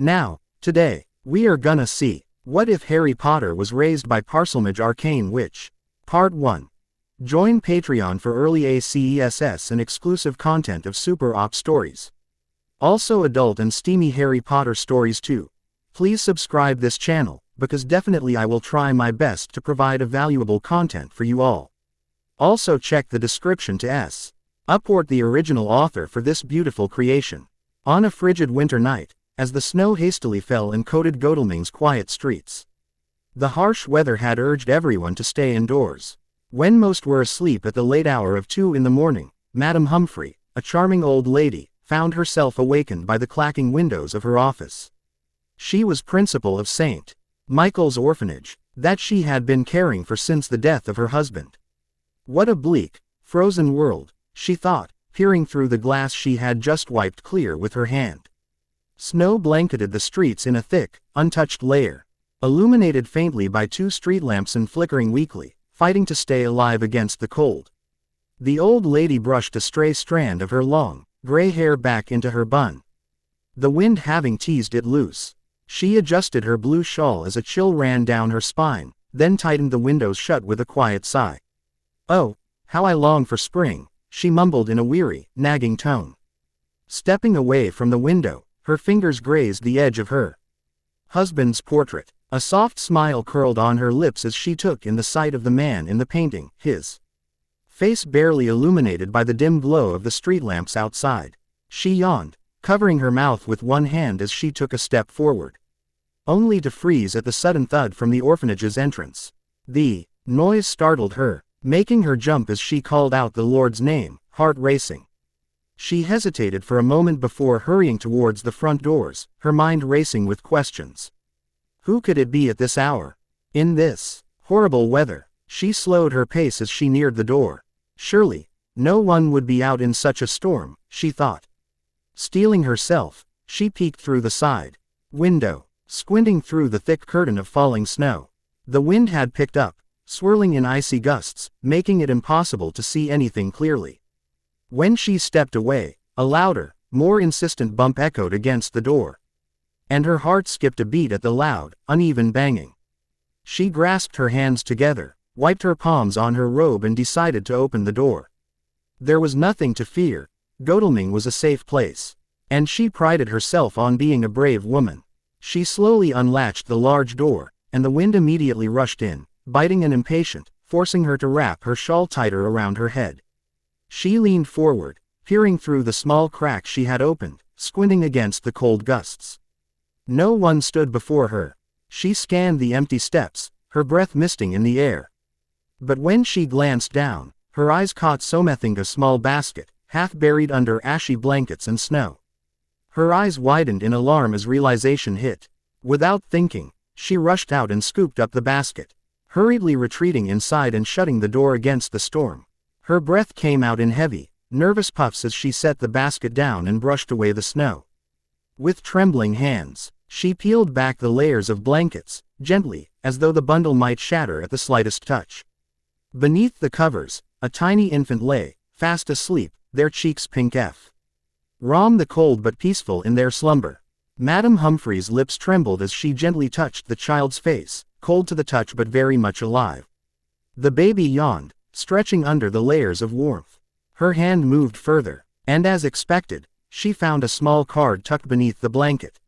Now, today, we are gonna see, what if Harry Potter was raised by Parselmage Arcane Witch? Part 1. Join Patreon for early ACESS and exclusive content of Super Op stories. Also adult and steamy Harry Potter stories too. Please subscribe this channel, because definitely I will try my best to provide a valuable content for you all. Also check the description to support the original author for this beautiful creation. On a frigid winter night, as the snow hastily fell and coated Godalming's quiet streets, the harsh weather had urged everyone to stay indoors. When most were asleep at the late hour of 2 in the morning, Madame Humphrey, a charming old lady, found herself awakened by the clacking windows of her office. She was principal of St. Michael's orphanage, that she had been caring for since the death of her husband. What a bleak, frozen world, she thought, peering through the glass she had just wiped clear with her hand. Snow blanketed the streets in a thick, untouched layer, illuminated faintly by 2 street lamps and flickering weakly, fighting to stay alive against the cold. The old lady brushed a stray strand of her long, gray hair back into her bun, the wind having teased it loose. She adjusted her blue shawl as a chill ran down her spine, then tightened the windows shut with a quiet sigh. "Oh, how I long for spring," she mumbled in a weary, nagging tone. Stepping away from the window, her fingers grazed the edge of her husband's portrait. A soft smile curled on her lips as she took in the sight of the man in the painting, his face barely illuminated by the dim glow of the street lamps outside. She yawned, covering her mouth with one hand as she took a step forward, only to freeze at the sudden thud from the orphanage's entrance. The noise startled her, making her jump as she called out the Lord's name, heart racing. She hesitated for a moment before hurrying towards the front doors, her mind racing with questions. Who could it be at this hour? In this horrible weather? She slowed her pace as she neared the door. Surely, no one would be out in such a storm, she thought. Steeling herself, she peeked through the side window, squinting through the thick curtain of falling snow. The wind had picked up, swirling in icy gusts, making it impossible to see anything clearly. When she stepped away, a louder, more insistent bump echoed against the door, and her heart skipped a beat at the loud, uneven banging. She grasped her hands together, wiped her palms on her robe and decided to open the door. There was nothing to fear. Godalming was a safe place, and she prided herself on being a brave woman. She slowly unlatched the large door, and the wind immediately rushed in, biting and impatient, forcing her to wrap her shawl tighter around her head. She leaned forward, peering through the small crack she had opened, squinting against the cold gusts. No one stood before her. She scanned the empty steps, her breath misting in the air. But when she glanced down, her eyes caught something, a small basket, half buried under ashy blankets and snow. Her eyes widened in alarm as realization hit. Without thinking, she rushed out and scooped up the basket, hurriedly retreating inside and shutting the door against the storm. Her breath came out in heavy, nervous puffs as she set the basket down and brushed away the snow. With trembling hands, she peeled back the layers of blankets, gently, as though the bundle might shatter at the slightest touch. Beneath the covers, a tiny infant lay, fast asleep, their cheeks pink the cold but peaceful in their slumber. Madame Humphrey's lips trembled as she gently touched the child's face, cold to the touch but very much alive. The baby yawned, stretching under the layers of warmth. Her hand moved further, and as expected, she found a small card tucked beneath the blanket.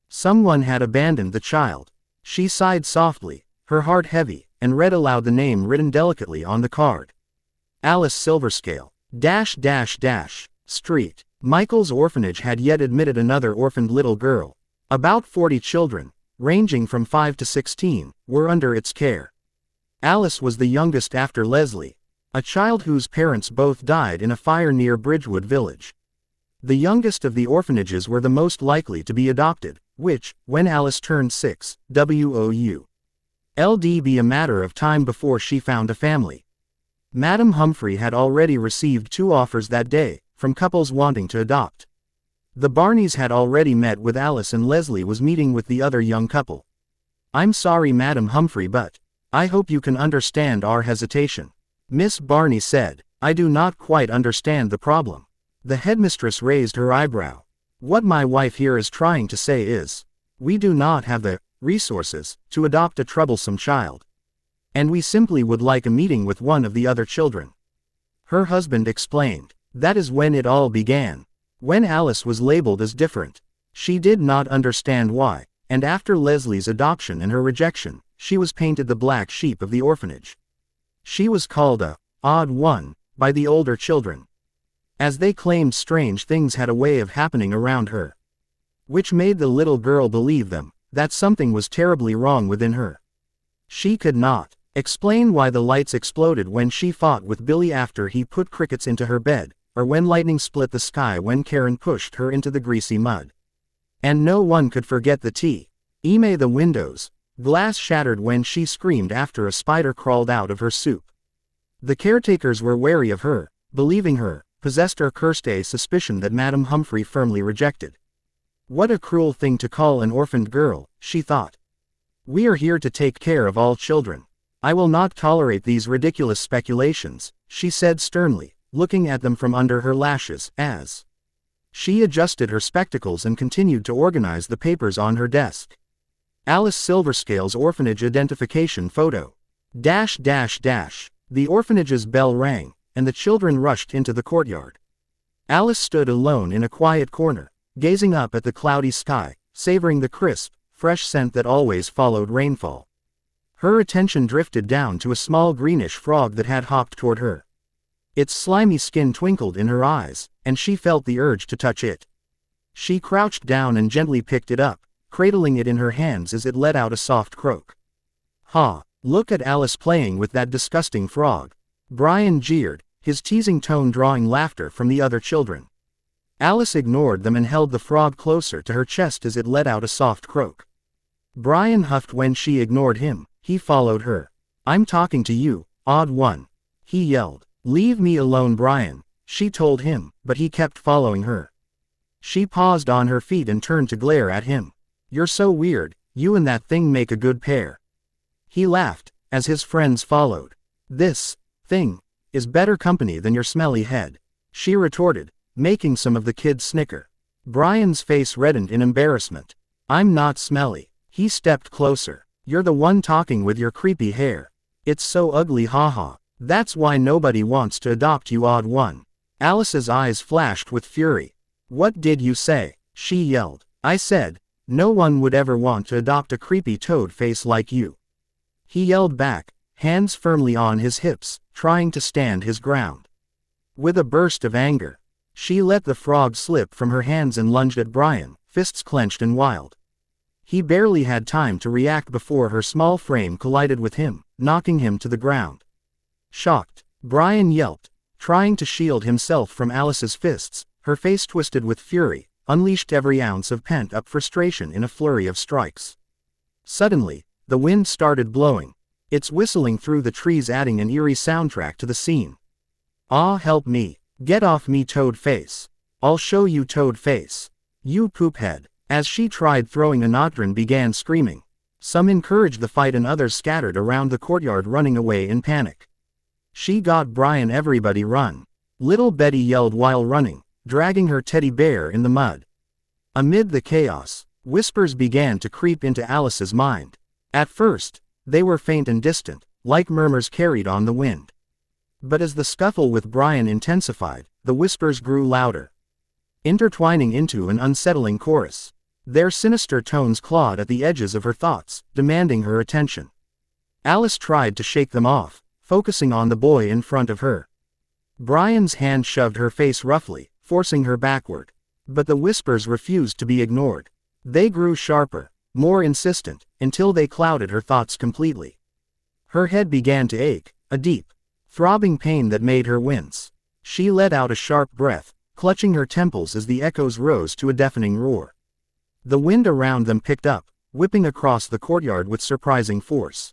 Someone had abandoned the child. She sighed softly, her heart heavy, and read aloud the name written delicately on the card. Alice Silverscale, Street. Michael's orphanage had yet admitted another orphaned little girl. About 40 children, ranging from 5 to 16, were under its care. Alice was the youngest after Leslie, a child whose parents both died in a fire near Bridgewood Village. The youngest of the orphanages were the most likely to be adopted, which, when Alice turned 6, would be a matter of time before she found a family. Madame Humphrey had already received 2 offers that day, from couples wanting to adopt. The Barneys had already met with Alice and Leslie was meeting with the other young couple. "I'm sorry, Madame Humphrey, but I hope you can understand our hesitation," Miss Barney said. "I do not quite understand the problem." The headmistress raised her eyebrow. "What my wife here is trying to say is, We do not have the resources to adopt a troublesome child. And we simply would like a meeting with one of the other children. Her husband explained. That is when it all began. When Alice was labeled as different. She did not understand why, and after Leslie's adoption and her rejection, she was painted the black sheep of the orphanage. She was called a odd one by the older children, as they claimed strange things had a way of happening around her, which made the little girl believe them, that something was terribly wrong within her. She could not explain why the lights exploded when she fought with Billy after he put crickets into her bed, or when lightning split the sky when Karen pushed her into the greasy mud. And no one could forget the the windows. Glass shattered when she screamed after a spider crawled out of her soup. The caretakers were wary of her, believing her possessed or cursed, a suspicion that Madame Humphrey firmly rejected. What a cruel thing to call an orphaned girl, she thought. We are here to take care of all children. I will not tolerate these ridiculous speculations, she said sternly, looking at them from under her lashes, as she adjusted her spectacles and continued to organize the papers on her desk. Alice Silverscale's orphanage identification photo. The orphanage's bell rang, and the children rushed into the courtyard. Alice stood alone in a quiet corner, gazing up at the cloudy sky, savoring the crisp, fresh scent that always followed rainfall. Her attention drifted down to a small greenish frog that had hopped toward her. Its slimy skin twinkled in her eyes, and she felt the urge to touch it. She crouched down and gently picked it up, cradling it in her hands as it let out a soft croak. "Ha, look at Alice playing with that disgusting frog," Brian jeered, his teasing tone drawing laughter from the other children. Alice ignored them and held the frog closer to her chest as it let out a soft croak. Brian huffed when she ignored him. He followed her. "I'm talking to you, odd one," he yelled. "Leave me alone, Brian," she told him, but he kept following her. She paused on her feet and turned to glare at him. "You're so weird, you and that thing make a good pair." He laughed, as his friends followed. "This thing is better company than your smelly head," she retorted, making some of the kids snicker. Brian's face reddened in embarrassment. "I'm not smelly." He stepped closer. "You're the one talking with your creepy hair. It's so ugly, haha. That's why nobody wants to adopt you, odd one." Alice's eyes flashed with fury. "What did you say?" she yelled. "I said, no one would ever want to adopt a creepy toad face like you." He yelled back, hands firmly on his hips, trying to stand his ground. With a burst of anger, she let the frog slip from her hands and lunged at Brian, fists clenched and wild. He barely had time to react before her small frame collided with him, knocking him to the ground. Shocked, Brian yelped, trying to shield himself from Alice's fists. Her face twisted with fury, unleashed every ounce of pent-up frustration in a flurry of strikes. Suddenly, the wind started blowing, its whistling through the trees adding an eerie soundtrack to the scene. "Ah, help me. Get off me, toad face. I'll show you, toad face. You poophead." As she tried throwing, Anatran began screaming. Some encouraged the fight and others scattered around the courtyard running away in panic. "She got Brian, everybody run." Little Betty yelled while running, dragging her teddy bear in the mud. Amid the chaos, whispers began to creep into Alice's mind. At first, they were faint and distant, like murmurs carried on the wind. But as the scuffle with Brian intensified, the whispers grew louder, intertwining into an unsettling chorus. Their sinister tones clawed at the edges of her thoughts, demanding her attention. Alice tried to shake them off, focusing on the boy in front of her. Brian's hand shoved her face roughly, forcing her backward. But the whispers refused to be ignored. They grew sharper, more insistent, until they clouded her thoughts completely. Her head began to ache, a deep, throbbing pain that made her wince. She let out a sharp breath, clutching her temples as the echoes rose to a deafening roar. The wind around them picked up, whipping across the courtyard with surprising force.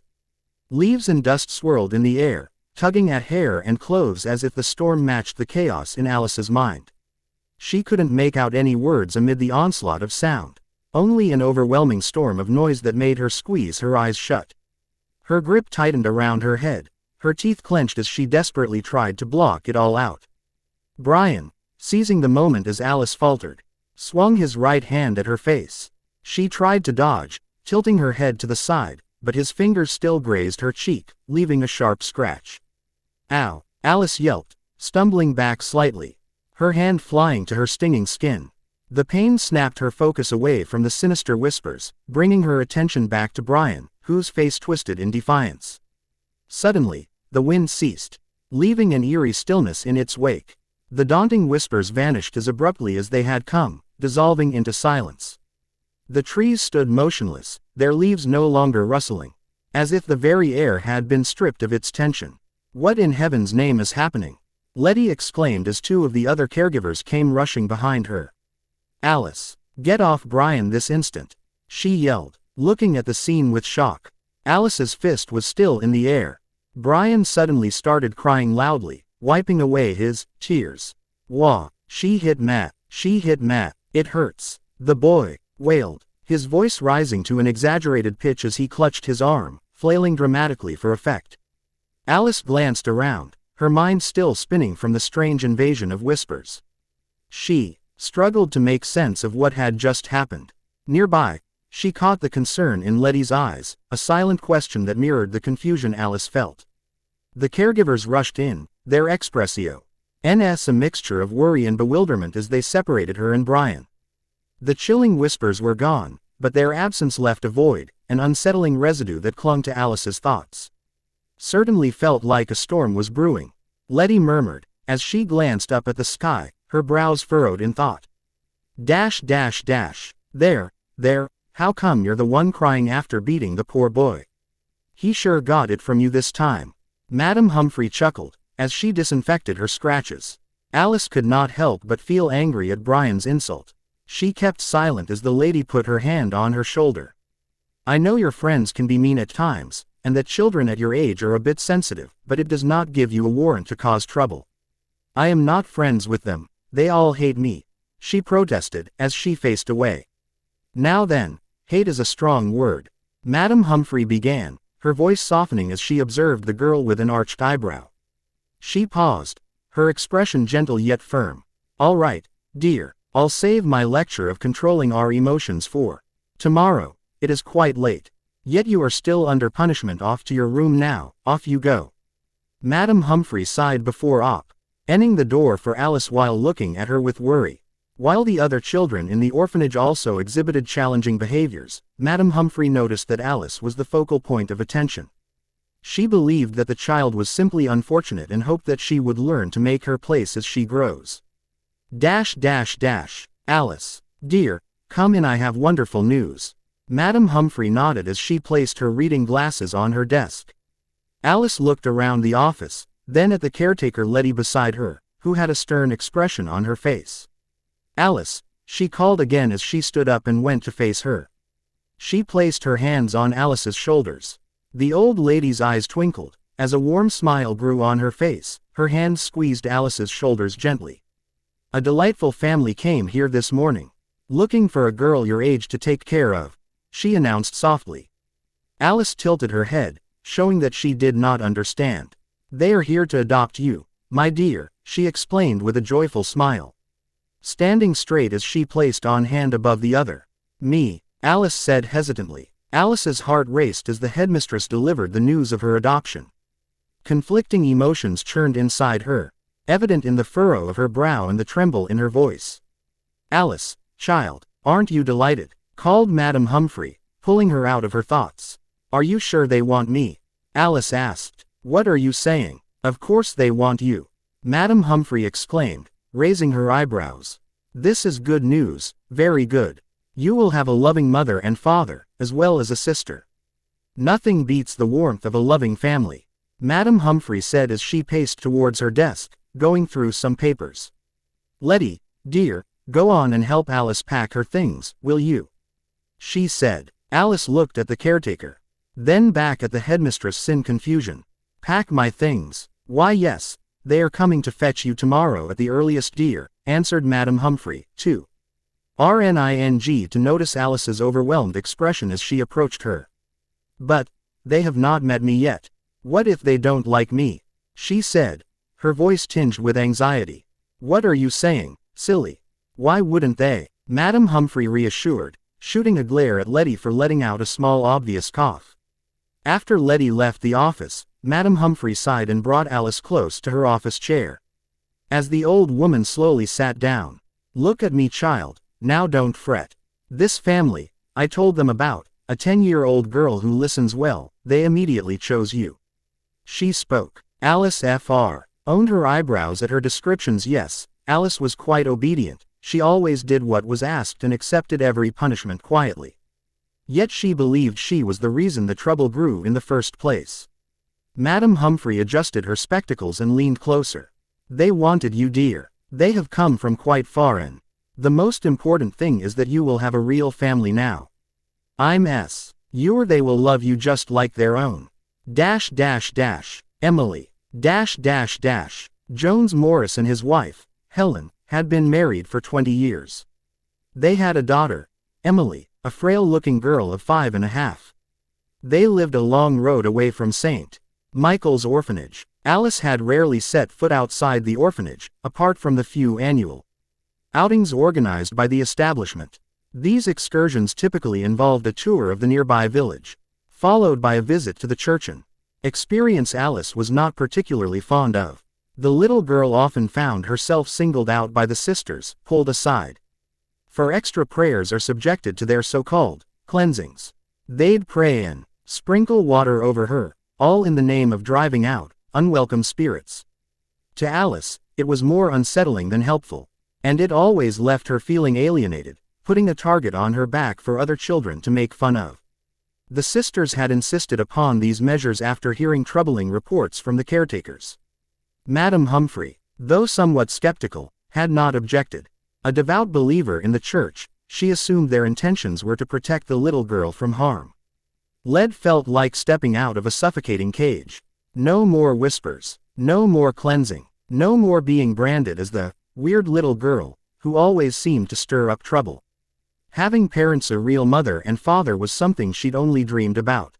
Leaves and dust swirled in the air, tugging at hair and clothes as if the storm matched the chaos in Alice's mind. She couldn't make out any words amid the onslaught of sound, only an overwhelming storm of noise that made her squeeze her eyes shut. Her grip tightened around her head, her teeth clenched as she desperately tried to block it all out. Brian, seizing the moment as Alice faltered, swung his right hand at her face. She tried to dodge, tilting her head to the side, but his fingers still grazed her cheek, leaving a sharp scratch. Ow! Alice yelped, stumbling back slightly, her hand flying to her stinging skin. The pain snapped her focus away from the sinister whispers, bringing her attention back to Brian, whose face twisted in defiance. Suddenly, the wind ceased, leaving an eerie stillness in its wake. The daunting whispers vanished as abruptly as they had come, dissolving into silence. The trees stood motionless, their leaves no longer rustling, as if the very air had been stripped of its tension. "What in heaven's name is happening?" Letty exclaimed as two of the other caregivers came rushing behind her. "Alice, get off Brian this instant," she yelled, looking at the scene with shock. Alice's fist was still in the air. Brian suddenly started crying loudly, wiping away his tears. "Wah, she hit Matt, it hurts," the boy wailed, his voice rising to an exaggerated pitch as he clutched his arm, flailing dramatically for effect. Alice glanced around, her mind still spinning from the strange invasion of whispers. She struggled to make sense of what had just happened. Nearby, she caught the concern in Letty's eyes, a silent question that mirrored the confusion Alice felt. The caregivers rushed in, their expressio ns a mixture of worry and bewilderment as they separated her and Brian. The chilling whispers were gone, but their absence left a void, an unsettling residue that clung to Alice's thoughts. "Certainly felt like a storm was brewing," Letty murmured, as she glanced up at the sky, her brows furrowed in thought. There, how come you're the one crying after beating the poor boy? He sure got it from you this time." Madam Humphrey chuckled, as she disinfected her scratches. Alice could not help but feel angry at Brian's insult. She kept silent as the lady put her hand on her shoulder. "I know your friends can be mean at times, and that children at your age are a bit sensitive, but it does not give you a warrant to cause trouble. I am not friends with them, they all hate me," she protested, as she faced away. "Now then, hate is a strong word," Madam Humphrey began, her voice softening as she observed the girl with an arched eyebrow. She paused, her expression gentle yet firm. "All right, dear, I'll save my lecture of controlling our emotions for tomorrow. It is quite late. Yet you are still under punishment. Off to your room now, off you go." Madam Humphrey sighed before ending the door for Alice while looking at her with worry. While the other children in the orphanage also exhibited challenging behaviors, Madam Humphrey noticed that Alice was the focal point of attention. She believed that the child was simply unfortunate and hoped that she would learn to make her place as she grows. "Alice, dear, come in, I have wonderful news." Madam Humphrey nodded as she placed her reading glasses on her desk. Alice looked around the office, then at the caretaker Letty beside her, who had a stern expression on her face. "Alice," she called again as she stood up and went to face her. She placed her hands on Alice's shoulders. The old lady's eyes twinkled, as a warm smile grew on her face, her hands squeezed Alice's shoulders gently. "A delightful family came here this morning. Looking for a girl your age to take care of," she announced softly. Alice tilted her head, showing that she did not understand. "They are here to adopt you, my dear," she explained with a joyful smile, standing straight as she placed one hand above the other. "Me," Alice said hesitantly. Alice's heart raced as the headmistress delivered the news of her adoption. Conflicting emotions churned inside her, evident in the furrow of her brow and the tremble in her voice. "Alice, child, aren't you delighted?" called Madam Humphrey, pulling her out of her thoughts. "Are you sure they want me?" Alice asked. "What are you saying? Of course they want you," Madam Humphrey exclaimed, raising her eyebrows. "This is good news, very good. You will have a loving mother and father, as well as a sister. Nothing beats the warmth of a loving family," Madam Humphrey said as she paced towards her desk, going through some papers. "Letty, dear, go on and help Alice pack her things, will you?" she said. Alice looked at the caretaker, then back at the headmistress in confusion. "Pack my things? Why yes, they are coming to fetch you tomorrow at the earliest, dear," answered Madam Humphrey, turning to notice Alice's overwhelmed expression as she approached her. "But they have not met me yet. What if they don't like me?" she said, her voice tinged with anxiety. "What are you saying, silly? Why wouldn't they?" Madam Humphrey reassured, shooting a glare at Letty for letting out a small obvious cough. After Letty left the office, Madam Humphrey sighed and brought Alice close to her office chair. As the old woman slowly sat down, "Look at me, child, now don't fret. This family, I told them about, a 10-year-old girl who listens well, they immediately chose you." She spoke. Alice Fr. owned her eyebrows at her descriptions. Yes, Alice was quite obedient, she always did what was asked and accepted every punishment quietly. Yet she believed she was the reason the trouble grew in the first place. Madam Humphrey adjusted her spectacles and leaned closer. "They wanted you, dear. They have come from quite far, and the most important thing is that you will have a real family now. I'm sure they will love you just like their own. Emily. Jones Morris and his wife, Helen, had been married for 20 years. They had a daughter, Emily, a frail-looking girl of 5.5. They lived a long road away from St. Michael's Orphanage. Alice had rarely set foot outside the orphanage, apart from the few annual outings organized by the establishment. These excursions typically involved a tour of the nearby village, followed by a visit to the church, an experience Alice was not particularly fond of. The little girl often found herself singled out by the sisters, pulled aside for extra prayers or subjected to their so-called cleansings. They'd pray and sprinkle water over her, all in the name of driving out unwelcome spirits. To Alice, it was more unsettling than helpful, and it always left her feeling alienated, putting a target on her back for other children to make fun of. The sisters had insisted upon these measures after hearing troubling reports from the caretakers. Madam Humphrey, though somewhat skeptical, had not objected. A devout believer in the church, she assumed their intentions were to protect the little girl from harm. Lead felt like stepping out of a suffocating cage. No more whispers, no more cleansing, no more being branded as the weird little girl who always seemed to stir up trouble. Having parents, a real mother and father, was something she'd only dreamed about.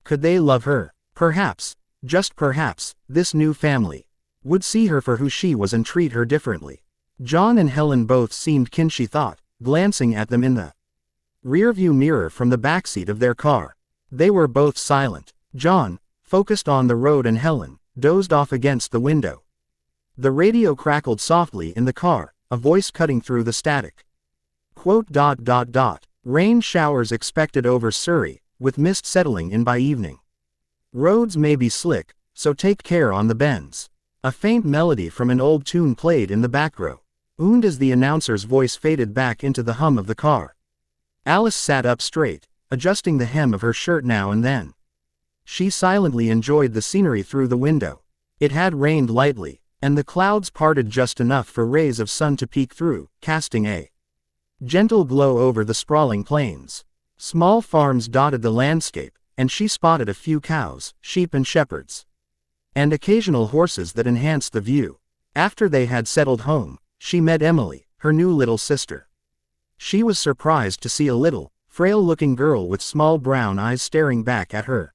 Could they love her? Perhaps, just perhaps, this new family would see her for who she was and treat her differently. John and Helen both seemed kin, she thought, glancing at them in the rearview mirror from the backseat of their car. They were both silent. John focused on the road and Helen dozed off against the window. The radio crackled softly in the car, a voice cutting through the static. Rain showers expected over Surrey, with mist settling in by evening. Roads may be slick, so take care on the bends. A faint melody from an old tune played in the back row, as the announcer's voice faded back into the hum of the car. Alice sat up straight, adjusting the hem of her shirt now and then. She silently enjoyed the scenery through the window. It had rained lightly, and the clouds parted just enough for rays of sun to peek through, casting a gentle glow over the sprawling plains. Small farms dotted the landscape, and she spotted a few cows, sheep and shepherds, and occasional horses that enhanced the view. After they had settled home, she met Emily, her new little sister. She was surprised to see a little, frail-looking girl with small brown eyes staring back at her.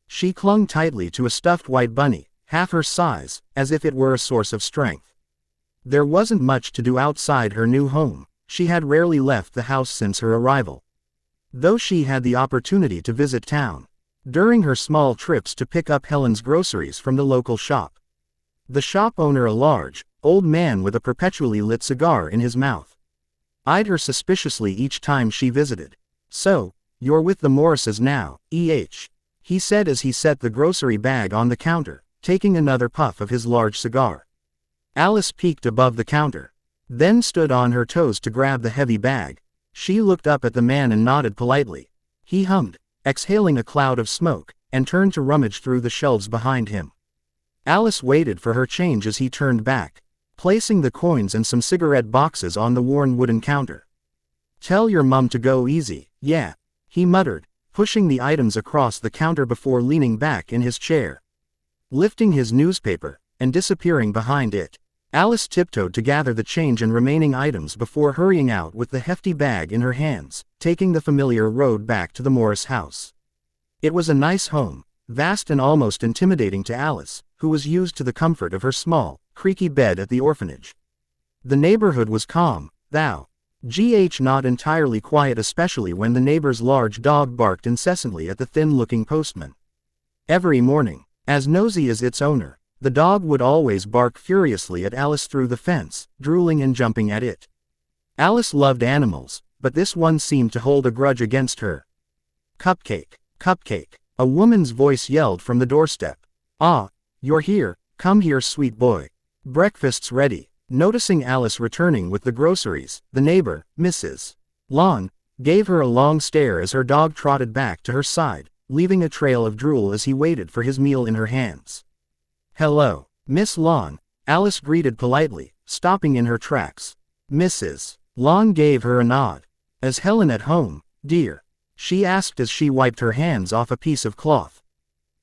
She clung tightly to a stuffed white bunny, half her size, as if it were a source of strength. There wasn't much to do outside her new home. She had rarely left the house since her arrival, though she had the opportunity to visit town during her small trips to pick up Helen's groceries from the local shop. The shop owner, a large, old man with a perpetually lit cigar in his mouth, eyed her suspiciously each time she visited. "So, you're with the Morrises now, he said as he set the grocery bag on the counter, taking another puff of his large cigar. Alice peeked above the counter, then stood on her toes to grab the heavy bag. She looked up at the man and nodded politely. He hummed, exhaling a cloud of smoke, and turned to rummage through the shelves behind him. Alice waited for her change as he turned back, placing the coins and some cigarette boxes on the worn wooden counter. "Tell your mum to go easy, yeah," he muttered, pushing the items across the counter before leaning back in his chair, lifting his newspaper, and disappearing behind it. Alice tiptoed to gather the change and remaining items before hurrying out with the hefty bag in her hands, taking the familiar road back to the Morris house. It was a nice home, vast and almost intimidating to Alice, who was used to the comfort of her small, creaky bed at the orphanage. The neighborhood was calm, though. Not entirely quiet, especially when the neighbor's large dog barked incessantly at the thin-looking postman. Every morning, as nosy as its owner, the dog would always bark furiously at Alice through the fence, drooling and jumping at it. Alice loved animals, but this one seemed to hold a grudge against her. "Cupcake, Cupcake," a woman's voice yelled from the doorstep. "Ah, you're here, come here, sweet boy. Breakfast's ready." Noticing Alice returning with the groceries, the neighbor, Mrs. Lawn, gave her a long stare as her dog trotted back to her side, leaving a trail of drool as he waited for his meal in her hands. "Hello, Miss Lawn," Alice greeted politely, stopping in her tracks. Mrs. Lawn gave her a nod. "Is Helen at home, dear?" she asked as she wiped her hands off a piece of cloth.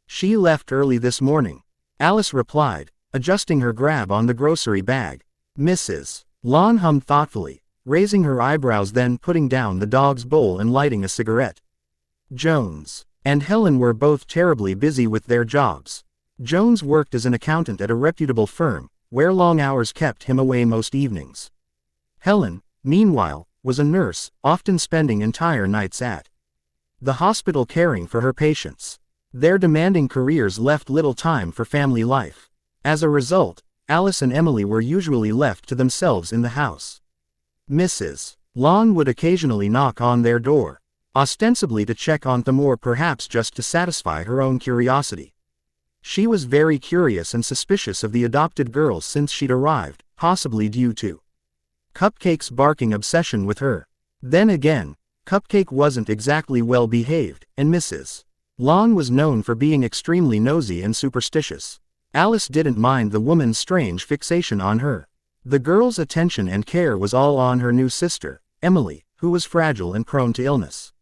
"She left early this morning," Alice replied, adjusting her grab on the grocery bag. Mrs. Lawn hummed thoughtfully, raising her eyebrows, then putting down the dog's bowl and lighting a cigarette. Jones and Helen were both terribly busy with their jobs. Jones worked as an accountant at a reputable firm, where long hours kept him away most evenings. Helen, meanwhile, was a nurse, often spending entire nights at the hospital caring for her patients. Their demanding careers left little time for family life. As a result, Alice and Emily were usually left to themselves in the house. Mrs. Lawn would occasionally knock on their door, ostensibly to check on them or perhaps just to satisfy her own curiosity. She was very curious and suspicious of the adopted girls since she'd arrived, possibly due to Cupcake's barking obsession with her. Then again, Cupcake wasn't exactly well behaved, and Mrs. Lawn was known for being extremely nosy and superstitious. Alice didn't mind the woman's strange fixation on her. The girl's attention and care was all on her new sister, Emily, who was fragile and prone to illness.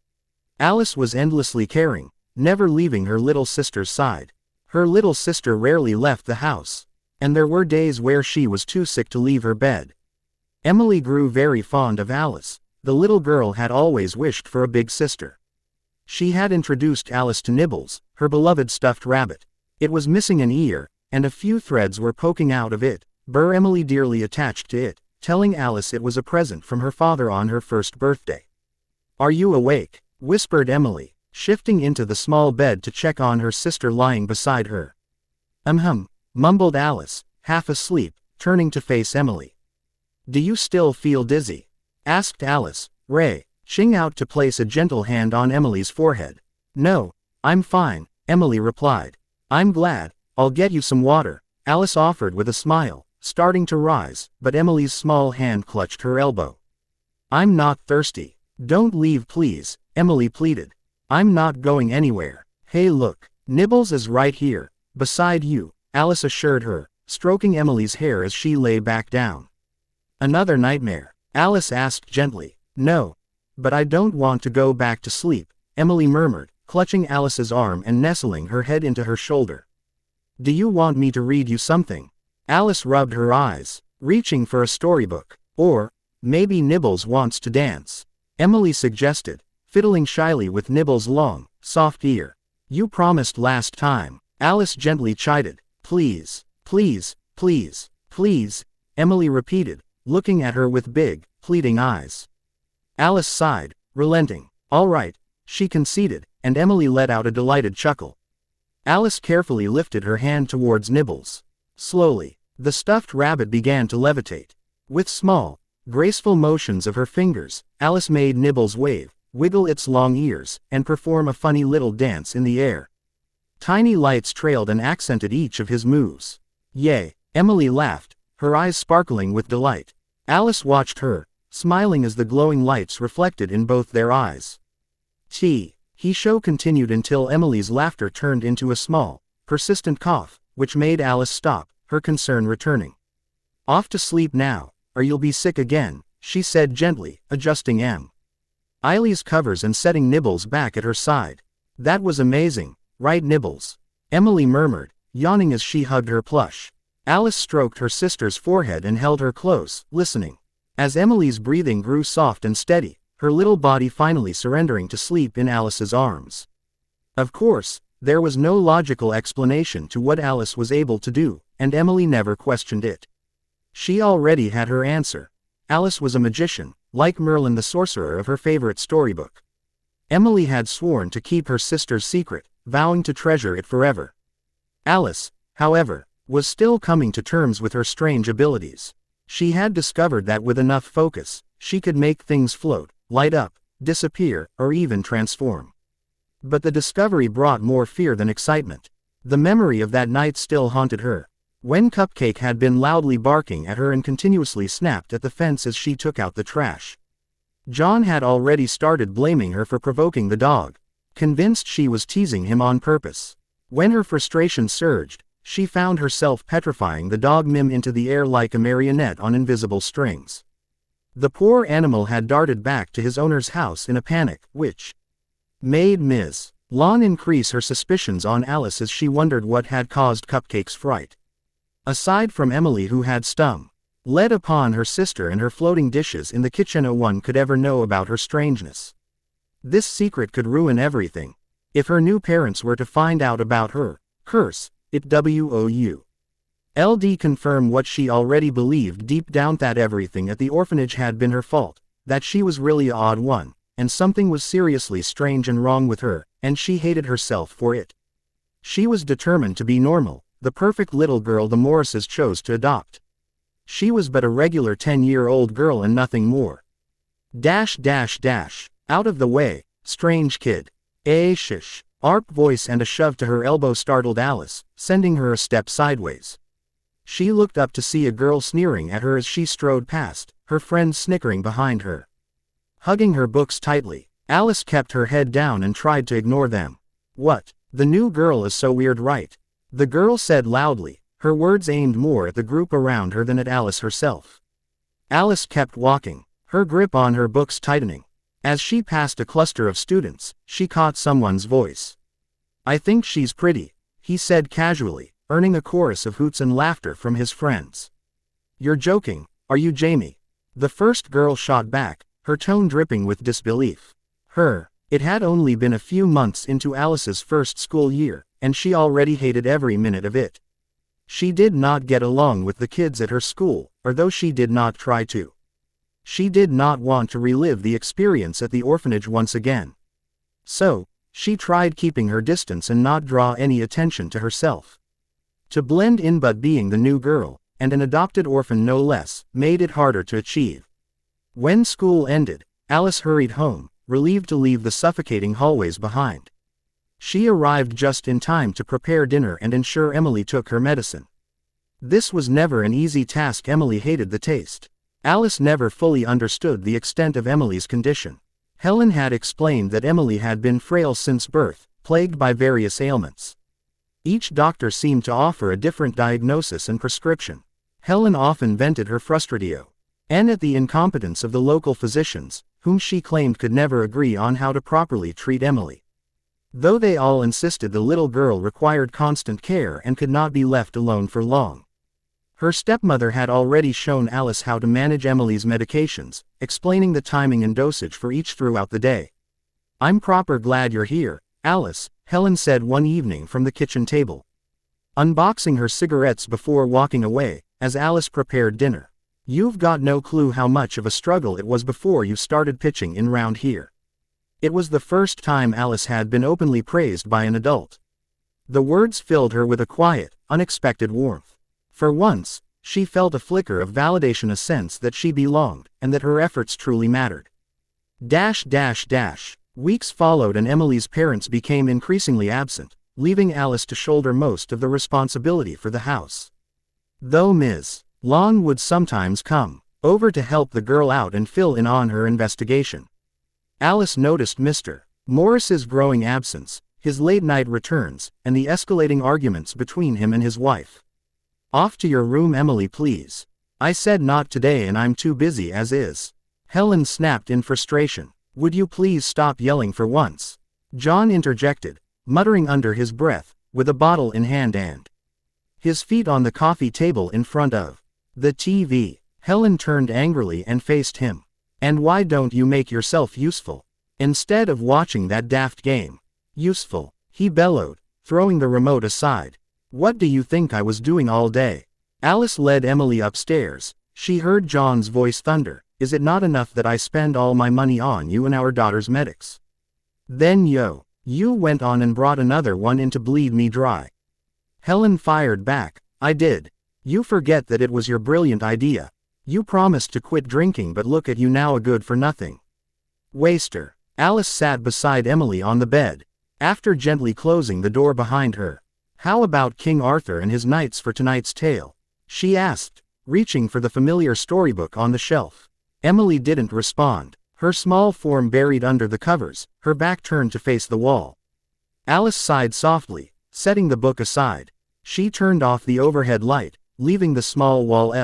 Alice was endlessly caring, never leaving her little sister's side. Her little sister rarely left the house, and there were days where she was too sick to leave her bed. Emily grew very fond of Alice. The little girl had always wished for a big sister. She had introduced Alice to Nibbles, her beloved stuffed rabbit. It was missing an ear, and a few threads were poking out of it. Emily dearly attached to it, telling Alice it was a present from her father on her first birthday. "Are you awake?" whispered Emily, shifting into the small bed to check on her sister lying beside her. Mumbled Alice, half asleep, turning to face Emily. "Do you still feel dizzy?" asked Alice, reaching out to place a gentle hand on Emily's forehead. "No, I'm fine," Emily replied. "I'm glad. I'll get you some water," Alice offered with a smile, starting to rise, but Emily's small hand clutched her elbow. "I'm not thirsty." "Don't leave please," Emily pleaded. "I'm not going anywhere." "Hey look, Nibbles is right here, beside you," Alice assured her, stroking Emily's hair as she lay back down. "Another nightmare?" Alice asked gently. "No. But I don't want to go back to sleep," Emily murmured, clutching Alice's arm and nestling her head into her shoulder. "Do you want me to read you something?" Alice rubbed her eyes, reaching for a storybook. "Or, maybe Nibbles wants to dance," Emily suggested, fiddling shyly with Nibbles' long, soft ear. "You promised last time," Alice gently chided. "Please, please, please, please," Emily repeated, looking at her with big, pleading eyes. Alice sighed, relenting. "All right," she conceded, and Emily let out a delighted chuckle. Alice carefully lifted her hand towards Nibbles. Slowly, the stuffed rabbit began to levitate. With small, graceful motions of her fingers, Alice made Nibbles wave, wiggle its long ears, and perform a funny little dance in the air. Tiny lights trailed and accented each of his moves. "Yay," Emily laughed, her eyes sparkling with delight. Alice watched her, smiling as the glowing lights reflected in both their eyes. He show continued until Emily's laughter turned into a small, persistent cough, which made Alice stop, her concern returning. "Off to sleep now, or you'll be sick again," she said gently, adjusting Eileen's covers and setting Nibbles back at her side. "That was amazing, right Nibbles?" Emily murmured, yawning as she hugged her plush. Alice stroked her sister's forehead and held her close, listening. As Emily's breathing grew soft and steady, her little body finally surrendering to sleep in Alice's arms. Of course, there was no logical explanation to what Alice was able to do, and Emily never questioned it. She already had her answer. Alice was a magician, like Merlin the sorcerer of her favorite storybook. Emily had sworn to keep her sister's secret, vowing to treasure it forever. Alice, however, was still coming to terms with her strange abilities. She had discovered that with enough focus, she could make things float, light up, disappear, or even transform. But the discovery brought more fear than excitement. The memory of that night still haunted her, when Cupcake had been loudly barking at her and continuously snapped at the fence as she took out the trash. John had already started blaming her for provoking the dog, convinced she was teasing him on purpose. When her frustration surged, she found herself petrifying the dog Mim into the air like a marionette on invisible strings. The poor animal had darted back to his owner's house in a panic, which made Ms. Lon increase her suspicions on Alice as she wondered what had caused Cupcake's fright. Aside from Emily, who had led upon her sister and her floating dishes in the kitchen, no one could ever know about her strangeness. This secret could ruin everything. If her new parents were to find out about her curse, it would confirm what she already believed deep down, that everything at the orphanage had been her fault, that she was really an odd one, and something was seriously strange and wrong with her, and she hated herself for it. She was determined to be normal, the perfect little girl the Morrises chose to adopt. She was but a regular 10-year-old girl and nothing more. Out of the way, strange kid. Shish. Arp voice and a shove to her elbow startled Alice, sending her a step sideways. She looked up to see a girl sneering at her as she strode past, her friends snickering behind her. Hugging her books tightly, Alice kept her head down and tried to ignore them. "What? The new girl is so weird, right?" the girl said loudly, her words aimed more at the group around her than at Alice herself. Alice kept walking, her grip on her books tightening. As she passed a cluster of students, she caught someone's voice. "I think she's pretty," he said casually, earning a chorus of hoots and laughter from his friends. "You're joking, are you, Jamie?" the first girl shot back, her tone dripping with disbelief. It had only been a few months into Alice's first school year, and she already hated every minute of it. She did not get along with the kids at her school, or though she did not try to. She did not want to relive the experience at the orphanage once again. So, she tried keeping her distance and not draw any attention to herself. To blend in, but being the new girl, and an adopted orphan no less, made it harder to achieve. When school ended, Alice hurried home, relieved to leave the suffocating hallways behind. She arrived just in time to prepare dinner and ensure Emily took her medicine. This was never an easy task. Emily hated the taste. Alice never fully understood the extent of Emily's condition. Helen had explained that Emily had been frail since birth, plagued by various ailments. Each doctor seemed to offer a different diagnosis and prescription. Helen often vented her frustration at the incompetence of the local physicians, whom she claimed could never agree on how to properly treat Emily. Though they all insisted the little girl required constant care and could not be left alone for long. Her stepmother had already shown Alice how to manage Emily's medications, explaining the timing and dosage for each throughout the day. "I'm proper glad you're here, Alice," Helen said one evening from the kitchen table, unboxing her cigarettes before walking away, as Alice prepared dinner. "You've got no clue how much of a struggle it was before you started pitching in round here." It was the first time Alice had been openly praised by an adult. The words filled her with a quiet, unexpected warmth. For once, she felt a flicker of validation, a sense that she belonged, and that her efforts truly mattered. Weeks followed and Emily's parents became increasingly absent, leaving Alice to shoulder most of the responsibility for the house. Though Ms. Lon would sometimes come over to help the girl out and fill in on her investigation. Alice noticed Mr. Morris's growing absence, his late-night returns, and the escalating arguments between him and his wife. "Off to your room, Emily, please. I said not today and I'm too busy as is." Helen snapped in frustration. "Would you please stop yelling for once?" John interjected, muttering under his breath, with a bottle in hand and his feet on the coffee table in front of the TV. Helen turned angrily and faced him. "And why don't you make yourself useful, instead of watching that daft game?" "Useful?" he bellowed, throwing the remote aside. "What do you think I was doing all day?" Alice led Emily upstairs. She heard John's voice thunder, is it not enough that I spend all my money on you and our daughter's medics? Then you went on and brought another one in to bleed me dry. Helen fired back. I did. You forget that it was your brilliant idea. You promised to quit drinking, but look at you now, a good for nothing waster. Alice sat beside Emily on the bed. After gently closing the door behind her. How about King Arthur and his knights for tonight's tale? She asked, reaching for the familiar storybook on the shelf. Emily didn't respond, her small form buried under the covers, her back turned to face the wall. Alice sighed softly, setting the book aside. She turned off the overhead light, leaving the small wall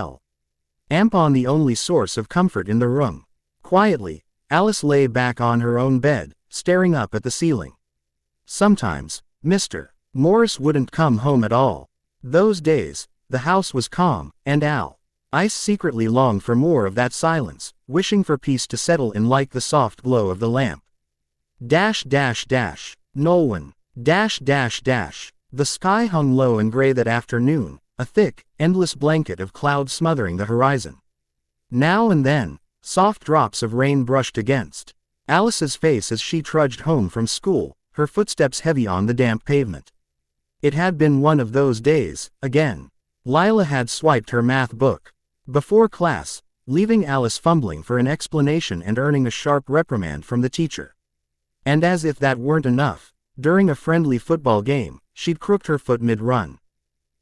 lamp on the only source of comfort in the room. Quietly, Alice lay back on her own bed, staring up at the ceiling. Sometimes, Mr. Morris wouldn't come home at all. Those days, the house was calm, and Alice secretly longed for more of that silence, wishing for peace to settle in like the soft glow of the lamp. Nolwenn. The sky hung low and gray that afternoon, a thick, endless blanket of clouds smothering the horizon. Now and then, soft drops of rain brushed against Alice's face as she trudged home from school, her footsteps heavy on the damp pavement. It had been one of those days, again. Lila had swiped her math book before class, leaving Alice fumbling for an explanation and earning a sharp reprimand from the teacher. And as if that weren't enough, during a friendly football game, she'd crooked her foot mid-run.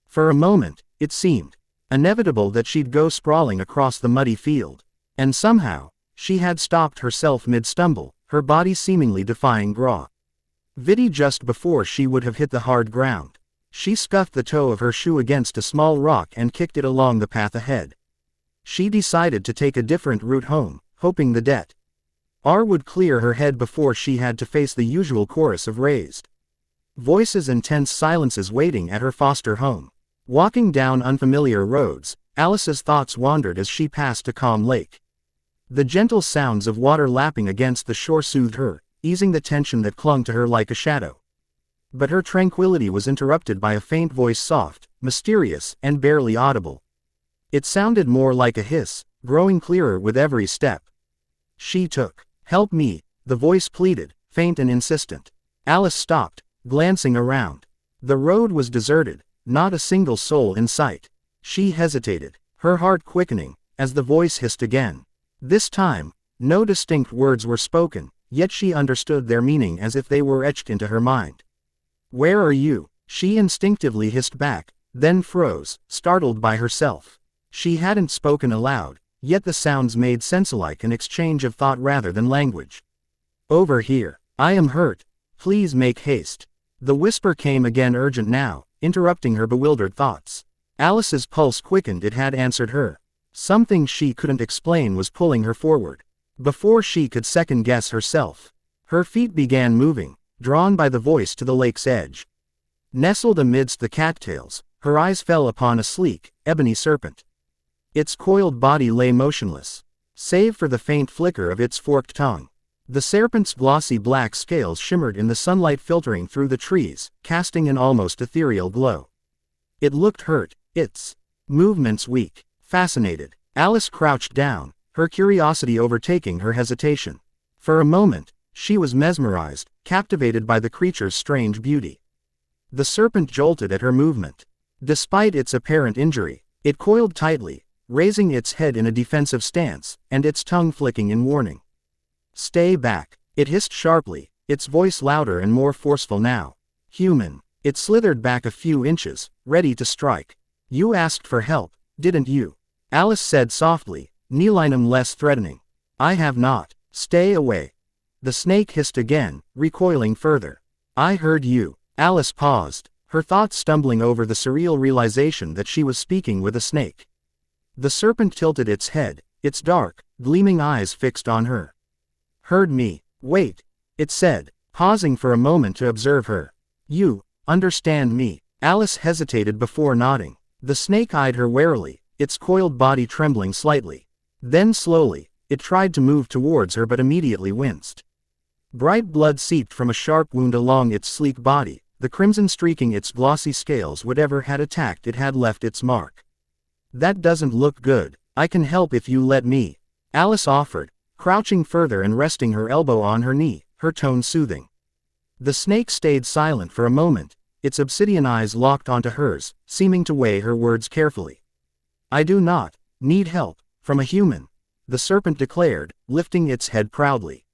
For a moment, it seemed inevitable that she'd go sprawling across the muddy field. And somehow, she had stopped herself mid-stumble, her body seemingly defying gravity just before she would have hit the hard ground. She scuffed the toe of her shoe against a small rock and kicked it along the path ahead. She decided to take a different route home, hoping the detour would clear her head before she had to face the usual chorus of raised voices and tense silences waiting at her foster home. Walking down unfamiliar roads, Alice's thoughts wandered as she passed a calm lake. The gentle sounds of water lapping against the shore soothed her, easing the tension that clung to her like a shadow. But her tranquility was interrupted by a faint voice, soft, mysterious, and barely audible. It sounded more like a hiss, growing clearer with every step. She took. Help me, the voice pleaded, faint and insistent. Alice stopped, glancing around. The road was deserted, not a single soul in sight. She hesitated, her heart quickening, as the voice hissed again. This time, no distinct words were spoken, yet she understood their meaning as if they were etched into her mind. Where are you? She instinctively hissed back, then froze, startled by herself. She hadn't spoken aloud, yet the sounds made sense, like an exchange of thought rather than language. Over here. I am hurt. Please make haste. The whisper came again, urgent now, interrupting her bewildered thoughts. Alice's pulse quickened. It had answered her. Something she couldn't explain was pulling her forward. Before she could second-guess herself, her feet began moving, drawn by the voice to the lake's edge. Nestled amidst the cattails, her eyes fell upon a sleek, ebony serpent. Its coiled body lay motionless, save for the faint flicker of its forked tongue. The serpent's glossy black scales shimmered in the sunlight filtering through the trees, casting an almost ethereal glow. It looked hurt, its movements weak. Fascinated, Alice crouched down, her curiosity overtaking her hesitation. For a moment, she was mesmerized, captivated by the creature's strange beauty. The serpent jolted at her movement. Despite its apparent injury, it coiled tightly, raising its head in a defensive stance, and its tongue flicking in warning. Stay back, it hissed sharply, its voice louder and more forceful now. Human. It slithered back a few inches, ready to strike. You asked for help, didn't you? Alice said softly, neelinum less threatening. I have not. Stay away. The snake hissed again, recoiling further. I heard you. Alice paused, her thoughts stumbling over the surreal realization that she was speaking with a snake. The serpent tilted its head, its dark, gleaming eyes fixed on her. Heard me. Wait, it said, pausing for a moment to observe her. You understand me. Alice hesitated before nodding. The snake eyed her warily, its coiled body trembling slightly. Then slowly, it tried to move towards her but immediately winced. Bright blood seeped from a sharp wound along its sleek body, the crimson streaking its glossy scales. Whatever had attacked it had left its mark. That doesn't look good. I can help if you let me. Alice offered, crouching further and resting her elbow on her knee, her tone soothing. The snake stayed silent for a moment, its obsidian eyes locked onto hers, seeming to weigh her words carefully. I do not need help from a human, the serpent declared, lifting its head proudly.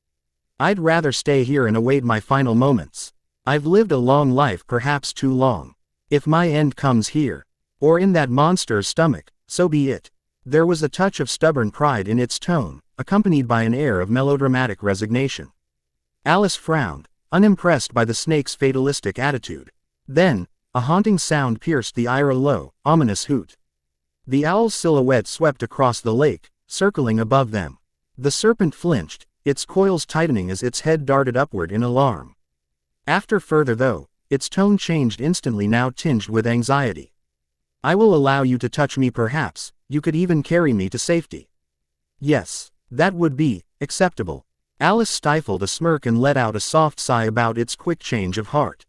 I'd rather stay here and await my final moments. I've lived a long life, perhaps too long. If my end comes here, or in that monster's stomach, so be it. There was a touch of stubborn pride in its tone, accompanied by an air of melodramatic resignation. Alice frowned, unimpressed by the snake's fatalistic attitude. Then, a haunting sound pierced the air, a low, ominous hoot. The owl's silhouette swept across the lake, circling above them. The serpent flinched, its coils tightening as its head darted upward in alarm. After further though, its tone changed instantly, now tinged with anxiety. I will allow you to touch me, perhaps, you could even carry me to safety. Yes, that would be acceptable. Alice stifled a smirk and let out a soft sigh about its quick change of heart.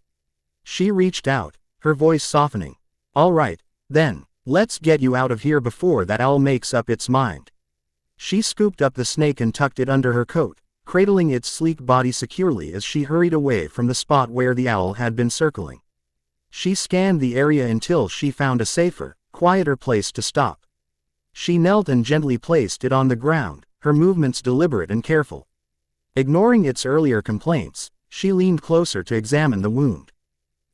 She reached out, her voice softening. All right, then, let's get you out of here before that owl makes up its mind. She scooped up the snake and tucked it under her coat, cradling its sleek body securely as she hurried away from the spot where the owl had been circling. She scanned the area until she found a safer, quieter place to stop. She knelt and gently placed it on the ground, her movements deliberate and careful. Ignoring its earlier complaints, she leaned closer to examine the wound.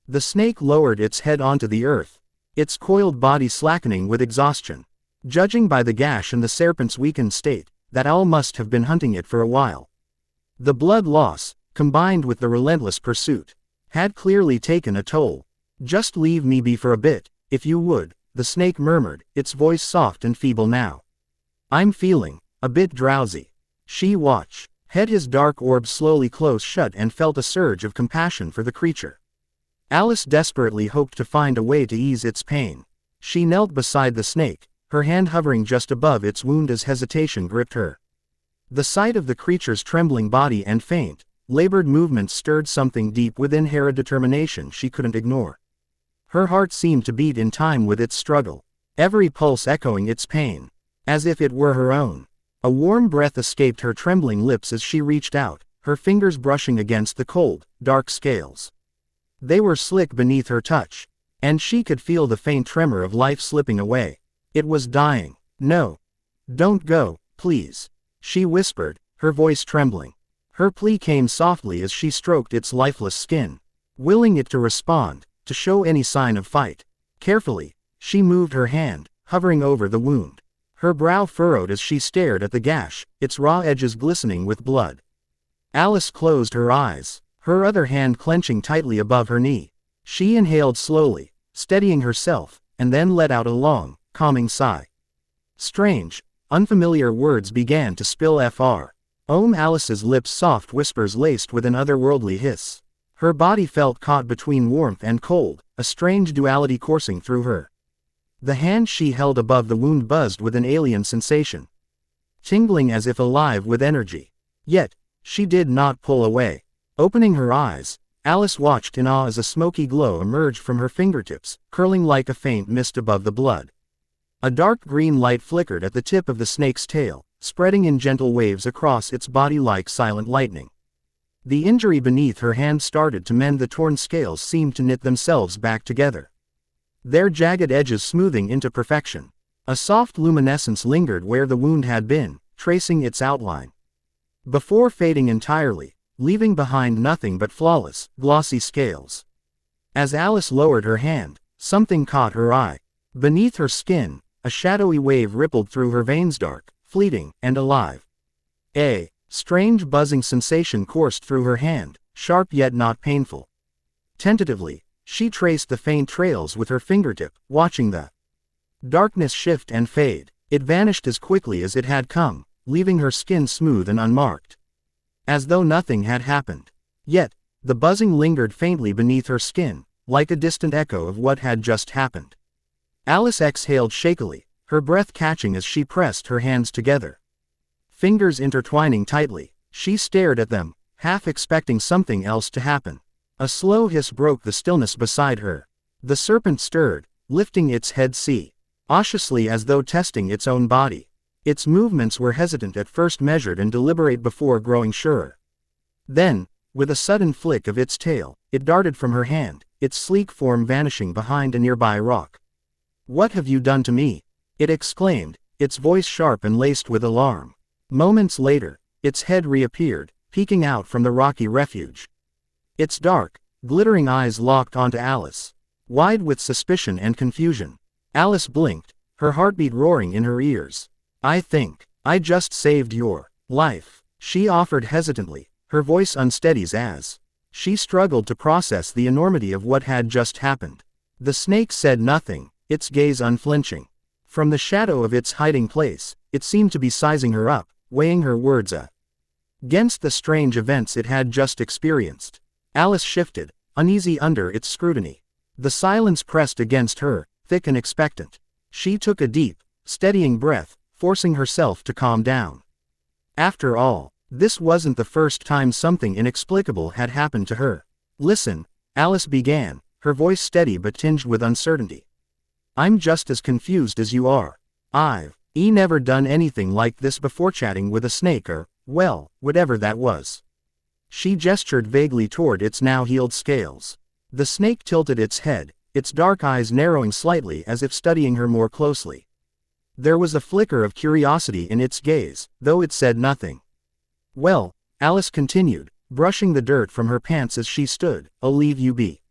The snake lowered its head onto the earth, its coiled body slackening with exhaustion. Judging by the gash and the serpent's weakened state, that owl must have been hunting it for a while. The blood loss, combined with the relentless pursuit, had clearly taken a toll. Just leave me be for a bit, if you would, the snake murmured, its voice soft and feeble now. I'm feeling a bit drowsy. She watched, his dark orb slowly close shut, and felt a surge of compassion for the creature. Alice desperately hoped to find a way to ease its pain. She knelt beside the snake, her hand hovering just above its wound as hesitation gripped her. The sight of the creature's trembling body and faint, labored movements stirred something deep within her, a determination she couldn't ignore. Her heart seemed to beat in time with its struggle, every pulse echoing its pain, as if it were her own. A warm breath escaped her trembling lips as she reached out, her fingers brushing against the cold, dark scales. They were slick beneath her touch, and she could feel the faint tremor of life slipping away. It was dying. No. Don't go, please, she whispered, her voice trembling. Her plea came softly as she stroked its lifeless skin, willing it to respond, to show any sign of fight. Carefully, she moved her hand, hovering over the wound. Her brow furrowed as she stared at the gash, its raw edges glistening with blood. Alice closed her eyes, her other hand clenching tightly above her knee. She inhaled slowly, steadying herself, and then let out a long, calming sigh. Strange, unfamiliar words began to spill fr. Alice's lips, soft whispers laced with an otherworldly hiss. Her body felt caught between warmth and cold, a strange duality coursing through her. The hand she held above the wound buzzed with an alien sensation, tingling as if alive with energy. Yet, she did not pull away. Opening her eyes, Alice watched in awe as a smoky glow emerged from her fingertips, curling like a faint mist above the blood. A dark green light flickered at the tip of the snake's tail, spreading in gentle waves across its body like silent lightning. The injury beneath her hand started to mend, the torn scales seemed to knit themselves back together, their jagged edges smoothing into perfection. A soft luminescence lingered where the wound had been, tracing its outline, before fading entirely, leaving behind nothing but flawless, glossy scales. As Alice lowered her hand, something caught her eye. Beneath her skin, a shadowy wave rippled through her veins, dark, fleeting, and alive. A strange buzzing sensation coursed through her hand, sharp yet not painful. Tentatively, she traced the faint trails with her fingertip, watching the darkness shift and fade. It vanished as quickly as it had come, leaving her skin smooth and unmarked, as though nothing had happened. Yet, the buzzing lingered faintly beneath her skin, like a distant echo of what had just happened. Alice exhaled shakily, her breath catching as she pressed her hands together. Fingers intertwining tightly, she stared at them, half expecting something else to happen. A slow hiss broke the stillness beside her. The serpent stirred, lifting its head cautiously as though testing its own body. Its movements were hesitant at first, measured and deliberate before growing surer. Then, with a sudden flick of its tail, it darted from her hand, its sleek form vanishing behind a nearby rock. "What have you done to me?" it exclaimed, its voice sharp and laced with alarm. Moments later, its head reappeared, peeking out from the rocky refuge. Its dark, glittering eyes locked onto Alice, wide with suspicion and confusion. Alice blinked, her heartbeat roaring in her ears. "I think I just saved your life," she offered hesitantly, her voice unsteady as she struggled to process the enormity of what had just happened. The snake said nothing, its gaze unflinching. From the shadow of its hiding place, it seemed to be sizing her up, weighing her words against the strange events it had just experienced. Alice shifted, uneasy under its scrutiny. The silence pressed against her, thick and expectant. She took a deep, steadying breath, forcing herself to calm down. After all, this wasn't the first time something inexplicable had happened to her. "Listen," Alice began, her voice steady but tinged with uncertainty. "I'm just as confused as you are. I've never done anything like this before, chatting with a snake or, well, whatever that was." She gestured vaguely toward its now healed scales. The snake tilted its head, its dark eyes narrowing slightly as if studying her more closely. There was a flicker of curiosity in its gaze, though it said nothing. "Well," Alice continued, brushing the dirt from her pants as she stood, "I'll leave you be.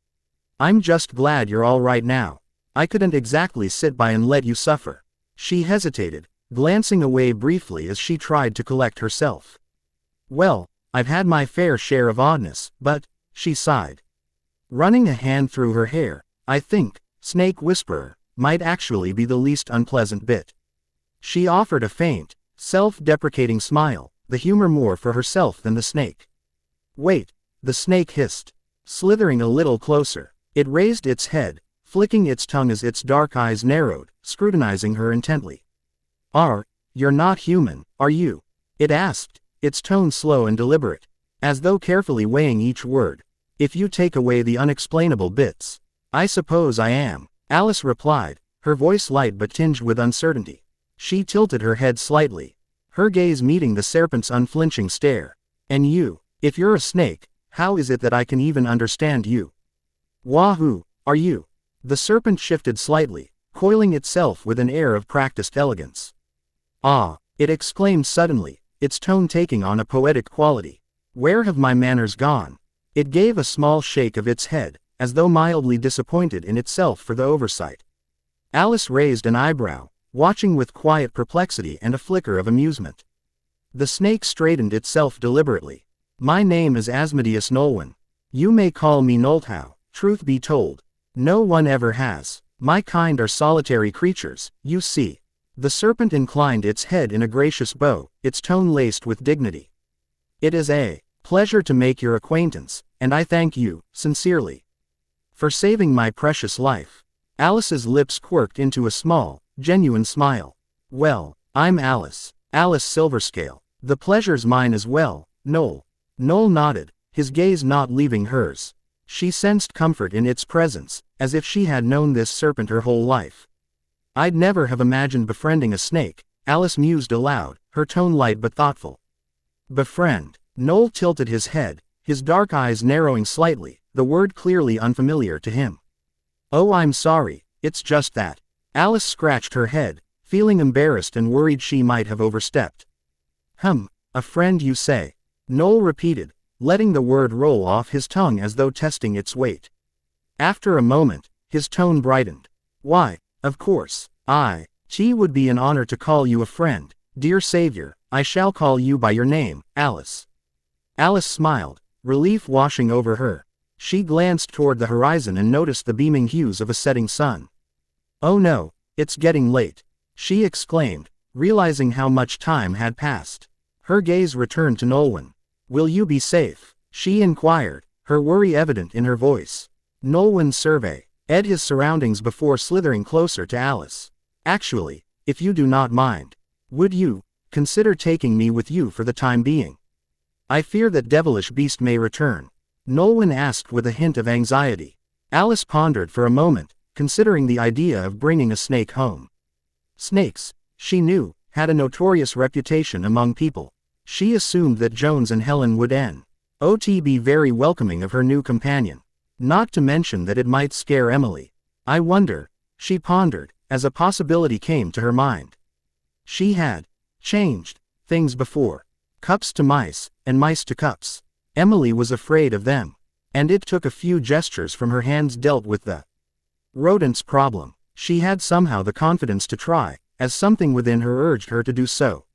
I'm just glad you're all right now. I couldn't exactly sit by and let you suffer." She hesitated, glancing away briefly as she tried to collect herself. "Well, I've had my fair share of oddness, but," she sighed, running a hand through her hair, "I think, Snake Whisperer, might actually be the least unpleasant bit." She offered a faint, self-deprecating smile, the humor more for herself than the snake. "Wait," the snake hissed, slithering a little closer. It raised its head, flicking its tongue as its dark eyes narrowed, scrutinizing her intently. You're not human, are you?" it asked, its tone slow and deliberate, as though carefully weighing each word. "If you take away the unexplainable bits, I suppose I am," Alice replied, her voice light but tinged with uncertainty. She tilted her head slightly, her gaze meeting the serpent's unflinching stare. "And you, if you're a snake, how is it that I can even understand you? Wahoo, are you?" The serpent shifted slightly, coiling itself with an air of practiced elegance. "Ah," it exclaimed suddenly, its tone taking on a poetic quality. "Where have my manners gone?" It gave a small shake of its head, as though mildly disappointed in itself for the oversight. Alice raised an eyebrow, watching with quiet perplexity and a flicker of amusement. The snake straightened itself deliberately. "My name is Asmodeus Nolwenn. You may call me Nolthow. Truth be told, no one ever has. My kind are solitary creatures, you see." The serpent inclined its head in a gracious bow, its tone laced with dignity. "It is a pleasure to make your acquaintance, and I thank you, sincerely, for saving my precious life." Alice's lips quirked into a small, genuine smile. "Well, I'm Alice Silverscale. The pleasure's mine as well, Noel." Noel nodded, his gaze not leaving hers. She sensed comfort in its presence, as if she had known this serpent her whole life. "I'd never have imagined befriending a snake," Alice mused aloud, her tone light but thoughtful. "Befriend?" Noel tilted his head, his dark eyes narrowing slightly, the word clearly unfamiliar to him. "Oh, I'm sorry, it's just that." Alice scratched her head, feeling embarrassed and worried she might have overstepped. A friend you say?" Noel repeated, letting the word roll off his tongue as though testing its weight. After a moment, his tone brightened. "Why, of course, it would be an honor to call you a friend, dear savior. I shall call you by your name, Alice." Alice smiled, relief washing over her. She glanced toward the horizon and noticed the beaming hues of a setting sun. "Oh no, it's getting late," she exclaimed, realizing how much time had passed. Her gaze returned to Nolwenn. "Will you be safe?" she inquired, her worry evident in her voice. Nolwenn surveyed his surroundings before slithering closer to Alice. "Actually, if you do not mind, would you consider taking me with you for the time being? I fear that devilish beast may return," Nolwenn asked with a hint of anxiety. Alice pondered for a moment, considering the idea of bringing a snake home. Snakes, she knew, had a notorious reputation among people. She assumed that Jones and Helen would be very welcoming of her new companion. Not to mention that it might scare Emily. I wonder, she pondered, as a possibility came to her mind. She had changed things before. Cups to mice, and mice to cups. Emily was afraid of them. And it took a few gestures from her hands dealt with the rodents problem. She had somehow the confidence to try, as something within her urged her to do so.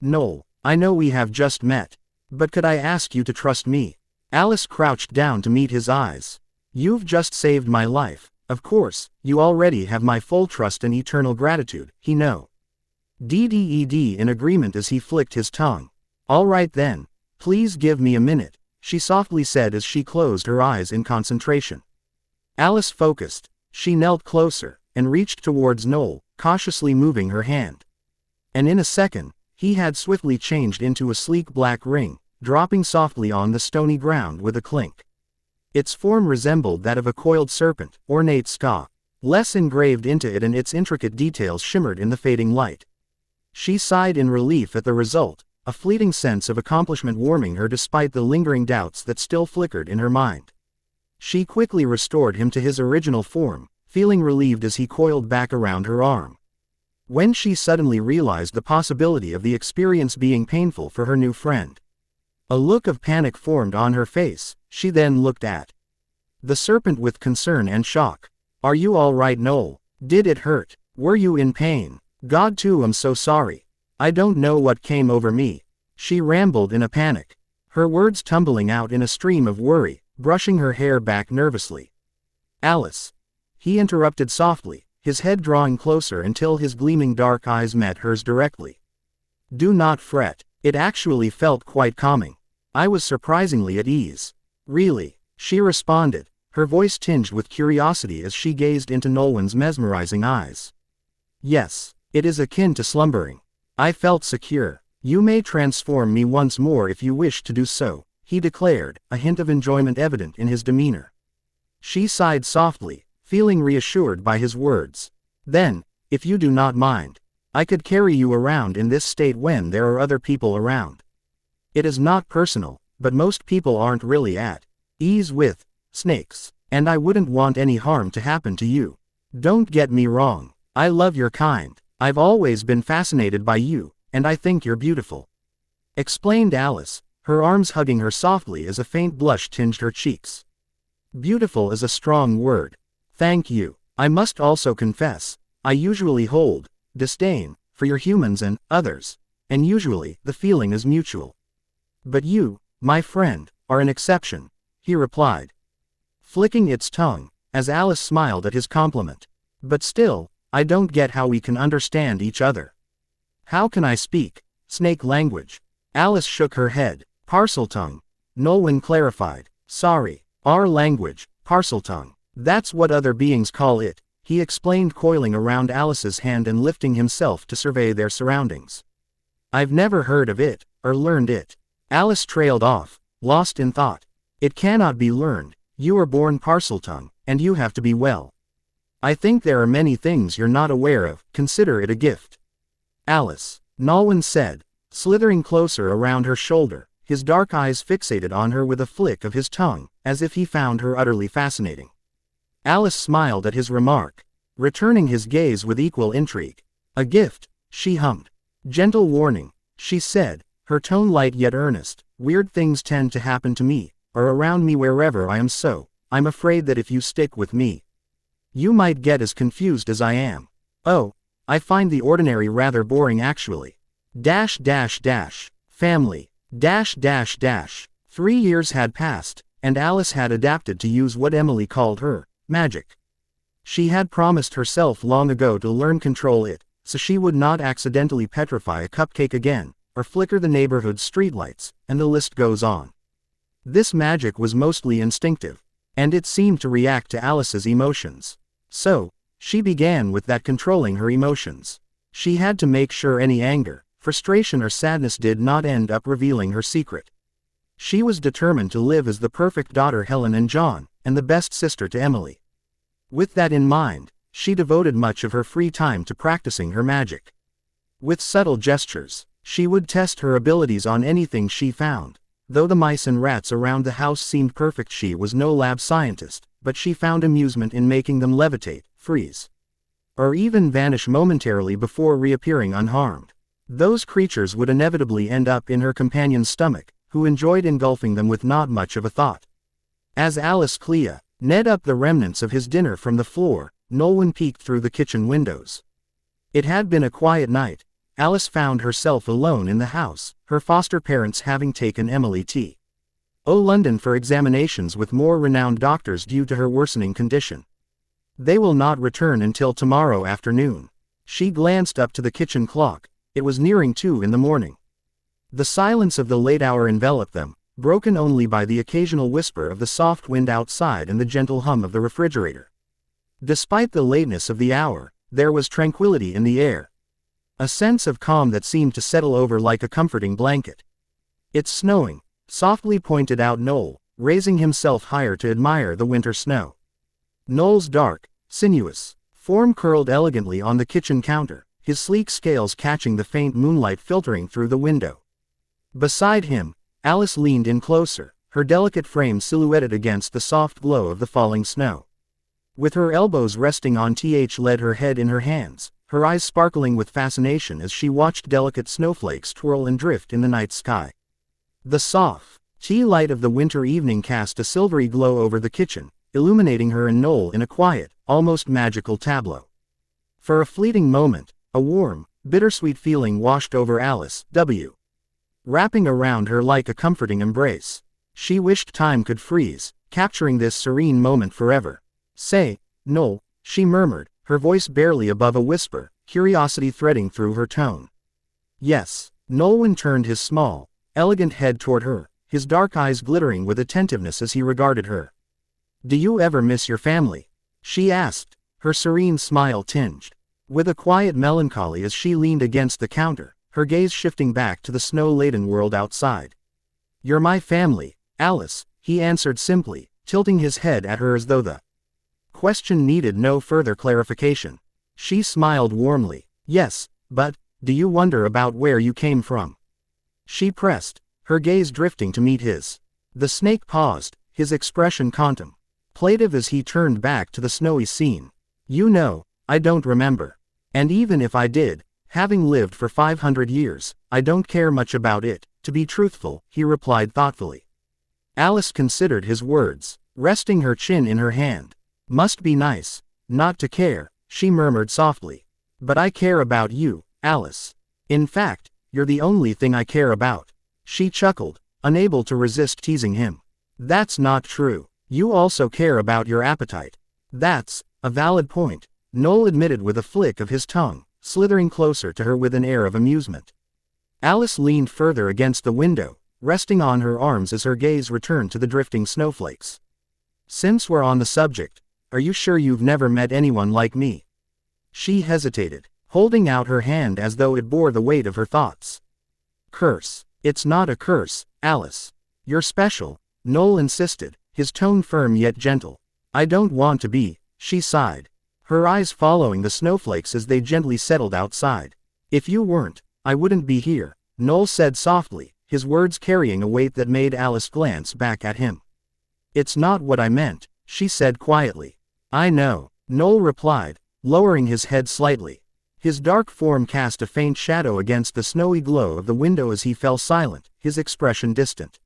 Noel, I know we have just met. But could I ask you to trust me? Alice crouched down to meet his eyes. You've just saved my life. Of course, you already have my full trust and eternal gratitude, he know. Deed in agreement as he flicked his tongue. All right then, please give me a minute, she softly said as she closed her eyes in concentration. Alice focused. She knelt closer, and reached towards Noel, cautiously moving her hand. And in a second, he had swiftly changed into a sleek black ring, dropping softly on the stony ground with a clink. Its form resembled that of a coiled serpent, ornate ska, less engraved into it, and its intricate details shimmered in the fading light. She sighed in relief at the result, a fleeting sense of accomplishment warming her despite the lingering doubts that still flickered in her mind. She quickly restored him to his original form, feeling relieved as he coiled back around her arm. When she suddenly realized the possibility of the experience being painful for her new friend. A look of panic formed on her face. She then looked at the serpent with concern and shock. Are you all right, Noel? Did it hurt? Were you in pain? God too, I'm so sorry. I don't know what came over me. She rambled in a panic, her words tumbling out in a stream of worry, brushing her hair back nervously. Alice. He interrupted softly, his head drawing closer until his gleaming dark eyes met hers directly. Do not fret. It actually felt quite calming. I was surprisingly at ease. Really, she responded, her voice tinged with curiosity as she gazed into Nolan's mesmerizing eyes. Yes, it is akin to slumbering. I felt secure. You may transform me once more if you wish to do so, he declared, a hint of enjoyment evident in his demeanor. She sighed softly, feeling reassured by his words. Then, if you do not mind, I could carry you around in this state when there are other people around. It is not personal, but most people aren't really at ease with snakes, and I wouldn't want any harm to happen to you. Don't get me wrong, I love your kind. I've always been fascinated by you, and I think you're beautiful. Explained Alice, her arms hugging her softly as a faint blush tinged her cheeks. Beautiful is a strong word. Thank you. I must also confess, I usually hold disdain for your humans and others, and usually the feeling is mutual. But you, my friend, are an exception, he replied, flicking its tongue, as Alice smiled at his compliment. But still, I don't get how we can understand each other. How can I speak snake language? Alice shook her head. Parseltongue, Nolan clarified. Sorry, our language, Parseltongue. That's what other beings call it, he explained, coiling around Alice's hand and lifting himself to survey their surroundings. I've never heard of it, or learned it. Alice trailed off, lost in thought. It cannot be learned. You are born Parseltongue, and you have to be well. I think there are many things you're not aware of. Consider it a gift. Alice, Nolan said, slithering closer around her shoulder, his dark eyes fixated on her with a flick of his tongue, as if he found her utterly fascinating. Alice smiled at his remark, returning his gaze with equal intrigue. A gift, she hummed. Gentle warning, she said, her tone light yet earnest. Weird things tend to happen to me, or around me wherever I am, so I'm afraid that if you stick with me, you might get as confused as I am. Oh, I find the ordinary rather boring actually. Family. 3 years had passed, and Alice had adapted to use what Emily called her magic. She had promised herself long ago to learn control it, so she would not accidentally petrify a cupcake again, or flicker the neighborhood's streetlights, and the list goes on. This magic was mostly instinctive, and it seemed to react to Alice's emotions. So, she began with that, controlling her emotions. She had to make sure any anger, frustration or sadness did not end up revealing her secret. She was determined to live as the perfect daughter Helen and John, and the best sister to Emily. With that in mind, she devoted much of her free time to practicing her magic. With subtle gestures, she would test her abilities on anything she found. Though the mice and rats around the house seemed perfect, she was no lab scientist, but she found amusement in making them levitate, freeze, or even vanish momentarily before reappearing unharmed. Those creatures would inevitably end up in her companion's stomach, who enjoyed engulfing them with not much of a thought. As Alice Clea Ned up the remnants of his dinner from the floor, Nolwenn peeked through the kitchen windows. It had been a quiet night. Alice found herself alone in the house, her foster parents having taken Emily to London for examinations with more renowned doctors due to her worsening condition. They will not return until tomorrow afternoon. She glanced up to the kitchen clock. It was nearing 2 in the morning. The silence of the late hour enveloped them, broken only by the occasional whisper of the soft wind outside and the gentle hum of the refrigerator. Despite the lateness of the hour, there was tranquility in the air. A sense of calm that seemed to settle over like a comforting blanket. "It's snowing," softly pointed out Noel, raising himself higher to admire the winter snow. Noel's dark, sinuous form curled elegantly on the kitchen counter, his sleek scales catching the faint moonlight filtering through the window. Beside him, Alice leaned in closer, her delicate frame silhouetted against the soft glow of the falling snow. With her elbows resting on led her head in her hands, her eyes sparkling with fascination as she watched delicate snowflakes twirl and drift in the night sky. The soft light of the winter evening cast a silvery glow over the kitchen, illuminating her and Noel in a quiet, almost magical tableau. For a fleeting moment, a warm, bittersweet feeling washed over Alice, wrapping around her like a comforting embrace. She wished time could freeze, capturing this serene moment forever. "Say, Noel," she murmured, her voice barely above a whisper, curiosity threading through her tone. "Yes." Nolwenn turned his small, elegant head toward her, his dark eyes glittering with attentiveness as he regarded her. "Do you ever miss your family?" she asked, her serene smile tinged with a quiet melancholy as she leaned against the counter, her gaze shifting back to the snow-laden world outside. "You're my family, Alice," he answered simply, tilting his head at her as though the question needed no further clarification. She smiled warmly. "Yes, but, do you wonder about where you came from?" she pressed, her gaze drifting to meet his. The snake paused, his expression contemplative as he turned back to the snowy scene. "You know, I don't remember. And even if I did, having lived for 500 years, I don't care much about it, to be truthful," he replied thoughtfully. Alice considered his words, resting her chin in her hand. "Must be nice, not to care," she murmured softly. "But I care about you, Alice. In fact, you're the only thing I care about." She chuckled, unable to resist teasing him. "That's not true. You also care about your appetite." "That's a valid point," Noel admitted with a flick of his tongue, slithering closer to her with an air of amusement. Alice leaned further against the window, resting on her arms as her gaze returned to the drifting snowflakes. "Since we're on the subject, are you sure you've never met anyone like me?" She hesitated, holding out her hand as though it bore the weight of her thoughts. "Curse. It's not a curse, Alice. You're special," Noel insisted, his tone firm yet gentle. "I don't want to be," she sighed, her eyes following the snowflakes as they gently settled outside. "If you weren't, I wouldn't be here," Noel said softly, his words carrying a weight that made Alice glance back at him. "It's not what I meant," she said quietly. "I know," Noel replied, lowering his head slightly. His dark form cast a faint shadow against the snowy glow of the window as he fell silent, his expression distant.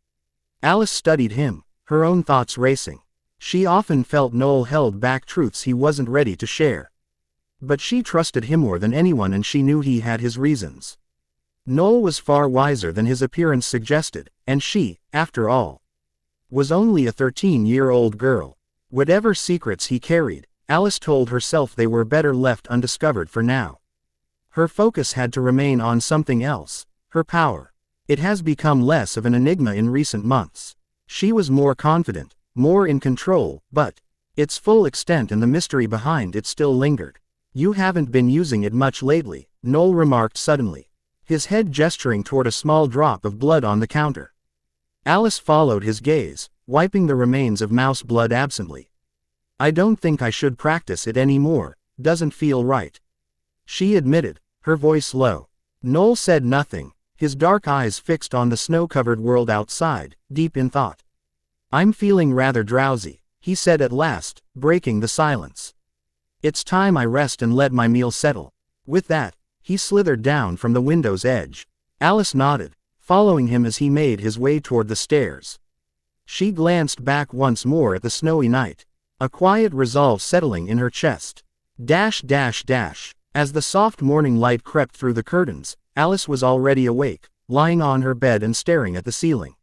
Alice studied him, her own thoughts racing. She often felt Noel held back truths he wasn't ready to share. But she trusted him more than anyone, and she knew he had his reasons. Noel was far wiser than his appearance suggested, and she, after all, was only a 13-year-old girl. Whatever secrets he carried, Alice told herself they were better left undiscovered for now. Her focus had to remain on something else, her power. It has become less of an enigma in recent months. She was more confident, more in control, but its full extent and the mystery behind it still lingered. "You haven't been using it much lately," Noel remarked suddenly, his head gesturing toward a small drop of blood on the counter. Alice followed his gaze, wiping the remains of mouse blood absently. "I don't think I should practice it anymore, doesn't feel right," she admitted, her voice low. Noel said nothing, his dark eyes fixed on the snow-covered world outside, deep in thought. I'm feeling rather drowsy, he said at last, breaking the silence. It's time I rest and let my meal settle. With that, he slithered down from the window's edge. Alice nodded, following him as he made his way toward the stairs. She glanced back once more at the snowy night, a quiet resolve settling in her chest. As the soft morning light crept through the curtains, Alice was already awake, lying on her bed and staring at the ceiling.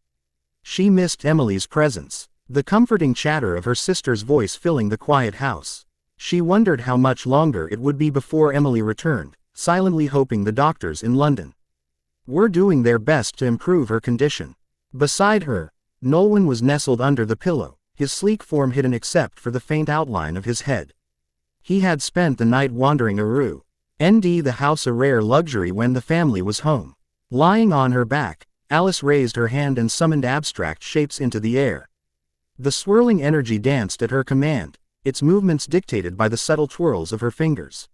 She missed Emily's presence, the comforting chatter of her sister's voice filling the quiet house. She wondered how much longer it would be before Emily returned, silently hoping the doctors in London were doing their best to improve her condition. Beside her, Nolan was nestled under the pillow, his sleek form hidden except for the faint outline of his head. He had spent the night wandering the house, a rare luxury when the family was home. Lying on her back, Alice raised her hand and summoned abstract shapes into the air. The swirling energy danced at her command, its movements dictated by the subtle twirls of her fingers.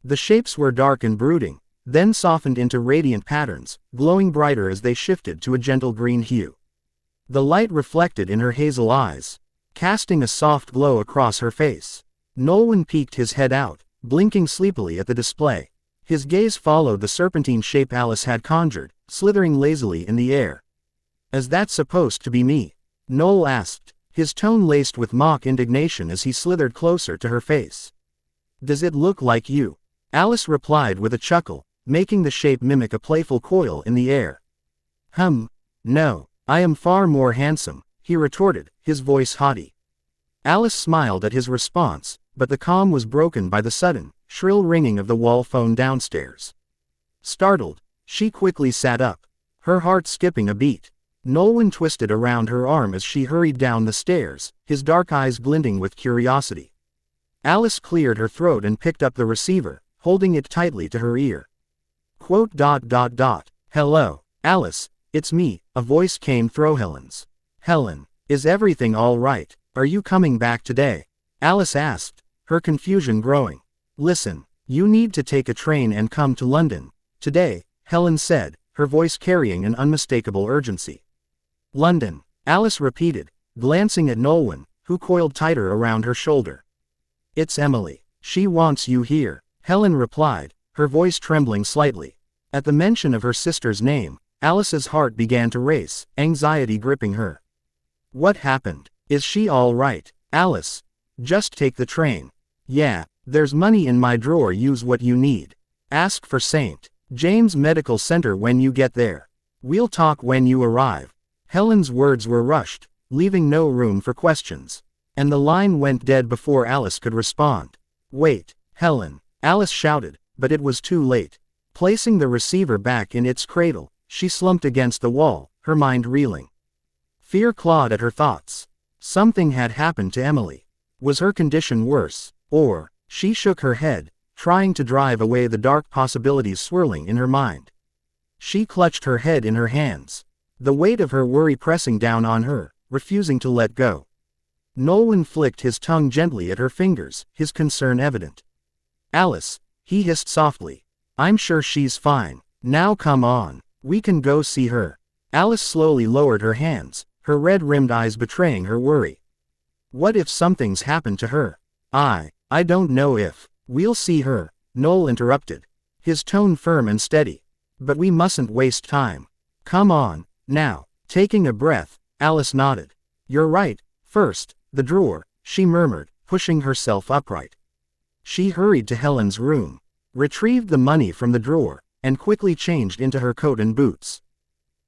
The shapes were dark and brooding, then softened into radiant patterns, glowing brighter as they shifted to a gentle green hue. The light reflected in her hazel eyes, casting a soft glow across her face. Nolan peeked his head out, blinking sleepily at the display. His gaze followed the serpentine shape Alice had conjured, slithering lazily in the air. "Is that supposed to be me?" Noel asked, his tone laced with mock indignation as he slithered closer to her face. "Does it look like you?" Alice replied with a chuckle, making the shape mimic a playful coil in the air. No, I am far more handsome," he retorted, his voice haughty. Alice smiled at his response, but the calm was broken by the sudden, shrill ringing of the wall phone downstairs. Startled, she quickly sat up, her heart skipping a beat. Nolan twisted around her arm as she hurried down the stairs, his dark eyes glinting with curiosity. Alice cleared her throat and picked up the receiver, holding it tightly to her ear. "Hello, Alice, it's me," a voice came through Helen's. "Helen, is everything all right? Are you coming back today?" Alice asked, her confusion growing. "Listen, you need to take a train and come to London today," Helen said, her voice carrying an unmistakable urgency. "London," Alice repeated, glancing at Nolan, who coiled tighter around her shoulder. "It's Emily. She wants you here," Helen replied, her voice trembling slightly. At the mention of her sister's name, Alice's heart began to race, anxiety gripping her. "What happened? Is she all right?" "Alice, just take the train." "Yeah, there's money in my drawer, use what you need. Ask for St. James Medical Center when you get there. We'll talk when you arrive." Helen's words were rushed, leaving no room for questions. And the line went dead before Alice could respond. "Wait, Helen," Alice shouted, but it was too late. Placing the receiver back in its cradle, she slumped against the wall, her mind reeling. Fear clawed at her thoughts. Something had happened to Emily. Was her condition worse? Or, she shook her head, trying to drive away the dark possibilities swirling in her mind. She clutched her head in her hands, the weight of her worry pressing down on her, refusing to let go. Nolan flicked his tongue gently at her fingers, his concern evident. "Alice," he hissed softly. "I'm sure she's fine. Now come on, we can go see her." Alice slowly lowered her hands, her red-rimmed eyes betraying her worry. "What if something's happened to her?" I don't know if." "We'll see her," Noel interrupted, his tone firm and steady. "But we mustn't waste time. Come on, now." Taking a breath, Alice nodded. "You're right. First, the drawer," she murmured, pushing herself upright. She hurried to Helen's room, retrieved the money from the drawer, and quickly changed into her coat and boots.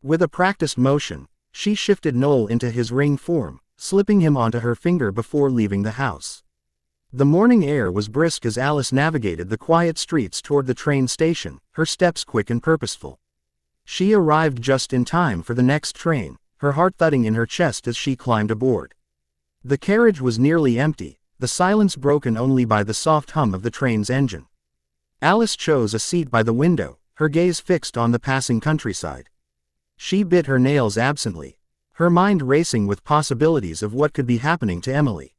With a practiced motion, she shifted Noel into his ring form, slipping him onto her finger before leaving the house. The morning air was brisk as Alice navigated the quiet streets toward the train station, her steps quick and purposeful. She arrived just in time for the next train, her heart thudding in her chest as she climbed aboard. The carriage was nearly empty, the silence broken only by the soft hum of the train's engine. Alice chose a seat by the window, her gaze fixed on the passing countryside. She bit her nails absently, her mind racing with possibilities of what could be happening to Emily.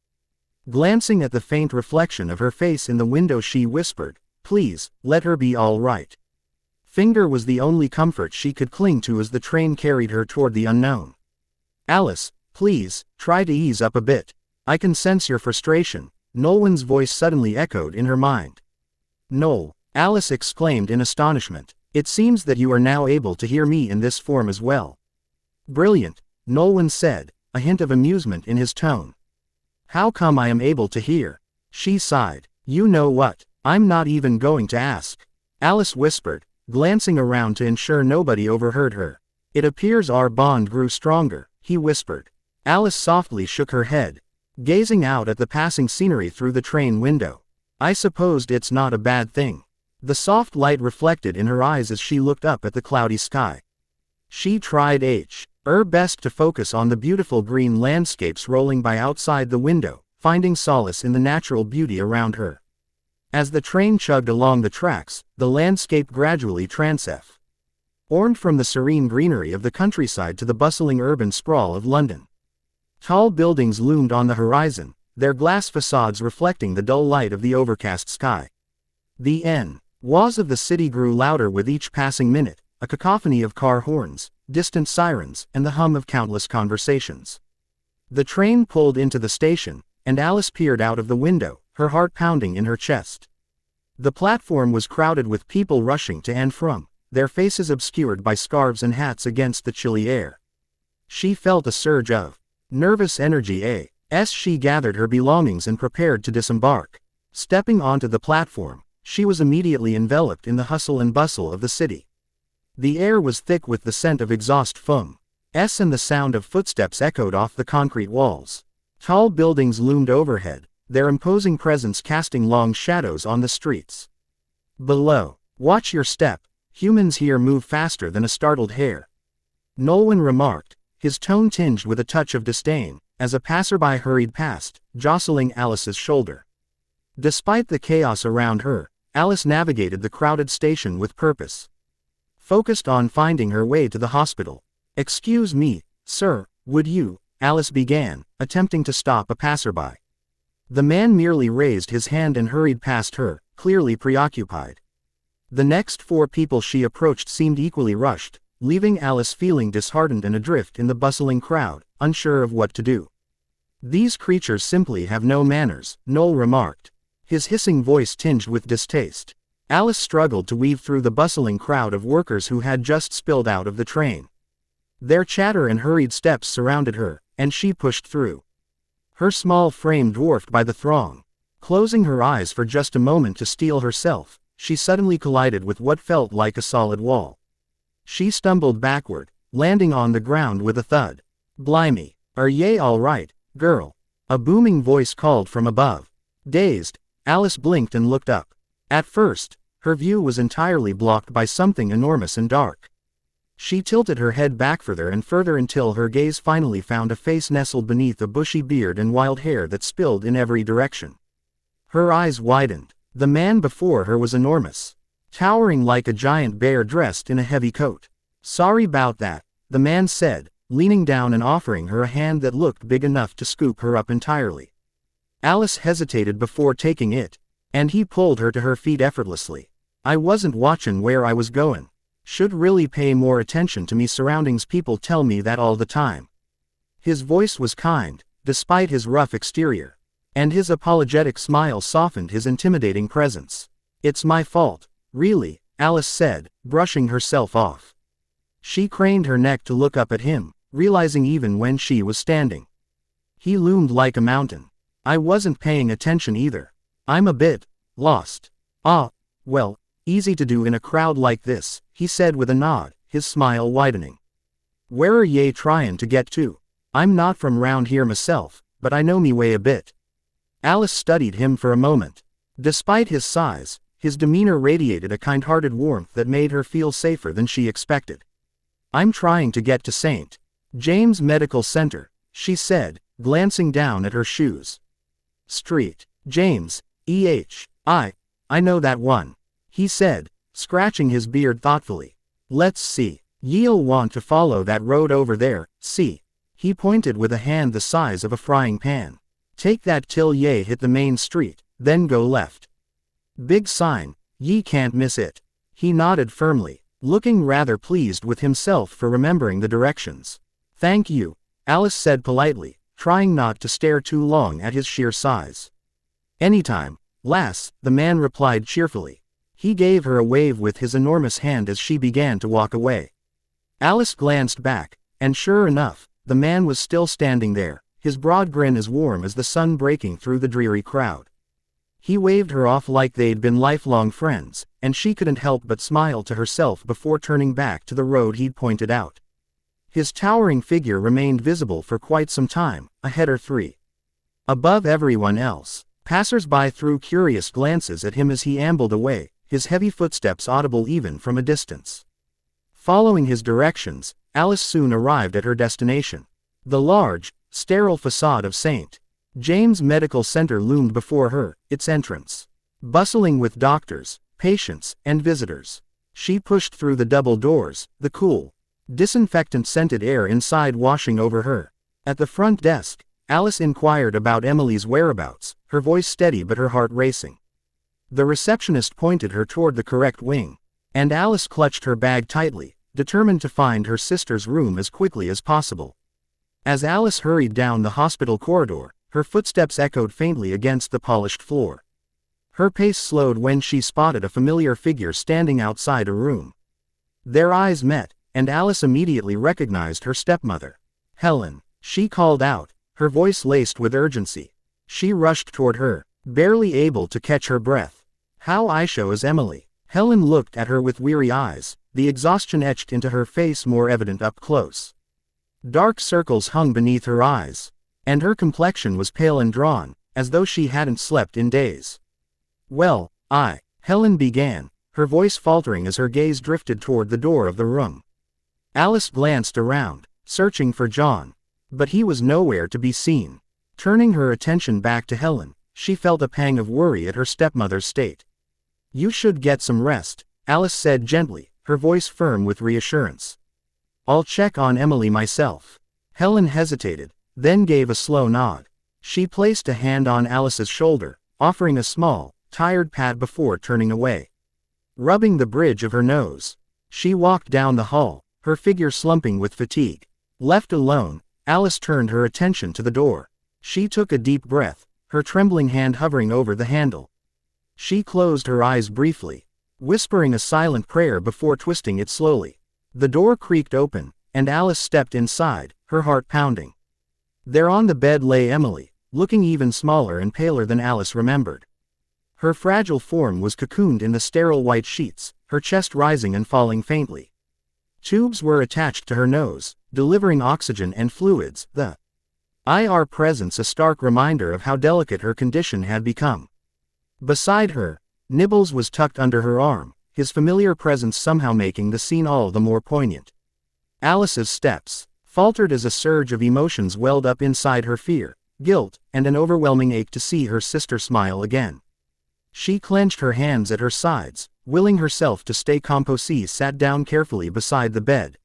Glancing at the faint reflection of her face in the window, she whispered, "Please, let her be all right." Finger was the only comfort she could cling to as the train carried her toward the unknown. Alice, please, try to ease up a bit. I can sense your frustration, Nolwen's voice suddenly echoed in her mind. Nol, Alice exclaimed in astonishment. It seems that you are now able to hear me in this form as well. Brilliant, Nolwen said, a hint of amusement in his tone. How come I am able to hear? She sighed. You know what, I'm not even going to ask. Alice whispered, glancing around to ensure nobody overheard her. It appears our bond grew stronger, he whispered. Alice softly shook her head, gazing out at the passing scenery through the train window. I supposed it's not a bad thing. The soft light reflected in her eyes as she looked up at the cloudy sky. She tried her best to focus on the beautiful green landscapes rolling by outside the window, finding solace in the natural beauty around her. As the train chugged along the tracks, the landscape gradually transformed from the serene greenery of the countryside to the bustling urban sprawl of London. Tall buildings loomed on the horizon, their glass facades reflecting the dull light of the overcast sky. The wahs of the city grew louder with each passing minute, a cacophony of car horns, distant sirens, and the hum of countless conversations. The train pulled into the station, and Alice peered out of the window, her heart pounding in her chest. The platform was crowded with people rushing to and from, their faces obscured by scarves and hats against the chilly air. She felt a surge of nervous energy as she gathered her belongings and prepared to disembark. Stepping onto the platform, she was immediately enveloped in the hustle and bustle of the city. The air was thick with the scent of exhaust fumes, and the sound of footsteps echoed off the concrete walls. Tall buildings loomed overhead, their imposing presence casting long shadows on the streets. Below, watch your step, humans here move faster than a startled hare, Nolwen remarked, his tone tinged with a touch of disdain, as a passerby hurried past, jostling Alice's shoulder. Despite the chaos around her, Alice navigated the crowded station with purpose. Focused on finding her way to the hospital. Excuse me, sir, would you, Alice began, attempting to stop a passerby. The man merely raised his hand and hurried past her, clearly preoccupied. The next 4 people she approached seemed equally rushed, leaving Alice feeling disheartened and adrift in the bustling crowd, unsure of what to do. These creatures simply have no manners, Nol remarked, his hissing voice tinged with distaste. Alice struggled to weave through the bustling crowd of workers who had just spilled out of the train. Their chatter and hurried steps surrounded her, and she pushed through. Her small frame dwarfed by the throng. Closing her eyes for just a moment to steel herself, she suddenly collided with what felt like a solid wall. She stumbled backward, landing on the ground with a thud. Blimey, are ye all right, girl? A booming voice called from above. Dazed, Alice blinked and looked up. At first, her view was entirely blocked by something enormous and dark. She tilted her head back further and further until her gaze finally found a face nestled beneath a bushy beard and wild hair that spilled in every direction. Her eyes widened. The man before her was enormous, towering like a giant bear dressed in a heavy coat. Sorry about that, the man said, leaning down and offering her a hand that looked big enough to scoop her up entirely. Alice hesitated before taking it, and he pulled her to her feet effortlessly. I wasn't watching where I was going. Should really pay more attention to me surroundings, people tell me that all the time. His voice was kind, despite his rough exterior, and his apologetic smile softened his intimidating presence. It's my fault, really, Alice said, brushing herself off. She craned her neck to look up at him, realizing even when she was standing, he loomed like a mountain. I wasn't paying attention either. I'm a bit lost. Ah, well, easy to do in a crowd like this, he said with a nod, his smile widening. Where are ye tryin' to get to? I'm not from round here myself, but I know me way a bit. Alice studied him for a moment. Despite his size, his demeanor radiated a kind-hearted warmth that made her feel safer than she expected. I'm trying to get to St. James Medical Center, she said, glancing down at her shoes. Street. James, I know that one, he said, scratching his beard thoughtfully. Let's see. Ye'll want to follow that road over there, see. He pointed with a hand the size of a frying pan. Take that till ye hit the main street, then go left. Big sign, ye can't miss it. He nodded firmly. looking rather pleased with himself for remembering the directions. "Thank you," Alice said politely, trying not to stare too long at his sheer size. "Anytime, lass," the man replied cheerfully. He gave her a wave with his enormous hand as she began to walk away. Alice glanced back, and sure enough, the man was still standing there, his broad grin as warm as the sun breaking through the dreary crowd. He waved her off like they'd been lifelong friends, and she couldn't help but smile to herself before turning back to the road he'd pointed out. His towering figure remained visible for quite some time, ahead or three. Above everyone else, passers-by threw curious glances at him as he ambled away, his heavy footsteps audible even from a distance. Following his directions, Alice soon arrived at her destination. The large, sterile facade of St. James Medical Center loomed before her, its entrance bustling with doctors, patients, and visitors. She pushed through the double doors, the cool, disinfectant-scented air inside washing over her. At the front desk, Alice inquired about Emily's whereabouts, her voice steady but her heart racing. The receptionist pointed her toward the correct wing, and Alice clutched her bag tightly, determined to find her sister's room as quickly as possible. As Alice hurried down the hospital corridor, her footsteps echoed faintly against the polished floor. Her pace slowed when she spotted a familiar figure standing outside a room. Their eyes met, and Alice immediately recognized her stepmother. "Helen," she called out, her voice laced with urgency. She rushed toward her, barely able to catch her breath. "How Aisha is Emily?" Helen looked at her with weary eyes, the exhaustion etched into her face more evident up close. Dark circles hung beneath her eyes, and her complexion was pale and drawn, as though she hadn't slept in days. "Well, Helen began, her voice faltering as her gaze drifted toward the door of the room. Alice glanced around, searching for John, but he was nowhere to be seen. Turning her attention back to Helen, she felt a pang of worry at her stepmother's state. "You should get some rest," Alice said gently, her voice firm with reassurance. "I'll check on Emily myself." Helen hesitated, then gave a slow nod. She placed a hand on Alice's shoulder, offering a small, tired pat before turning away. Rubbing the bridge of her nose, she walked down the hall, her figure slumping with fatigue. Left alone, Alice turned her attention to the door. She took a deep breath, her trembling hand hovering over the handle. She closed her eyes briefly, whispering a silent prayer before twisting it slowly. The door creaked open, and Alice stepped inside, her heart pounding. There on the bed lay Emily, looking even smaller and paler than Alice remembered. Her fragile form was cocooned in the sterile white sheets, her chest rising and falling faintly. Tubes were attached to her nose, delivering oxygen and fluids, the IR presence a stark reminder of how delicate her condition had become. Beside her, Nibbles was tucked under her arm, his familiar presence somehow making the scene all the more poignant. Alice's steps faltered as a surge of emotions welled up inside her: fear, guilt, and an overwhelming ache to see her sister smile again. She clenched her hands at her sides, willing herself to stay composed. Sat down carefully beside the bed,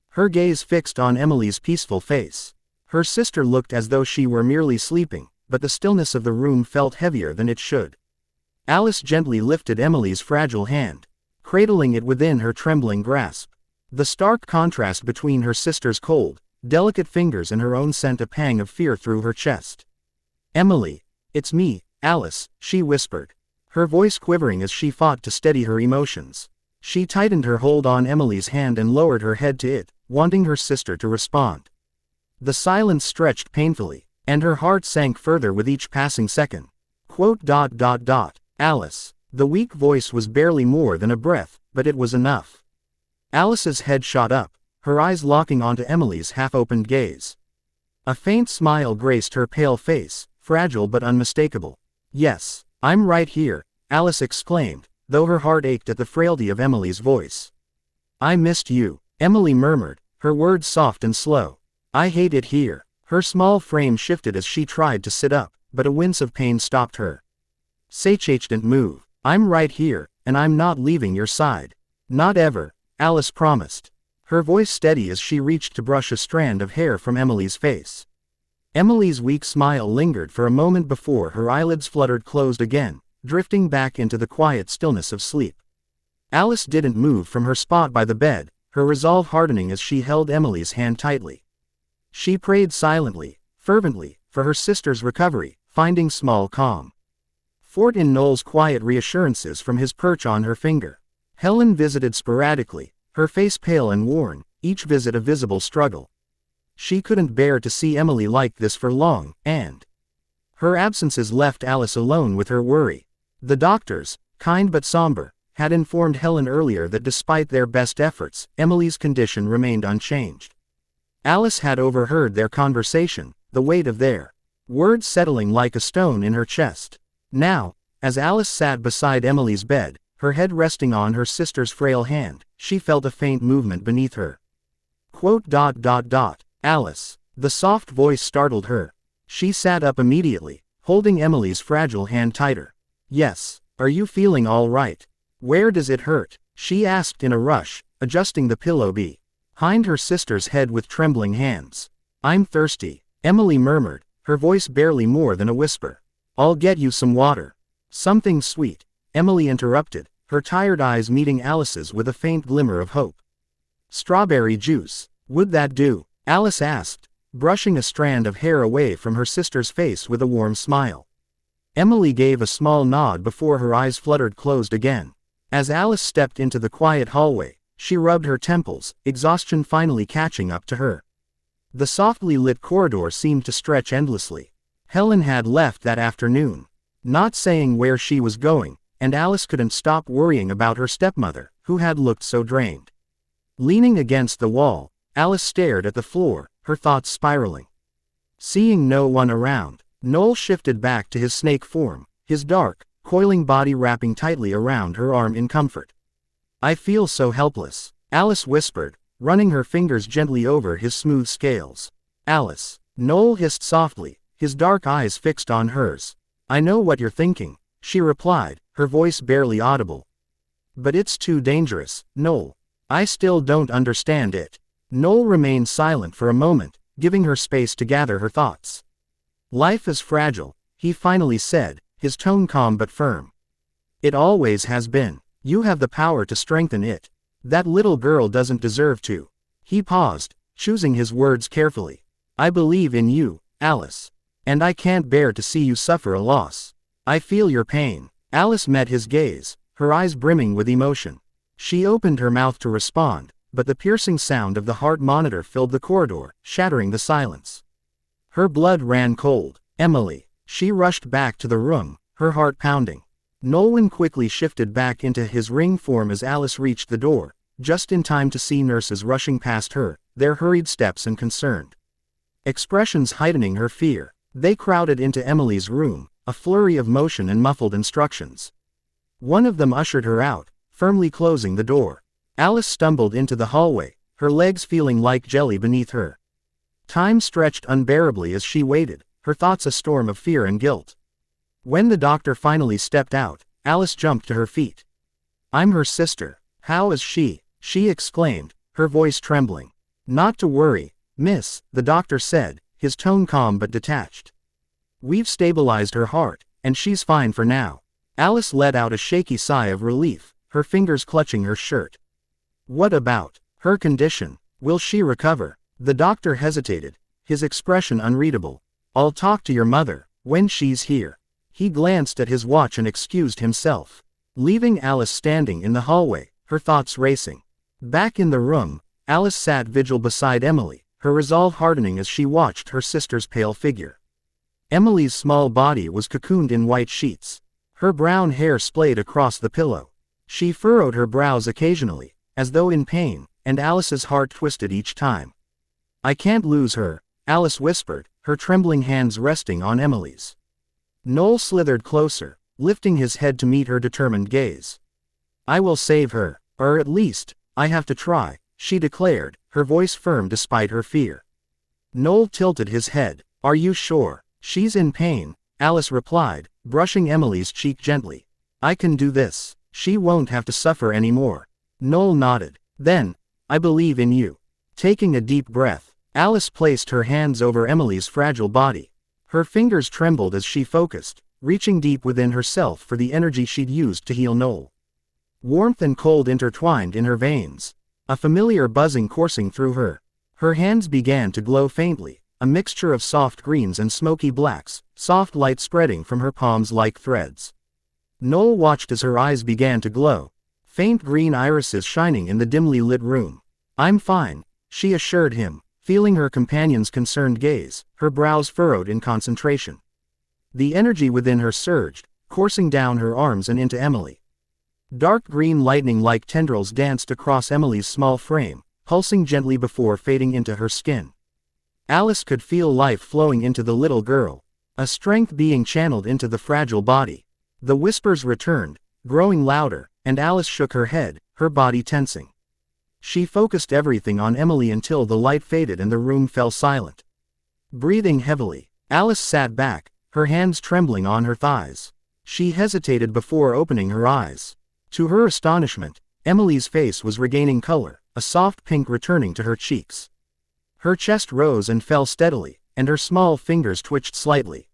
her gaze fixed on Emily's peaceful face. Her sister looked as though she were merely sleeping, but the stillness of the room felt heavier than it should. Alice gently lifted Emily's fragile hand, cradling it within her trembling grasp. The stark contrast between her sister's cold, delicate fingers and her own sent a pang of fear through her chest. "Emily, it's me, Alice," she whispered, her voice quivering as she fought to steady her emotions. She tightened her hold on Emily's hand and lowered her head to it, wanting her sister to respond. The silence stretched painfully, and her heart sank further with each passing second. "Alice." The weak voice was barely more than a breath, but it was enough. Alice's head shot up, her eyes locking onto Emily's half-opened gaze. A faint smile graced her pale face, fragile but unmistakable. "Yes, I'm right here," Alice exclaimed, though her heart ached at the frailty of Emily's voice. "I missed you," Emily murmured, her words soft and slow. "I hate it here." Her small frame shifted as she tried to sit up, but a wince of pain stopped her. "Don't move. I'm right here, and I'm not leaving your side." "Not ever," Alice promised, her voice steady as she reached to brush a strand of hair from Emily's face. Emily's weak smile lingered for a moment before her eyelids fluttered closed again, drifting back into the quiet stillness of sleep. Alice didn't move from her spot by the bed, her resolve hardening as she held Emily's hand tightly. She prayed silently, fervently, for her sister's recovery, finding small calm in Noel's quiet reassurances from his perch on her finger. Helen visited sporadically, her face pale and worn, each visit a visible struggle. She couldn't bear to see Emily like this for long, and her absences left Alice alone with her worry. The doctors, kind but somber, had informed Helen earlier that despite their best efforts, Emily's condition remained unchanged. Alice had overheard their conversation, the weight of their words settling like a stone in her chest. Now, as Alice sat beside Emily's bed, her head resting on her sister's frail hand, she felt a faint movement beneath her. Alice. The soft voice startled her. She sat up immediately, holding Emily's fragile hand tighter. Yes, are you feeling all right? Where does it hurt? She asked in a rush, adjusting the pillow behind her sister's head with trembling hands. I'm thirsty, Emily murmured, her voice barely more than a whisper. I'll get you some water. Something sweet, Emily interrupted, her tired eyes meeting Alice's with a faint glimmer of hope. Strawberry juice, would that do? Alice asked, brushing a strand of hair away from her sister's face with a warm smile. Emily gave a small nod before her eyes fluttered closed again. As Alice stepped into the quiet hallway, she rubbed her temples, exhaustion finally catching up to her. The softly lit corridor seemed to stretch endlessly. Helen had left that afternoon, not saying where she was going, and Alice couldn't stop worrying about her stepmother, who had looked so drained. Leaning against the wall, Alice stared at the floor, her thoughts spiraling. Seeing no one around, Noel shifted back to his snake form, his dark, coiling body wrapping tightly around her arm in comfort. I feel so helpless, Alice whispered, running her fingers gently over his smooth scales. Alice, Noel hissed softly, his dark eyes fixed on hers. I know what you're thinking, she replied, her voice barely audible. But it's too dangerous, Noel. I still don't understand it. Noel remained silent for a moment, giving her space to gather her thoughts. Life is fragile, he finally said, his tone calm but firm. It always has been. You have the power to strengthen it. That little girl doesn't deserve to. He paused, choosing his words carefully. I believe in you, Alice. And I can't bear to see you suffer a loss. I feel your pain. Alice met his gaze, her eyes brimming with emotion. She opened her mouth to respond, but the piercing sound of the heart monitor filled the corridor, shattering the silence. Her blood ran cold. Emily. She rushed back to the room, her heart pounding. Nolan quickly shifted back into his ring form as Alice reached the door, just in time to see nurses rushing past her, their hurried steps and concerned expressions heightening her fear. They crowded into Emily's room, a flurry of motion and muffled instructions. One of them ushered her out, firmly closing the door. Alice stumbled into the hallway, her legs feeling like jelly beneath her. Time stretched unbearably as she waited, her thoughts a storm of fear and guilt. When the doctor finally stepped out, Alice jumped to her feet. I'm her sister. How is she? She exclaimed, her voice trembling. Not to worry, miss, the doctor said, his tone calm but detached. We've stabilized her heart, and she's fine for now. Alice let out a shaky sigh of relief, her fingers clutching her shirt. What about her condition? Will she recover? The doctor hesitated, his expression unreadable. I'll talk to your mother, when she's here. He glanced at his watch and excused himself, leaving Alice standing in the hallway, her thoughts racing. Back in the room, Alice sat vigil beside Emily, her resolve hardening as she watched her sister's pale figure. Emily's small body was cocooned in white sheets. Her brown hair splayed across the pillow. She furrowed her brows occasionally, as though in pain, and Alice's heart twisted each time. I can't lose her, Alice whispered, her trembling hands resting on Emily's. Noel slithered closer, lifting his head to meet her determined gaze. I will save her, or at least, I have to try, she declared, her voice firm despite her fear. Noel tilted his head. Are you sure? She's in pain, Alice replied, brushing Emily's cheek gently. I can do this. She won't have to suffer anymore. Noel nodded. Then, I believe in you. Taking a deep breath, Alice placed her hands over Emily's fragile body. Her fingers trembled as she focused, reaching deep within herself for the energy she'd used to heal Noel. Warmth and cold intertwined in her veins. A familiar buzzing coursing through her. Her hands began to glow faintly, a mixture of soft greens and smoky blacks, soft light spreading from her palms like threads. Noel watched as her eyes began to glow, faint green irises shining in the dimly lit room. "I'm fine," she assured him, feeling her companion's concerned gaze, her brows furrowed in concentration. The energy within her surged, coursing down her arms and into Emily. Dark green lightning-like tendrils danced across Emily's small frame, pulsing gently before fading into her skin. Alice could feel life flowing into the little girl, a strength being channeled into the fragile body. The whispers returned, growing louder, and Alice shook her head, her body tensing. She focused everything on Emily until the light faded and the room fell silent. Breathing heavily, Alice sat back, her hands trembling on her thighs. She hesitated before opening her eyes. To her astonishment, Emily's face was regaining color, a soft pink returning to her cheeks. Her chest rose and fell steadily, and her small fingers twitched slightly.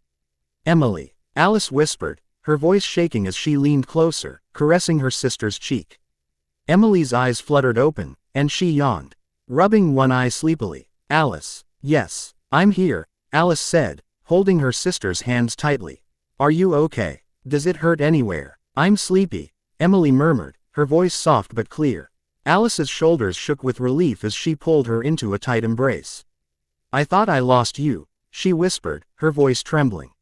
"Emily," Alice whispered, her voice shaking as she leaned closer, caressing her sister's cheek. Emily's eyes fluttered open, and she yawned, rubbing one eye sleepily. "Alice." "Yes, I'm here," Alice said, holding her sister's hands tightly. "Are you okay? Does it hurt anywhere?" "I'm sleepy," Emily murmured, her voice soft but clear. Alice's shoulders shook with relief as she pulled her into a tight embrace. "I thought I lost you," she whispered, her voice trembling.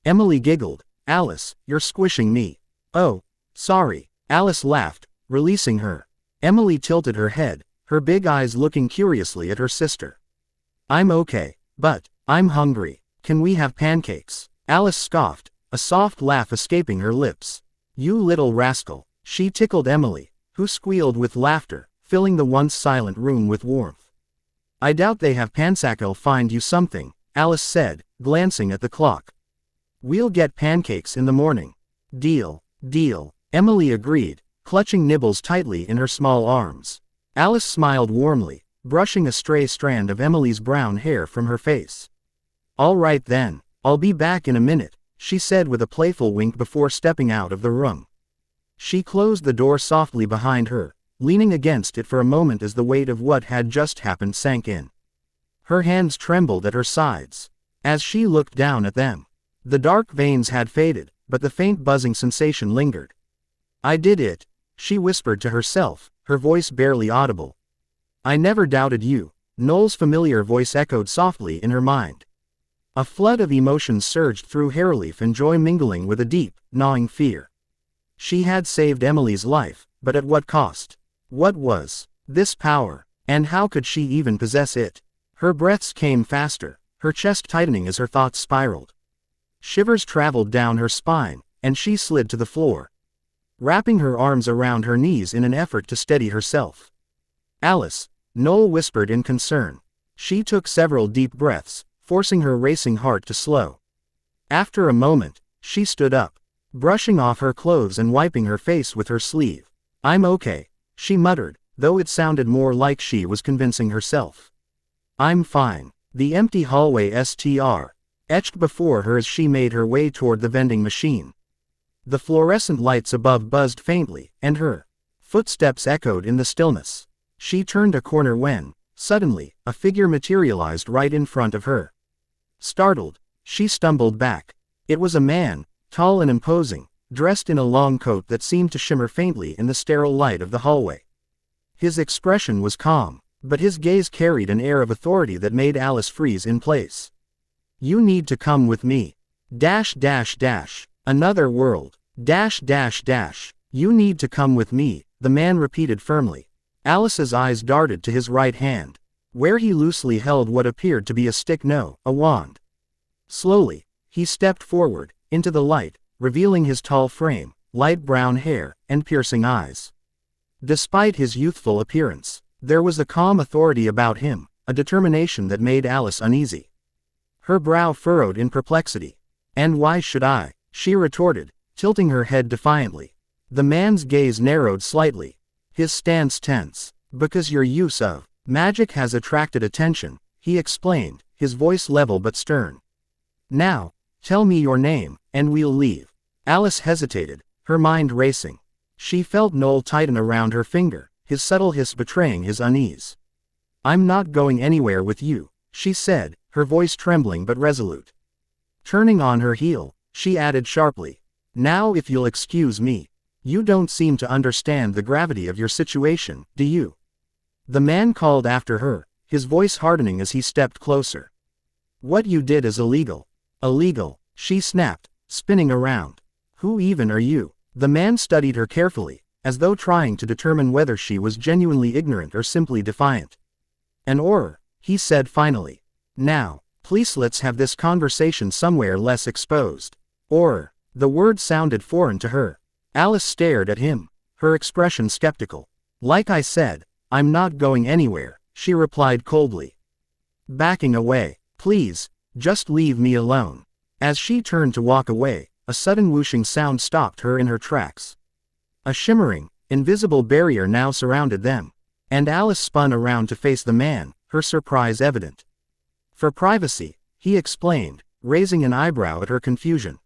Emily giggled. "Alice, you're squishing me." "Oh, sorry," Alice laughed, releasing her. Emily tilted her head, her big eyes looking curiously at her sister. "I'm okay, but I'm hungry. Can we have pancakes?" Alice scoffed, a soft laugh escaping her lips. "You little rascal," she tickled Emily, who squealed with laughter, filling the once silent room with warmth. "I doubt they have pancakes. I'll find you something," Alice said, glancing at the clock. "We'll get pancakes in the morning." "Deal, deal," Emily agreed, clutching nibbles tightly in her small arms. Alice smiled warmly, brushing a stray strand of Emily's brown hair from her face. "All right then, I'll be back in a minute," she said with a playful wink before stepping out of the room. She closed the door softly behind her, leaning against it for a moment as the weight of what had just happened sank in. Her hands trembled at her sides. As she looked down at them, the dark veins had faded, but the faint buzzing sensation lingered. "I did it," she whispered to herself, her voice barely audible. "I never doubted you," Noel's familiar voice echoed softly in her mind. A flood of emotions surged through her, relief and joy mingling with a deep, gnawing fear. She had saved Emily's life, but at what cost? What was this power, and how could she even possess it? Her breaths came faster, her chest tightening as her thoughts spiraled. Shivers traveled down her spine, and she slid to the floor, wrapping her arms around her knees in an effort to steady herself. "Alice," Noel whispered in concern. She took several deep breaths, forcing her racing heart to slow. After a moment, she stood up, brushing off her clothes and wiping her face with her sleeve. "I'm okay," she muttered, though it sounded more like she was convincing herself. "I'm fine." The empty hallway etched before her as she made her way toward the vending machine. The fluorescent lights above buzzed faintly, and her footsteps echoed in the stillness. She turned a corner when, suddenly, a figure materialized right in front of her. Startled, she stumbled back. It was a man, tall and imposing, dressed in a long coat that seemed to shimmer faintly in the sterile light of the hallway. His expression was calm, but his gaze carried an air of authority that made Alice freeze in place. "You need to come with me. Another world. You need to come with me," the man repeated firmly. Alice's eyes darted to his right hand, where he loosely held what appeared to be a stick, no, a wand. Slowly, he stepped forward, into the light, revealing his tall frame, light brown hair, and piercing eyes. Despite his youthful appearance, there was a calm authority about him, a determination that made Alice uneasy. Her brow furrowed in perplexity. "And why should I?" she retorted, tilting her head defiantly. The man's gaze narrowed slightly, his stance tense. "Because your use of magic has attracted attention," he explained, his voice level but stern. "Now, tell me your name, and we'll leave." Alice hesitated, her mind racing. She felt Noel tighten around her finger, his subtle hiss betraying his unease. "I'm not going anywhere with you," she said, her voice trembling but resolute. Turning on her heel, she added sharply, "Now if you'll excuse me. You don't seem to understand the gravity of your situation, do you?" The man called after her, his voice hardening as he stepped closer. "What you did is illegal." "Illegal," she snapped, spinning around. "Who even are you?" The man studied her carefully, as though trying to determine whether she was genuinely ignorant or simply defiant. "An Auror," he said finally. "Now, please let's have this conversation somewhere less exposed." Auror. The word sounded foreign to her. Alice stared at him, her expression skeptical. "Like I said, I'm not going anywhere," she replied coldly. Backing away. "Please, just leave me alone." As she turned to walk away, a sudden whooshing sound stopped her in her tracks. A shimmering, invisible barrier now surrounded them, and Alice spun around to face the man, her surprise evident. "For privacy," he explained, raising an eyebrow at her confusion.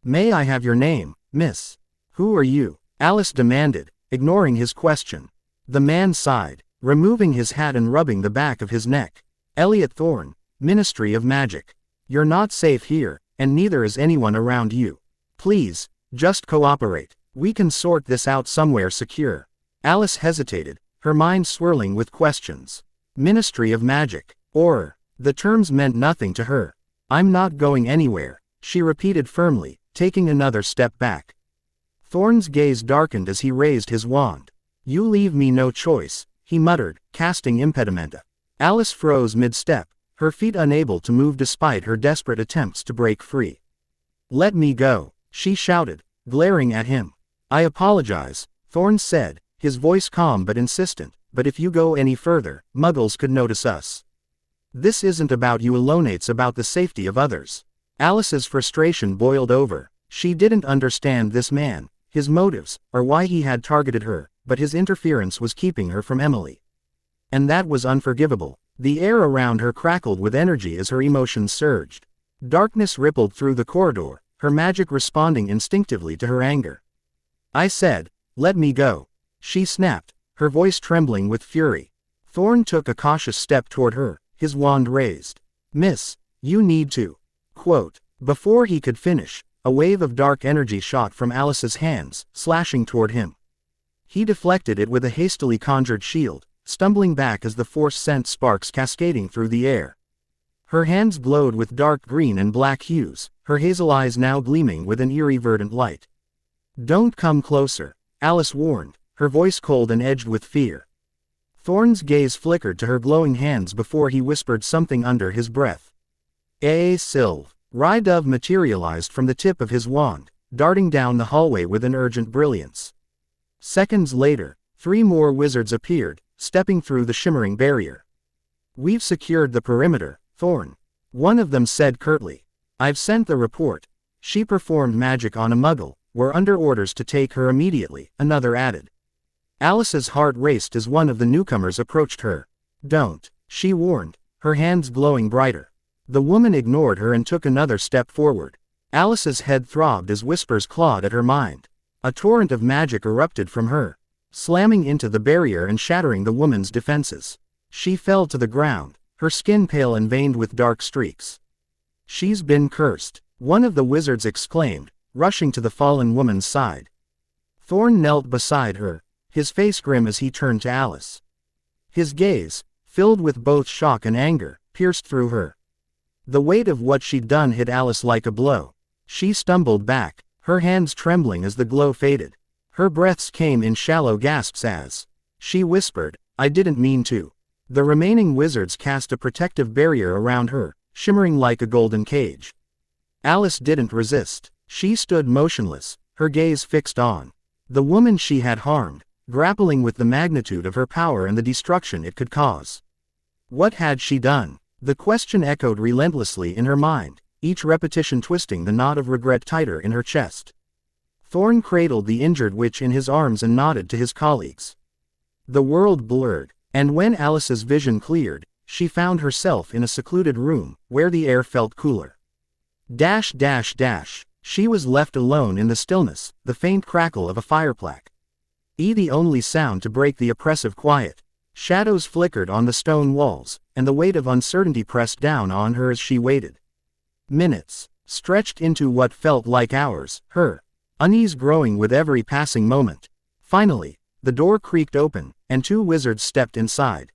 "May I have your name, miss?" "Who are you?" Alice demanded, ignoring his question. The man sighed, removing his hat and rubbing the back of his neck. "Elliot Thorne, Ministry of Magic. You're not safe here, and neither is anyone around you. Please, just cooperate. We can sort this out somewhere secure." Alice hesitated, her mind swirling with questions. Ministry of Magic, or the terms meant nothing to her. "I'm not going anywhere," she repeated firmly, taking another step back. Thorne's gaze darkened as he raised his wand. "You leave me no choice," he muttered, casting impedimenta. Alice froze mid-step, her feet unable to move despite her desperate attempts to break free. "Let me go," she shouted, glaring at him. "I apologize," Thorne said, his voice calm but insistent, "but if you go any further, Muggles could notice us. This isn't about you alone, it's about the safety of others." Alice's frustration boiled over. She didn't understand this man, his motives, or why he had targeted her, but his interference was keeping her from Emily. And that was unforgivable. The air around her crackled with energy as her emotions surged. Darkness rippled through the corridor, her magic responding instinctively to her anger. "I said, let me go," she snapped, her voice trembling with fury. Thorne took a cautious step toward her, his wand raised. "Miss, you need to." Quote. Before he could finish, a wave of dark energy shot from Alice's hands, slashing toward him. He deflected it with a hastily conjured shield, stumbling back as the force sent sparks cascading through the air. Her hands glowed with dark green and black hues, her hazel eyes now gleaming with an eerie verdant light. "Don't come closer," Alice warned, her voice cold and edged with fear. Thorne's gaze flickered to her glowing hands before he whispered something under his breath. Sylve. Rydove materialized from the tip of his wand, darting down the hallway with an urgent brilliance. Seconds later, 3 more wizards appeared, stepping through the shimmering barrier. "We've secured the perimeter, Thorne," one of them said curtly. "I've sent the report. She performed magic on a Muggle. We're under orders to take her immediately," another added. Alice's heart raced as one of the newcomers approached her. "Don't," she warned, her hands glowing brighter. The woman ignored her and took another step forward. Alice's head throbbed as whispers clawed at her mind. A torrent of magic erupted from her, slamming into the barrier and shattering the woman's defenses. She fell to the ground, her skin pale and veined with dark streaks. "She's been cursed," one of the wizards exclaimed, rushing to the fallen woman's side. Thorne knelt beside her, his face grim as he turned to Alice. His gaze, filled with both shock and anger, pierced through her. The weight of what she'd done hit Alice like a blow. She stumbled back, her hands trembling as the glow faded. Her breaths came in shallow gasps as she whispered, "I didn't mean to." The remaining wizards cast a protective barrier around her, shimmering like a golden cage. Alice didn't resist. She stood motionless, her gaze fixed on the woman she had harmed, grappling with the magnitude of her power and the destruction it could cause. What had she done? The question echoed relentlessly in her mind, each repetition twisting the knot of regret tighter in her chest. Thorne cradled the injured witch in his arms and nodded to his colleagues. The world blurred, and when Alice's vision cleared, she found herself in a secluded room, where the air felt cooler. She was left alone in the stillness, the faint crackle of a fireplace. The only sound to break the oppressive quiet. Shadows flickered on the stone walls, and the weight of uncertainty pressed down on her as she waited. Minutes stretched into what felt like hours, her unease growing with every passing moment. Finally, the door creaked open, and two wizards stepped inside.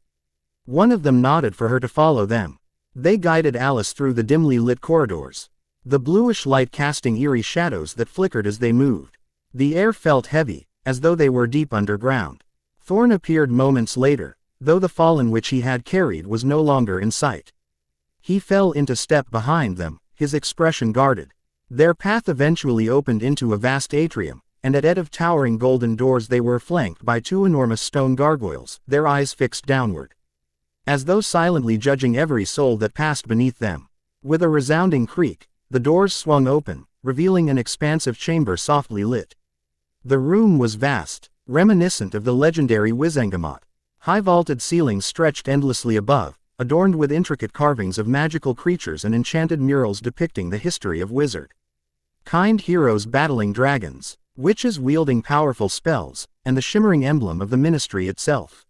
One of them nodded for her to follow them. They guided Alice through the dimly lit corridors, the bluish light casting eerie shadows that flickered as they moved. The air felt heavy, as though they were deep underground. Thorn appeared moments later, though the fallen which he had carried was no longer in sight. He fell into step behind them, his expression guarded. Their path eventually opened into a vast atrium, and at head of towering golden doors they were flanked by two enormous stone gargoyles, their eyes fixed downward, as though silently judging every soul that passed beneath them. With a resounding creak, the doors swung open, revealing an expansive chamber softly lit. The room was vast, reminiscent of the legendary Wizengamot. High vaulted ceilings stretched endlessly above, adorned with intricate carvings of magical creatures and enchanted murals depicting the history of wizard-kind heroes battling dragons, witches wielding powerful spells, and the shimmering emblem of the ministry itself.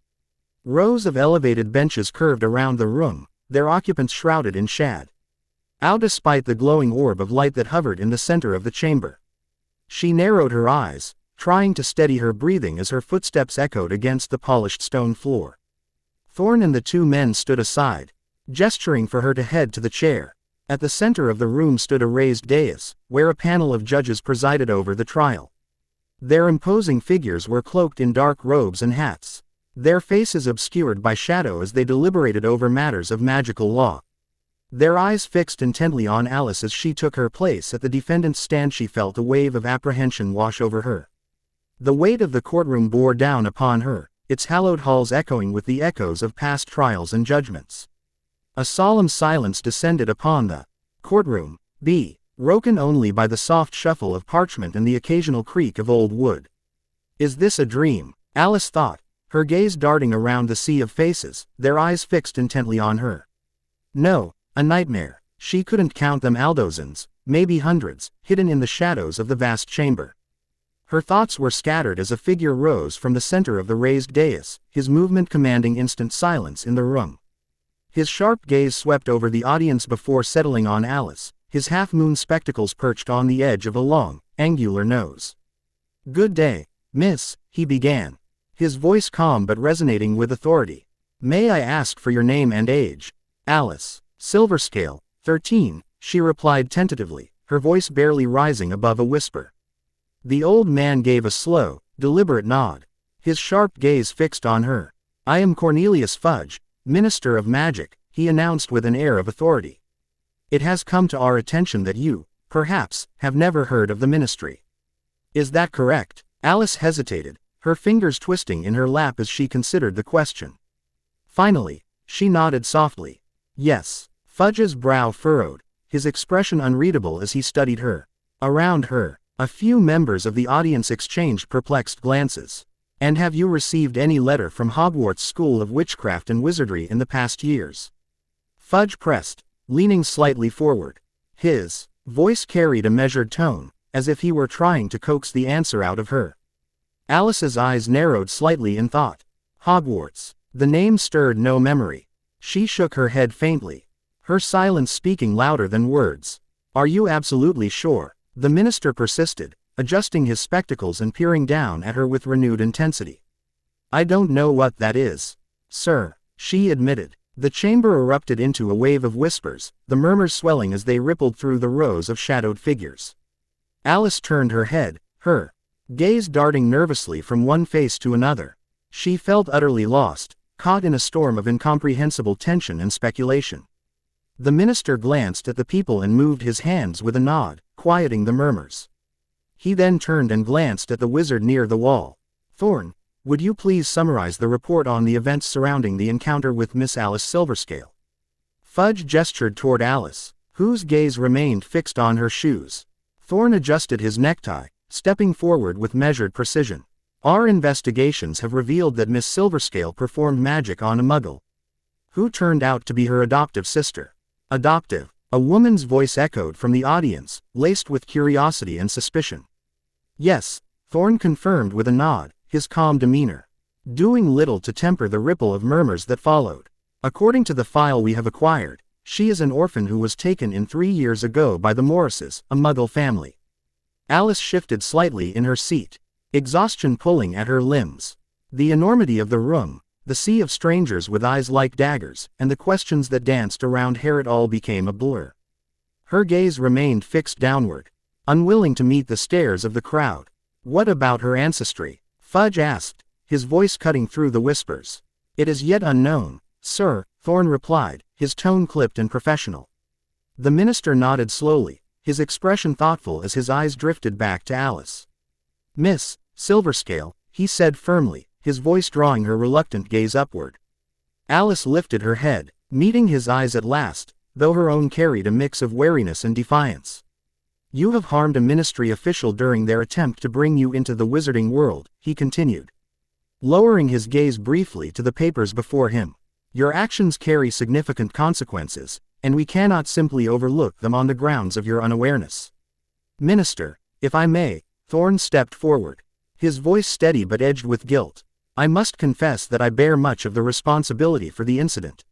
Rows of elevated benches curved around the room, their occupants shrouded in shade. Despite the glowing orb of light that hovered in the center of the chamber. She narrowed her eyes, trying to steady her breathing as her footsteps echoed against the polished stone floor. Thorn and the two men stood aside, gesturing for her to head to the chair. At the center of the room stood a raised dais, where a panel of judges presided over the trial. Their imposing figures were cloaked in dark robes and hats, their faces obscured by shadow as they deliberated over matters of magical law. Their eyes fixed intently on Alice as she took her place at the defendant's stand. She felt a wave of apprehension wash over her. The weight of the courtroom bore down upon her, its hallowed halls echoing with the echoes of past trials and judgments. A solemn silence descended upon the courtroom, broken only by the soft shuffle of parchment and the occasional creak of old wood. Is this a dream? Alice thought, her gaze darting around the sea of faces, their eyes fixed intently on her. No, a nightmare. She couldn't count them, dozens, maybe hundreds, hidden in the shadows of the vast chamber. Her thoughts were scattered as a figure rose from the center of the raised dais, his movement commanding instant silence in the room. His sharp gaze swept over the audience before settling on Alice, his half-moon spectacles perched on the edge of a long, angular nose. "Good day, miss," he began, his voice calm but resonating with authority. "May I ask for your name and age?" "Alice Silverscale, 13, she replied tentatively, her voice barely rising above a whisper. The old man gave a slow, deliberate nod, his sharp gaze fixed on her. "I am Cornelius Fudge, Minister of Magic," he announced with an air of authority. "It has come to our attention that you, perhaps, have never heard of the ministry. Is that correct?" Alice hesitated, her fingers twisting in her lap as she considered the question. Finally, she nodded softly. "Yes." Fudge's brow furrowed, his expression unreadable as he studied her. Around her, a few members of the audience exchanged perplexed glances. "And have you received any letter from Hogwarts School of Witchcraft and Wizardry in the past years?" Fudge pressed, leaning slightly forward. His voice carried a measured tone, as if he were trying to coax the answer out of her. Alice's eyes narrowed slightly in thought. Hogwarts. The name stirred no memory. She shook her head faintly, her silence speaking louder than words. "Are you absolutely sure?" the minister persisted, adjusting his spectacles and peering down at her with renewed intensity. "I don't know what that is, sir," she admitted. The chamber erupted into a wave of whispers, the murmurs swelling as they rippled through the rows of shadowed figures. Alice turned her head, her gaze darting nervously from one face to another. She felt utterly lost, caught in a storm of incomprehensible tension and speculation. The minister glanced at the people and moved his hands with a nod, quieting the murmurs. He then turned and glanced at the wizard near the wall. "Thorn, would you please summarize the report on the events surrounding the encounter with Miss Alice Silverscale?" Fudge gestured toward Alice, whose gaze remained fixed on her shoes. Thorn adjusted his necktie, stepping forward with measured precision. "Our investigations have revealed that Miss Silverscale performed magic on a muggle, who turned out to be her adoptive sister." "Adoptive?" A woman's voice echoed from the audience, laced with curiosity and suspicion. "Yes," Thorn confirmed with a nod, his calm demeanor doing little to temper the ripple of murmurs that followed. According to the file we have acquired, she is an orphan who was taken in 3 years ago by the Morrises, a Muggle family. Alice shifted slightly in her seat, exhaustion pulling at her limbs. The enormity of the room, the sea of strangers with eyes like daggers, and the questions that danced around her, it all became a blur. Her gaze remained fixed downward, unwilling to meet the stares of the crowd. "What about her ancestry?" Fudge asked, his voice cutting through the whispers. "It is yet unknown, sir," Thorn replied, his tone clipped and professional. The minister nodded slowly, his expression thoughtful as his eyes drifted back to Alice. "Miss Silverscale," he said firmly, his voice drawing her reluctant gaze upward. Alice lifted her head, meeting his eyes at last, though her own carried a mix of wariness and defiance. "You have harmed a ministry official during their attempt to bring you into the wizarding world," he continued, lowering his gaze briefly to the papers before him. "Your actions carry significant consequences, and we cannot simply overlook them on the grounds of your unawareness." "Minister, if I may," Thorn stepped forward, his voice steady but edged with guilt. "I must confess that I bear much of the responsibility for the incident.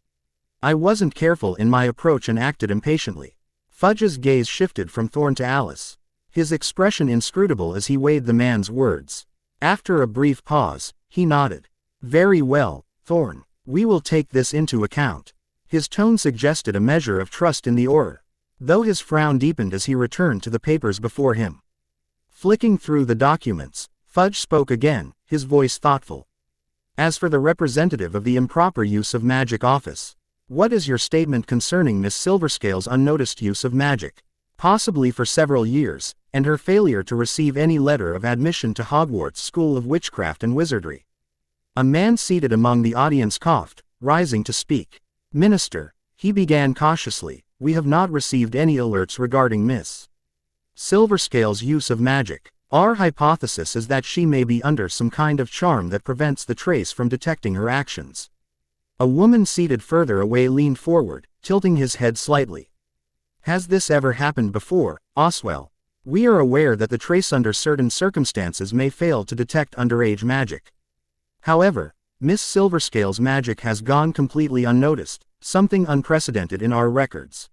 I wasn't careful in my approach and acted impatiently." Fudge's gaze shifted from Thorn to Alice, his expression inscrutable as he weighed the man's words. After a brief pause, he nodded. "Very well, Thorn, we will take this into account." His tone suggested a measure of trust in the Auror, though his frown deepened as he returned to the papers before him. Flicking through the documents, Fudge spoke again, his voice thoughtful. "As for the representative of the improper use of magic office, what is your statement concerning Miss Silverscale's unnoticed use of magic, possibly for several years, and her failure to receive any letter of admission to Hogwarts School of Witchcraft and Wizardry?" A man seated among the audience coughed, rising to speak. "Minister," he began cautiously, "we have not received any alerts regarding Miss Silverscale's use of magic. Our hypothesis is that she may be under some kind of charm that prevents the trace from detecting her actions." A woman seated further away leaned forward, tilting his head slightly. "Has this ever happened before, Oswell? We are aware that the trace under certain circumstances may fail to detect underage magic. However, Miss Silverscale's magic has gone completely unnoticed, something unprecedented in our records."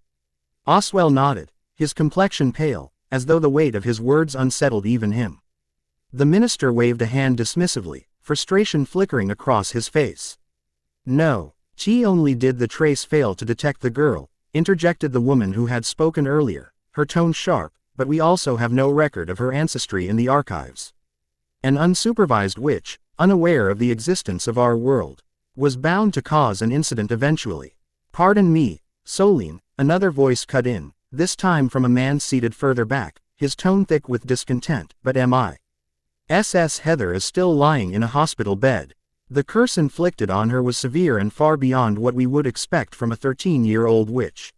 Oswell nodded, his complexion pale, as though the weight of his words unsettled even him. The minister waved a hand dismissively, frustration flickering across his face. "No, she only did the trace fail to detect the girl," interjected the woman who had spoken earlier, her tone sharp, "but we also have no record of her ancestry in the archives. An unsupervised witch, unaware of the existence of our world, was bound to cause an incident eventually." "Pardon me, Solene," another voice cut in, this time from a man seated further back, his tone thick with discontent, "but M.I.S.S. Heather is still lying in a hospital bed. The curse inflicted on her was severe and far beyond what we would expect from a 13-year-old witch."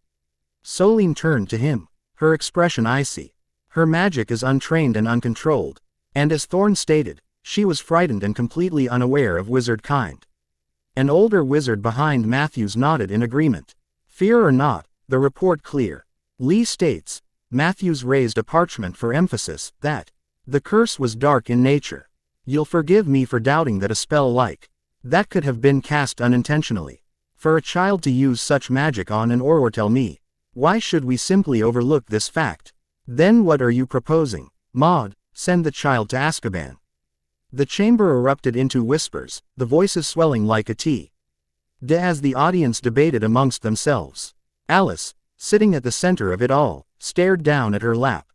Solene turned to him, her expression icy. "Her magic is untrained and uncontrolled, and as Thorn stated, she was frightened and completely unaware of wizard kind." An older wizard behind Matthews nodded in agreement. "Fear or not, the report clear. Lee states," Matthews raised a parchment for emphasis, "that the curse was dark in nature. You'll forgive me for doubting that a spell like that could have been cast unintentionally. For a child to use such magic on an Auror, tell me, why should we simply overlook this fact? Then what are you proposing? Maud, send the child to Azkaban." The chamber erupted into whispers, the voices swelling like a tea. As the audience debated amongst themselves, Alice, sitting at the center of it all, stared down at her lap.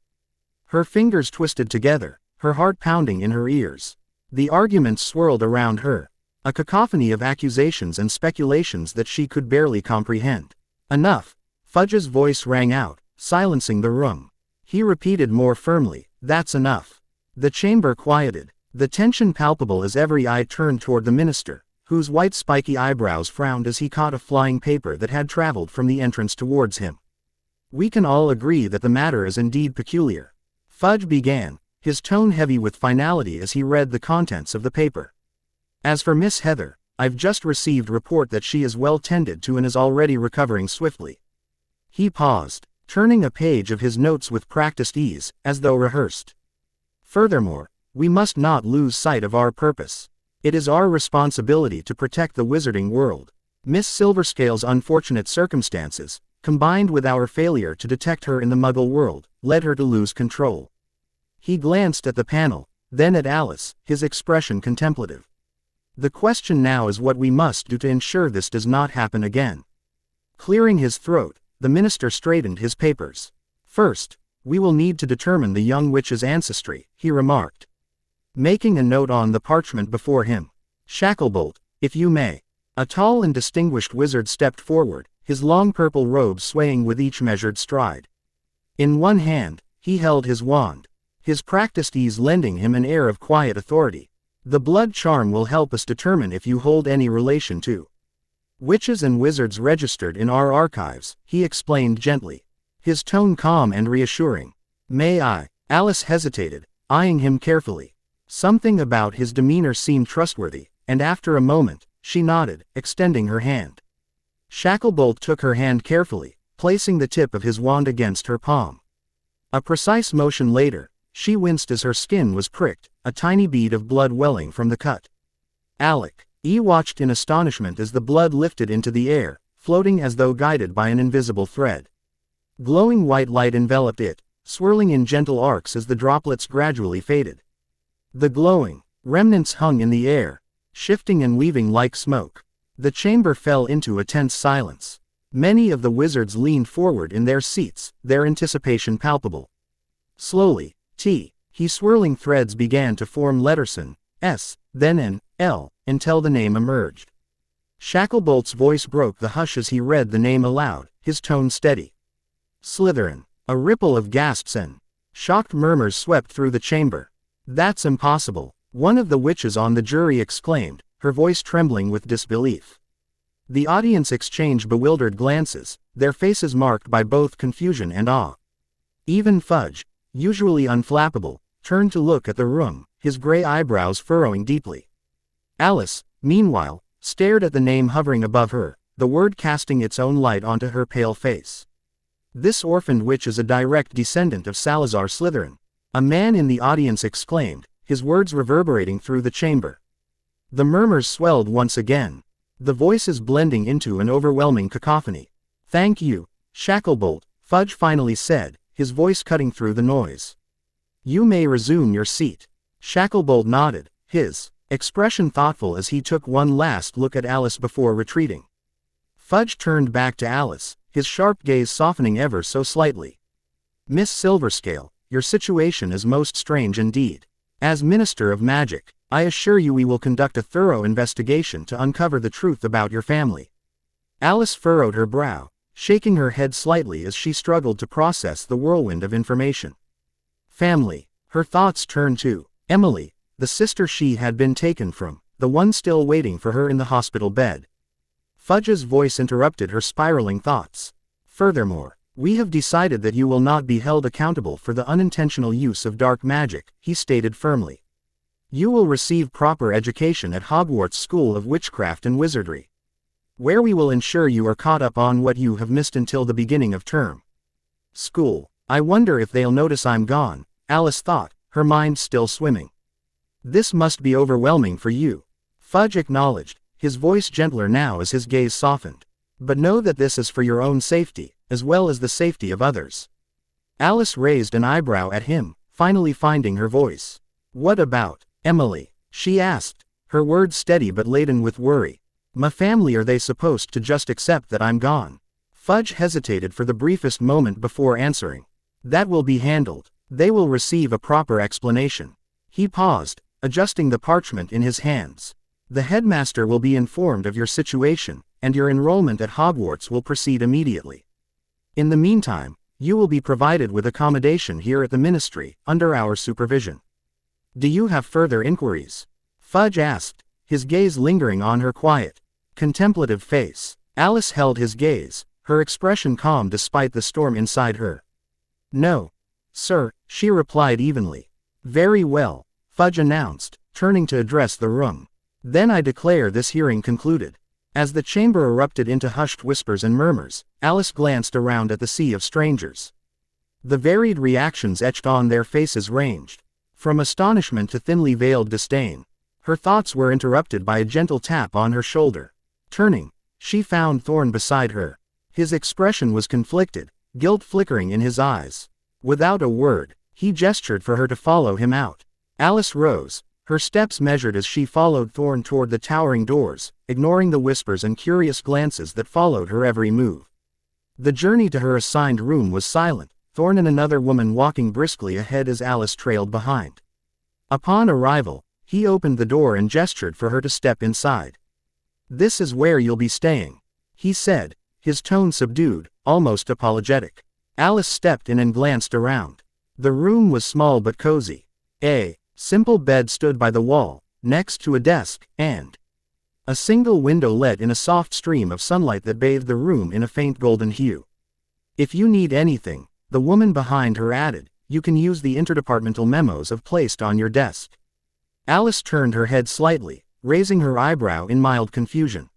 Her fingers twisted together, her heart pounding in her ears. The arguments swirled around her, a cacophony of accusations and speculations that she could barely comprehend. "Enough," Fudge's voice rang out, silencing the room. He repeated more firmly, "That's enough." The chamber quieted, the tension palpable as every eye turned toward the minister, whose white spiky eyebrows frowned as he caught a flying paper that had traveled from the entrance towards him. "We can all agree that the matter is indeed peculiar," Fudge began, his tone heavy with finality as he read the contents of the paper. "As for Miss Heather, I've just received report that she is well tended to and is already recovering swiftly." He paused, turning a page of his notes with practiced ease, as though rehearsed. "Furthermore, We must not lose sight of our purpose. It is our responsibility to protect the wizarding world. Miss Silverscale's unfortunate circumstances, combined with our failure to detect her in the Muggle world, led her to lose control. He glanced at the panel, then at Alice, his expression contemplative. The question now is what we must do to ensure this does not happen again. Clearing his throat, the minister straightened his papers. First, we will need to determine the young witch's ancestry, he remarked, making a note on the parchment before him. Shacklebolt, if you may. A tall and distinguished wizard stepped forward, his long purple robes swaying with each measured stride. In one hand, he held his wand, his practiced ease lending him an air of quiet authority. The blood charm will help us determine if you hold any relation to witches and wizards registered in our archives, he explained gently, his tone calm and reassuring. May I? Alice hesitated, eyeing him carefully. Something about his demeanor seemed trustworthy, and after a moment, she nodded, extending her hand. Shacklebolt took her hand carefully, placing the tip of his wand against her palm. A precise motion later, she winced as her skin was pricked, a tiny bead of blood welling from the cut. Alec watched in astonishment as the blood lifted into the air, floating as though guided by an invisible thread. Glowing white light enveloped it, swirling in gentle arcs as the droplets gradually faded. The glowing remnants hung in the air, shifting and weaving like smoke. The chamber fell into a tense silence. Many of the wizards leaned forward in their seats, their anticipation palpable. Slowly, swirling threads began to form letters N, S, then N, L, until the name emerged. Shacklebolt's voice broke the hush as he read the name aloud, his tone steady. Slytherin. A ripple of gasps and shocked murmurs swept through the chamber. That's impossible, one of the witches on the jury exclaimed, her voice trembling with disbelief. The audience exchanged bewildered glances, their faces marked by both confusion and awe. Even Fudge, usually unflappable, turned to look at the room, his gray eyebrows furrowing deeply. Alice, meanwhile, stared at the name hovering above her, the word casting its own light onto her pale face. This orphaned witch is a direct descendant of Salazar Slytherin. A man in the audience exclaimed, his words reverberating through the chamber. The murmurs swelled once again, the voices blending into an overwhelming cacophony. Thank you, Shacklebolt, Fudge finally said, his voice cutting through the noise. You may resume your seat. Shacklebolt nodded, his expression thoughtful as he took one last look at Alice before retreating. Fudge turned back to Alice, his sharp gaze softening ever so slightly. Miss Silverscale, your situation is most strange indeed. As Minister of Magic, I assure you we will conduct a thorough investigation to uncover the truth about your family. Alice furrowed her brow, shaking her head slightly as she struggled to process the whirlwind of information. Family. Her thoughts turned to Emily, the sister she had been taken from, the one still waiting for her in the hospital bed. Fudge's voice interrupted her spiraling thoughts. Furthermore, we have decided that you will not be held accountable for the unintentional use of dark magic, he stated firmly. You will receive proper education at Hogwarts School of Witchcraft and Wizardry, where we will ensure you are caught up on what you have missed until the beginning of term. School. I wonder if they'll notice I'm gone, Alice thought, her mind still swimming. This must be overwhelming for you. Fudge acknowledged, his voice gentler now as his gaze softened. But know that this is for your own safety, as well as the safety of others. Alice raised an eyebrow at him, finally finding her voice. What about Emily? She asked, her words steady but laden with worry. My family, are they supposed to just accept that I'm gone? Fudge hesitated for the briefest moment before answering. That will be handled. They will receive a proper explanation. He paused, adjusting the parchment in his hands. The headmaster will be informed of your situation, and your enrollment at Hogwarts will proceed immediately. In the meantime, you will be provided with accommodation here at the ministry, under our supervision. Do you have further inquiries? Fudge asked, his gaze lingering on her quiet, contemplative face. Alice held his gaze, her expression calm despite the storm inside her. No, sir, she replied evenly. Very well, Fudge announced, turning to address the room. Then I declare this hearing concluded. As the chamber erupted into hushed whispers and murmurs, Alice glanced around at the sea of strangers. The varied reactions etched on their faces ranged From astonishment to thinly veiled disdain. Her thoughts were interrupted by a gentle tap on her shoulder. Turning, she found Thorn beside her. His expression was conflicted, guilt flickering in his eyes. Without a word, he gestured for her to follow him out. Alice rose, her steps measured as she followed Thorn toward the towering doors, ignoring the whispers and curious glances that followed her every move. The journey to her assigned room was silent, Thorn and another woman walking briskly ahead as Alice trailed behind. Upon arrival, he opened the door and gestured for her to step inside. "This is where you'll be staying," he said, his tone subdued, almost apologetic. Alice stepped in and glanced around. The room was small but cozy. A simple bed stood by the wall, next to a desk, and a single window let in a soft stream of sunlight that bathed the room in a faint golden hue. "If you need anything," the woman behind her added, "you can use the interdepartmental memos I've placed on your desk." Alice turned her head slightly, raising her eyebrow in mild confusion.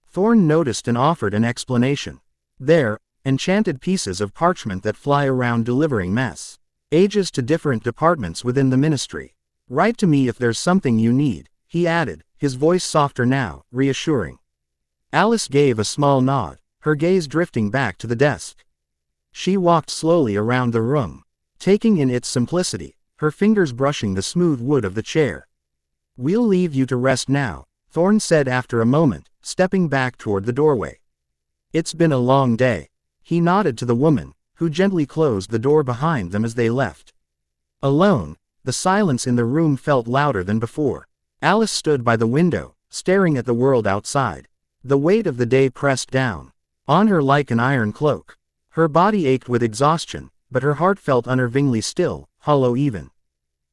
Thorn noticed and offered an explanation. "They're enchanted pieces of parchment that fly around delivering messages to different departments within the ministry. Write to me if there's something you need," he added, his voice softer now, reassuring. Alice gave a small nod, her gaze drifting back to the desk. She walked slowly around the room, taking in its simplicity, her fingers brushing the smooth wood of the chair. "We'll leave you to rest now," Thorn said after a moment, stepping back toward the doorway. "It's been a long day." He nodded to the woman, who gently closed the door behind them as they left. Alone, the silence in the room felt louder than before. Alice stood by the window, staring at the world outside. The weight of the day pressed down on her like an iron cloak. Her body ached with exhaustion, but her heart felt unnervingly still, hollow even.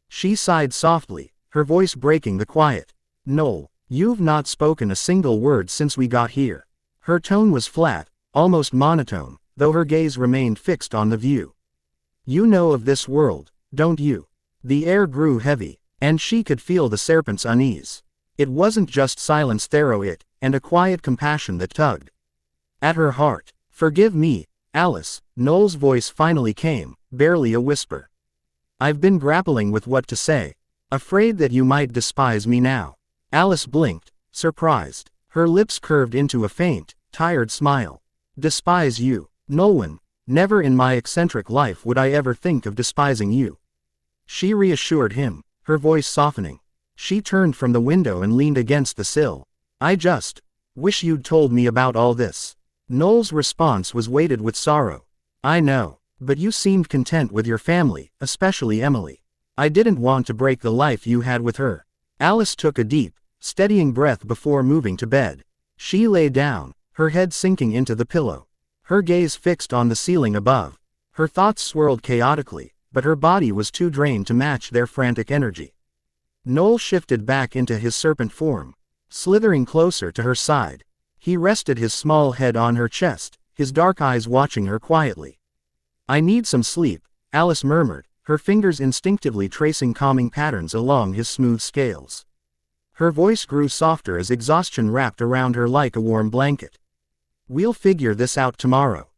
She sighed softly, her voice breaking the quiet. "Noel, you've not spoken a single word since we got here." Her tone was flat, almost monotone, though her gaze remained fixed on the view. "You know of this world, don't you?" The air grew heavy, and she could feel the serpent's unease. It wasn't just silence through it, and a quiet compassion that tugged at her heart. "Forgive me, Alice," Noel's voice finally came, barely a whisper. "I've been grappling with what to say. Afraid that you might despise me now." Alice blinked, surprised. Her lips curved into a faint, tired smile. "Despise you, Nolan? Never in my eccentric life would I ever think of despising you." She reassured him, her voice softening. She turned from the window and leaned against the sill. "I just wish you'd told me about all this." Noel's response was weighted with sorrow. "I know, but you seemed content with your family, especially Emily. I didn't want to break the life you had with her." Alice took a deep, steadying breath before moving to bed. She lay down, her head sinking into the pillow. Her gaze fixed on the ceiling above. Her thoughts swirled chaotically, but her body was too drained to match their frantic energy. Noel shifted back into his serpent form, slithering closer to her side. He rested his small head on her chest, his dark eyes watching her quietly. "I need some sleep," Alice murmured, her fingers instinctively tracing calming patterns along his smooth scales. Her voice grew softer as exhaustion wrapped around her like a warm blanket. "We'll figure this out tomorrow.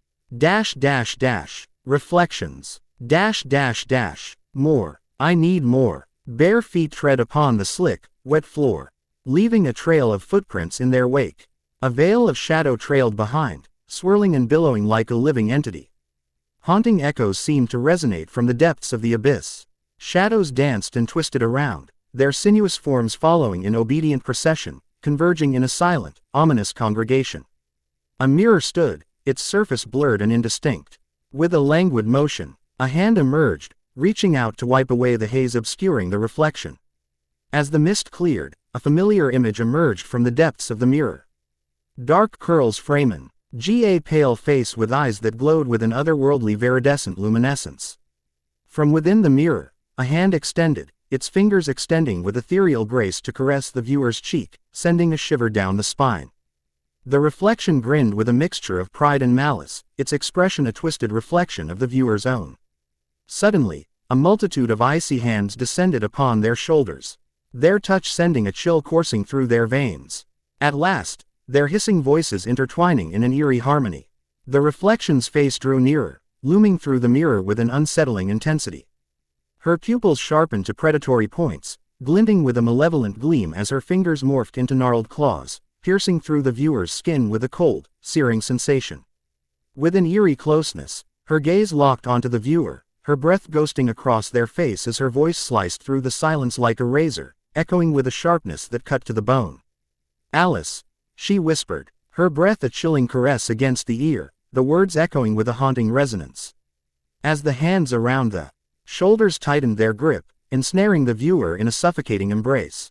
Reflections. More. I need more." Bare feet tread upon the slick, wet floor, leaving a trail of footprints in their wake. A veil of shadow trailed behind, swirling and billowing like a living entity. Haunting echoes seemed to resonate from the depths of the abyss. Shadows danced and twisted around, their sinuous forms following in obedient procession, converging in a silent, ominous congregation. A mirror stood, its surface blurred and indistinct. With a languid motion, a hand emerged, reaching out to wipe away the haze obscuring the reflection. As the mist cleared, a familiar image emerged from the depths of the mirror. Dark curls framing, a pale face with eyes that glowed with an otherworldly viridescent luminescence. From within the mirror, a hand extended, its fingers extending with ethereal grace to caress the viewer's cheek, sending a shiver down the spine. The reflection grinned with a mixture of pride and malice, its expression a twisted reflection of the viewer's own. Suddenly, a multitude of icy hands descended upon their shoulders, their touch sending a chill coursing through their veins. At last, their hissing voices intertwining in an eerie harmony. The reflection's face drew nearer, looming through the mirror with an unsettling intensity. Her pupils sharpened to predatory points, glinting with a malevolent gleam as her fingers morphed into gnarled claws, piercing through the viewer's skin with a cold, searing sensation. With an eerie closeness, her gaze locked onto the viewer, her breath ghosting across their face as her voice sliced through the silence like a razor, echoing with a sharpness that cut to the bone. "Alice," she whispered, her breath a chilling caress against the ear, the words echoing with a haunting resonance. As the hands around the shoulders tightened their grip, ensnaring the viewer in a suffocating embrace.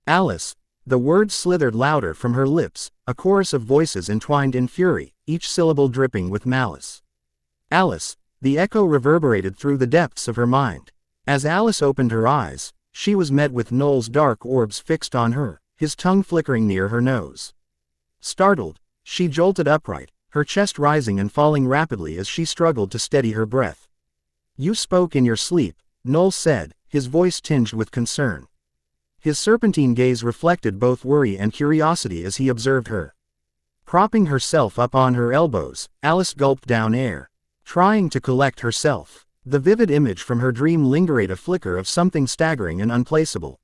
"Alice," the words slithered louder from her lips, a chorus of voices entwined in fury, each syllable dripping with malice. "Alice," the echo reverberated through the depths of her mind. As Alice opened her eyes, she was met with Noel's dark orbs fixed on her, his tongue flickering near her nose. Startled, she jolted upright, her chest rising and falling rapidly as she struggled to steady her breath. "You spoke in your sleep," Noel said, his voice tinged with concern. His serpentine gaze reflected both worry and curiosity as he observed her. Propping herself up on her elbows, Alice gulped down air, trying to collect herself. The vivid image from her dream lingered a flicker of something staggering and unplaceable.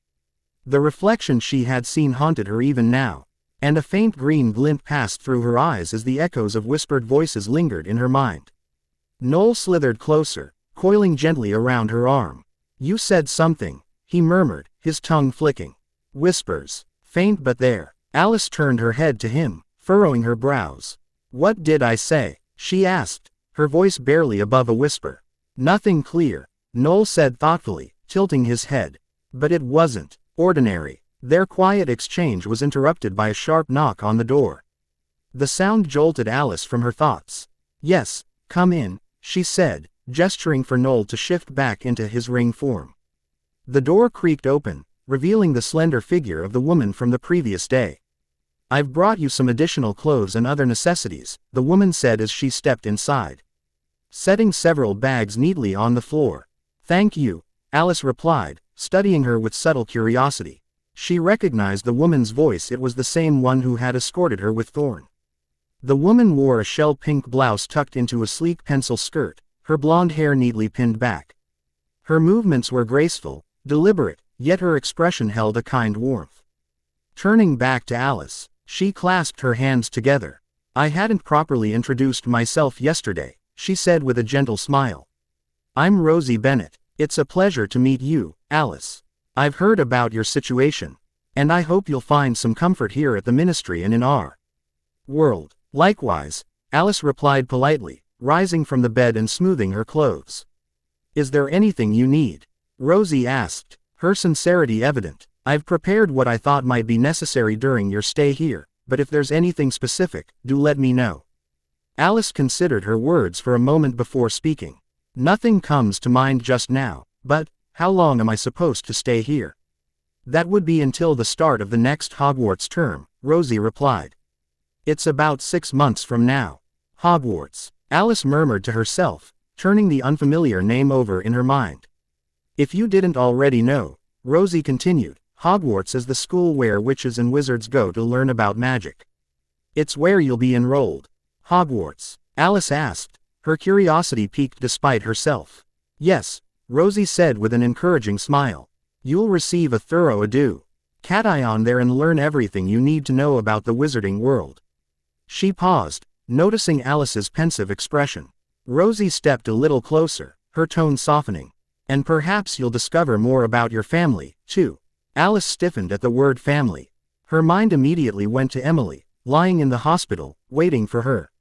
The reflection she had seen haunted her even now, and a faint green glint passed through her eyes as the echoes of whispered voices lingered in her mind. Noel slithered closer, coiling gently around her arm. "You said something," he murmured, his tongue flicking. "Whispers. Faint but there." Alice turned her head to him, furrowing her brows. "What did I say?" she asked, her voice barely above a whisper. "Nothing clear," Noel said thoughtfully, tilting his head. But it wasn't ordinary. Their quiet exchange was interrupted by a sharp knock on the door. The sound jolted Alice from her thoughts. "Yes, come in," she said, gesturing for Noel to shift back into his ring form. The door creaked open, revealing the slender figure of the woman from the previous day. "I've brought you some additional clothes and other necessities," the woman said as she stepped inside, setting several bags neatly on the floor. "Thank you," Alice replied, studying her with subtle curiosity. She recognized the woman's voice. It was the same one who had escorted her with Thorn. The woman wore a shell-pink blouse tucked into a sleek pencil skirt, her blonde hair neatly pinned back. Her movements were graceful, deliberate, yet her expression held a kind warmth. Turning back to Alice, she clasped her hands together. "I hadn't properly introduced myself yesterday," she said with a gentle smile. "I'm Rosie Bennett. It's a pleasure to meet you, Alice. I've heard about your situation, and I hope you'll find some comfort here at the ministry and in our world." "Likewise," Alice replied politely, rising from the bed and smoothing her clothes. "Is there anything you need?" Rosie asked, her sincerity evident. "I've prepared what I thought might be necessary during your stay here, but if there's anything specific, do let me know." Alice considered her words for a moment before speaking. "Nothing comes to mind just now, but how long am I supposed to stay here?" "That would be until the start of the next Hogwarts term," Rosie replied. "It's about 6 months from now." "Hogwarts," Alice murmured to herself, turning the unfamiliar name over in her mind. "If you didn't already know," Rosie continued, "Hogwarts is the school where witches and wizards go to learn about magic. It's where you'll be enrolled." "Hogwarts?" Alice asked, her curiosity piqued despite herself. "Yes," Rosie said with an encouraging smile. "You'll receive a thorough education there and learn everything you need to know about the wizarding world." She paused, noticing Alice's pensive expression. Rosie stepped a little closer, her tone softening. "And perhaps you'll discover more about your family, too." Alice stiffened at the word family. Her mind immediately went to Emily, lying in the hospital, waiting for her.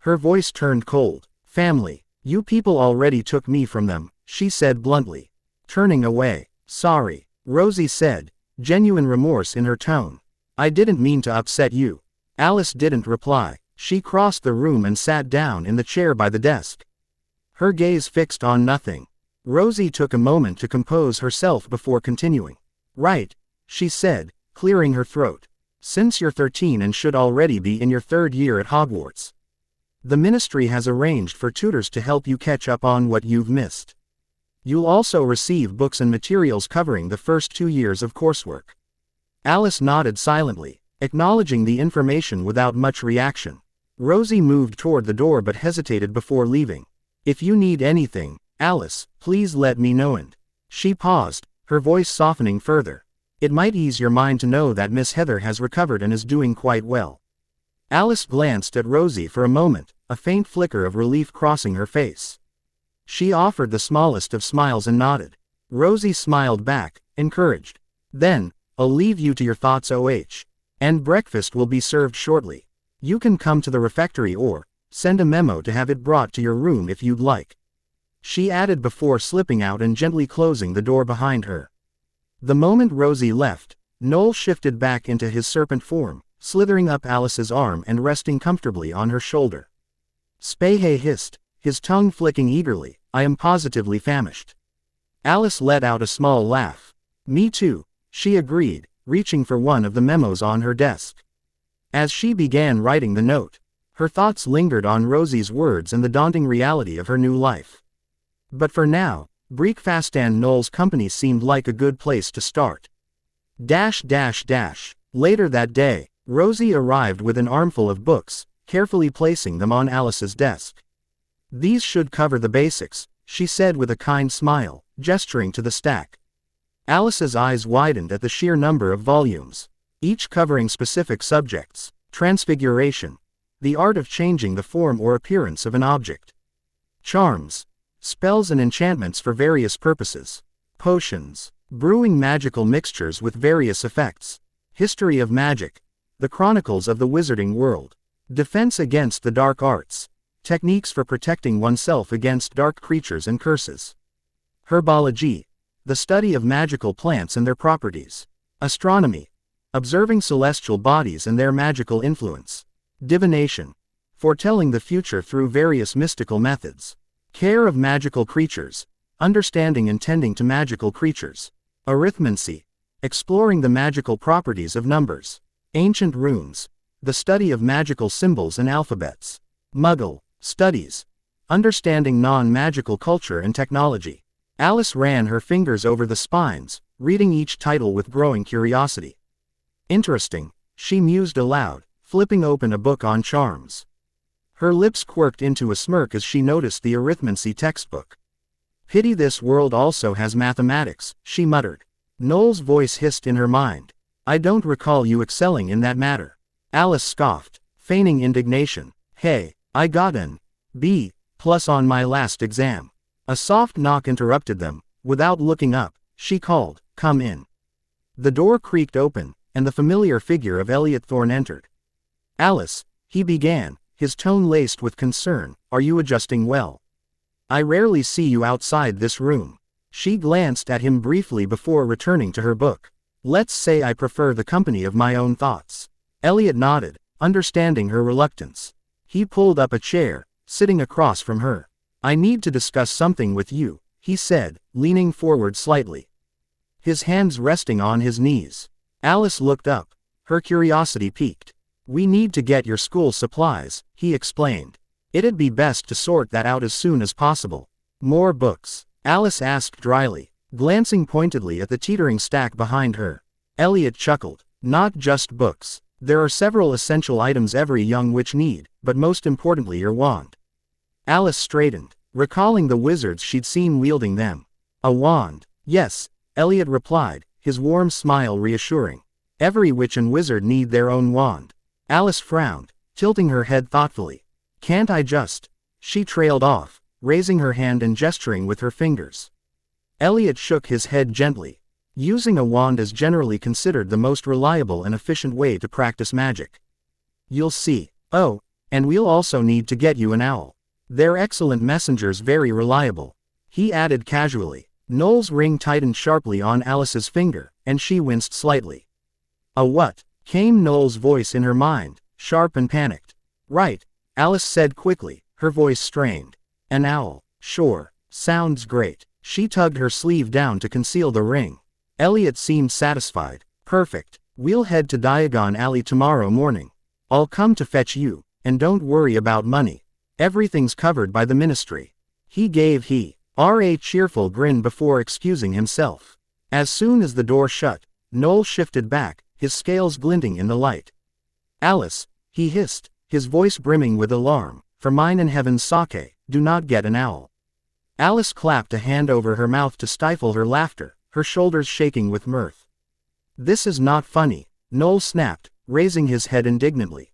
Her voice turned cold. "Family. You people already took me from them," she said bluntly. Turning away. "Sorry," Rosie said, genuine remorse in her tone. "I didn't mean to upset you." Alice didn't reply. She crossed the room and sat down in the chair by the desk, her gaze fixed on nothing. Rosie took a moment to compose herself before continuing. "Right," she said, clearing her throat. "Since you're 13 and should already be in your 3rd year at Hogwarts, the ministry has arranged for tutors to help you catch up on what you've missed. You'll also receive books and materials covering the first 2 years of coursework." Alice nodded silently, acknowledging the information without much reaction. Rosie moved toward the door but hesitated before leaving. "If you need anything," Alice, please let me know and. She paused, her voice softening further. It might ease your mind to know that Miss Heather has recovered and is doing quite well. Alice glanced at Rosie for a moment, a faint flicker of relief crossing her face. She offered the smallest of smiles and nodded. Rosie smiled back, encouraged. Then, I'll leave you to your thoughts and breakfast will be served shortly. You can come to the refectory or send a memo to have it brought to your room if you'd like. She added before slipping out and gently closing the door behind her. The moment Rosie left, Noel shifted back into his serpent form, slithering up Alice's arm and resting comfortably on her shoulder. Spehe hissed, his tongue flicking eagerly, I am positively famished. Alice let out a small laugh. Me too, she agreed, reaching for one of the memos on her desk. As she began writing the note, her thoughts lingered on Rosie's words and the daunting reality of her new life. But for now, Breakfast and Noel's company seemed like a good place to start. Later that day, Rosie arrived with an armful of books, carefully placing them on Alice's desk. These should cover the basics, she said with a kind smile, gesturing to the stack. Alice's eyes widened at the sheer number of volumes, each covering specific subjects: transfiguration, the art of changing the form or appearance of an object; charms, spells and enchantments for various purposes; potions, brewing magical mixtures with various effects; history of magic, the chronicles of the wizarding world; defense against the dark arts, techniques for protecting oneself against dark creatures and curses; herbology, the study of magical plants and their properties; astronomy, observing celestial bodies and their magical influence; divination, foretelling the future through various mystical methods; care of magical creatures, understanding and tending to magical creatures; arithmancy, exploring the magical properties of numbers; ancient runes, the study of magical symbols and alphabets; Muggle studies, understanding non-magical culture and technology. Alice ran her fingers over the spines, reading each title with growing curiosity. Interesting, she mused aloud, flipping open a book on charms. Her lips quirked into a smirk as she noticed the arithmancy textbook. Pity this world also has mathematics, she muttered. Noel's voice hissed in her mind. I don't recall you excelling in that matter. Alice scoffed, feigning indignation. Hey, I got an B+ on my last exam. A soft knock interrupted them. Without looking up, she called, come in. The door creaked open, and the familiar figure of Elliot Thorne entered. Alice, he began, his tone laced with concern, are you adjusting well? I rarely see you outside this room. She glanced at him briefly before returning to her book. Let's say I prefer the company of my own thoughts. Elliot nodded, understanding her reluctance. He pulled up a chair, sitting across from her. I need to discuss something with you, he said, leaning forward slightly. His hands resting on his knees. Alice looked up, her curiosity piqued. We need to get your school supplies, he explained. It'd be best to sort that out as soon as possible. More books? Alice asked dryly, glancing pointedly at the teetering stack behind her. Elliot chuckled. Not just books. There are several essential items every young witch need, but most importantly your wand. Alice straightened, recalling the wizards she'd seen wielding them. A wand? Yes, Elliot replied, his warm smile reassuring. Every witch and wizard need their own wand. Alice frowned, tilting her head thoughtfully. Can't I just? She trailed off, raising her hand and gesturing with her fingers. Elliot shook his head gently. Using a wand is generally considered the most reliable and efficient way to practice magic. You'll see. Oh, and we'll also need to get you an owl. They're excellent messengers, very reliable. He added casually. Noel's ring tightened sharply on Alice's finger, and she winced slightly. A what? Came Noel's voice in her mind, sharp and panicked. Right, Alice said quickly, her voice strained. An owl, sure, sounds great. She tugged her sleeve down to conceal the ring. Elliot seemed satisfied. Perfect. We'll head to Diagon Alley tomorrow morning. I'll come to fetch you, and don't worry about money. Everything's covered by the ministry. He gave a cheerful grin before excusing himself. As soon as the door shut, Noel shifted back, his scales glinting in the light. Alice, he hissed, his voice brimming with alarm, for mine and heaven's sake, do not get an owl. Alice clapped a hand over her mouth to stifle her laughter, her shoulders shaking with mirth. "This is not funny," Noel snapped, raising his head indignantly.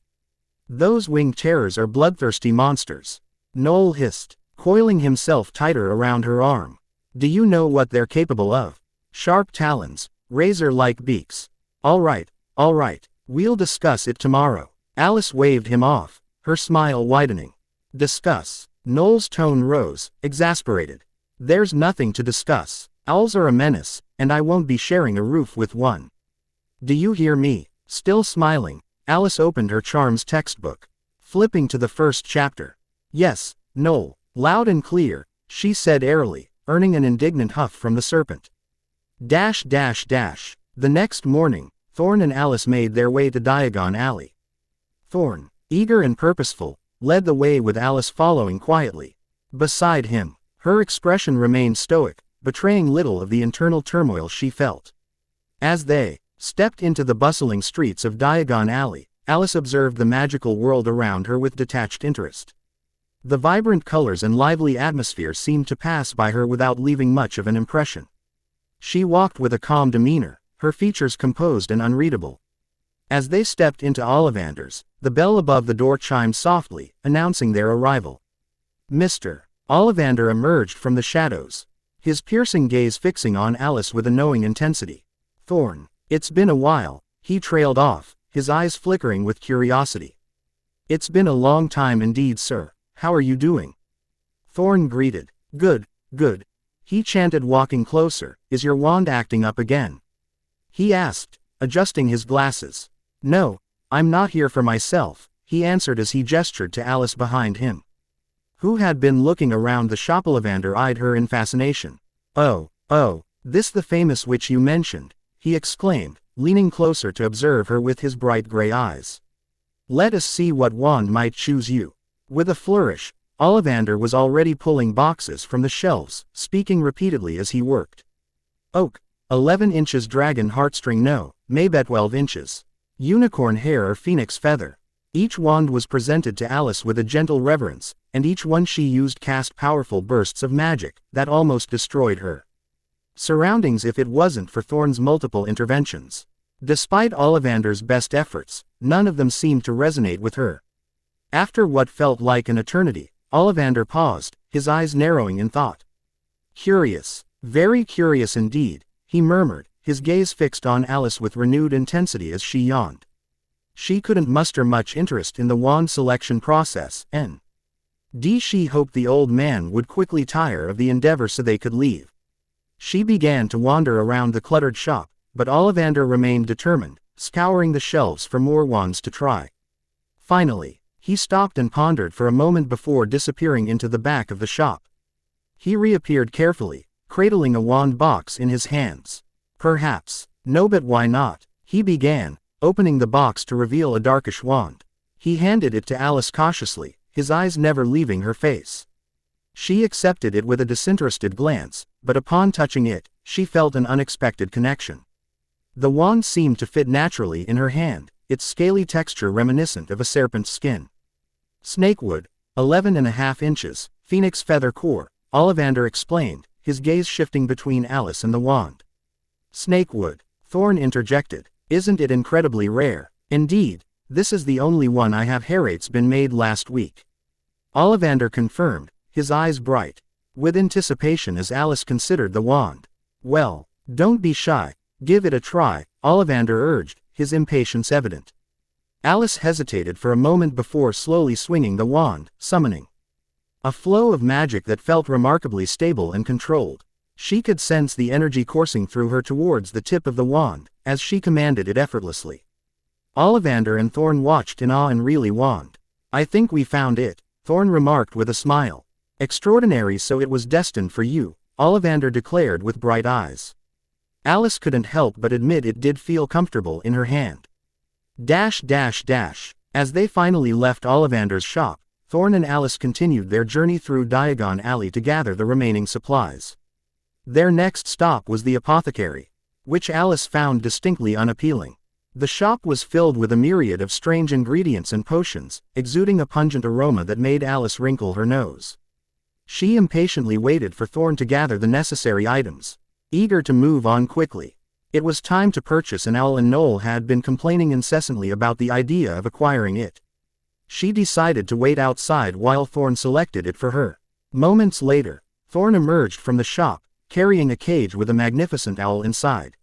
"Those winged terrors are bloodthirsty monsters," Noel hissed, coiling himself tighter around her arm. "Do you know what they're capable of? Sharp talons, razor-like beaks. All right, we'll discuss it tomorrow." Alice waved him off, her smile widening. "Discuss?" Noel's tone rose, exasperated. "There's nothing to discuss. Owls are a menace, and I won't be sharing a roof with one. Do you hear me?" Still smiling, Alice opened her charms textbook, flipping to the first chapter. "Yes, Noel, loud and clear," she said airily, earning an indignant huff from the serpent. The next morning, Thorn and Alice made their way to Diagon Alley. Thorn, eager and purposeful, led the way with Alice following quietly. Beside him, her expression remained stoic, betraying little of the internal turmoil she felt. As they stepped into the bustling streets of Diagon Alley, Alice observed the magical world around her with detached interest. The vibrant colors and lively atmosphere seemed to pass by her without leaving much of an impression. She walked with a calm demeanor, her features composed and unreadable. As they stepped into Ollivander's, the bell above the door chimed softly, announcing their arrival. Mr. Ollivander emerged from the shadows, his piercing gaze fixing on Alice with a knowing intensity. "Thorn, it's been a while," he trailed off, his eyes flickering with curiosity. "It's been a long time indeed, sir. How are you doing?" Thorn greeted. Good, he chanted, walking closer. "Is your wand acting up again?" he asked, adjusting his glasses. "No, I'm not here for myself," he answered as he gestured to Alice behind him, who had been looking around the shop. Ollivander eyed her in fascination. Oh, this the famous witch you mentioned," he exclaimed, leaning closer to observe her with his bright gray eyes. "Let us see what wand might choose you." With a flourish, Ollivander was already pulling boxes from the shelves, speaking repeatedly as he worked. "Oak, 11 inches, dragon heartstring, no, maybe 12 inches. Unicorn hair or phoenix feather." Each wand was presented to Alice with a gentle reverence, and each one she used cast powerful bursts of magic that almost destroyed her surroundings if it wasn't for Thorn's multiple interventions. Despite Ollivander's best efforts, none of them seemed to resonate with her. After what felt like an eternity, Ollivander paused, his eyes narrowing in thought. "Curious, very curious indeed," he murmured, his gaze fixed on Alice with renewed intensity as she yawned. She couldn't muster much interest in the wand selection process, and she hoped the old man would quickly tire of the endeavor so they could leave. She began to wander around the cluttered shop, but Ollivander remained determined, scouring the shelves for more wands to try. Finally, he stopped and pondered for a moment before disappearing into the back of the shop. He reappeared carefully, cradling a wand box in his hands. "Perhaps, no, but why not?" he began, opening the box to reveal a darkish wand. He handed it to Alice cautiously, his eyes never leaving her face. She accepted it with a disinterested glance, but upon touching it, she felt an unexpected connection. The wand seemed to fit naturally in her hand, its scaly texture reminiscent of a serpent's skin. "Snakewood, 11.5 inches, phoenix feather core," Ollivander explained, his gaze shifting between Alice and the wand. "Snakewood," Thorn interjected. "Isn't it incredibly rare?" "Indeed, this is the only one I have. It's been made last week," Ollivander confirmed, his eyes bright with anticipation as Alice considered the wand. "Well, don't be shy, give it a try," Ollivander urged, his impatience evident. Alice hesitated for a moment before slowly swinging the wand, summoning a flow of magic that felt remarkably stable and controlled. She could sense the energy coursing through her towards the tip of the wand, as she commanded it effortlessly. Ollivander and Thorn watched in awe and really wand. "I think we found it," Thorn remarked with a smile. "Extraordinary, so it was destined for you," Ollivander declared with bright eyes. Alice couldn't help but admit it did feel comfortable in her hand. As they finally left Ollivander's shop, Thorn and Alice continued their journey through Diagon Alley to gather the remaining supplies. Their next stop was the apothecary, which Alice found distinctly unappealing. The shop was filled with a myriad of strange ingredients and potions, exuding a pungent aroma that made Alice wrinkle her nose. She impatiently waited for Thorn to gather the necessary items, eager to move on quickly. It was time to purchase an owl, and Noel had been complaining incessantly about the idea of acquiring it. She decided to wait outside while Thorn selected it for her. Moments later, Thorn emerged from the shop, carrying a cage with a magnificent owl inside.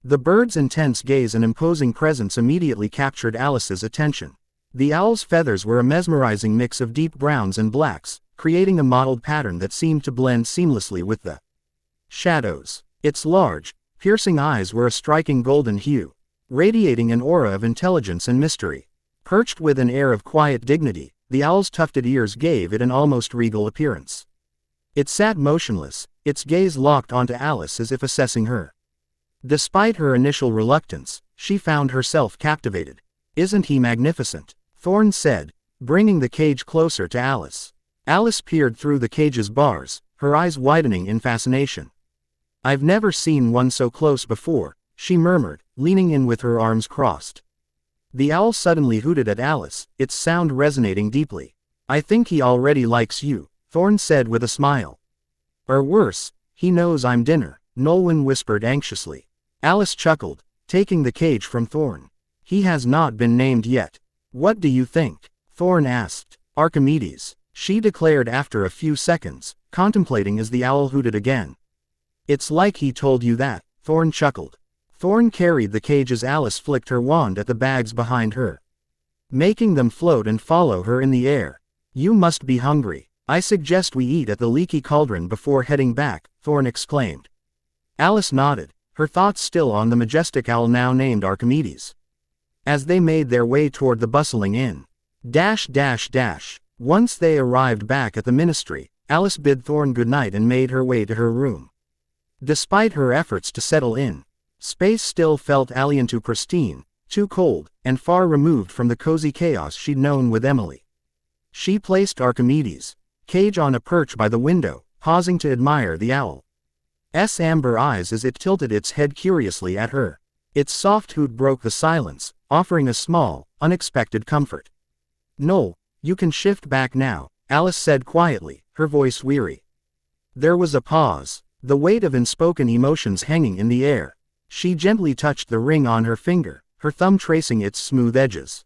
The bird's intense gaze and imposing presence immediately captured Alice's attention. The owl's feathers were a mesmerizing mix of deep browns and blacks, creating a mottled pattern that seemed to blend seamlessly with the shadows. Its large, piercing eyes were a striking golden hue, radiating an aura of intelligence and mystery. Perched with an air of quiet dignity, the owl's tufted ears gave it an almost regal appearance. It sat motionless, its gaze locked onto Alice as if assessing her. Despite her initial reluctance, she found herself captivated. "Isn't he magnificent?" Thorn said, bringing the cage closer to Alice. Alice peered through the cage's bars, her eyes widening in fascination. "I've never seen one so close before," she murmured, leaning in with her arms crossed. The owl suddenly hooted at Alice, its sound resonating deeply. "I think he already likes you," Thorn said with a smile. "Or worse, he knows I'm dinner," Nolwenn whispered anxiously. Alice chuckled, taking the cage from Thorn. "He has not been named yet." "What do you think?" Thorn asked. "Archimedes," she declared after a few seconds, contemplating as the owl hooted again. "It's like he told you that," Thorn chuckled. Thorn carried the cage as Alice flicked her wand at the bags behind her, making them float and follow her in the air. "You must be hungry. I suggest we eat at the Leaky Cauldron before heading back," Thorn exclaimed. Alice nodded, her thoughts still on the majestic owl now named Archimedes. As they made their way toward the bustling inn. Once they arrived back at the ministry, Alice bid Thorn goodnight and made her way to her room. Despite her efforts to settle in, space still felt alien to pristine, too cold, and far removed from the cozy chaos she'd known with Emily. She placed Archimedes' cage on a perch by the window, pausing to admire the owl's amber eyes as it tilted its head curiously at her. Its soft hoot broke the silence, offering a small, unexpected comfort. "Noel, you can shift back now," Alice said quietly, her voice weary. There was a pause, the weight of unspoken emotions hanging in the air. She gently touched the ring on her finger, her thumb tracing its smooth edges.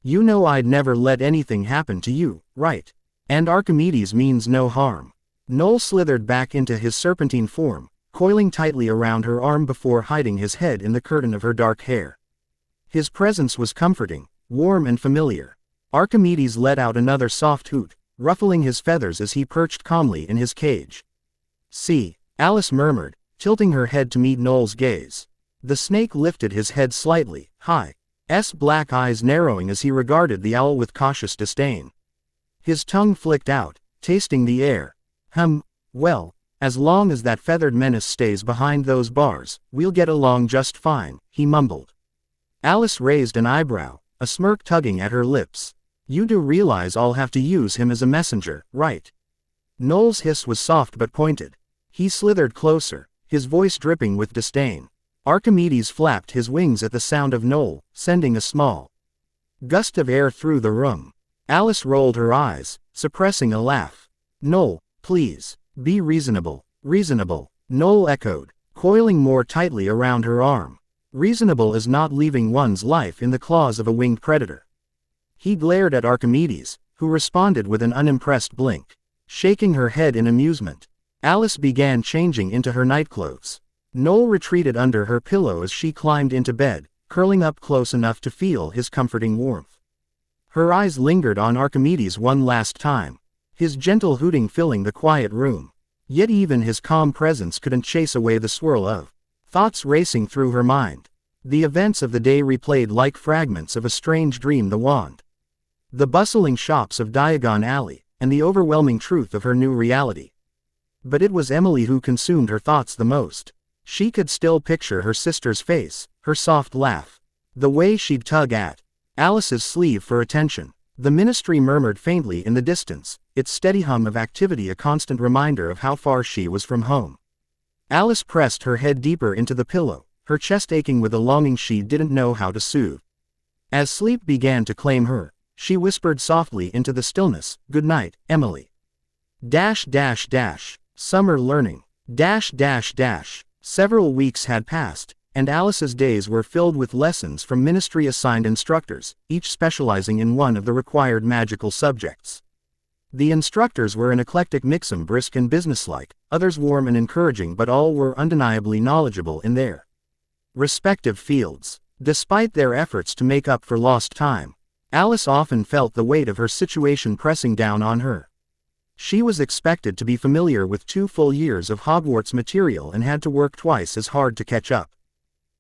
"You know I'd never let anything happen to you, right? And Archimedes means no harm." Noel slithered back into his serpentine form, coiling tightly around her arm before hiding his head in the curtain of her dark hair. His presence was comforting, warm and familiar. Archimedes let out another soft hoot, ruffling his feathers as he perched calmly in his cage. "See," Alice murmured, tilting her head to meet Noel's gaze. The snake lifted his head slightly, his black eyes narrowing as he regarded the owl with cautious disdain. His tongue flicked out, tasting the air. Well, as long as that feathered menace stays behind those bars, we'll get along just fine," he mumbled. Alice raised an eyebrow, a smirk tugging at her lips. "You do realize I'll have to use him as a messenger, right?" Noel's hiss was soft but pointed. He slithered closer, his voice dripping with disdain. Archimedes flapped his wings at the sound of Noel, sending a small gust of air through the room. Alice rolled her eyes, suppressing a laugh. "Noel, please, be reasonable." "Reasonable," Noel echoed, coiling more tightly around her arm. "Reasonable is not leaving one's life in the claws of a winged predator." He glared at Archimedes, who responded with an unimpressed blink. Shaking her head in amusement, Alice began changing into her nightclothes. Noel retreated under her pillow as she climbed into bed, curling up close enough to feel his comforting warmth. Her eyes lingered on Archimedes one last time, his gentle hooting filling the quiet room. Yet even his calm presence couldn't chase away the swirl of thoughts racing through her mind. The events of the day replayed like fragments of a strange dream. The wand, the bustling shops of Diagon Alley, and the overwhelming truth of her new reality. But it was Emily who consumed her thoughts the most. She could still picture her sister's face, her soft laugh, the way she'd tug at Alice's sleeve for attention. The ministry murmured faintly in the distance, its steady hum of activity a constant reminder of how far she was from home. Alice pressed her head deeper into the pillow, her chest aching with a longing she didn't know how to soothe. As sleep began to claim her, she whispered softly into the stillness, "Good night, Emily." Dash dash dash. Summer learning. Dash dash dash. Several weeks had passed, and Alice's days were filled with lessons from ministry-assigned instructors, each specializing in one of the required magical subjects. The instructors were an eclectic mix, some brisk and businesslike, others warm and encouraging, but all were undeniably knowledgeable in their respective fields. Despite their efforts to make up for lost time, Alice often felt the weight of her situation pressing down on her. She was expected to be familiar with 2 full years of Hogwarts material and had to work twice as hard to catch up.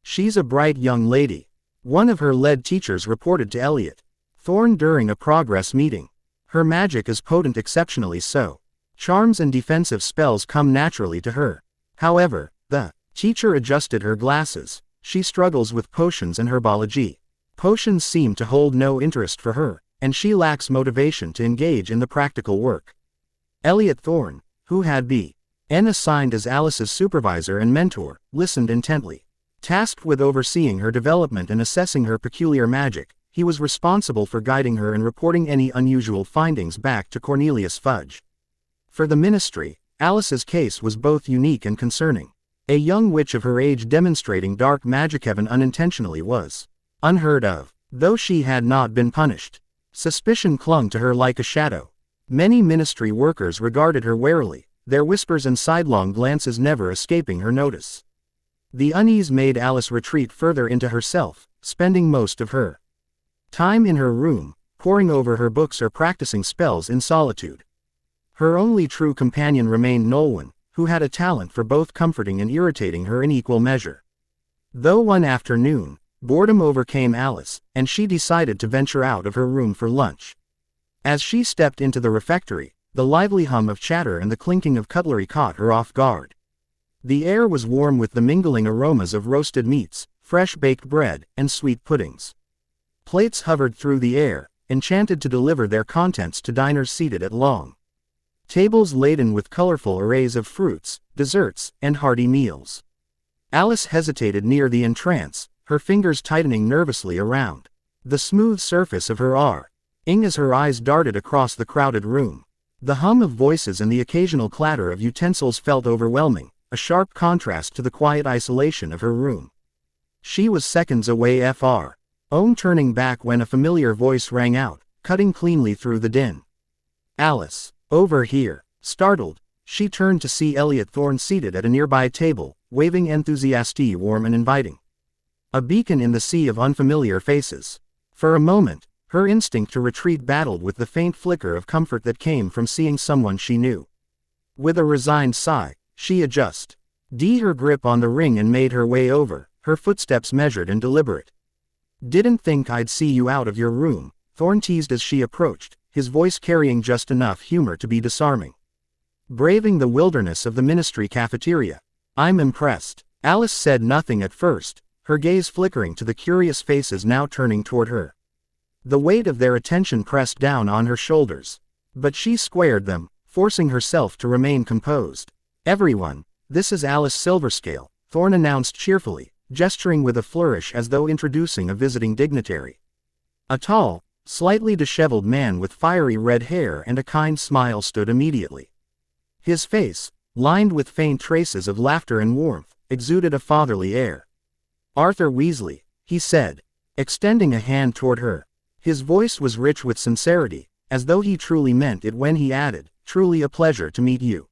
"She's a bright young lady," one of her lead teachers reported to Elliot Thorne during a progress meeting. "Her magic is potent, exceptionally so. Charms and defensive spells come naturally to her. However," the teacher adjusted her glasses, "she struggles with potions and herbology. Potions seem to hold no interest for her, and she lacks motivation to engage in the practical work." Elliot Thorne, who had been assigned as Alice's supervisor and mentor, listened intently. Tasked with overseeing her development and assessing her peculiar magic, he was responsible for guiding her and reporting any unusual findings back to Cornelius Fudge. For the ministry, Alice's case was both unique and concerning. A young witch of her age demonstrating dark magic even unintentionally was unheard of. Though she had not been punished, suspicion clung to her like a shadow. Many ministry workers regarded her warily, their whispers and sidelong glances never escaping her notice. The unease made Alice retreat further into herself, spending most of her time in her room, poring over her books or practicing spells in solitude. Her only true companion remained Nolwenn, who had a talent for both comforting and irritating her in equal measure. Though one afternoon, boredom overcame Alice, and she decided to venture out of her room for lunch. As she stepped into the refectory, the lively hum of chatter and the clinking of cutlery caught her off guard. The air was warm with the mingling aromas of roasted meats, fresh baked bread, and sweet puddings. Plates hovered through the air, enchanted to deliver their contents to diners seated at long tables laden with colorful arrays of fruits, desserts, and hearty meals. Alice hesitated near the entrance, her fingers tightening nervously around the smooth surface of her R-ing as her eyes darted across the crowded room. The hum of voices and the occasional clatter of utensils felt overwhelming, a sharp contrast to the quiet isolation of her room. She was seconds away turning back when a familiar voice rang out, cutting cleanly through the din. "Alice, over here." Startled, she turned to see Elliot Thorne seated at a nearby table, waving enthusiastically, warm and inviting. A beacon in the sea of unfamiliar faces. For a moment, her instinct to retreat battled with the faint flicker of comfort that came from seeing someone she knew. With a resigned sigh, she adjusted her grip on the ring and made her way over, her footsteps measured and deliberate. "Didn't think I'd see you out of your room," Thorne teased as she approached, his voice carrying just enough humor to be disarming. "Braving the wilderness of the ministry cafeteria. I'm impressed." Alice said nothing at first, her gaze flickering to the curious faces now turning toward her. The weight of their attention pressed down on her shoulders. But she squared them, forcing herself to remain composed. "Everyone, this is Alice Silverscale," Thorne announced cheerfully, gesturing with a flourish as though introducing a visiting dignitary. A tall, slightly disheveled man with fiery red hair and a kind smile stood immediately. His face, lined with faint traces of laughter and warmth, exuded a fatherly air. "Arthur Weasley," he said, extending a hand toward her. His voice was rich with sincerity, as though he truly meant it when he added, "Truly a pleasure to meet you."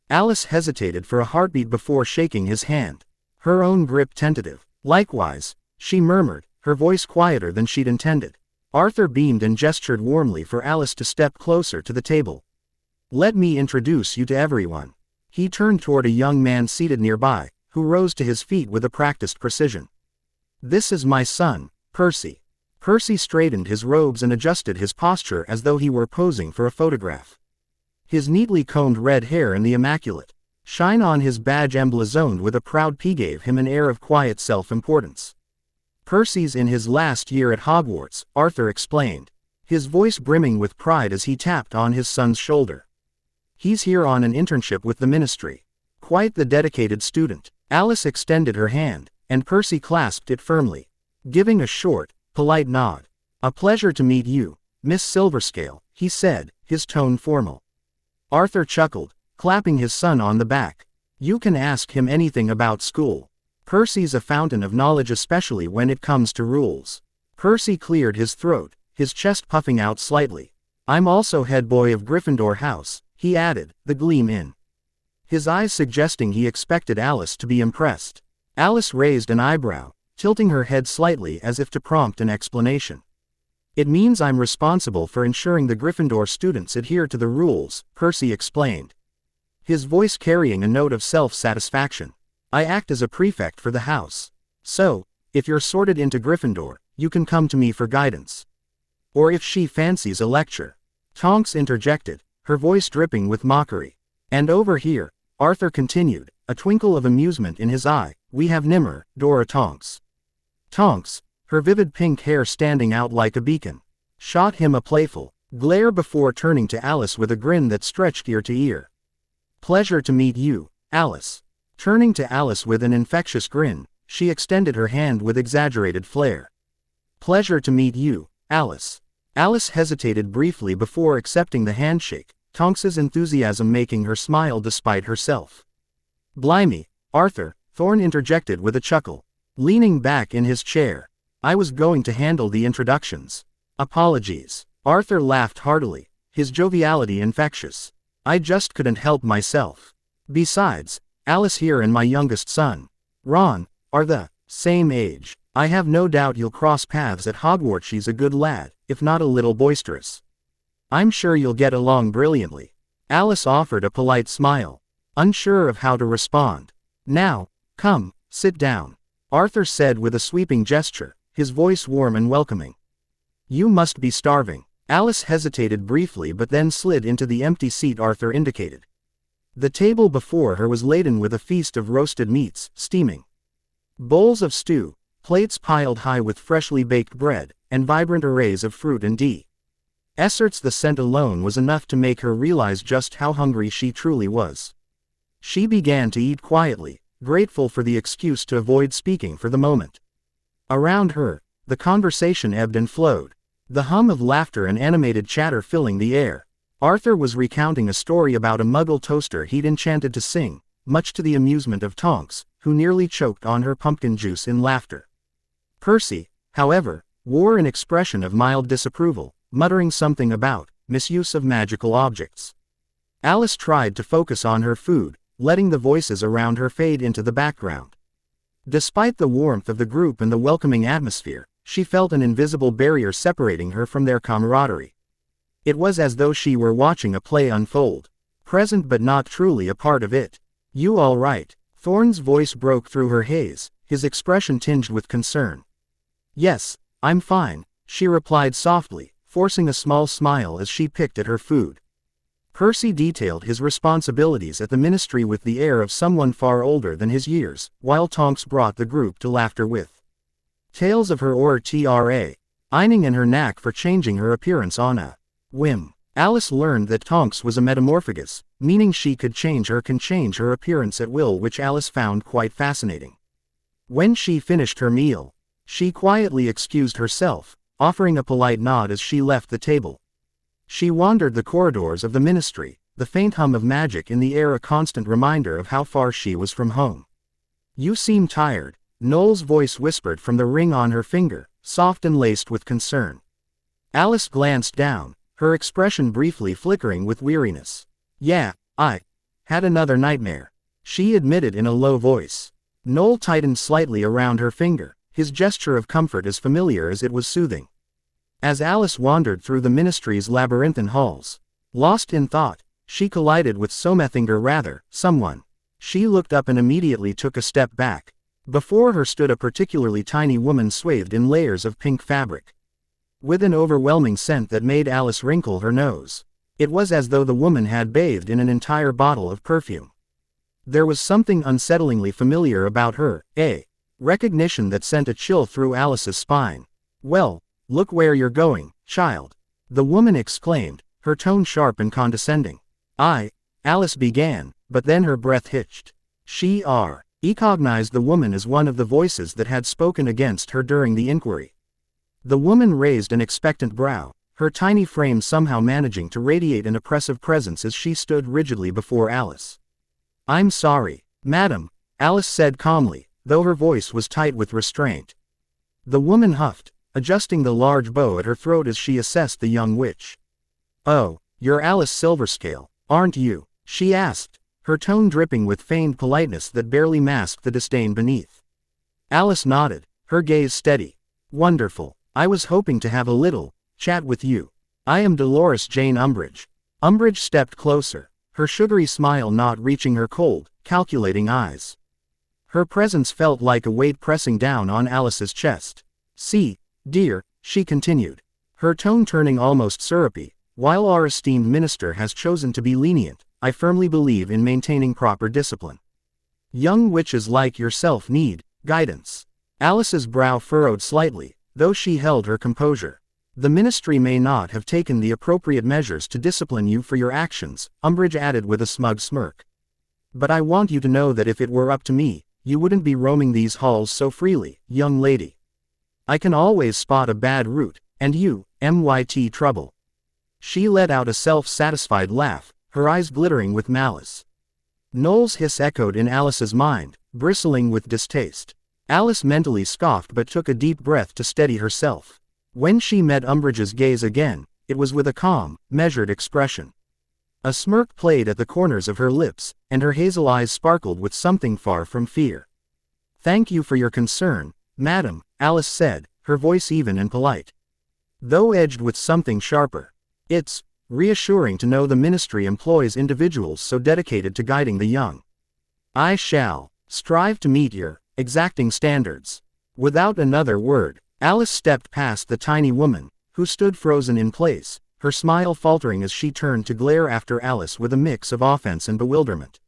Alice hesitated for a heartbeat before shaking his hand, her own grip tentative. "Likewise," she murmured, her voice quieter than she'd intended. Arthur beamed and gestured warmly for Alice to step closer to the table. "Let me introduce you to everyone." He turned toward a young man seated nearby, who rose to his feet with a practiced precision. "This is my son, Percy." Percy straightened his robes and adjusted his posture as though he were posing for a photograph. His neatly combed red hair and the immaculate shine on his badge emblazoned with a proud P gave him an air of quiet self-importance. "Percy's in his last year at Hogwarts," Arthur explained, his voice brimming with pride as he tapped on his son's shoulder. "He's here on an internship with the ministry. Quite the dedicated student." Alice extended her hand, and Percy clasped it firmly, giving a short, polite nod. "A pleasure to meet you, Miss Silverscale," he said, his tone formal. Arthur chuckled, clapping his son on the back. You can ask him anything about school. Percy's a fountain of knowledge, especially when it comes to rules. Percy cleared his throat, his chest puffing out slightly. I'm also head boy of Gryffindor House, he added, the gleam in his eyes suggesting he expected Alice to be impressed. Alice raised an eyebrow, tilting her head slightly as if to prompt an explanation. It means I'm responsible for ensuring the Gryffindor students adhere to the rules, Percy explained, his voice carrying a note of self-satisfaction. I act as a prefect for the house. So, if you're sorted into Gryffindor, you can come to me for guidance. Or if she fancies a lecture. Tonks interjected, her voice dripping with mockery. And over here, Arthur continued, a twinkle of amusement in his eye, we have Nimmer, Dora Tonks. Tonks, her vivid pink hair standing out like a beacon, shot him a playful glare before turning to Alice with a grin that stretched ear to ear. Pleasure to meet you, Alice. Turning to Alice with an infectious grin, she extended her hand with exaggerated flair. Pleasure to meet you, Alice. Alice hesitated briefly before accepting the handshake, Tonks's enthusiasm making her smile despite herself. Blimey, Arthur, Thorn interjected with a chuckle, leaning back in his chair. I was going to handle the introductions. Apologies. Arthur laughed heartily, his joviality infectious. I just couldn't help myself. Besides, Alice here and my youngest son, Ron, are the same age. I have no doubt you'll cross paths at Hogwarts. She's a good lad, if not a little boisterous. I'm sure you'll get along brilliantly. Alice offered a polite smile, unsure of how to respond. Now, come, sit down, Arthur said with a sweeping gesture, his voice warm and welcoming. You must be starving. Alice hesitated briefly but then slid into the empty seat Arthur indicated. The table before her was laden with a feast of roasted meats, steaming bowls of stew, plates piled high with freshly baked bread, and vibrant arrays of fruit and desserts. The scent alone was enough to make her realize just how hungry she truly was. She began to eat quietly, grateful for the excuse to avoid speaking for the moment. Around her, the conversation ebbed and flowed, the hum of laughter and animated chatter filling the air. Arthur was recounting a story about a Muggle toaster he'd enchanted to sing, much to the amusement of Tonks, who nearly choked on her pumpkin juice in laughter. Percy, however, wore an expression of mild disapproval, muttering something about misuse of magical objects. Alice tried to focus on her food, letting the voices around her fade into the background. Despite the warmth of the group and the welcoming atmosphere, she felt an invisible barrier separating her from their camaraderie. It was as though she were watching a play unfold, present but not truly a part of it. You all right? Thorn's voice broke through her haze, his expression tinged with concern. Yes, I'm fine, she replied softly, forcing a small smile as she picked at her food. Percy detailed his responsibilities at the ministry with the air of someone far older than his years, while Tonks brought the group to laughter with tales of her or ironing and her knack for changing her appearance on a whim. Alice learned that Tonks was a metamorphagus, meaning she could change her appearance at will, which Alice found quite fascinating. When she finished her meal, she quietly excused herself, offering a polite nod as she left the table. She wandered the corridors of the ministry, the faint hum of magic in the air a constant reminder of how far she was from home. You seem tired, Noel's voice whispered from the ring on her finger, soft and laced with concern. Alice glanced down, her expression briefly flickering with weariness. Yeah, I had another nightmare, she admitted in a low voice. Noel tightened slightly around her finger, his gesture of comfort as familiar as it was soothing. As Alice wandered through the ministry's labyrinthine halls, lost in thought, she collided with someone. She looked up and immediately took a step back. Before her stood a particularly tiny woman swathed in layers of pink fabric, with an overwhelming scent that made Alice wrinkle her nose. It was as though the woman had bathed in an entire bottle of perfume. There was something unsettlingly familiar about her, a recognition that sent a chill through Alice's spine. Well, look where you're going, child, the woman exclaimed, her tone sharp and condescending. Alice began, but then her breath hitched. She recognized the woman as one of the voices that had spoken against her during the inquiry. The woman raised an expectant brow, her tiny frame somehow managing to radiate an oppressive presence as she stood rigidly before Alice. "I'm sorry, madam," Alice said calmly, though her voice was tight with restraint. The woman huffed, adjusting the large bow at her throat as she assessed the young witch. "Oh, you're Alice Silverscale, aren't you?" she asked, her tone dripping with feigned politeness that barely masked the disdain beneath. Alice nodded, her gaze steady. "Wonderful. I was hoping to have a little chat with you. I am Dolores Jane Umbridge." Umbridge stepped closer, her sugary smile not reaching her cold, calculating eyes. Her presence felt like a weight pressing down on Alice's chest. "See, dear," she continued, her tone turning almost syrupy, "while our esteemed minister has chosen to be lenient, I firmly believe in maintaining proper discipline. Young witches like yourself need guidance." Alice's brow furrowed slightly, though she held her composure. "The ministry may not have taken the appropriate measures to discipline you for your actions," Umbridge added with a smug smirk. "But I want you to know that if it were up to me, you wouldn't be roaming these halls so freely, young lady. I can always spot a bad route, and you, MYT trouble." She let out a self-satisfied laugh, her eyes glittering with malice. Noel's hiss echoed in Alice's mind, bristling with distaste. Alice mentally scoffed but took a deep breath to steady herself. When she met Umbridge's gaze again, it was with a calm, measured expression. A smirk played at the corners of her lips, and her hazel eyes sparkled with something far from fear. "Thank you for your concern, madam," Alice said, her voice even and polite, though edged with something sharper. "It's reassuring to know the ministry employs individuals so dedicated to guiding the young. I shall strive to meet your exacting standards." Without another word, Alice stepped past the tiny woman, who stood frozen in place, her smile faltering as she turned to glare after Alice with a mix of offense and bewilderment.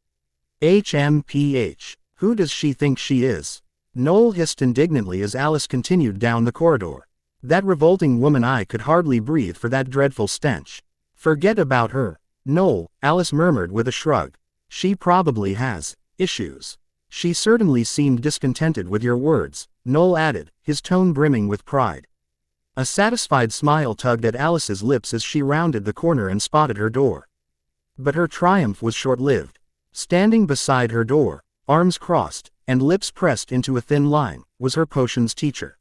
"HMPH, who does she think she is?" Noel hissed indignantly as Alice continued down the corridor. "That revolting woman, I could hardly breathe for that dreadful stench." "Forget about her, Noel," Alice murmured with a shrug. "She probably has issues." "She certainly seemed discontented with your words," Noel added, his tone brimming with pride. A satisfied smile tugged at Alice's lips as she rounded the corner and spotted her door. But her triumph was short-lived. Standing beside her door, arms crossed, and lips pressed into a thin line, was her potions teacher.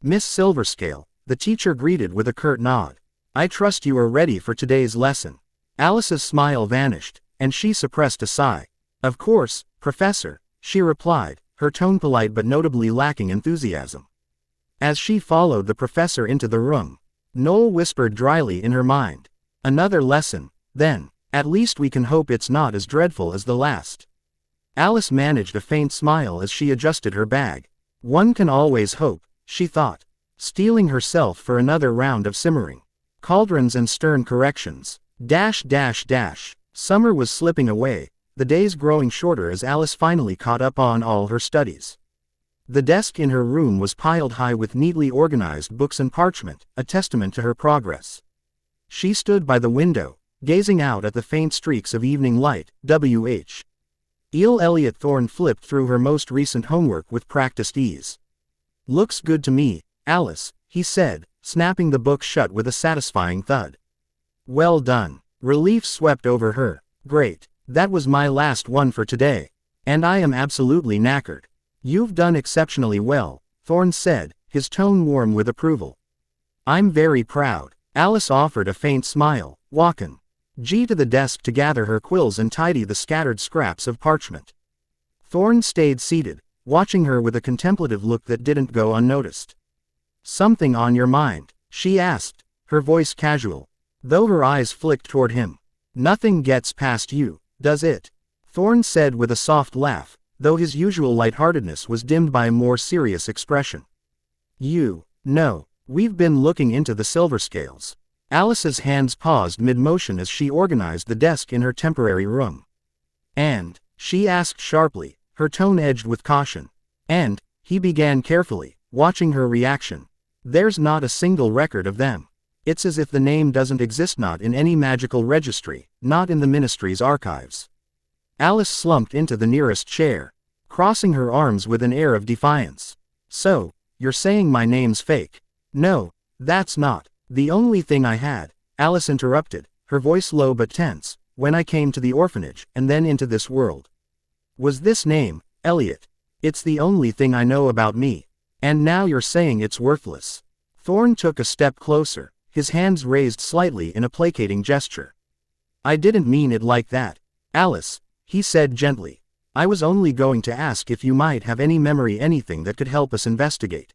"Miss Silverscale," the teacher greeted with a curt nod. "I trust you are ready for today's lesson." Alice's smile vanished, and she suppressed a sigh. "Of course, Professor," she replied, her tone polite but notably lacking enthusiasm. As she followed the professor into the room, Noel whispered dryly in her mind, "Another lesson, then. At least we can hope it's not as dreadful as the last." Alice managed a faint smile as she adjusted her bag. One can always hope, she thought, steeling herself for another round of simmering cauldrons and stern corrections. Summer was slipping away, the days growing shorter as Alice finally caught up on all her studies. The desk in her room was piled high with neatly organized books and parchment, a testament to her progress. She stood by the window, gazing out at the faint streaks of evening light. W.H. Elliot Thorne flipped through her most recent homework with practiced ease. "Looks good to me, Alice," he said, snapping the book shut with a satisfying thud. "Well done." Relief swept over her. "Great. That was my last one for today. And I am absolutely knackered." "You've done exceptionally well," Thorne said, his tone warm with approval. "I'm very proud." Alice offered a faint smile, walking to the desk to gather her quills and tidy the scattered scraps of parchment. Thorne stayed seated, watching her with a contemplative look that didn't go unnoticed. "Something on your mind?" she asked, her voice casual, though her eyes flicked toward him. "Nothing gets past you, does it?" Thorne said with a soft laugh, though his usual lightheartedness was dimmed by a more serious expression. "No, we've been looking into the Silverscales." Alice's hands paused mid-motion as she organized the desk in her temporary room. "And?" she asked sharply, her tone edged with caution. "And," he began carefully, watching her reaction, "there's not a single record of them. It's as if the name doesn't exist, not in any magical registry, not in the ministry's archives." Alice slumped into the nearest chair, crossing her arms with an air of defiance. "So, you're saying my name's fake?" "No, that's not," The only thing I had, Alice interrupted, her voice low but tense, when I came to the orphanage, and then into this world, was this name, Elliot. It's the only thing I know about me. And now you're saying it's worthless. Thorn took a step closer, his hands raised slightly in a placating gesture. I didn't mean it like that, Alice, he said gently. I was only going to ask if you might have any memory, anything that could help us investigate.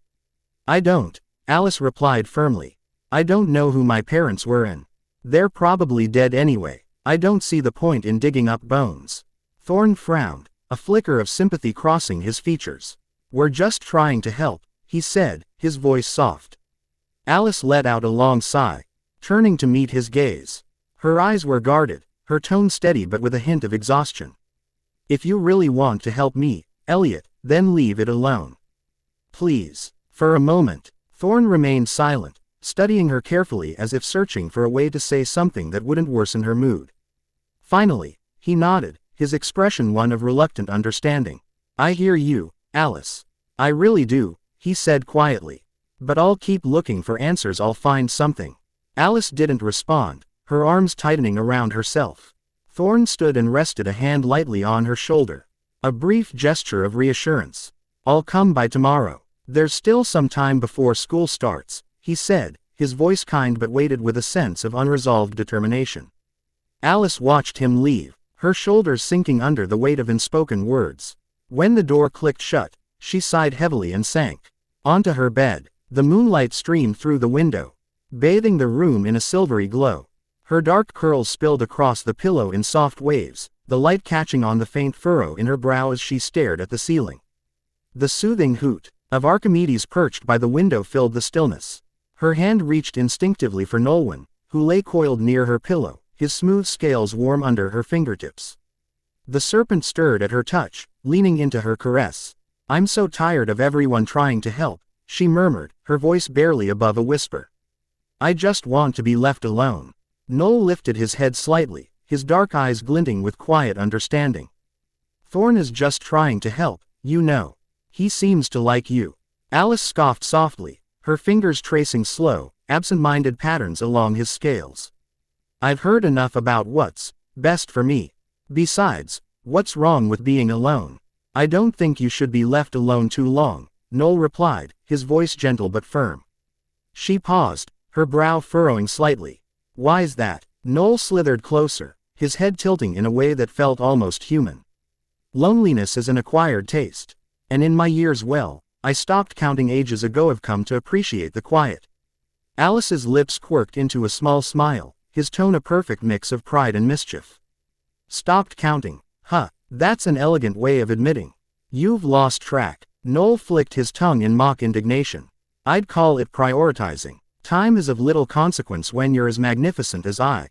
I don't, Alice replied firmly. I don't know who my parents were and they're probably dead anyway. I don't see the point in digging up bones. Thorn frowned, a flicker of sympathy crossing his features. We're just trying to help, he said, his voice soft. Alice let out a long sigh, turning to meet his gaze. Her eyes were guarded, her tone steady but with a hint of exhaustion. If you really want to help me, Elliot, then leave it alone. Please. For a moment, Thorn remained silent, studying her carefully as if searching for a way to say something that wouldn't worsen her mood. Finally, he nodded, his expression one of reluctant understanding. I hear you, Alice. I really do, he said quietly. But I'll keep looking for answers, I'll find something. Alice didn't respond, her arms tightening around herself. Thorn stood and rested a hand lightly on her shoulder. A brief gesture of reassurance. I'll come by tomorrow. There's still some time before school starts, he said, his voice kind but weighted with a sense of unresolved determination. Alice watched him leave, her shoulders sinking under the weight of unspoken words. When the door clicked shut, she sighed heavily and sank onto her bed. The moonlight streamed through the window, bathing the room in a silvery glow. Her dark curls spilled across the pillow in soft waves, the light catching on the faint furrow in her brow as she stared at the ceiling. The soothing hoot of Archimedes perched by the window filled the stillness. Her hand reached instinctively for Nolwenn, who lay coiled near her pillow, his smooth scales warm under her fingertips. The serpent stirred at her touch, leaning into her caress. I'm so tired of everyone trying to help, she murmured, her voice barely above a whisper. I just want to be left alone. Noel lifted his head slightly, his dark eyes glinting with quiet understanding. Thorn is just trying to help, you know. He seems to like you. Alice scoffed softly, her fingers tracing slow, absent-minded patterns along his scales. I've heard enough about what's best for me. Besides, what's wrong with being alone? I don't think you should be left alone too long, Noel replied, his voice gentle but firm. She paused, her brow furrowing slightly. Why's that? Noel slithered closer, his head tilting in a way that felt almost human. Loneliness is an acquired taste. And in my years, well, I stopped counting ages ago, I've come to appreciate the quiet. Alice's lips quirked into a small smile, his tone a perfect mix of pride and mischief. Stopped counting? Huh, that's an elegant way of admitting you've lost track. Noel flicked his tongue in mock indignation. I'd call it prioritizing. Time is of little consequence when you're as magnificent as I.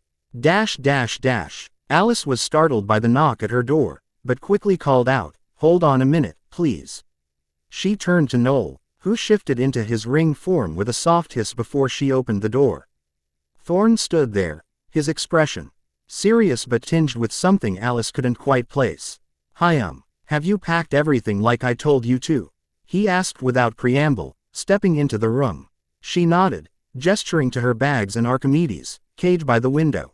Alice was startled by the knock at her door, but quickly called out, hold on a minute, please. She turned to Noel, who shifted into his ring form with a soft hiss before she opened the door. Thorn stood there, his expression serious but tinged with something Alice couldn't quite place. Hi, have you packed everything like I told you to? He asked without preamble, stepping into the room. She nodded, gesturing to her bags and Archimedes, cage by the window.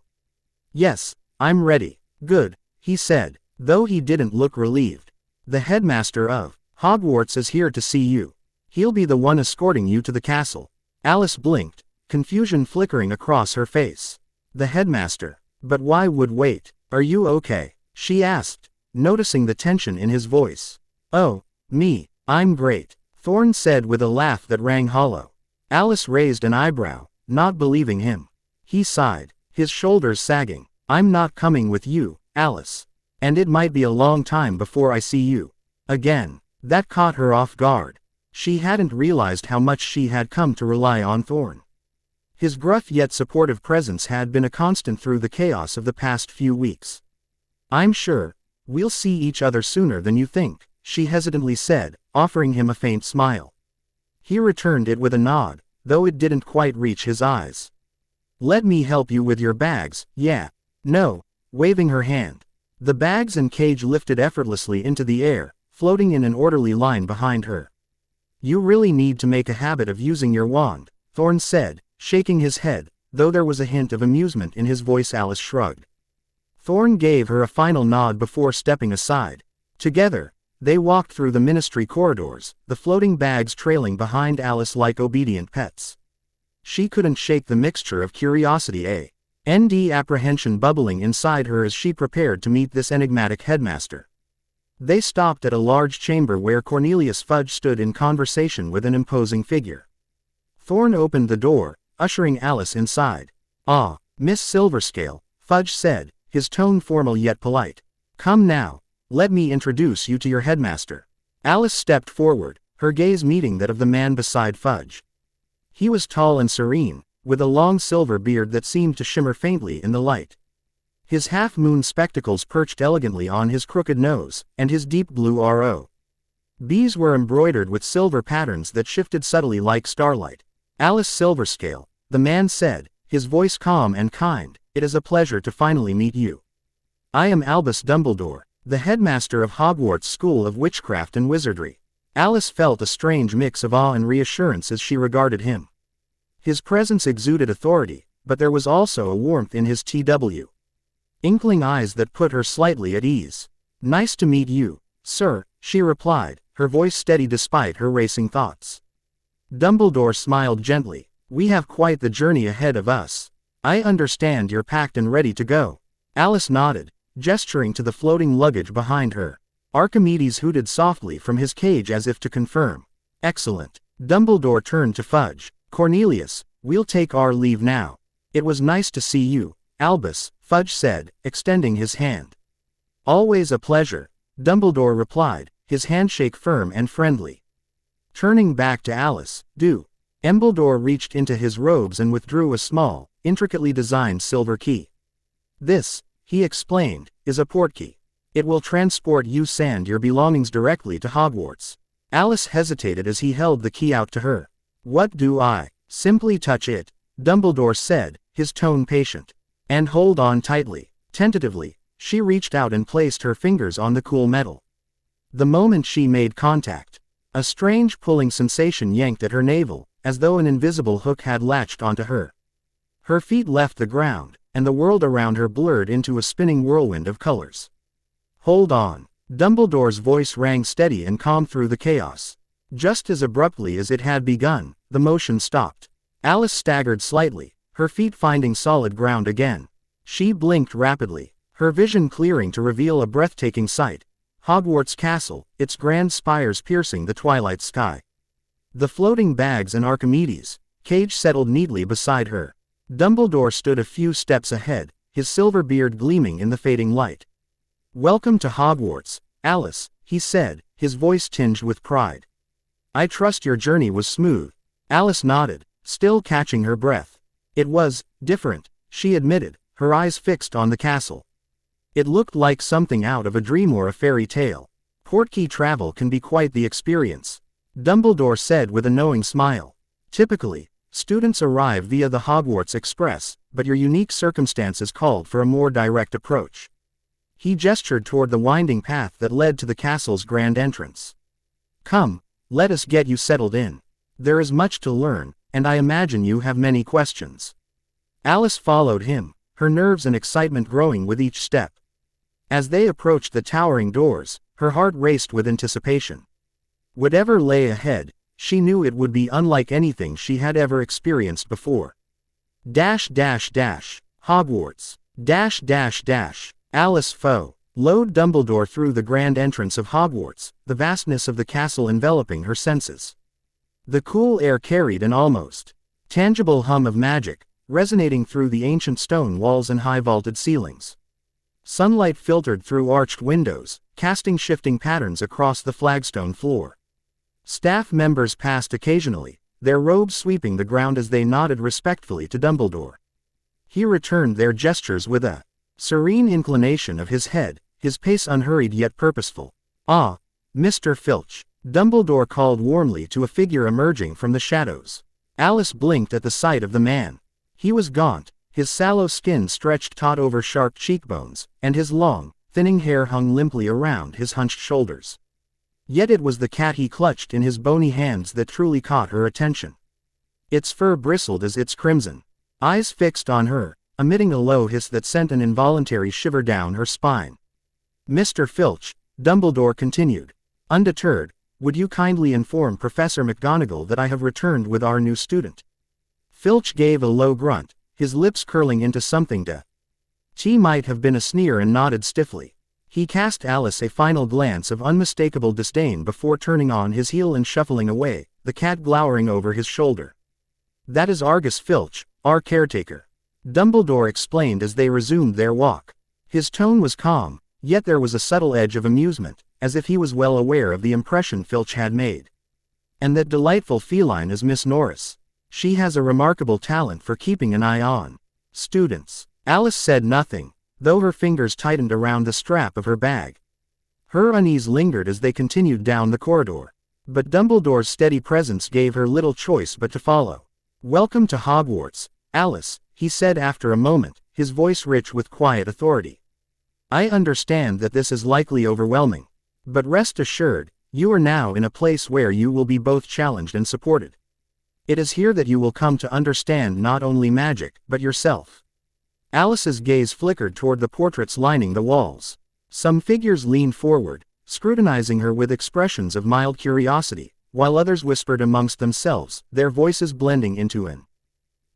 Yes, I'm ready. Good, he said, though he didn't look relieved. The headmaster of Hogwarts is here to see you. He'll be the one escorting you to the castle. Alice blinked, confusion flickering across her face. The headmaster. But why would wait? Are you okay? She asked, noticing the tension in his voice. Oh, me, I'm great, Thorn said with a laugh that rang hollow. Alice raised an eyebrow, not believing him. He sighed, his shoulders sagging. I'm not coming with you, Alice. And it might be a long time before I see you again. That caught her off guard. She hadn't realized how much she had come to rely on Thorn. His gruff yet supportive presence had been a constant through the chaos of the past few weeks. I'm sure we'll see each other sooner than you think, she hesitantly said, offering him a faint smile. He returned it with a nod, though it didn't quite reach his eyes. Let me help you with your bags, yeah. No, waving her hand. The bags and cage lifted effortlessly into the air, floating in an orderly line behind her. You really need to make a habit of using your wand, Thorn said, shaking his head, though there was a hint of amusement in his voice. Alice shrugged. Thorn gave her a final nod before stepping aside. Together, they walked through the ministry corridors, the floating bags trailing behind Alice like obedient pets. She couldn't shake the mixture of curiosity and apprehension bubbling inside her as she prepared to meet this enigmatic headmaster. They stopped at a large chamber where Cornelius Fudge stood in conversation with an imposing figure. Thorn opened the door, ushering Alice inside. "Ah, Miss Silverscale," Fudge said, his tone formal yet polite. "Come now, let me introduce you to your headmaster." Alice stepped forward, her gaze meeting that of the man beside Fudge. He was tall and serene, with a long silver beard that seemed to shimmer faintly in the light. His half-moon spectacles perched elegantly on his crooked nose, and his deep blue ROBs were embroidered with silver patterns that shifted subtly like starlight. "Alice Silverscale," the man said, his voice calm and kind, "it is a pleasure to finally meet you. I am Albus Dumbledore, the headmaster of Hogwarts School of Witchcraft and Wizardry." Alice felt a strange mix of awe and reassurance as she regarded him. His presence exuded authority, but there was also a warmth in his inkling eyes that put her slightly at ease. "Nice to meet you, sir," she replied, her voice steady despite her racing thoughts. Dumbledore smiled gently. "We have quite the journey ahead of us. I understand you're packed and ready to go." Alice nodded, gesturing to the floating luggage behind her. Archimedes hooted softly from his cage as if to confirm. "Excellent." Dumbledore turned to Fudge. "Cornelius, we'll take our leave now. It was nice to see you, Albus," Fudge said, extending his hand. "Always a pleasure," Dumbledore replied, his handshake firm and friendly. Turning back to Alice, Dumbledore reached into his robes and withdrew a small, intricately designed silver key. "This," he explained, "is a portkey. It will transport you and your belongings directly to Hogwarts." Alice hesitated as he held the key out to her. "What do I?" "Simply touch it," Dumbledore said, his tone patient. "And hold on tightly." Tentatively, she reached out and placed her fingers on the cool metal. The moment she made contact, a strange pulling sensation yanked at her navel, as though an invisible hook had latched onto her. Her feet left the ground, and the world around her blurred into a spinning whirlwind of colors. "Hold on." Dumbledore's voice rang steady and calm through the chaos. Just as abruptly as it had begun, the motion stopped. Alice staggered slightly, her feet finding solid ground again. She blinked rapidly, her vision clearing to reveal a breathtaking sight. Hogwarts Castle, its grand spires piercing the twilight sky. The floating bags and Archimedes' cage settled neatly beside her. Dumbledore stood a few steps ahead, his silver beard gleaming in the fading light. "Welcome to Hogwarts, Alice," he said, his voice tinged with pride. "I trust your journey was smooth." Alice nodded, still catching her breath. "It was different," she admitted, her eyes fixed on the castle. "It looked like something out of a dream or a fairy tale. Portkey travel can be quite the experience," Dumbledore said with a knowing smile. "Typically, students arrive via the Hogwarts Express, but your unique circumstances called for a more direct approach." He gestured toward the winding path that led to the castle's grand entrance. "Come, let us get you settled in. There is much to learn, and I imagine you have many questions." Alice followed him, her nerves and excitement growing with each step. As they approached the towering doors, her heart raced with anticipation. Whatever lay ahead, she knew it would be unlike anything she had ever experienced before. Hogwarts. Alice followed Dumbledore through the grand entrance of Hogwarts, the vastness of the castle enveloping her senses. The cool air carried an almost tangible hum of magic, resonating through the ancient stone walls and high vaulted ceilings. Sunlight filtered through arched windows, casting shifting patterns across the flagstone floor. Staff members passed occasionally, their robes sweeping the ground as they nodded respectfully to Dumbledore. He returned their gestures with a serene inclination of his head, his pace unhurried yet purposeful. "Ah, Mr. Filch," Dumbledore called warmly to a figure emerging from the shadows. Alice blinked at the sight of the man. He was gaunt, his sallow skin stretched taut over sharp cheekbones, and his long, thinning hair hung limply around his hunched shoulders. Yet it was the cat he clutched in his bony hands that truly caught her attention. Its fur bristled as its crimson eyes fixed on her, emitting a low hiss that sent an involuntary shiver down her spine. "Mr. Filch," Dumbledore continued, undeterred, "would you kindly inform Professor McGonagall that I have returned with our new student?" Filch gave a low grunt, his lips curling into something might have been a sneer, and nodded stiffly. He cast Alice a final glance of unmistakable disdain before turning on his heel and shuffling away, the cat glowering over his shoulder. "That is Argus Filch, our caretaker," Dumbledore explained as they resumed their walk. His tone was calm, yet there was a subtle edge of amusement, as if he was well aware of the impression Filch had made. "And that delightful feline is Miss Norris. She has a remarkable talent for keeping an eye on students." Alice said nothing, though her fingers tightened around the strap of her bag. Her unease lingered as they continued down the corridor, but Dumbledore's steady presence gave her little choice but to follow. "Welcome to Hogwarts, Alice," he said after a moment, his voice rich with quiet authority. "I understand that this is likely overwhelming, but rest assured, you are now in a place where you will be both challenged and supported. It is here that you will come to understand not only magic, but yourself." Alice's gaze flickered toward the portraits lining the walls. Some figures leaned forward, scrutinizing her with expressions of mild curiosity, while others whispered amongst themselves, their voices blending into an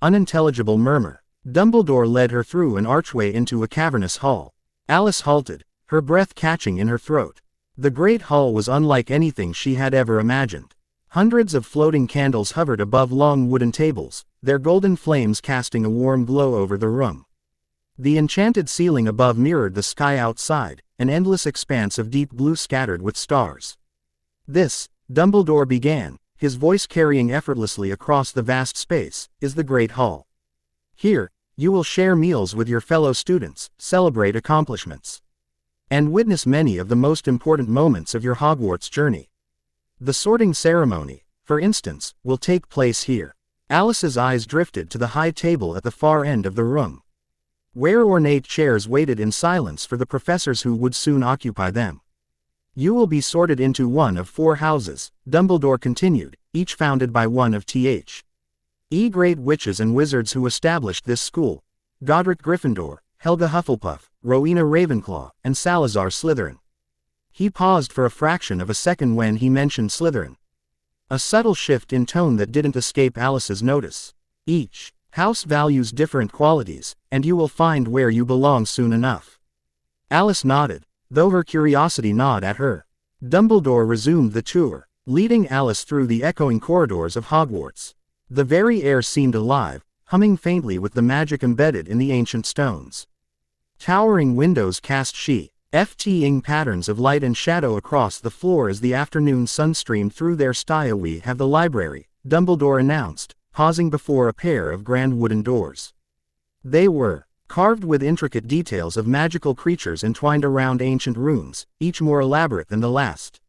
unintelligible murmur. Dumbledore led her through an archway into a cavernous hall. Alice halted, her breath catching in her throat. The great hall was unlike anything she had ever imagined. Hundreds of floating candles hovered above long wooden tables, their golden flames casting a warm glow over the room. The enchanted ceiling above mirrored the sky outside, an endless expanse of deep blue scattered with stars. "This," Dumbledore began, his voice carrying effortlessly across the vast space, "is the Great Hall. Here, you will share meals with your fellow students, celebrate accomplishments, and witness many of the most important moments of your Hogwarts journey. The sorting ceremony, for instance, will take place here." Alice's eyes drifted to the high table at the far end of the room, where ornate chairs waited in silence for the professors who would soon occupy them. "You will be sorted into one of 4 houses," Dumbledore continued, "each founded by one of the great witches and wizards who established this school: Godric Gryffindor, Helga Hufflepuff, Rowena Ravenclaw, and Salazar Slytherin." He paused for a fraction of a second when he mentioned Slytherin, a subtle shift in tone that didn't escape Alice's notice. "Each house values different qualities, and you will find where you belong soon enough." Alice nodded, though her curiosity gnawed at her. Dumbledore resumed the tour, leading Alice through the echoing corridors of Hogwarts. The very air seemed alive, humming faintly with the magic embedded in the ancient stones. Towering windows cast ing patterns of light and shadow across the floor as the afternoon sun streamed through their style. "We have the library," Dumbledore announced, pausing before a pair of grand wooden doors. They were carved with intricate details of magical creatures entwined around ancient runes, each more elaborate than the last.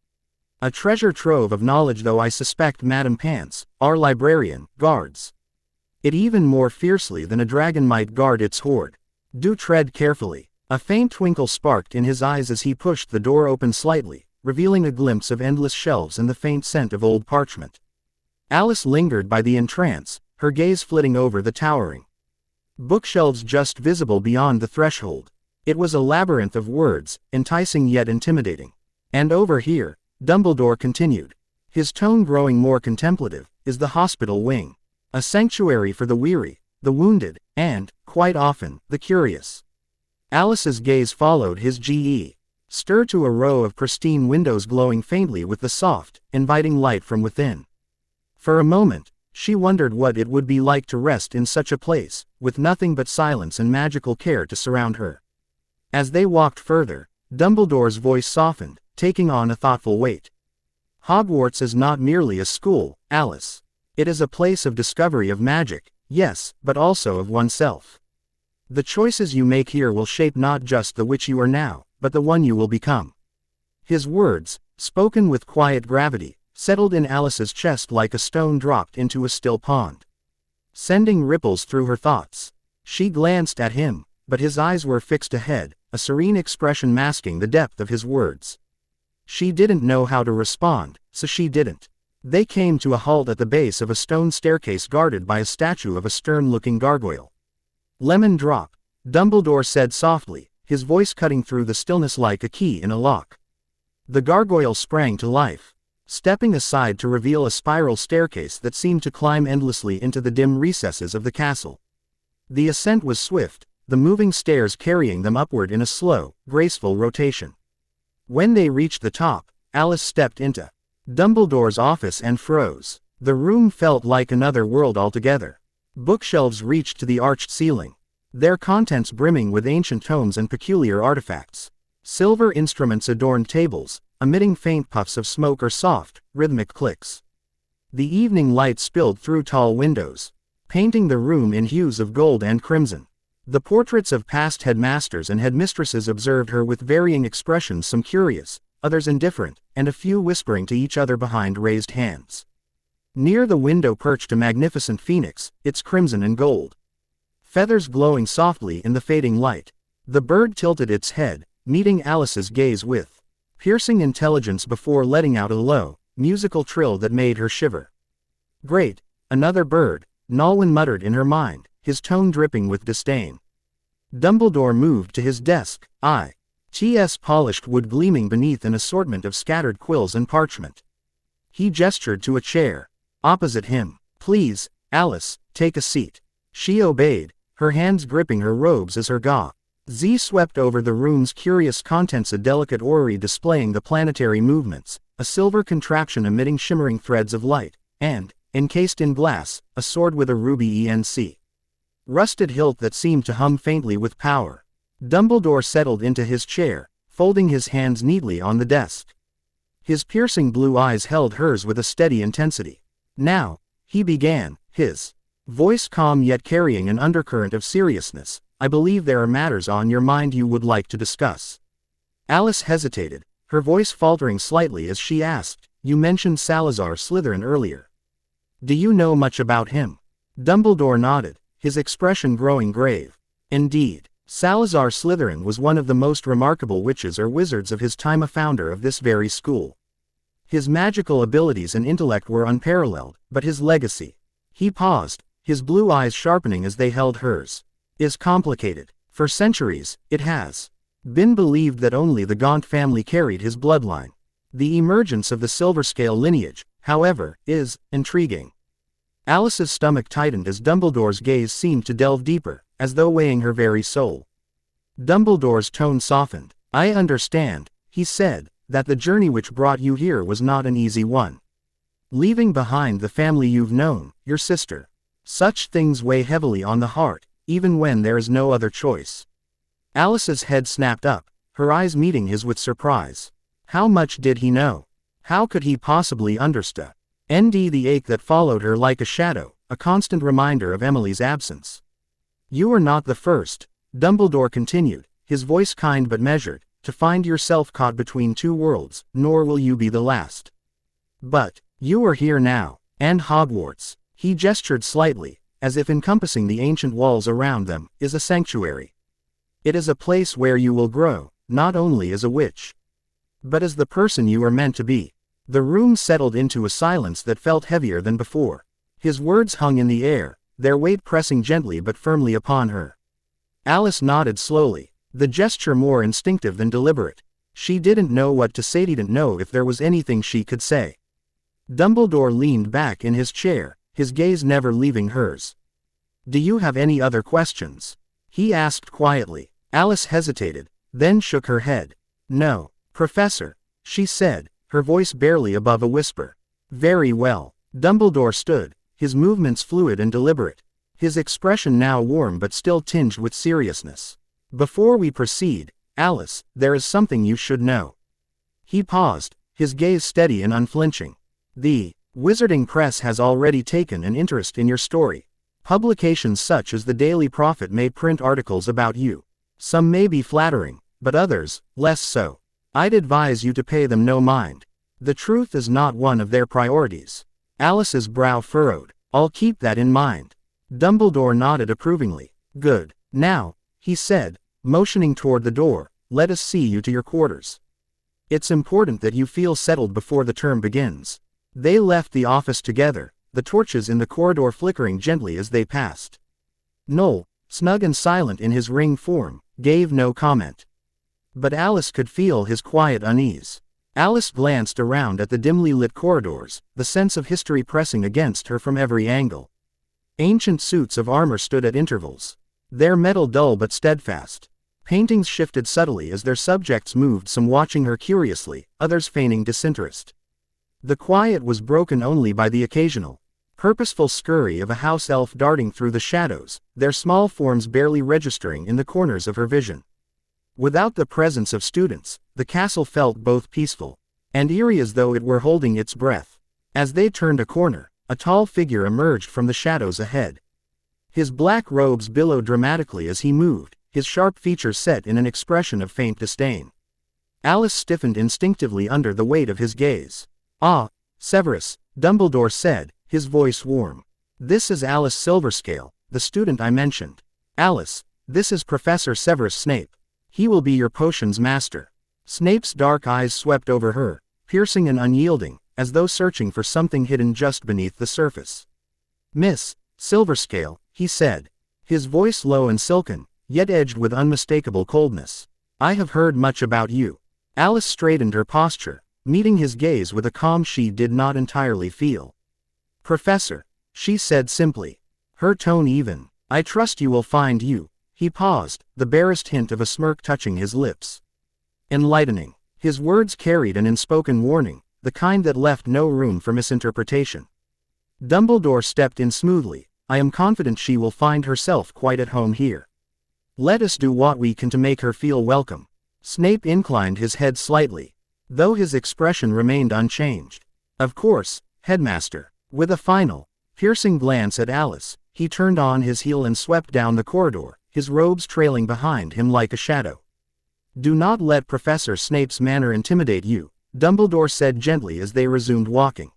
"A treasure trove of knowledge, though I suspect Madame Pants, our librarian, guards it even more fiercely than a dragon might guard its hoard. Do tread carefully." A faint twinkle sparked in his eyes as he pushed the door open slightly, revealing a glimpse of endless shelves and the faint scent of old parchment. Alice lingered by the entrance, her gaze flitting over the towering bookshelves just visible beyond the threshold. It was a labyrinth of words, enticing yet intimidating. "And over here," Dumbledore continued, his tone growing more contemplative, "is the hospital wing. A sanctuary for the weary, the wounded, and, quite often, the curious." Alice's gaze followed his stare to a row of pristine windows glowing faintly with the soft, inviting light from within. For a moment, she wondered what it would be like to rest in such a place, with nothing but silence and magical care to surround her. As they walked further, Dumbledore's voice softened, taking on a thoughtful weight. "Hogwarts is not merely a school, Alice. It is a place of discovery of magic, yes, but also of oneself. The choices you make here will shape not just the witch you are now, but the one you will become." His words, spoken with quiet gravity, settled in Alice's chest like a stone dropped into a still pond, sending ripples through her thoughts. She glanced at him, but his eyes were fixed ahead, a serene expression masking the depth of his words. She didn't know how to respond, so she didn't. They came to a halt at the base of a stone staircase guarded by a statue of a stern-looking gargoyle. "Lemon drop," Dumbledore said softly, his voice cutting through the stillness like a key in a lock. The gargoyle sprang to life, stepping aside to reveal a spiral staircase that seemed to climb endlessly into the dim recesses of the castle. The ascent was swift, the moving stairs carrying them upward in a slow, graceful rotation. When they reached the top, Alice stepped into Dumbledore's office and froze. The room felt like another world altogether. Bookshelves reached to the arched ceiling, their contents brimming with ancient tomes and peculiar artifacts. Silver instruments adorned tables, emitting faint puffs of smoke or soft, rhythmic clicks. The evening light spilled through tall windows, painting the room in hues of gold and crimson. The portraits of past headmasters and headmistresses observed her with varying expressions, some curious, others indifferent, and a few whispering to each other behind raised hands. Near the window perched a magnificent phoenix, its crimson and gold feathers glowing softly in the fading light. The bird tilted its head, meeting Alice's gaze with piercing intelligence before letting out a low, musical trill that made her shiver. "Great, another bird," Nolwenn muttered in her mind, his tone dripping with disdain. Dumbledore moved to his desk, its polished wood gleaming beneath an assortment of scattered quills and parchment. He gestured to a chair opposite him. "Please, Alice, take a seat." She obeyed, her hands gripping her robes as her gaze swept over the room's curious contents, a delicate orrery displaying the planetary movements, a silver contraption emitting shimmering threads of light, and, encased in glass, a sword with a ruby rusted hilt that seemed to hum faintly with power. Dumbledore settled into his chair, folding his hands neatly on the desk. His piercing blue eyes held hers with a steady intensity. "Now," he began, his voice calm yet carrying an undercurrent of seriousness, "I believe there are matters on your mind you would like to discuss." Alice hesitated, her voice faltering slightly as she asked, "You mentioned Salazar Slytherin earlier. Do you know much about him?" Dumbledore nodded, his expression growing grave. "Indeed, Salazar Slytherin was one of the most remarkable witches or wizards of his time, a founder of this very school. His magical abilities and intellect were unparalleled, but his legacy," he paused, his blue eyes sharpening as they held hers, "is complicated. For centuries, it has been believed that only the Gaunt family carried his bloodline. The emergence of the Silverscale lineage, however, is intriguing." Alice's stomach tightened as Dumbledore's gaze seemed to delve deeper, as though weighing her very soul. Dumbledore's tone softened. "I understand," he said, "that the journey which brought you here was not an easy one. Leaving behind the family you've known, your sister. Such things weigh heavily on the heart, even when there is no other choice." Alice's head snapped up, her eyes meeting his with surprise. How much did he know? How could he possibly understand the ache that followed her like a shadow, a constant reminder of Emily's absence? "You are not the first," Dumbledore continued, his voice kind but measured, "to find yourself caught between two worlds, nor will you be the last. But you are here now, and Hogwarts," he gestured slightly, as if encompassing the ancient walls around them, "is a sanctuary. It is a place where you will grow, not only as a witch, but as the person you are meant to be." The room settled into a silence that felt heavier than before. His words hung in the air, their weight pressing gently but firmly upon her. Alice nodded slowly, the gesture more instinctive than deliberate. She didn't know what to say, didn't know if there was anything she could say. Dumbledore leaned back in his chair, his gaze never leaving hers. "Do you have any other questions?" he asked quietly. Alice hesitated, then shook her head. "No, Professor," she said, her voice barely above a whisper. "Very well." Dumbledore stood, his movements fluid and deliberate, his expression now warm but still tinged with seriousness. "Before we proceed, Alice, there is something you should know." He paused, his gaze steady and unflinching. "The Wizarding Press has already taken an interest in your story. Publications such as the Daily Prophet may print articles about you. Some may be flattering, but others, less so. I'd advise you to pay them no mind. The truth is not one of their priorities." Alice's brow furrowed. "I'll keep that in mind." Dumbledore nodded approvingly. "Good. Now," he said, motioning toward the door, "let us see you to your quarters. It's important that you feel settled before the term begins." They left the office together, the torches in the corridor flickering gently as they passed. Noel, snug and silent in his ring form, gave no comment. But Alice could feel his quiet unease. Alice glanced around at the dimly lit corridors, the sense of history pressing against her from every angle. Ancient suits of armor stood at intervals, their metal dull but steadfast. Paintings shifted subtly as their subjects moved, some watching her curiously, others feigning disinterest. The quiet was broken only by the occasional, purposeful scurry of a house elf darting through the shadows, their small forms barely registering in the corners of her vision. Without the presence of students, the castle felt both peaceful and eerie, as though it were holding its breath. As they turned a corner, a tall figure emerged from the shadows ahead. His black robes billowed dramatically as he moved, his sharp features set in an expression of faint disdain. Alice stiffened instinctively under the weight of his gaze. "Ah, Severus," Dumbledore said, his voice warm. "This is Alice Silverscale, the student I mentioned. Alice, this is Professor Severus Snape. He will be your potions master." Snape's dark eyes swept over her, piercing and unyielding, as though searching for something hidden just beneath the surface. "Miss Silverscale," he said, his voice low and silken, yet edged with unmistakable coldness. "I have heard much about you." Alice straightened her posture, meeting his gaze with a calm she did not entirely feel. "Professor," she said simply, her tone even, "I trust you will find you." He paused, the barest hint of a smirk touching his lips. Enlightening. His words carried an unspoken warning, the kind that left no room for misinterpretation. Dumbledore stepped in smoothly. "I am confident she will find herself quite at home here. Let us do what we can to make her feel welcome." Snape inclined his head slightly, though his expression remained unchanged. "Of course, Headmaster." With a final, piercing glance at Alice, he turned on his heel and swept down the corridor, his robes trailing behind him like a shadow. "Do not let Professor Snape's manner intimidate you," Dumbledore said gently as they resumed walking.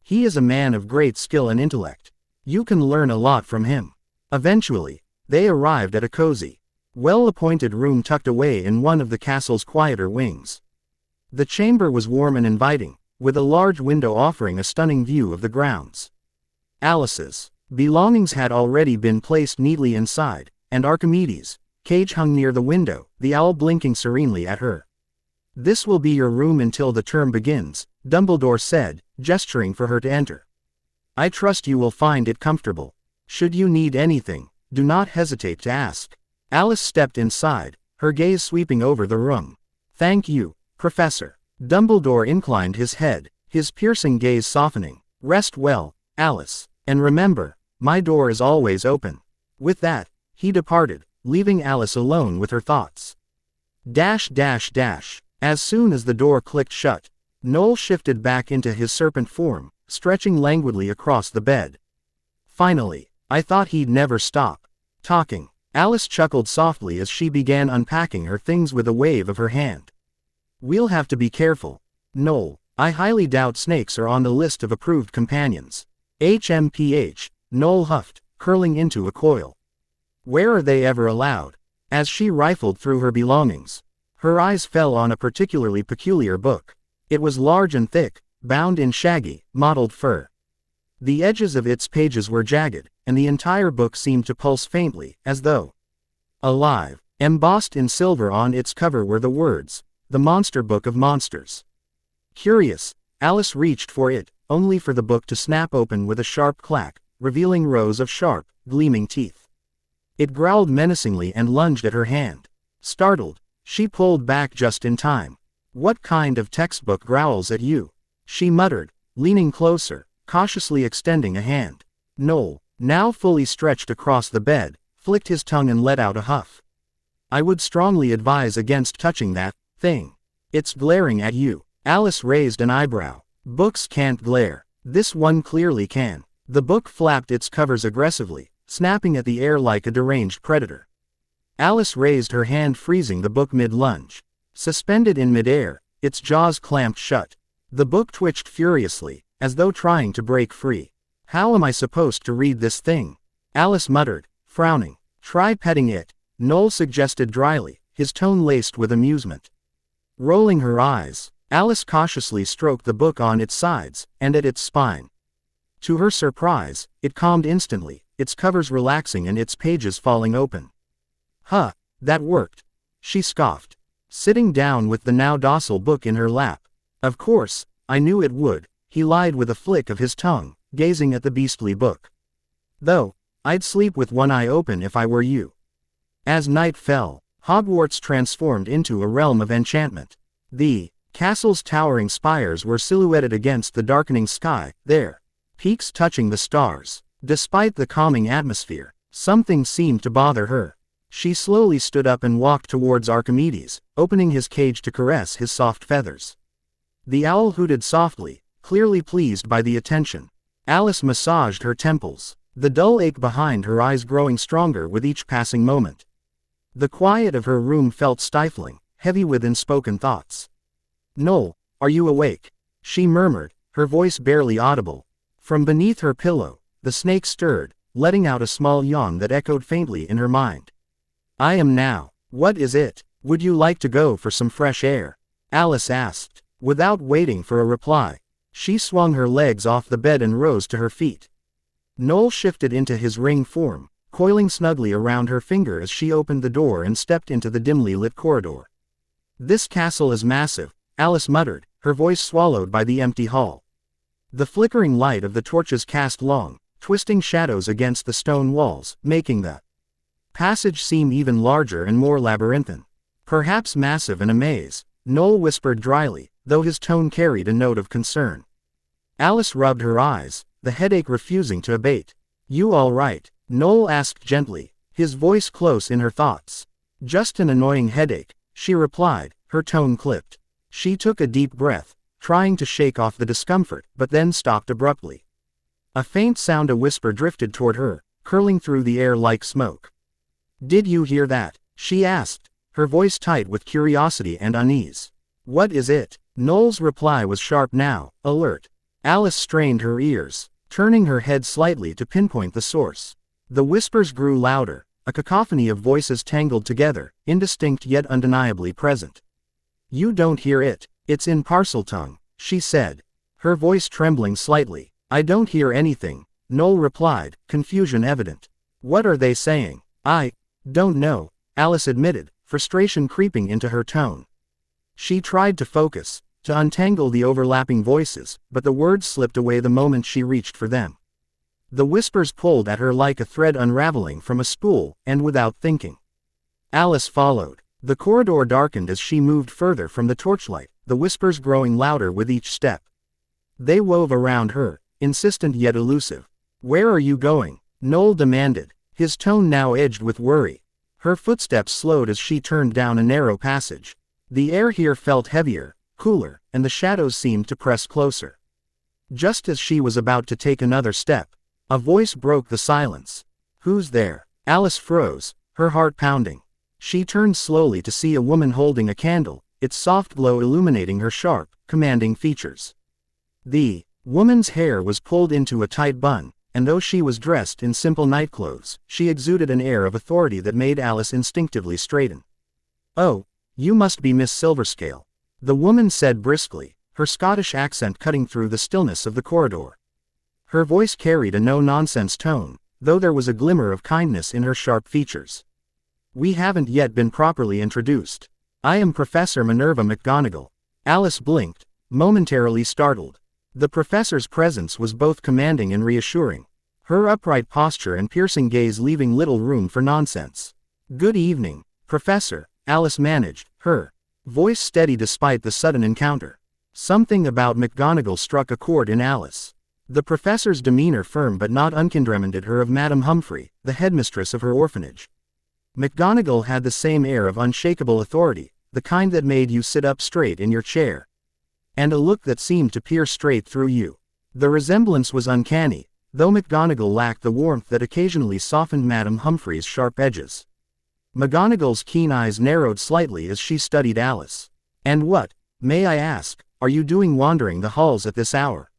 "He is a man of great skill and intellect. You can learn a lot from him." Eventually, they arrived at a cozy, well-appointed room tucked away in one of the castle's quieter wings. The chamber was warm and inviting, with a large window offering a stunning view of the grounds. Alice's belongings had already been placed neatly inside, and Archimedes' cage hung near the window, the owl blinking serenely at her. "This will be your room until the term begins," Dumbledore said, gesturing for her to enter. "I trust you will find it comfortable. Should you need anything, do not hesitate to ask." Alice stepped inside, her gaze sweeping over the room. "Thank you, Professor." Dumbledore inclined his head, his piercing gaze softening. "Rest well, Alice, and remember, my door is always open." With that, he departed, leaving Alice alone with her thoughts. As soon as the door clicked shut, Noel shifted back into his serpent form, stretching languidly across the bed. "Finally, I thought he'd never stop talking." Alice chuckled softly as she began unpacking her things with a wave of her hand. "We'll have to be careful, Noel. I highly doubt snakes are on the list of approved companions." "HMPH, Noel huffed, curling into a coil. "Where are they ever allowed?" As she rifled through her belongings, her eyes fell on a particularly peculiar book. It was large and thick, bound in shaggy, mottled fur. The edges of its pages were jagged, and the entire book seemed to pulse faintly, as though alive. Embossed in silver on its cover were the words, "The Monster Book of Monsters." Curious, Alice reached for it, only for the book to snap open with a sharp clack, revealing rows of sharp, gleaming teeth. It growled menacingly and lunged at her hand. Startled, she pulled back just in time. "What kind of textbook growls at you?" she muttered, leaning closer, cautiously extending a hand. Noel, now fully stretched across the bed, flicked his tongue and let out a huff. "I would strongly advise against touching that thing. It's glaring at you." Alice raised an eyebrow. "Books can't glare. This one clearly can." The book flapped its covers aggressively, snapping at the air like a deranged predator. Alice raised her hand, freezing the book mid-lunge. Suspended in midair, its jaws clamped shut. The book twitched furiously, as though trying to break free. "How am I supposed to read this thing?" Alice muttered, frowning. "Try petting it," Noel suggested dryly, his tone laced with amusement. Rolling her eyes, Alice cautiously stroked the book on its sides, and at its spine. To her surprise, it calmed instantly, its covers relaxing and its pages falling open. Huh, that worked, she scoffed, sitting down with the now docile book in her lap. Of course, I knew it would, he lied with a flick of his tongue, gazing at the beastly book. Though, I'd sleep with one eye open if I were you. As night fell, Hogwarts transformed into a realm of enchantment. The castle's towering spires were silhouetted against the darkening sky, their peaks touching the stars. Despite the calming atmosphere, something seemed to bother her. She slowly stood up and walked towards Archimedes, opening his cage to caress his soft feathers. The owl hooted softly, clearly pleased by the attention. Alice massaged her temples, the dull ache behind her eyes growing stronger with each passing moment. The quiet of her room felt stifling, heavy with unspoken thoughts. "Noel, are you awake?" she murmured, her voice barely audible. From beneath her pillow, the snake stirred, letting out a small yawn that echoed faintly in her mind. "I am now." "What is it? Would you like to go for some fresh air?" Alice asked. Without waiting for a reply, she swung her legs off the bed and rose to her feet. Noel shifted into his ring form, coiling snugly around her finger as she opened the door and stepped into the dimly lit corridor. "This castle is massive," Alice muttered, her voice swallowed by the empty hall. The flickering light of the torches cast long, twisting shadows against the stone walls, making the passage seem even larger and more labyrinthine. "Perhaps massive and a maze," Noel whispered dryly, though his tone carried a note of concern. Alice rubbed her eyes, the headache refusing to abate. "You all right?" Noel asked gently, his voice close in her thoughts. "Just an annoying headache," she replied, her tone clipped. She took a deep breath, trying to shake off the discomfort, but then stopped abruptly. A faint sound, a whisper, drifted toward her, curling through the air like smoke. "Did you hear that?" she asked, her voice tight with curiosity and unease. "What is it?" Noel's reply was sharp now, alert. Alice strained her ears, turning her head slightly to pinpoint the source. The whispers grew louder, a cacophony of voices tangled together, indistinct yet undeniably present. "You don't hear it. It's in Parseltongue," she said, her voice trembling slightly. "I don't hear anything," Noel replied, confusion evident. "What are they saying?" "I don't know," Alice admitted, frustration creeping into her tone. She tried to focus, to untangle the overlapping voices, but the words slipped away the moment she reached for them. The whispers pulled at her like a thread unraveling from a spool, and without thinking, Alice followed. The corridor darkened as she moved further from the torchlight, the whispers growing louder with each step. They wove around her, insistent yet elusive. "Where are you going?" Noel demanded, his tone now edged with worry. Her footsteps slowed as she turned down a narrow passage. The air here felt heavier, cooler, and the shadows seemed to press closer. Just as she was about to take another step, a voice broke the silence. "Who's there?" Alice froze, her heart pounding. She turned slowly to see a woman holding a candle, its soft glow illuminating her sharp, commanding features. The woman's hair was pulled into a tight bun, and though she was dressed in simple nightclothes, she exuded an air of authority that made Alice instinctively straighten. "Oh, you must be Miss Silverscale," the woman said briskly, her Scottish accent cutting through the stillness of the corridor. Her voice carried a no-nonsense tone, though there was a glimmer of kindness in her sharp features. "We haven't yet been properly introduced. I am Professor Minerva McGonagall." Alice blinked, momentarily startled. The professor's presence was both commanding and reassuring, her upright posture and piercing gaze leaving little room for nonsense. "Good evening, Professor," Alice managed, her voice steady despite the sudden encounter. Something about McGonagall struck a chord in Alice. The professor's demeanor firm but not unkind reminded her of Madame Humphrey, the headmistress of her orphanage. McGonagall had the same air of unshakable authority, the kind that made you sit up straight in your chair, and a look that seemed to peer straight through you. The resemblance was uncanny, though McGonagall lacked the warmth that occasionally softened Madame Humphrey's sharp edges. McGonagall's keen eyes narrowed slightly as she studied Alice. "And what, may I ask, are you doing wandering the halls at this hour?"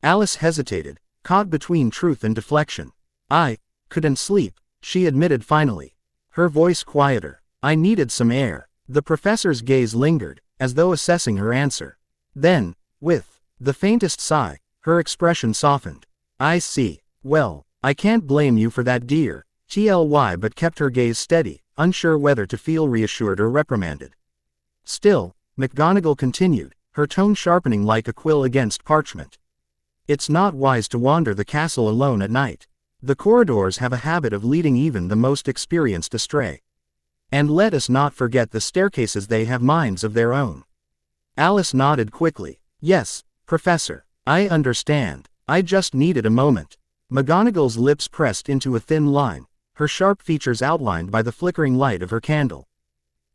Alice hesitated, caught between truth and deflection. "I couldn't sleep," she admitted finally, her voice quieter. "I needed some air." The professor's gaze lingered, as though assessing her answer. Then, with the faintest sigh, her expression softened. I see. Well, I can't blame you for that, dear. Tly, but kept her gaze steady, unsure whether to feel reassured or reprimanded. Still, McGonagall continued, her tone sharpening like a quill against parchment. It's not wise to wander the castle alone at night. The corridors have a habit of leading even the most experienced astray. And let us not forget the staircases, they have minds of their own. Alice nodded quickly. Yes, Professor, I understand. I just needed a moment. McGonagall's lips pressed into a thin line, her sharp features outlined by the flickering light of her candle.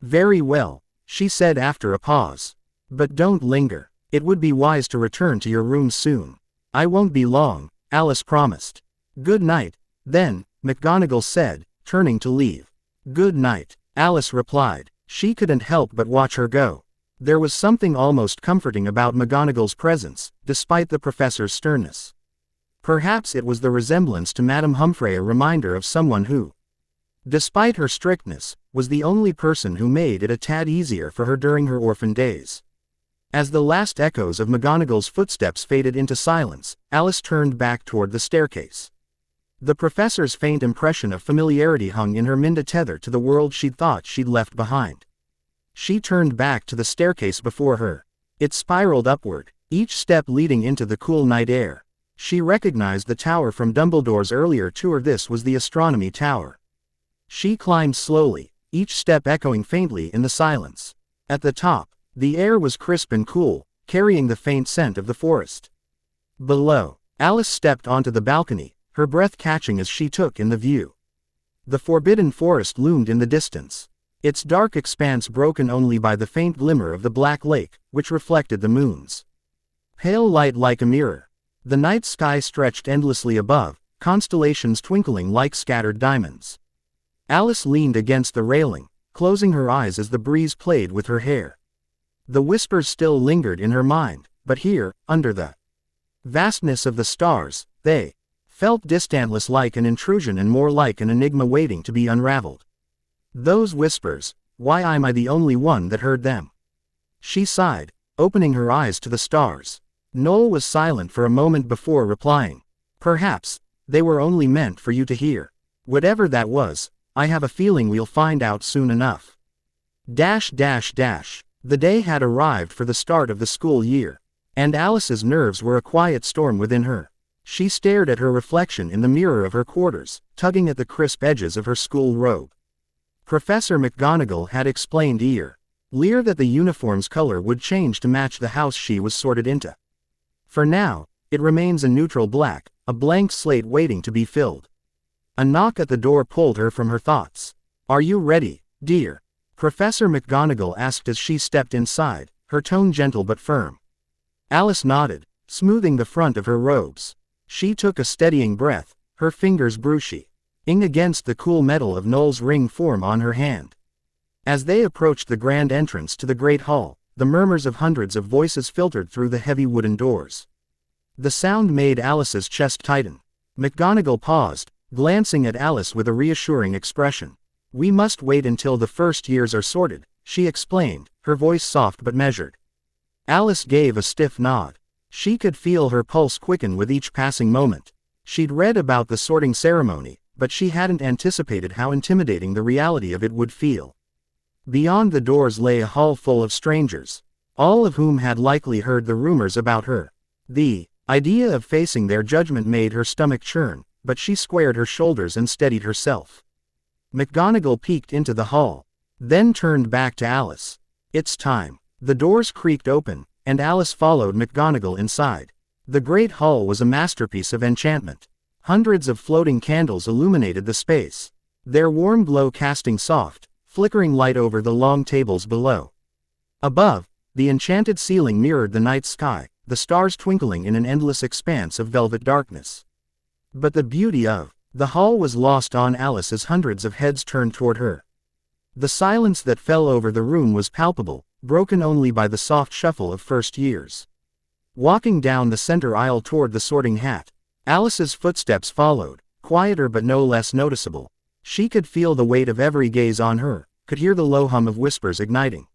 Very well, she said after a pause. But don't linger. It would be wise to return to your room soon. I won't be long, Alice promised. Good night, then, McGonagall said, turning to leave. Good night, Alice replied. She couldn't help but watch her go. There was something almost comforting about McGonagall's presence, despite the professor's sternness. Perhaps it was the resemblance to Madame Humphrey, a reminder of someone who, despite her strictness, was the only person who made it a tad easier for her during her orphan days. As the last echoes of McGonagall's footsteps faded into silence, Alice turned back toward the staircase. The professor's faint impression of familiarity hung in her mind, a tether to the world she'd thought she'd left behind. She turned back to the staircase before her. It spiraled upward, each step leading into the cool night air. She recognized the tower from Dumbledore's earlier tour. This was the astronomy tower. She climbed slowly, each step echoing faintly in the silence. At the top, the air was crisp and cool, carrying the faint scent of the forest. Below, Alice stepped onto the balcony, her breath catching as she took in the view. The forbidden forest loomed in the distance, its dark expanse broken only by the faint glimmer of the black lake, which reflected the moon's pale light like a mirror. The night sky stretched endlessly above, constellations twinkling like scattered diamonds. Alice leaned against the railing, closing her eyes as the breeze played with her hair. The whispers still lingered in her mind, but here, under the vastness of the stars, they felt distantless, like an intrusion and more like an enigma waiting to be unraveled. Those whispers, why am I the only one that heard them? She sighed, opening her eyes to the stars. Noel was silent for a moment before replying. Perhaps they were only meant for you to hear. Whatever that was, I have a feeling we'll find out soon enough. The day had arrived for the start of the school year, and Alice's nerves were a quiet storm within her. She stared at her reflection in the mirror of her quarters, tugging at the crisp edges of her school robe. Professor McGonagall had explained earlier that the uniform's color would change to match the house she was sorted into. For now, it remains a neutral black, a blank slate waiting to be filled. A knock at the door pulled her from her thoughts. Are you ready, dear? Professor McGonagall asked as she stepped inside, her tone gentle but firm. Alice nodded, smoothing the front of her robes. She took a steadying breath, her fingers brushing against the cool metal of Noel's ring form on her hand. As they approached the grand entrance to the great hall, the murmurs of hundreds of voices filtered through the heavy wooden doors. The sound made Alice's chest tighten. McGonagall paused, glancing at Alice with a reassuring expression. We must wait until the first years are sorted, she explained, her voice soft but measured. Alice gave a stiff nod. She could feel her pulse quicken with each passing moment. She'd read about the sorting ceremony, but she hadn't anticipated how intimidating the reality of it would feel. Beyond the doors lay a hall full of strangers, all of whom had likely heard the rumors about her. The idea of facing their judgment made her stomach churn, but she squared her shoulders and steadied herself. McGonagall peeked into the hall, then turned back to Alice. It's time. The doors creaked open, and Alice followed McGonagall inside. The great hall was a masterpiece of enchantment. Hundreds of floating candles illuminated the space, their warm glow casting soft, flickering light over the long tables below. Above, the enchanted ceiling mirrored the night sky, the stars twinkling in an endless expanse of velvet darkness. But the beauty of the hall was lost on Alice as hundreds of heads turned toward her. The silence that fell over the room was palpable, broken only by the soft shuffle of first years. Walking down the center aisle toward the sorting hat, Alice's footsteps followed, quieter but no less noticeable. She could feel the weight of every gaze on her, could hear the low hum of whispers igniting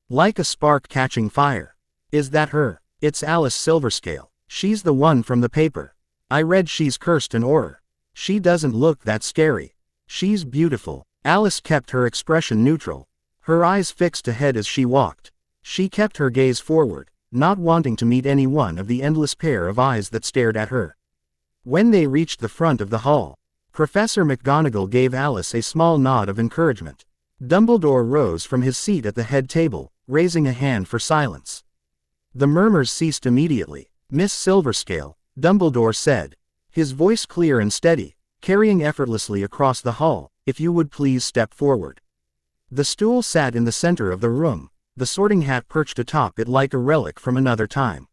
like a spark catching fire. Is that her? It's Alice Silverscale. She's the one from the paper. I read she's cursed an aura. She doesn't look that scary. She's beautiful. Alice kept her expression neutral, her eyes fixed ahead as she walked. She kept her gaze forward, not wanting to meet any one of the endless pair of eyes that stared at her. When they reached the front of the hall, Professor McGonagall gave Alice a small nod of encouragement. Dumbledore rose from his seat at the head table, raising a hand for silence. The murmurs ceased immediately. Miss Silverscale, Dumbledore said, his voice clear and steady, carrying effortlessly across the hall, if you would please step forward. The stool sat in the center of the room, the sorting hat perched atop it like a relic from another time.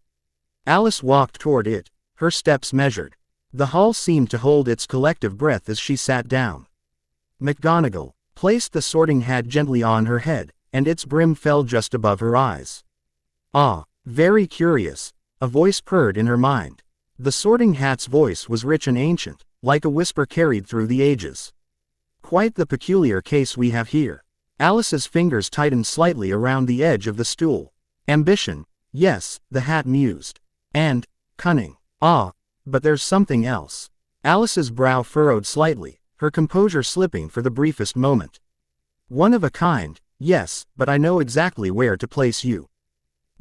Alice walked toward it, her steps measured. The hall seemed to hold its collective breath as she sat down. McGonagall placed the sorting hat gently on her head, and its brim fell just above her eyes. Ah, very curious, a voice purred in her mind. The sorting hat's voice was rich and ancient, like a whisper carried through the ages. Quite the peculiar case we have here. Alice's fingers tightened slightly around the edge of the stool. Ambition, yes, the hat mused. And cunning. Ah, but there's something else. Alice's brow furrowed slightly, her composure slipping for the briefest moment. One of a kind, yes, but I know exactly where to place you.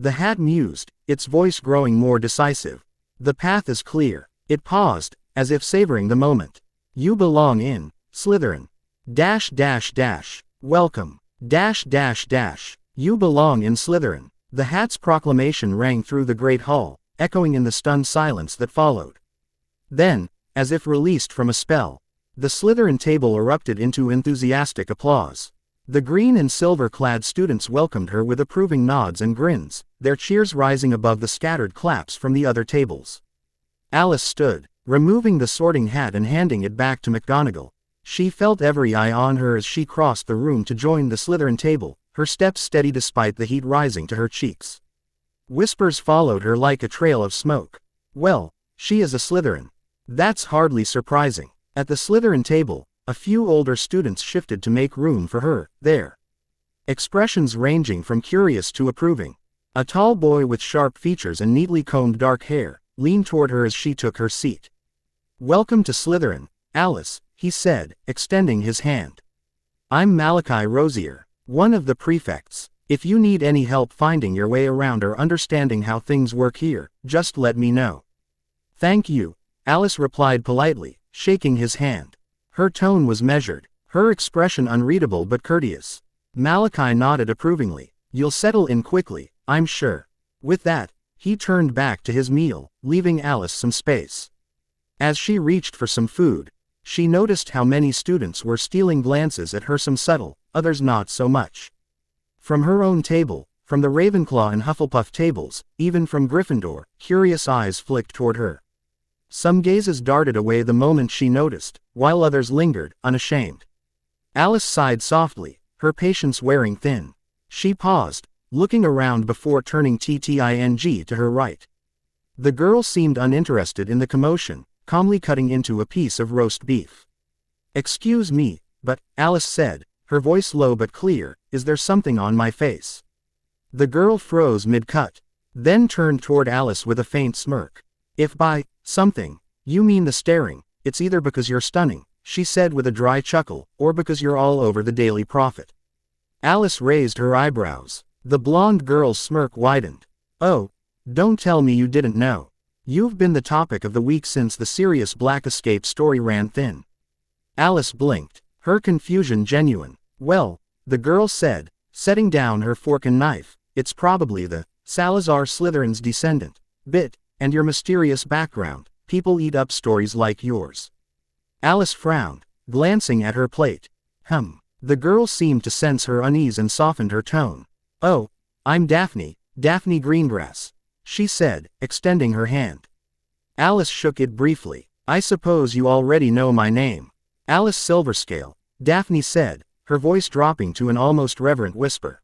The hat mused, its voice growing more decisive. The path is clear. It paused, as if savoring the moment. You belong in Slytherin. Welcome. You belong in Slytherin. The hat's proclamation rang through the great hall, echoing in the stunned silence that followed. Then, as if released from a spell, the Slytherin table erupted into enthusiastic applause. The green and silver-clad students welcomed her with approving nods and grins, their cheers rising above the scattered claps from the other tables. Alice stood, removing the sorting hat and handing it back to McGonagall. She felt every eye on her as she crossed the room to join the Slytherin table, her steps steady despite the heat rising to her cheeks. Whispers followed her like a trail of smoke. Well, she is a Slytherin. That's hardly surprising. At the Slytherin table, a few older students shifted to make room for her, their expressions ranging from curious to approving. A tall boy with sharp features and neatly combed dark hair leaned toward her as she took her seat. Welcome to Slytherin, Alice, he said, extending his hand. I'm Malachi Rosier, one of the prefects. If you need any help finding your way around or understanding how things work here, just let me know. Thank you, Alice replied politely, shaking his hand. Her tone was measured, her expression unreadable but courteous. Malachi nodded approvingly. You'll settle in quickly, I'm sure. With that, he turned back to his meal, leaving Alice some space. As she reached for some food, she noticed how many students were stealing glances at her, some subtle, others not so much. From her own table, from the Ravenclaw and Hufflepuff tables, even from Gryffindor, curious eyes flicked toward her. Some gazes darted away the moment she noticed, while others lingered, unashamed. Alice sighed softly, her patience wearing thin. She paused, looking around before turning TTING to her right. The girl seemed uninterested in the commotion, calmly cutting into a piece of roast beef. Excuse me, but, Alice said, her voice low but clear, is there something on my face? The girl froze mid-cut, then turned toward Alice with a faint smirk. If by something you mean the staring, it's either because you're stunning, she said with a dry chuckle, or because you're all over the Daily Prophet. Alice raised her eyebrows. The blonde girl's smirk widened. Oh, don't tell me you didn't know. You've been the topic of the week since the Sirius Black escape story ran thin. Alice blinked, her confusion genuine. Well, the girl said, setting down her fork and knife, it's probably the Salazar Slytherin's descendant bit, and your mysterious background. People eat up stories like yours. Alice frowned, glancing at her plate. The girl seemed to sense her unease and softened her tone. Oh, I'm Daphne Greengrass, she said, extending her hand. Alice shook it briefly. I suppose you already know my name. Alice Silverscale, Daphne said, her voice dropping to an almost reverent whisper.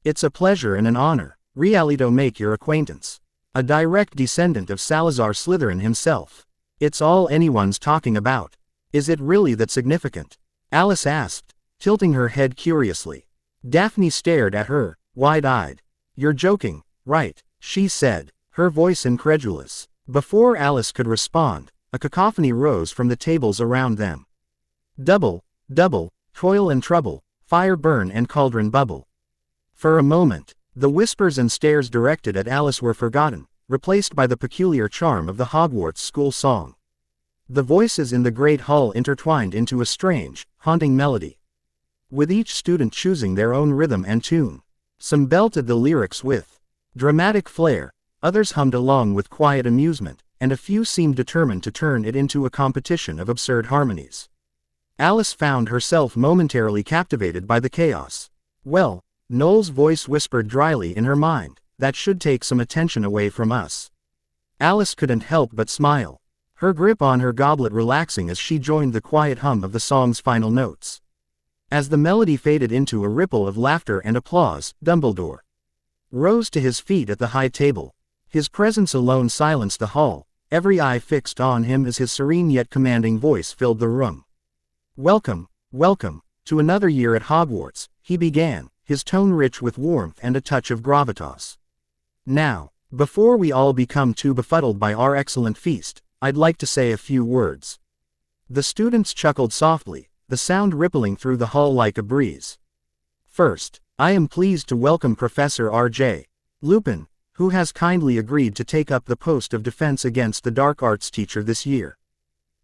It's a pleasure and an honor, really, to make your acquaintance. A direct descendant of Salazar Slytherin himself. It's all anyone's talking about. Is it really that significant? Alice asked, tilting her head curiously. Daphne stared at her, wide-eyed. You're joking, right? she said, her voice incredulous. Before Alice could respond, a cacophony rose from the tables around them. Double, double, toil and trouble, fire burn and cauldron bubble. For a moment, the whispers and stares directed at Alice were forgotten, replaced by the peculiar charm of the Hogwarts school song. The voices in the great hall intertwined into a strange, haunting melody, with each student choosing their own rhythm and tune. Some belted the lyrics with dramatic flair, others hummed along with quiet amusement, and a few seemed determined to turn it into a competition of absurd harmonies. Alice found herself momentarily captivated by the chaos. Well, Noel's voice whispered dryly in her mind, that should take some attention away from us. Alice couldn't help but smile, her grip on her goblet relaxing as she joined the quiet hum of the song's final notes. As the melody faded into a ripple of laughter and applause, Dumbledore rose to his feet at the high table. His presence alone silenced the hall, every eye fixed on him as his serene yet commanding voice filled the room. "Welcome, welcome, to another year at Hogwarts," he began, his tone rich with warmth and a touch of gravitas. "Now, before we all become too befuddled by our excellent feast, I'd like to say a few words." The students chuckled softly, the sound rippling through the hall like a breeze. "First, I am pleased to welcome Professor R.J. Lupin, who has kindly agreed to take up the post of Defense Against the Dark Arts teacher this year.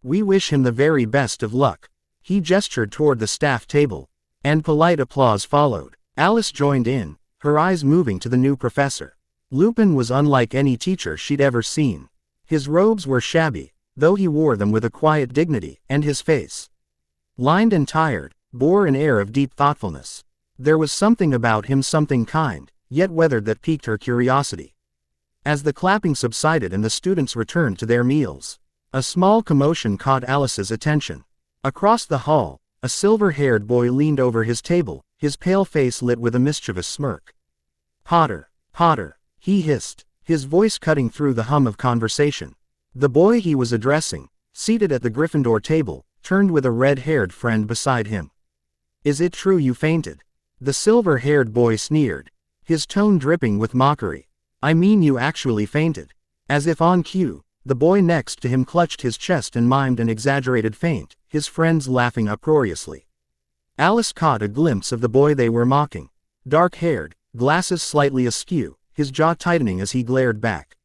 We wish him the very best of luck." He gestured toward the staff table, and polite applause followed. Alice joined in, her eyes moving to the new professor. Lupin was unlike any teacher she'd ever seen. His robes were shabby, though he wore them with a quiet dignity, and his face, lined and tired, bore an air of deep thoughtfulness. There was something about him, something kind, yet weathered, that piqued her curiosity. As the clapping subsided and the students returned to their meals, a small commotion caught Alice's attention. Across the hall, a silver-haired boy leaned over his table, his pale face lit with a mischievous smirk. "Potter, Potter," he hissed, his voice cutting through the hum of conversation. The boy he was addressing, seated at the Gryffindor table, turned with a red-haired friend beside him. "Is it true you fainted?" The silver-haired boy sneered, his tone dripping with mockery. "I mean you actually fainted." As if on cue, the boy next to him clutched his chest and mimed an exaggerated feint, his friends laughing uproariously. Alice caught a glimpse of the boy they were mocking. Dark-haired, glasses slightly askew, his jaw tightening as he glared back.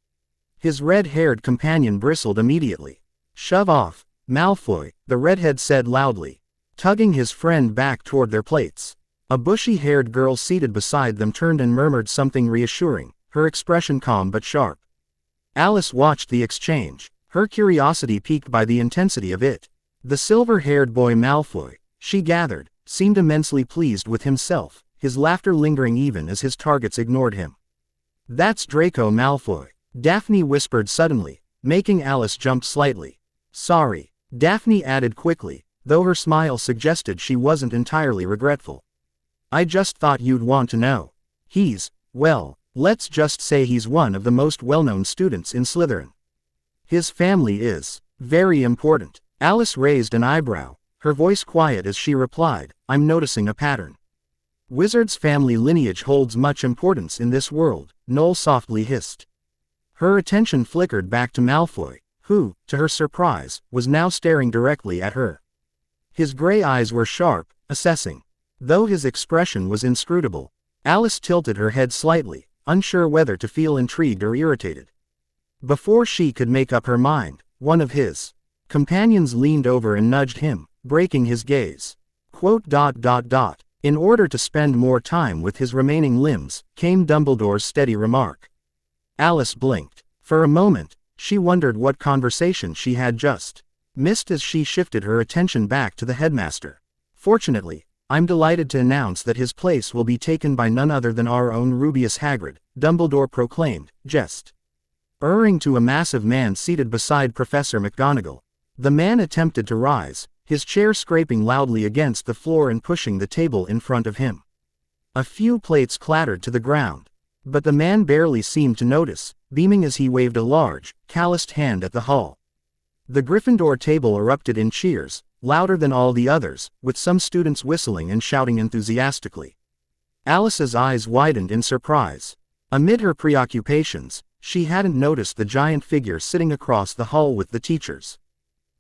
His red-haired companion bristled immediately. "Shove off, Malfoy," the redhead said loudly, tugging his friend back toward their plates. A bushy-haired girl seated beside them turned and murmured something reassuring, her expression calm but sharp. Alice watched the exchange, her curiosity piqued by the intensity of it. The silver-haired boy Malfoy, she gathered, seemed immensely pleased with himself, his laughter lingering even as his targets ignored him. "That's Draco Malfoy," Daphne whispered suddenly, making Alice jump slightly. "Sorry," Daphne added quickly, though her smile suggested she wasn't entirely regretful. "I just thought you'd want to know. Well, let's just say he's one of the most well-known students in Slytherin. His family is very important." Alice raised an eyebrow, her voice quiet as she replied, "I'm noticing a pattern." "Wizards' family lineage holds much importance in this world," Noel softly hissed. Her attention flickered back to Malfoy, who, to her surprise, was now staring directly at her. His gray eyes were sharp, assessing. Though his expression was inscrutable, Alice tilted her head slightly, unsure whether to feel intrigued or irritated. Before she could make up her mind, one of his companions leaned over and nudged him, breaking his gaze. "In order to spend more time with his remaining limbs," came Dumbledore's steady remark. Alice blinked. For a moment, she wondered what conversation she had just missed as she shifted her attention back to the headmaster. "Fortunately, I'm delighted to announce that his place will be taken by none other than our own Rubeus Hagrid," Dumbledore proclaimed, gesturing to a massive man seated beside Professor McGonagall. The man attempted to rise, his chair scraping loudly against the floor and pushing the table in front of him. A few plates clattered to the ground, but the man barely seemed to notice, beaming as he waved a large, calloused hand at the hall. The Gryffindor table erupted in cheers, louder than all the others, with some students whistling and shouting enthusiastically. Alice's eyes widened in surprise. Amid her preoccupations, she hadn't noticed the giant figure sitting across the hall with the teachers.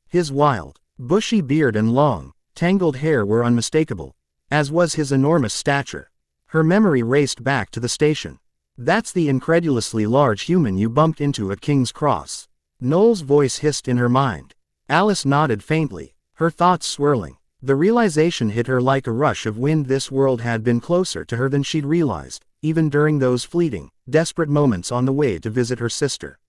His wild, bushy beard and long, tangled hair were unmistakable, as was his enormous stature. Her memory raced back to the station. "That's the incredulously large human you bumped into at King's Cross." Noel's voice hissed in her mind. Alice nodded faintly, her thoughts swirling. The realization hit her like a rush of wind. This world had been closer to her than she'd realized, even during those fleeting, desperate moments on the way to visit her sister.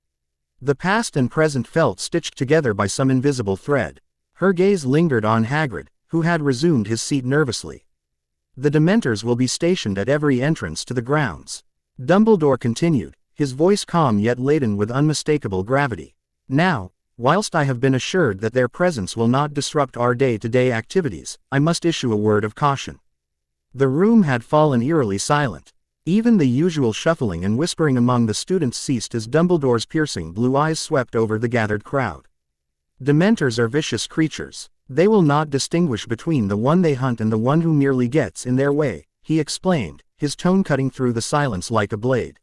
The past and present felt stitched together by some invisible thread. Her gaze lingered on Hagrid, who had resumed his seat nervously. "The Dementors will be stationed at every entrance to the grounds," Dumbledore continued, his voice calm yet laden with unmistakable gravity. "Now, whilst I have been assured that their presence will not disrupt our day-to-day activities, I must issue a word of caution." The room had fallen eerily silent. Even the usual shuffling and whispering among the students ceased as Dumbledore's piercing blue eyes swept over the gathered crowd. "Dementors are vicious creatures. They will not distinguish between the one they hunt and the one who merely gets in their way," he explained, his tone cutting through the silence like a blade.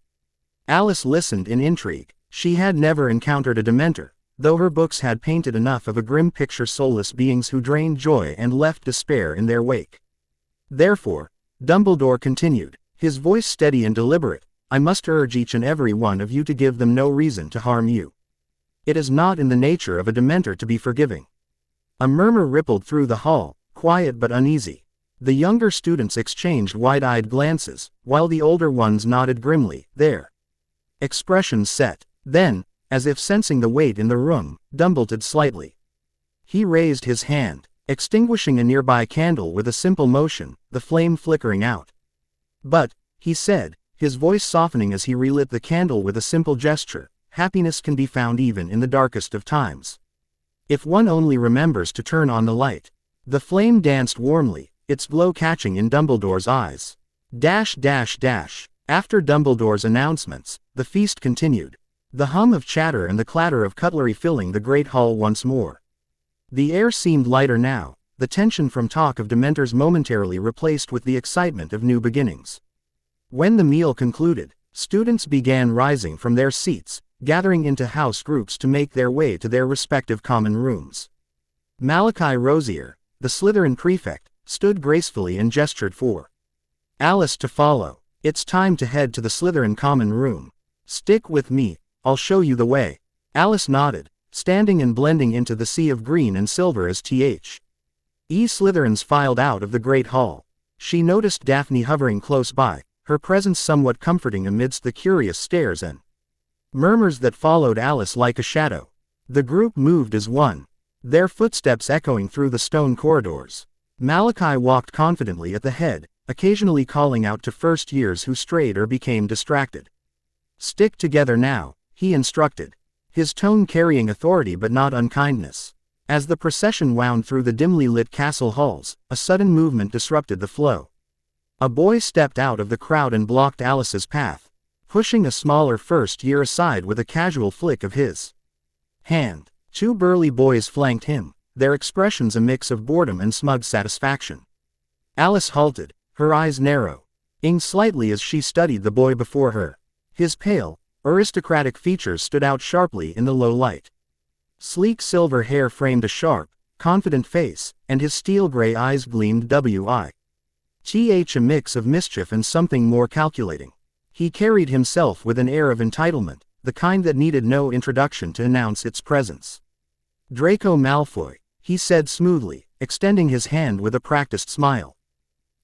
Alice listened in intrigue. She had never encountered a Dementor, though her books had painted enough of a grim picture, soulless beings who drained joy and left despair in their wake. "Therefore," Dumbledore continued, his voice steady and deliberate, "I must urge each and every one of you to give them no reason to harm you. It is not in the nature of a Dementor to be forgiving." A murmur rippled through the hall, quiet but uneasy. The younger students exchanged wide-eyed glances, while the older ones nodded grimly, their expressions set. Then, as if sensing the weight in the room, Dumbledore slightly. He raised his hand, extinguishing a nearby candle with a simple motion, the flame flickering out. "But," he said, his voice softening as he relit the candle with a simple gesture, "happiness can be found even in the darkest of times. If one only remembers to turn on the light." The flame danced warmly, its glow catching in Dumbledore's eyes. After Dumbledore's announcements, the feast continued. The hum of chatter and the clatter of cutlery filling the great hall once more. The air seemed lighter now, the tension from talk of Dementors momentarily replaced with the excitement of new beginnings. When the meal concluded, students began rising from their seats, gathering into house groups to make their way to their respective common rooms. Malachi Rosier, the Slytherin prefect, stood gracefully and gestured for Alice to follow. "It's time to head to the Slytherin common room. Stick with me, I'll show you the way." Alice nodded, standing and blending into the sea of green and silver as Slytherins filed out of the great hall. She noticed Daphne hovering close by, her presence somewhat comforting amidst the curious stares and murmurs that followed Alice like a shadow. The group moved as one, their footsteps echoing through the stone corridors. Malachi walked confidently at the head, occasionally calling out to first years who strayed or became distracted. "Stick together now," he instructed, his tone carrying authority but not unkindness. As the procession wound through the dimly lit castle halls, a sudden movement disrupted the flow. A boy stepped out of the crowd and blocked Alice's path, pushing a smaller first year aside with a casual flick of his hand. Two burly boys flanked him, their expressions a mix of boredom and smug satisfaction. Alice halted, her eyes narrowing slightly as she studied the boy before her. His pale, aristocratic features stood out sharply in the low light. Sleek silver hair framed a sharp, confident face, and his steel-gray eyes gleamed with a mix of mischief and something more calculating. He carried himself with an air of entitlement, the kind that needed no introduction to announce its presence. "Draco Malfoy," he said smoothly, extending his hand with a practiced smile.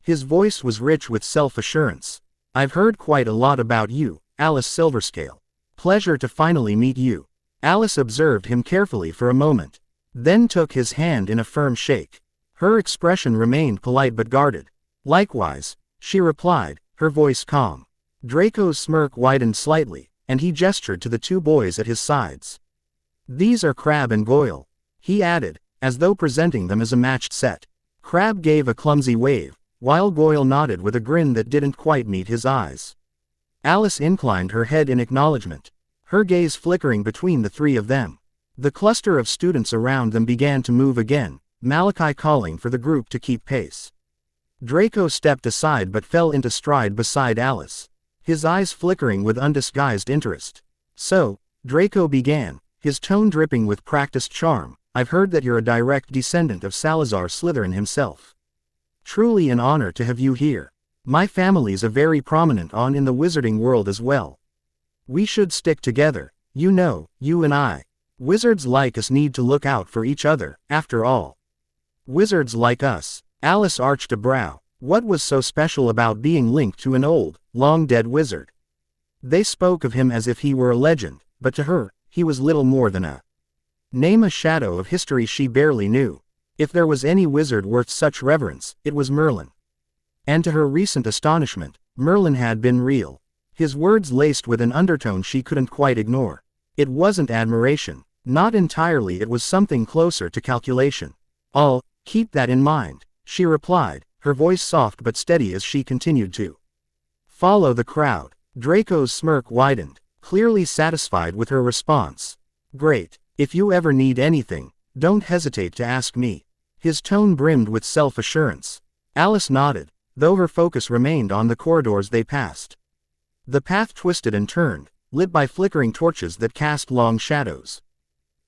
His voice was rich with self-assurance. "I've heard quite a lot about you, Alice Silverscale. Pleasure to finally meet you." Alice observed him carefully for a moment, then took his hand in a firm shake. Her expression remained polite but guarded. "Likewise," she replied, her voice calm. Draco's smirk widened slightly, and he gestured to the two boys at his sides. "These are Crabbe and Goyle," he added, as though presenting them as a matched set. Crabbe gave a clumsy wave, while Goyle nodded with a grin that didn't quite meet his eyes. Alice inclined her head in acknowledgement, her gaze flickering between the three of them. The cluster of students around them began to move again, Malachi calling for the group to keep pace. Draco stepped aside but fell into stride beside Alice. his eyes flickering with undisguised interest. "So," Draco began, his tone dripping with practiced charm, "I've heard that you're a direct descendant of Salazar Slytherin himself. Truly an honor to have you here. My family's a very prominent on in the wizarding world as well. We should stick together, you know, you and I. Wizards like us need to look out for each other, after all." Wizards like us. Alice arched a brow. What was so special about being linked to an old, long-dead wizard? They spoke of him as if he were a legend, but to her, he was little more than a name, a shadow of history she barely knew. If there was any wizard worth such reverence, it was Merlin. And to her recent astonishment, Merlin had been real. His words laced with an undertone she couldn't quite ignore. It wasn't admiration. Not entirely, it was something closer to calculation. "I'll keep that in mind," she replied, her voice soft but steady as she continued to follow the crowd. Draco's smirk widened, clearly satisfied with her response. "Great. If you ever need anything, don't hesitate to ask me." His tone brimmed with self-assurance. Alice nodded, though her focus remained on the corridors they passed. The path twisted and turned, lit by flickering torches that cast long shadows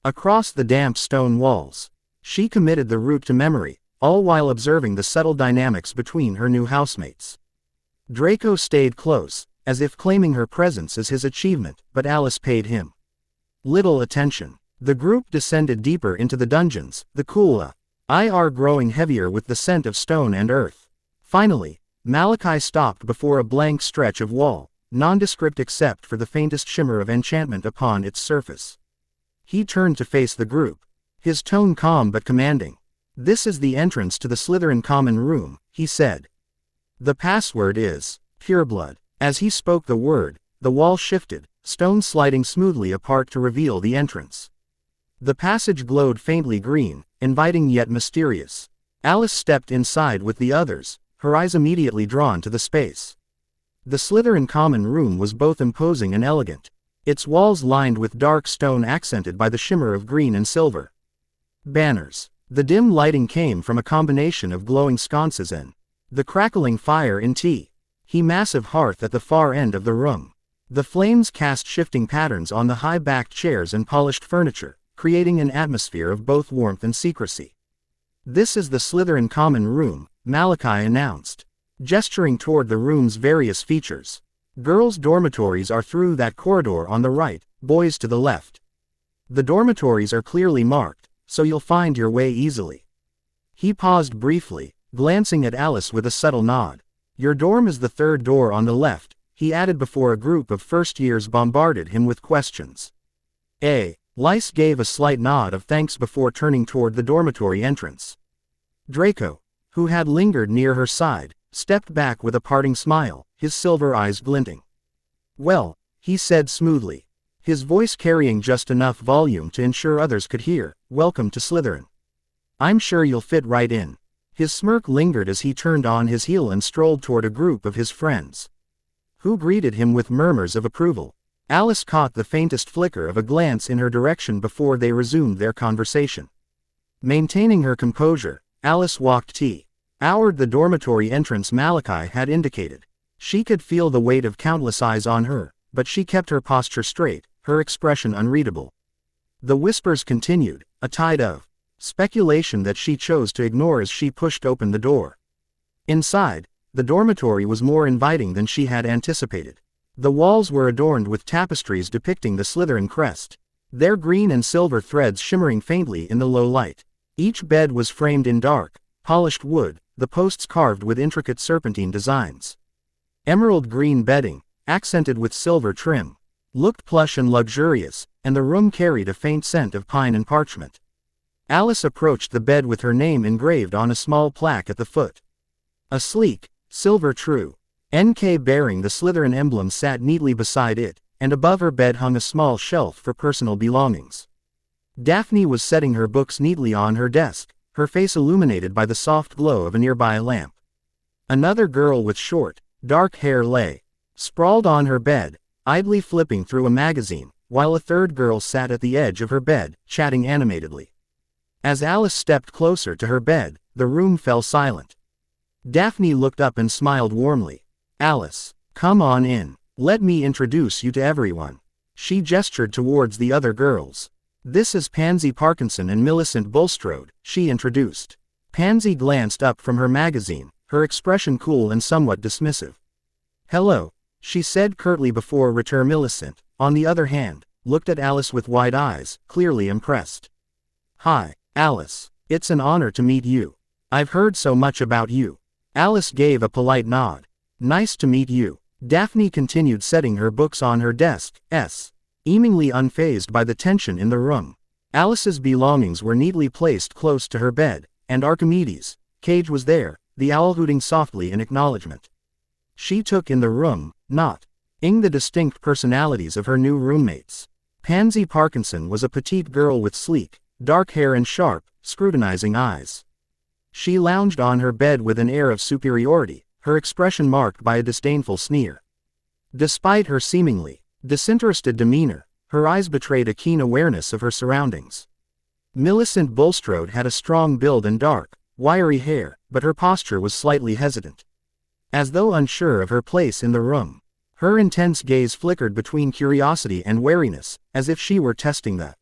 across the damp stone walls. She committed the route to memory, all while observing the subtle dynamics between her new housemates. Draco stayed close, as if claiming her presence as his achievement, but Alice paid him little attention. The group descended deeper into the dungeons, the cool air growing heavier with the scent of stone and earth. Finally, Malachi stopped before a blank stretch of wall, nondescript except for the faintest shimmer of enchantment upon its surface. He turned to face the group, his tone calm but commanding. "This is the entrance to the Slytherin common room," he said. "The password is pureblood." As he spoke the word, the wall shifted, stone sliding smoothly apart to reveal the entrance. The passage glowed faintly green, inviting yet mysterious. Alice stepped inside with the others, her eyes immediately drawn to the space. The Slytherin common room was both imposing and elegant, its walls lined with dark stone accented by the shimmer of green and silver banners. The dim lighting came from a combination of glowing sconces and the crackling fire in massive hearth at the far end of the room. The flames cast shifting patterns on the high-backed chairs and polished furniture, creating an atmosphere of both warmth and secrecy. "This is the Slytherin common room," Malachi announced, gesturing toward the room's various features. "Girls' dormitories are through that corridor on the right, boys to the left. The dormitories are clearly marked, so you'll find your way easily." He paused briefly, glancing at Alice with a subtle nod. "Your dorm is the third door on the left," he added before a group of first years bombarded him with questions. Lice gave a slight nod of thanks before turning toward the dormitory entrance. Draco, who had lingered near her side, stepped back with a parting smile, his silver eyes glinting. "Well," he said smoothly, his voice carrying just enough volume to ensure others could hear, "welcome to Slytherin. I'm sure you'll fit right in." His smirk lingered as he turned on his heel and strolled toward a group of his friends, who greeted him with murmurs of approval. Alice caught the faintest flicker of a glance in her direction before they resumed their conversation. Maintaining her composure, Alice walked toward the dormitory entrance Malachi had indicated. She could feel the weight of countless eyes on her, but she kept her posture straight, her expression unreadable. The whispers continued, a tide of speculation that she chose to ignore as she pushed open the door. Inside, the dormitory was more inviting than she had anticipated. The walls were adorned with tapestries depicting the Slytherin crest, their green and silver threads shimmering faintly in the low light. Each bed was framed in dark, polished wood, the posts carved with intricate serpentine designs. Emerald green bedding, accented with silver trim, looked plush and luxurious, and the room carried a faint scent of pine and parchment. Alice approached the bed with her name engraved on a small plaque at the foot. A sleek, silver true NK bearing the Slytherin emblem sat neatly beside it, and above her bed hung a small shelf for personal belongings. Daphne was setting her books neatly on her desk, her face illuminated by the soft glow of a nearby lamp. Another girl with short, dark hair lay sprawled on her bed, idly flipping through a magazine, while a third girl sat at the edge of her bed, chatting animatedly. As Alice stepped closer to her bed, the room fell silent. Daphne looked up and smiled warmly. "Alice, come on in. Let me introduce you to everyone. She gestured towards the other girls. This is Pansy Parkinson and Millicent Bulstrode, she introduced. Pansy glanced up from her magazine, her expression cool and somewhat dismissive. Hello, she said curtly before Millicent, on the other hand, looked at Alice with wide eyes, clearly impressed. Hi, Alice. It's an honor to meet you. I've heard so much about you. Alice gave a polite nod. Nice to meet you. Daphne continued setting her books on her desk, seemingly unfazed by the tension in the room. Alice's belongings were neatly placed close to her bed, and Archimedes' cage was there, the owl hooting softly in acknowledgement. She took in the room, noting the distinct personalities of her new roommates. Pansy Parkinson was a petite girl with sleek, dark hair and sharp, scrutinizing eyes. She lounged on her bed with an air of superiority, her expression marked by a disdainful sneer. Despite her seemingly disinterested demeanor, her eyes betrayed a keen awareness of her surroundings. Millicent Bulstrode had a strong build and dark, wiry hair, but her posture was slightly hesitant. As though unsure of her place in the room, her intense gaze flickered between curiosity and wariness, as if she were testing the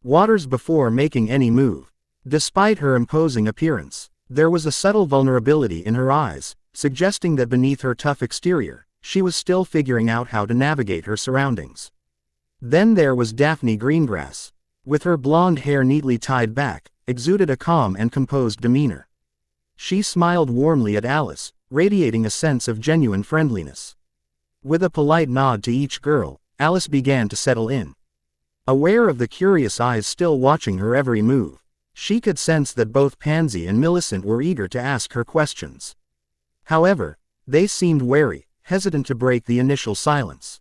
waters before making any move. Despite her imposing appearance, there was a subtle vulnerability in her eyes, suggesting that beneath her tough exterior, she was still figuring out how to navigate her surroundings. Then there was Daphne Greengrass. With her blonde hair neatly tied back, exuded a calm and composed demeanor. She smiled warmly at Alice, radiating a sense of genuine friendliness. With a polite nod to each girl, Alice began to settle in. Aware of the curious eyes still watching her every move, she could sense that both Pansy and Millicent were eager to ask her questions. However, they seemed wary, hesitant to break the initial silence.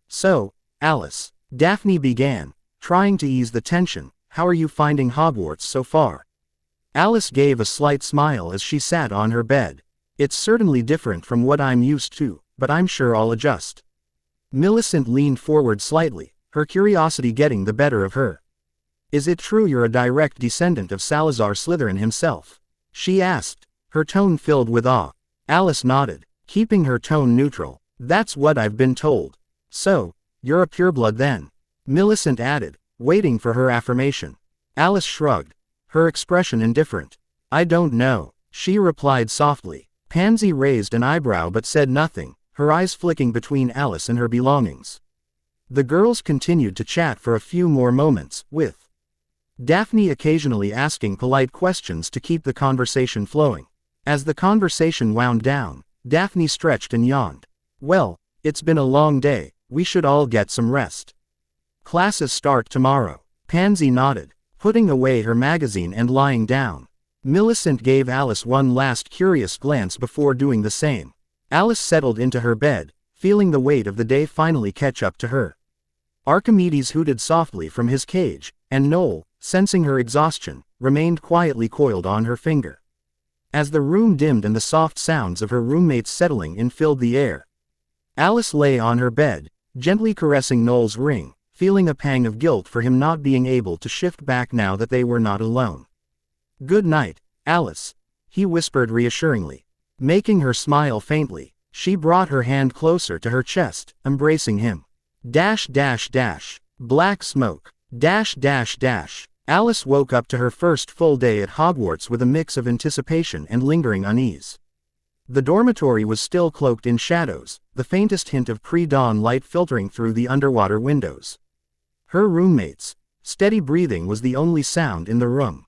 So, Alice, Daphne began, trying to ease the tension, how are you finding Hogwarts so far? Alice gave a slight smile as she sat on her bed. It's certainly different from what I'm used to, but I'm sure I'll adjust. Millicent leaned forward slightly, her curiosity getting the better of her. Is it true you're a direct descendant of Salazar Slytherin himself? She asked, her tone filled with awe. Alice nodded, keeping her tone neutral. That's what I've been told. So, you're a pureblood then? Millicent added, waiting for her affirmation. Alice shrugged, her expression indifferent. I don't know, she replied softly. Pansy raised an eyebrow but said nothing, her eyes flicking between Alice and her belongings. The girls continued to chat for a few more moments, with Daphne occasionally asking polite questions to keep the conversation flowing. As the conversation wound down, Daphne stretched and yawned. Well, it's been a long day, we should all get some rest. Classes start tomorrow. Pansy nodded, putting away her magazine and lying down. Millicent gave Alice one last curious glance before doing the same. Alice settled into her bed, feeling the weight of the day finally catch up to her. Archimedes hooted softly from his cage, and Noel, sensing her exhaustion, remained quietly coiled on her finger. As the room dimmed and the soft sounds of her roommates settling in filled the air, Alice lay on her bed, gently caressing Noel's ring, feeling a pang of guilt for him not being able to shift back now that they were not alone. Good night, Alice, he whispered reassuringly. Making her smile faintly, she brought her hand closer to her chest, embracing him. Black smoke. Alice woke up to her first full day at Hogwarts with a mix of anticipation and lingering unease. The dormitory was still cloaked in shadows, the faintest hint of pre-dawn light filtering through the underwater windows. Her roommate's steady breathing was the only sound in the room.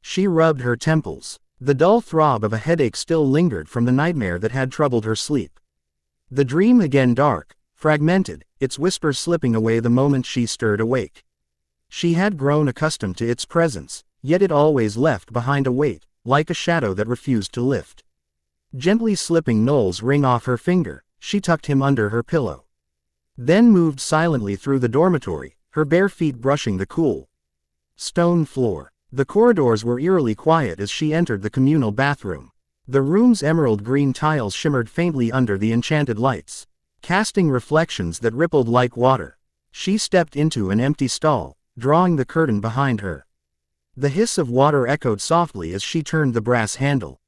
She rubbed her temples. The dull throb of a headache still lingered from the nightmare that had troubled her sleep. The dream again dark, fragmented, its whispers slipping away the moment she stirred awake. She had grown accustomed to its presence, yet it always left behind a weight, like a shadow that refused to lift. Gently slipping Noel's ring off her finger, she tucked him under her pillow. Then moved silently through the dormitory, her bare feet brushing the cool stone floor. The corridors were eerily quiet as she entered the communal bathroom. The room's emerald green tiles shimmered faintly under the enchanted lights, casting reflections that rippled like water. She stepped into an empty stall, drawing the curtain behind her. The hiss of water echoed softly as she turned the brass handle.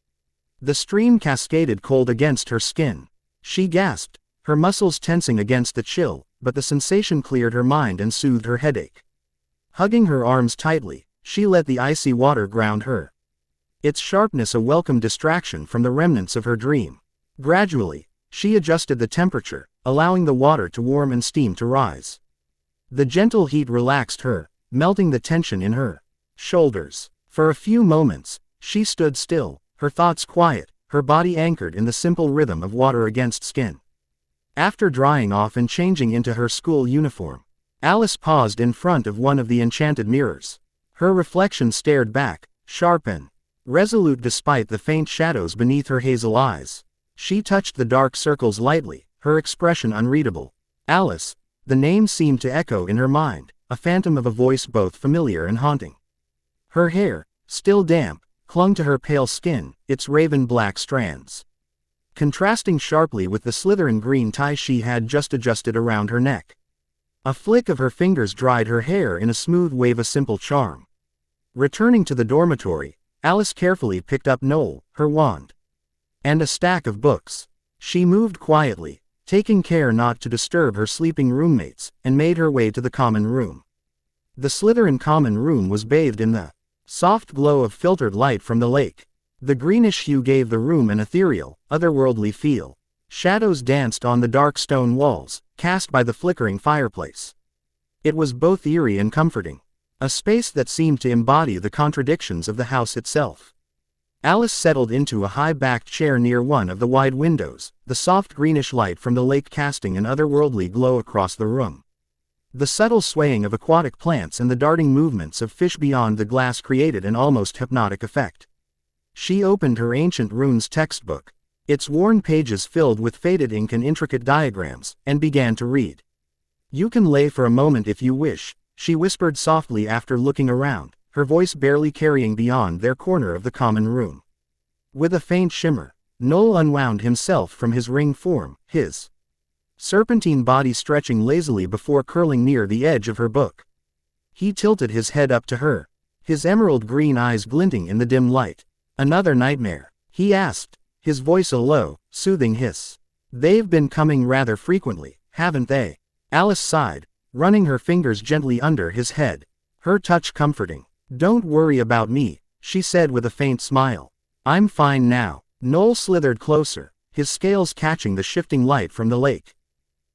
The stream cascaded cold against her skin. She gasped, her muscles tensing against the chill, but the sensation cleared her mind and soothed her headache. Hugging her arms tightly, she let the icy water ground her. Its sharpness a welcome distraction from the remnants of her dream. Gradually, she adjusted the temperature, allowing the water to warm and steam to rise. The gentle heat relaxed her, melting the tension in her shoulders. For a few moments, she stood still, her thoughts quiet, her body anchored in the simple rhythm of water against skin. After drying off and changing into her school uniform, Alice paused in front of one of the enchanted mirrors. Her reflection stared back, sharp and resolute despite the faint shadows beneath her hazel eyes. She touched the dark circles lightly, her expression unreadable. Alice, the name seemed to echo in her mind, a phantom of a voice both familiar and haunting. Her hair, still damp, clung to her pale skin, its raven black strands contrasting sharply with the Slytherin green tie she had just adjusted around her neck. A flick of her fingers dried her hair in a smooth wave, a simple charm. Returning to the dormitory, Alice carefully picked up Noel, her wand, and a stack of books. She moved quietly, taking care not to disturb her sleeping roommates, and made her way to the common room. The Slytherin common room was bathed in the soft glow of filtered light from the lake. The greenish hue gave the room an ethereal, otherworldly feel. Shadows danced on the dark stone walls, cast by the flickering fireplace. It was both eerie and comforting, a space that seemed to embody the contradictions of the house itself. Alice settled into a high-backed chair near one of the wide windows, the soft greenish light from the lake casting an otherworldly glow across the room. The subtle swaying of aquatic plants and the darting movements of fish beyond the glass created an almost hypnotic effect. She opened her ancient runes textbook, its worn pages filled with faded ink and intricate diagrams, and began to read. "You can lay for a moment if you wish," she whispered softly after looking around, her voice barely carrying beyond their corner of the common room. With a faint shimmer, Noel unwound himself from his ring form, his serpentine body stretching lazily before curling near the edge of her book. He tilted his head up to her, his emerald green eyes glinting in the dim light. "Another nightmare?" he asked, his voice a low, soothing hiss. "They've been coming rather frequently, haven't they?" Alice sighed, running her fingers gently under his head, her touch comforting. "Don't worry about me," she said with a faint smile. "I'm fine now." Noel slithered closer, his scales catching the shifting light from the lake.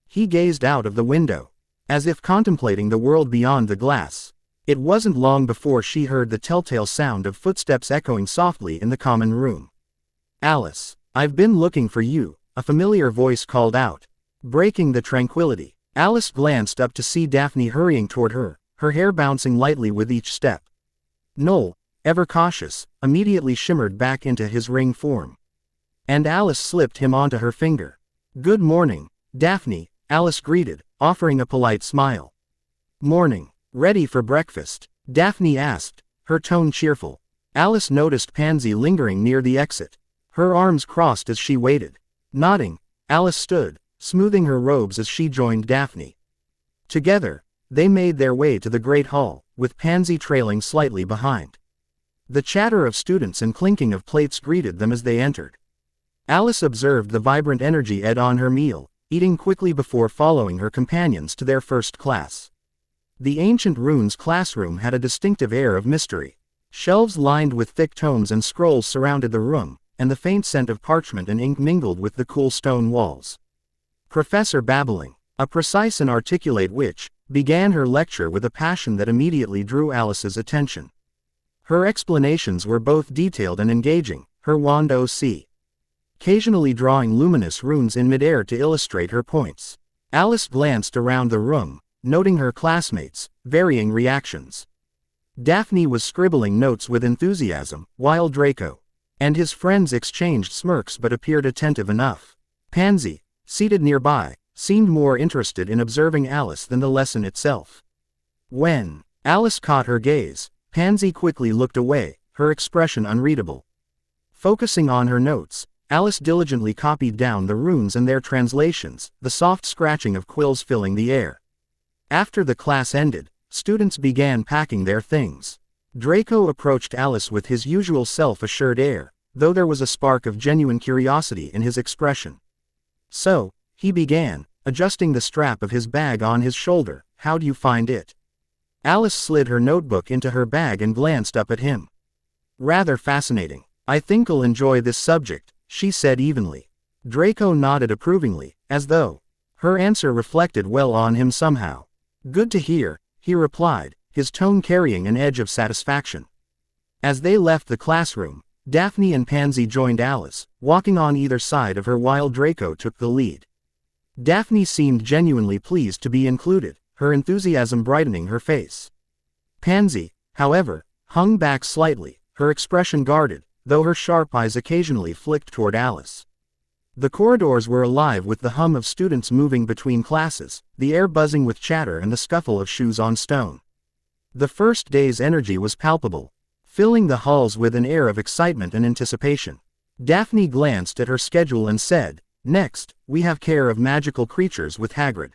He gazed out of the window, as if contemplating the world beyond the glass. It wasn't long before she heard the telltale sound of footsteps echoing softly in the common room. "Alice, I've been looking for you," a familiar voice called out, breaking the tranquility. Alice glanced up to see Daphne hurrying toward her, her hair bouncing lightly with each step. Noel, ever cautious, immediately shimmered back into his ring form. And Alice slipped him onto her finger. "Good morning, Daphne," Alice greeted, offering a polite smile. "Morning. Ready for breakfast?" Daphne asked, her tone cheerful. Alice noticed Pansy lingering near the exit, her arms crossed as she waited. Nodding, Alice stood, smoothing her robes as she joined Daphne. Together, they made their way to the Great Hall, with Pansy trailing slightly behind. The chatter of students and clinking of plates greeted them as they entered. Alice observed the vibrant energy on her meal, eating quickly before following her companions to their first class. The ancient runes classroom had a distinctive air of mystery. Shelves lined with thick tomes and scrolls surrounded the room, and the faint scent of parchment and ink mingled with the cool stone walls. Professor Babbling, a precise and articulate witch, began her lecture with a passion that immediately drew Alice's attention. Her explanations were both detailed and engaging, her wand occasionally drawing luminous runes in midair to illustrate her points. Alice glanced around the room, noting her classmates' varying reactions. Daphne was scribbling notes with enthusiasm, while Draco and his friends exchanged smirks but appeared attentive enough. Pansy, seated nearby, seemed more interested in observing Alice than the lesson itself. When Alice caught her gaze, Pansy quickly looked away, her expression unreadable. Focusing on her notes, Alice diligently copied down the runes and their translations, the soft scratching of quills filling the air. After the class ended, students began packing their things. Draco approached Alice with his usual self-assured air, though there was a spark of genuine curiosity in his expression. "So, he began, adjusting the strap of his bag on his shoulder. "How'd you find it?" Alice slid her notebook into her bag and glanced up at him. "Rather fascinating. I think I'll enjoy this subject," she said evenly. Draco nodded approvingly, as though her answer reflected well on him somehow. "Good to hear," he replied, his tone carrying an edge of satisfaction. As they left the classroom, Daphne and Pansy joined Alice, walking on either side of her while Draco took the lead. Daphne seemed genuinely pleased to be included, her enthusiasm brightening her face. Pansy, however, hung back slightly, her expression guarded, though her sharp eyes occasionally flicked toward Alice. The corridors were alive with the hum of students moving between classes, the air buzzing with chatter and the scuffle of shoes on stone. The first day's energy was palpable, filling the halls with an air of excitement and anticipation. Daphne glanced at her schedule and said, "Next, we have care of magical creatures with Hagrid.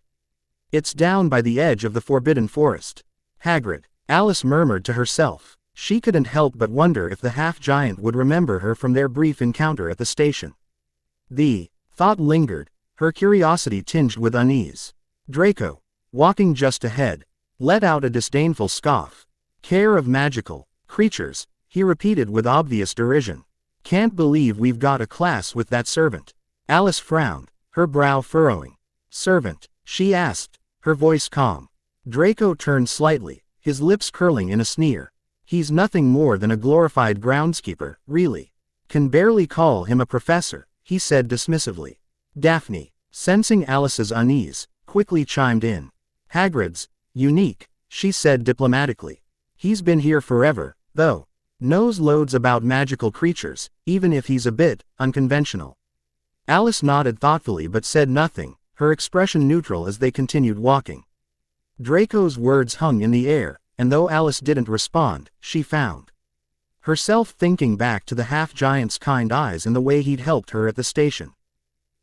It's down by the edge of the Forbidden Forest." Hagrid, Alice murmured to herself. She couldn't help but wonder if the half-giant would remember her from their brief encounter at the station. The thought lingered, her curiosity tinged with unease. Draco, walking just ahead, let out a disdainful scoff. "Care of magical creatures," he repeated with obvious derision. "Can't believe we've got a class with that servant." Alice frowned, her brow furrowing. "Servant?" she asked, her voice calm. Draco turned slightly, his lips curling in a sneer. "He's nothing more than a glorified groundskeeper, really. Can barely call him a professor," he said dismissively. Daphne, sensing Alice's unease, quickly chimed in. "Hagrid's unique," she said diplomatically. "He's been here forever, though. Knows loads about magical creatures, even if he's a bit unconventional." Alice nodded thoughtfully but said nothing, her expression neutral as they continued walking. Draco's words hung in the air, and though Alice didn't respond, she found herself thinking back to the half-giant's kind eyes and the way he'd helped her at the station.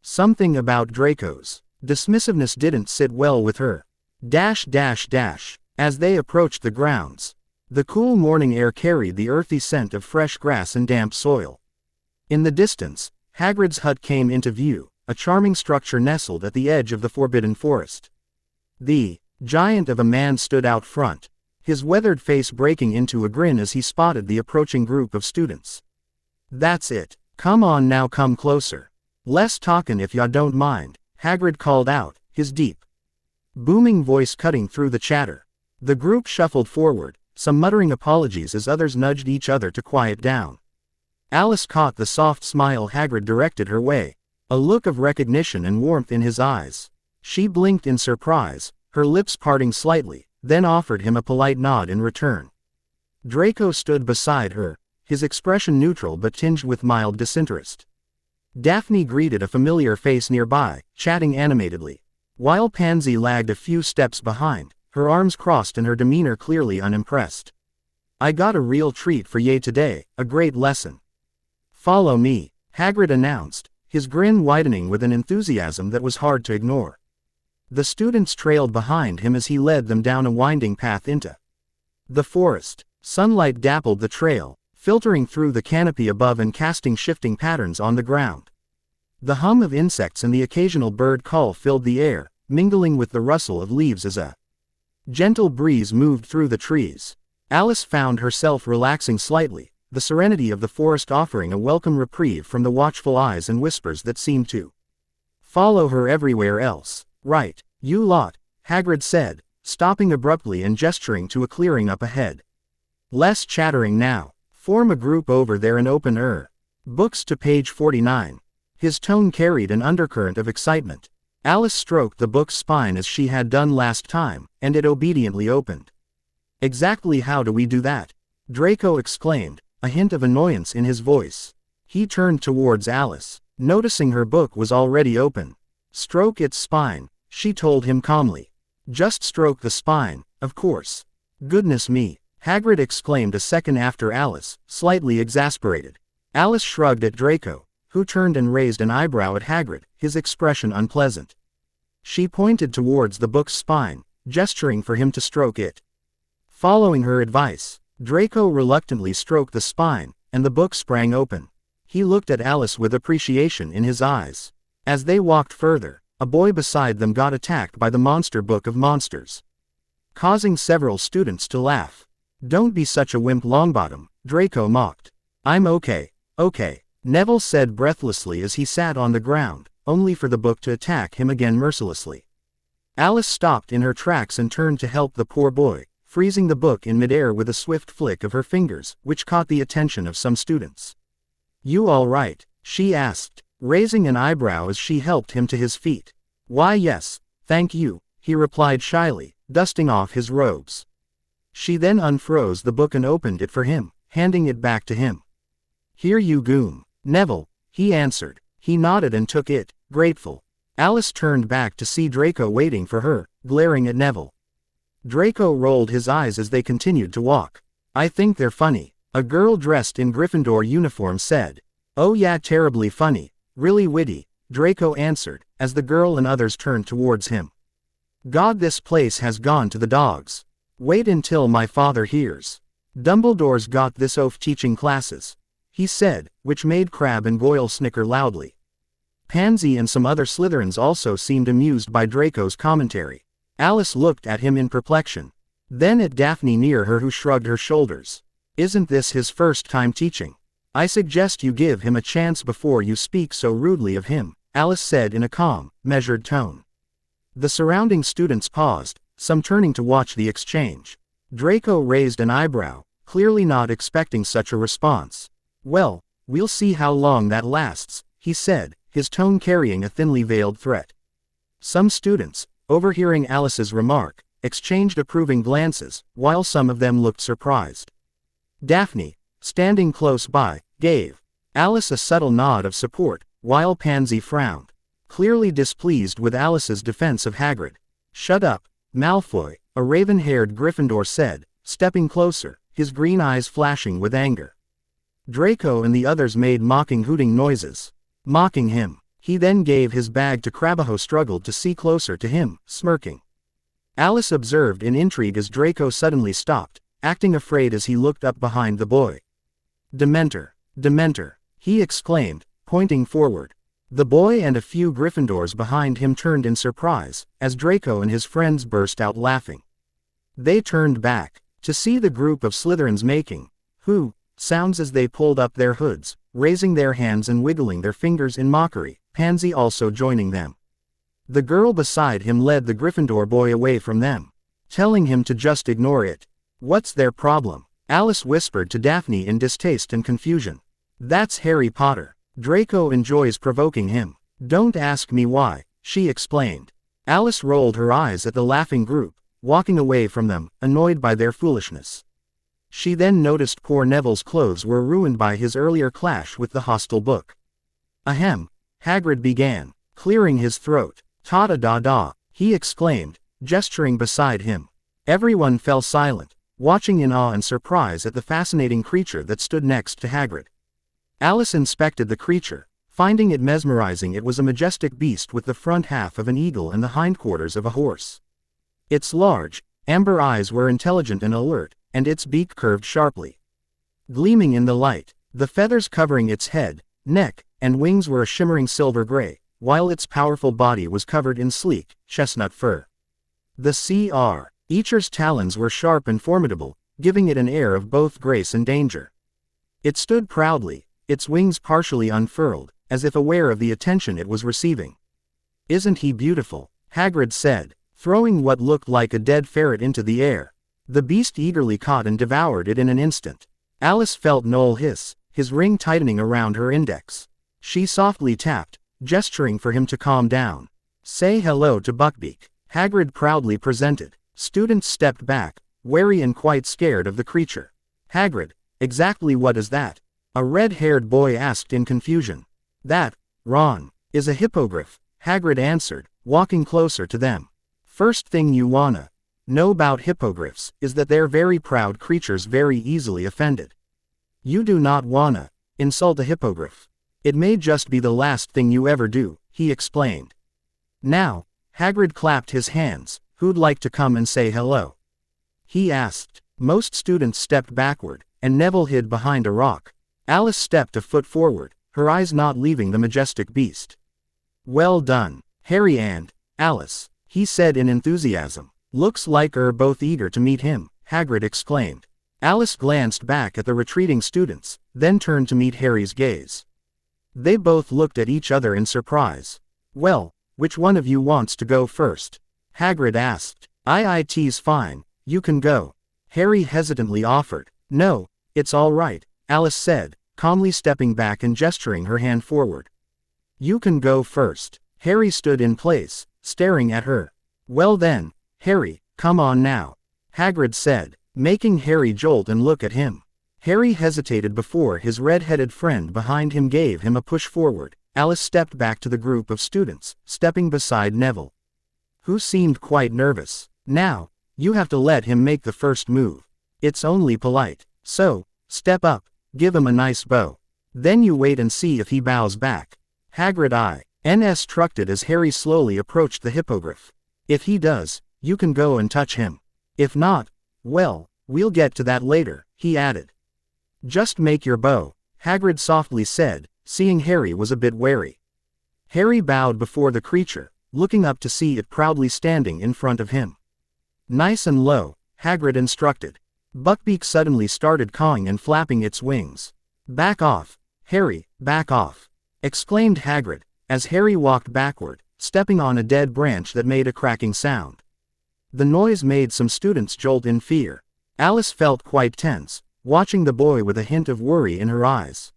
Something about Draco's dismissiveness didn't sit well with her. As they approached the grounds, the cool morning air carried the earthy scent of fresh grass and damp soil. In the distance, Hagrid's hut came into view, a charming structure nestled at the edge of the Forbidden Forest. The giant of a man stood out front, his weathered face breaking into a grin as he spotted the approaching group of students. "That's it. Come on now, come closer. Less talkin' if ya don't mind," Hagrid called out, his deep, booming voice cutting through the chatter. The group shuffled forward, some muttering apologies as others nudged each other to quiet down. Alice caught the soft smile Hagrid directed her way, a look of recognition and warmth in his eyes. She blinked in surprise, her lips parting slightly, then offered him a polite nod in return. Draco stood beside her, his expression neutral but tinged with mild disinterest. Daphne greeted a familiar face nearby, chatting animatedly, while Pansy lagged a few steps behind, her arms crossed and her demeanor clearly unimpressed. "I got a real treat for ye today, a great lesson." "Follow me," Hagrid announced, his grin widening with an enthusiasm that was hard to ignore. The students trailed behind him as he led them down a winding path into the forest. Sunlight dappled the trail, filtering through the canopy above and casting shifting patterns on the ground. The hum of insects and the occasional bird call filled the air, mingling with the rustle of leaves as a gentle breeze moved through the trees. Alice found herself relaxing slightly, the serenity of the forest offering a welcome reprieve from the watchful eyes and whispers that seemed to follow her everywhere else. "Right, you lot," Hagrid said, stopping abruptly and gesturing to a clearing up ahead. "Less chattering now. Form a group over there and open books to page 49. His tone carried an undercurrent of excitement. Alice stroked the book's spine as she had done last time, and it obediently opened. "Exactly how do we do that?" Draco exclaimed, a hint of annoyance in his voice. He turned towards Alice, noticing her book was already open. "Stroke its spine," she told him calmly. "Just stroke the spine, of course." "Goodness me," Hagrid exclaimed a second after Alice, slightly exasperated. Alice shrugged at Draco, who turned and raised an eyebrow at Hagrid, his expression unpleasant. She pointed towards the book's spine, gesturing for him to stroke it. Following her advice, Draco reluctantly stroked the spine, and the book sprang open. He looked at Alice with appreciation in his eyes. As they walked further, a boy beside them got attacked by the monster book of monsters, causing several students to laugh. "Don't be such a wimp, Longbottom," Draco mocked. "I'm okay, Neville said breathlessly as he sat on the ground, only for the book to attack him again mercilessly. Alice stopped in her tracks and turned to help the poor boy, freezing the book in midair with a swift flick of her fingers, which caught the attention of some students. "You all right?" she asked, raising an eyebrow as she helped him to his feet. "Why yes, thank you," he replied shyly, dusting off his robes. She then unfroze the book and opened it for him, handing it back to him. "Here you go, Neville," he answered. He nodded and took it, grateful. Alice turned back to see Draco waiting for her, glaring at Neville. Draco rolled his eyes as they continued to walk. "I think they're funny," a girl dressed in Gryffindor uniform said. "Oh yeah, terribly funny, really witty," Draco answered, as the girl and others turned towards him. "God, this place has gone to the dogs. Wait until my father hears. Dumbledore's got this oaf teaching classes," he said, which made Crabbe and Goyle snicker loudly. Pansy and some other Slytherins also seemed amused by Draco's commentary. Alice looked at him in perplexion. Then at Daphne near her, who shrugged her shoulders. "Isn't this his first time teaching? I suggest you give him a chance before you speak so rudely of him," Alice said in a calm, measured tone. The surrounding students paused, some turning to watch the exchange. Draco raised an eyebrow, clearly not expecting such a response. "Well, we'll see how long that lasts," he said, his tone carrying a thinly veiled threat. Some students, overhearing Alice's remark, exchanged approving glances, while some of them looked surprised. Daphne, standing close by, gave Alice a subtle nod of support, while Pansy frowned, clearly displeased with Alice's defense of Hagrid. "Shut up, Malfoy," a raven-haired Gryffindor said, stepping closer, his green eyes flashing with anger. Draco and the others made mocking hooting noises. Mocking him. He then gave his bag to Crabbe, who struggled to see closer to him, smirking. Alice observed in intrigue as Draco suddenly stopped, acting afraid as he looked up behind the boy. Dementor, he exclaimed, pointing forward. The boy and a few Gryffindors behind him turned in surprise, as Draco and his friends burst out laughing. They turned back, to see the group of Slytherins making sounds as they pulled up their hoods, raising their hands and wiggling their fingers in mockery, Pansy also joining them. The girl beside him led the Gryffindor boy away from them, telling him to just ignore it. "What's their problem?" Alice whispered to Daphne in distaste and confusion. "That's Harry Potter. Draco enjoys provoking him." "Don't ask me why," she explained. Alice rolled her eyes at the laughing group, walking away from them, annoyed by their foolishness. She then noticed poor Neville's clothes were ruined by his earlier clash with the hostile book. "Ahem," Hagrid began, clearing his throat. "Ta-da-da-da," he exclaimed, gesturing beside him. Everyone fell silent, watching in awe and surprise at the fascinating creature that stood next to Hagrid. Alice inspected the creature, finding it mesmerizing. It was a majestic beast with the front half of an eagle and the hindquarters of a horse. Its large, amber eyes were intelligent and alert, and its beak curved sharply, gleaming in the light. The feathers covering its head, neck, and wings were a shimmering silver gray, while its powerful body was covered in sleek, chestnut fur. The creature's talons were sharp and formidable, giving it an air of both grace and danger. It stood proudly, its wings partially unfurled, as if aware of the attention it was receiving. "Isn't he beautiful?" Hagrid said, throwing what looked like a dead ferret into the air. The beast eagerly caught and devoured it in an instant. Alice felt Noel hiss, his ring tightening around her index. She softly tapped, gesturing for him to calm down. "Say hello to Buckbeak," Hagrid proudly presented. Students stepped back, wary and quite scared of the creature. "Hagrid, exactly what is that?" a red-haired boy asked in confusion. "That, Ron, is a hippogriff," Hagrid answered, walking closer to them. "First thing you wanna know about hippogriffs is that they're very proud creatures, very easily offended. You do not wanna insult a hippogriff. It may just be the last thing you ever do," he explained. "Now," Hagrid clapped his hands, "who'd like to come and say hello?" he asked. Most students stepped backward, and Neville hid behind a rock. Alice stepped a foot forward, her eyes not leaving the majestic beast. "Well done," Harry and Alice, he said in enthusiasm. Looks like you're both eager to meet him, Hagrid exclaimed. Alice glanced back at the retreating students, then turned to meet Harry's gaze. They both looked at each other in surprise. Well, which one of you wants to go first? Hagrid asked. It's fine, you can go. Harry hesitantly offered. No, it's all right, Alice said, calmly stepping back and gesturing her hand forward. You can go first. Harry stood in place, staring at her. Well then, Harry, come on now, Hagrid said, making Harry jolt and look at him. Harry hesitated before his red-headed friend behind him gave him a push forward. Alice stepped back to the group of students, stepping beside Neville, who seemed quite nervous. Now, you have to let him make the first move. It's only polite. So, step up, give him a nice bow. Then you wait and see if he bows back. Hagrid instructed as Harry slowly approached the hippogriff. If he does, you can go and touch him. If not, well, we'll get to that later, he added. Just make your bow, Hagrid softly said, seeing Harry was a bit wary. Harry bowed before the creature, looking up to see it proudly standing in front of him. Nice and low, Hagrid instructed. Buckbeak suddenly started cawing and flapping its wings. Back off, Harry, back off, exclaimed Hagrid, as Harry walked backward, stepping on a dead branch that made a cracking sound. The noise made some students jolt in fear. Alice felt quite tense, watching the boy with a hint of worry in her eyes.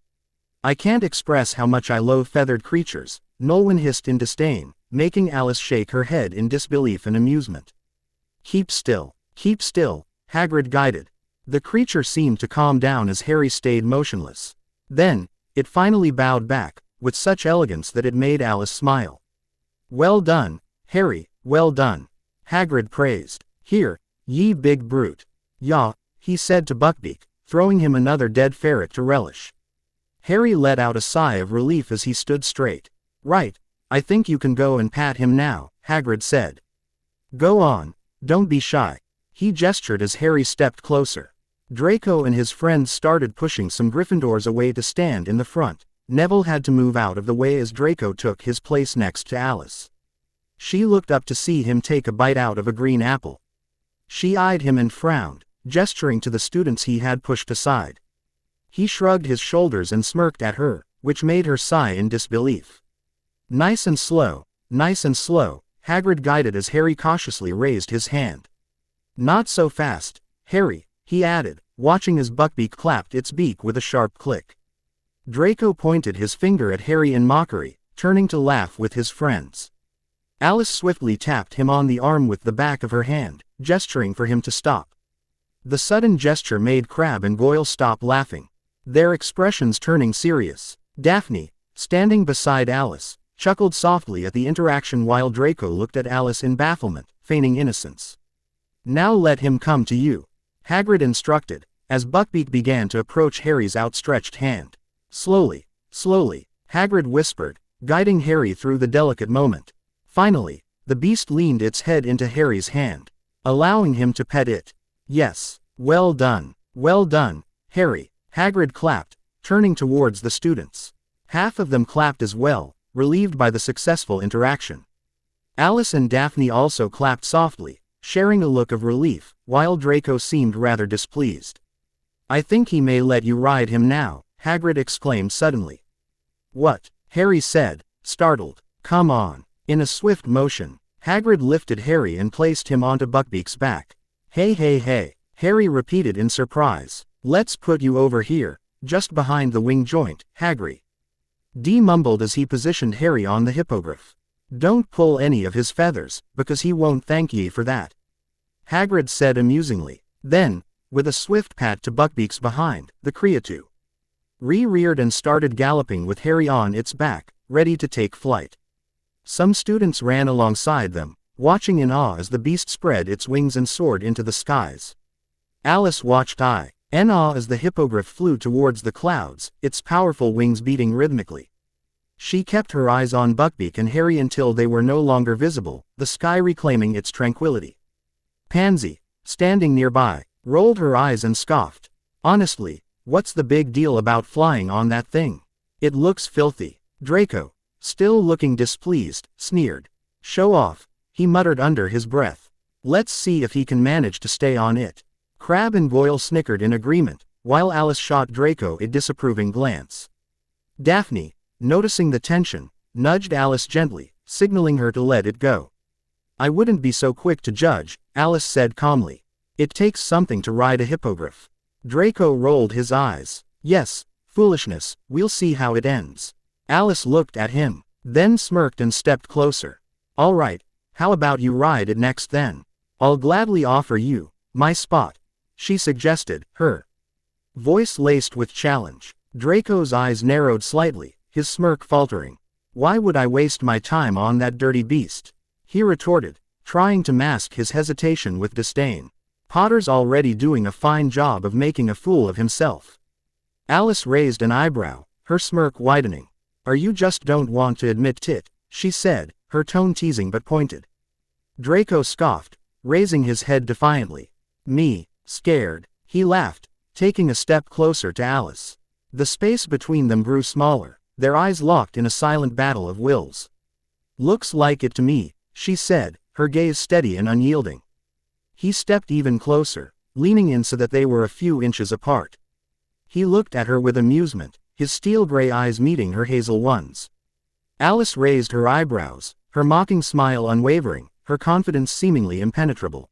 I can't express how much I loathe feathered creatures, Nolwenn hissed in disdain, making Alice shake her head in disbelief and amusement. Keep still, Hagrid guided. The creature seemed to calm down as Harry stayed motionless. Then, it finally bowed back, with such elegance that it made Alice smile. Well done, Harry, well done, Hagrid praised. Here, ye big brute. Yah, he said to Buckbeak, throwing him another dead ferret to relish. Harry let out a sigh of relief as he stood straight. Right, I think you can go and pat him now, Hagrid said. Go on, don't be shy. He gestured as Harry stepped closer. Draco and his friends started pushing some Gryffindors away to stand in the front. Neville had to move out of the way as Draco took his place next to Alice. She looked up to see him take a bite out of a green apple. She eyed him and frowned, gesturing to the students he had pushed aside. He shrugged his shoulders and smirked at her, which made her sigh in disbelief. Nice and slow, Hagrid guided as Harry cautiously raised his hand. Not so fast, Harry, he added, watching as Buckbeak clapped its beak with a sharp click. Draco pointed his finger at Harry in mockery, turning to laugh with his friends. Alice swiftly tapped him on the arm with the back of her hand, gesturing for him to stop. The sudden gesture made Crabbe and Goyle stop laughing, their expressions turning serious. Daphne, standing beside Alice, chuckled softly at the interaction while Draco looked at Alice in bafflement, feigning innocence. Now let him come to you, Hagrid instructed, as Buckbeak began to approach Harry's outstretched hand. Slowly, Hagrid whispered, guiding Harry through the delicate moment. Finally, the beast leaned its head into Harry's hand, allowing him to pet it. Yes, well done, Harry, Hagrid clapped, turning towards the students. Half of them clapped as well, relieved by the successful interaction. Alice and Daphne also clapped softly, sharing a look of relief, while Draco seemed rather displeased. I think he may let you ride him now, Hagrid exclaimed suddenly. What? Harry said, startled. Come on. In a swift motion, Hagrid lifted Harry and placed him onto Buckbeak's back. Hey, Harry repeated in surprise. Let's put you over here, just behind the wing joint, Hagrid. D mumbled as he positioned Harry on the hippogriff. Don't pull any of his feathers, because he won't thank ye for that, Hagrid said amusingly. Then, with a swift pat to Buckbeak's behind, the creature reared and started galloping with Harry on its back, ready to take flight. Some students ran alongside them, watching in awe as the beast spread its wings and soared into the skies. Alice watched in awe as the hippogriff flew towards the clouds, its powerful wings beating rhythmically. She kept her eyes on Buckbeak and Harry until they were no longer visible, the sky reclaiming its tranquility. Pansy, standing nearby, rolled her eyes and scoffed. Honestly, what's the big deal about flying on that thing? It looks filthy. Draco, still looking displeased, sneered. Show off, he muttered under his breath. Let's see if he can manage to stay on it. Crabbe and Goyle snickered in agreement, while Alice shot Draco a disapproving glance. Daphne, noticing the tension, nudged Alice gently, signaling her to let it go. I wouldn't be so quick to judge, Alice said calmly. It takes something to ride a hippogriff. Draco rolled his eyes. Yes, foolishness, we'll see how it ends. Alice looked at him, then smirked and stepped closer. All right, how about you ride it next then? I'll gladly offer you my spot, she suggested, her voice laced with challenge. Draco's eyes narrowed slightly, his smirk faltering. Why would I waste my time on that dirty beast? He retorted, trying to mask his hesitation with disdain. Potter's already doing a fine job of making a fool of himself. Alice raised an eyebrow, her smirk widening. Or you just don't want to admit it, she said, her tone teasing but pointed. Draco scoffed, raising his head defiantly. Me, scared, he laughed, taking a step closer to Alice. The space between them grew smaller, their eyes locked in a silent battle of wills. Looks like it to me, she said, her gaze steady and unyielding. He stepped even closer, leaning in so that they were a few inches apart. He looked at her with amusement, his steel-gray eyes meeting her hazel ones. Alice raised her eyebrows, her mocking smile unwavering, her confidence seemingly impenetrable.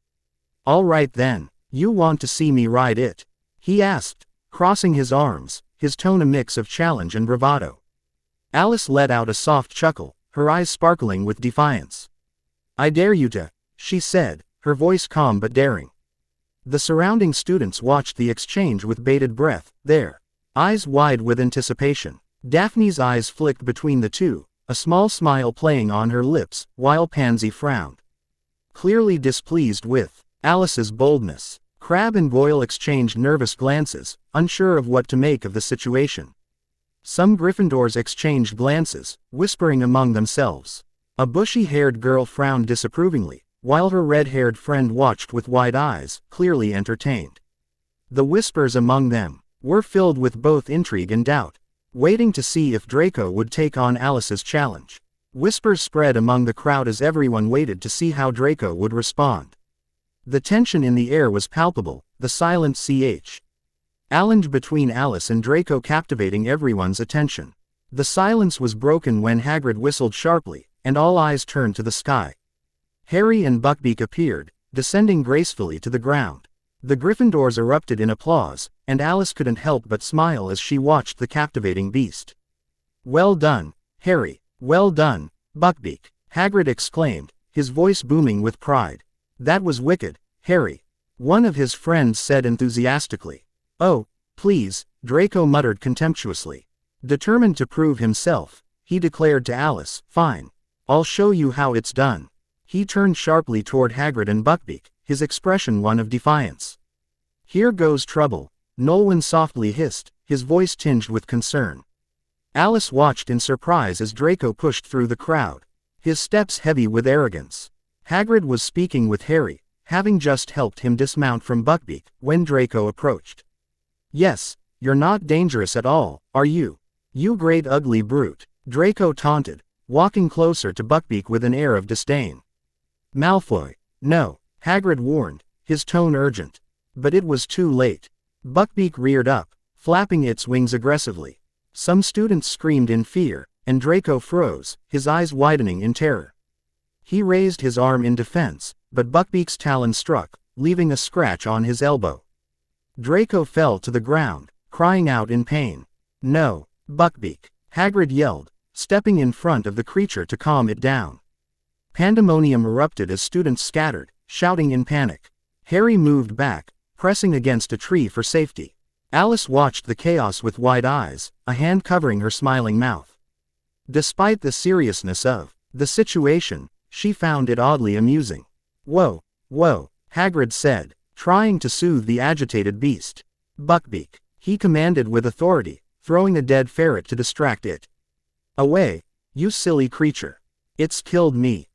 All right then, you want to see me ride it? He asked, crossing his arms, his tone a mix of challenge and bravado. Alice let out a soft chuckle, her eyes sparkling with defiance. I dare you to, she said, her voice calm but daring. The surrounding students watched the exchange with bated breath, their eyes wide with anticipation. Daphne's eyes flicked between the two, a small smile playing on her lips, while Pansy frowned, clearly displeased with Alice's boldness. Crabbe and Goyle exchanged nervous glances, unsure of what to make of the situation. Some Gryffindors exchanged glances, whispering among themselves. A bushy-haired girl frowned disapprovingly, while her red-haired friend watched with wide eyes, clearly entertained. The whispers among them were filled with both intrigue and doubt, waiting to see if Draco would take on Alice's challenge. Whispers spread among the crowd as everyone waited to see how Draco would respond. The tension in the air was palpable, the silent challenge between Alice and Draco captivating everyone's attention. The silence was broken when Hagrid whistled sharply, and all eyes turned to the sky. Harry and Buckbeak appeared, descending gracefully to the ground. The Gryffindors erupted in applause, and Alice couldn't help but smile as she watched the captivating beast. Well done, Harry. Well done, Buckbeak, Hagrid exclaimed, his voice booming with pride. That was wicked, Harry, one of his friends said enthusiastically. Oh, please, Draco muttered contemptuously. Determined to prove himself, he declared to Alice, fine. I'll show you how it's done. He turned sharply toward Hagrid and Buckbeak, his expression one of defiance. Here goes trouble, Nolwenn softly hissed, his voice tinged with concern. Alice watched in surprise as Draco pushed through the crowd, his steps heavy with arrogance. Hagrid was speaking with Harry, having just helped him dismount from Buckbeak, when Draco approached. Yes, you're not dangerous at all, are you? You great ugly brute, Draco taunted, walking closer to Buckbeak with an air of disdain. Malfoy, no, Hagrid warned, his tone urgent. But it was too late. Buckbeak reared up, flapping its wings aggressively. Some students screamed in fear, and Draco froze, his eyes widening in terror. He raised his arm in defense, but Buckbeak's talon struck, leaving a scratch on his elbow. Draco fell to the ground, crying out in pain. No, Buckbeak, Hagrid yelled, stepping in front of the creature to calm it down. Pandemonium erupted as students scattered, shouting in panic. Harry moved back, pressing against a tree for safety. Alice watched the chaos with wide eyes, a hand covering her smiling mouth. Despite the seriousness of the situation, she found it oddly amusing. Whoa, Hagrid said, trying to soothe the agitated beast. Buckbeak, he commanded with authority, throwing a dead ferret to distract it. Away, you silly creature. It's killed me,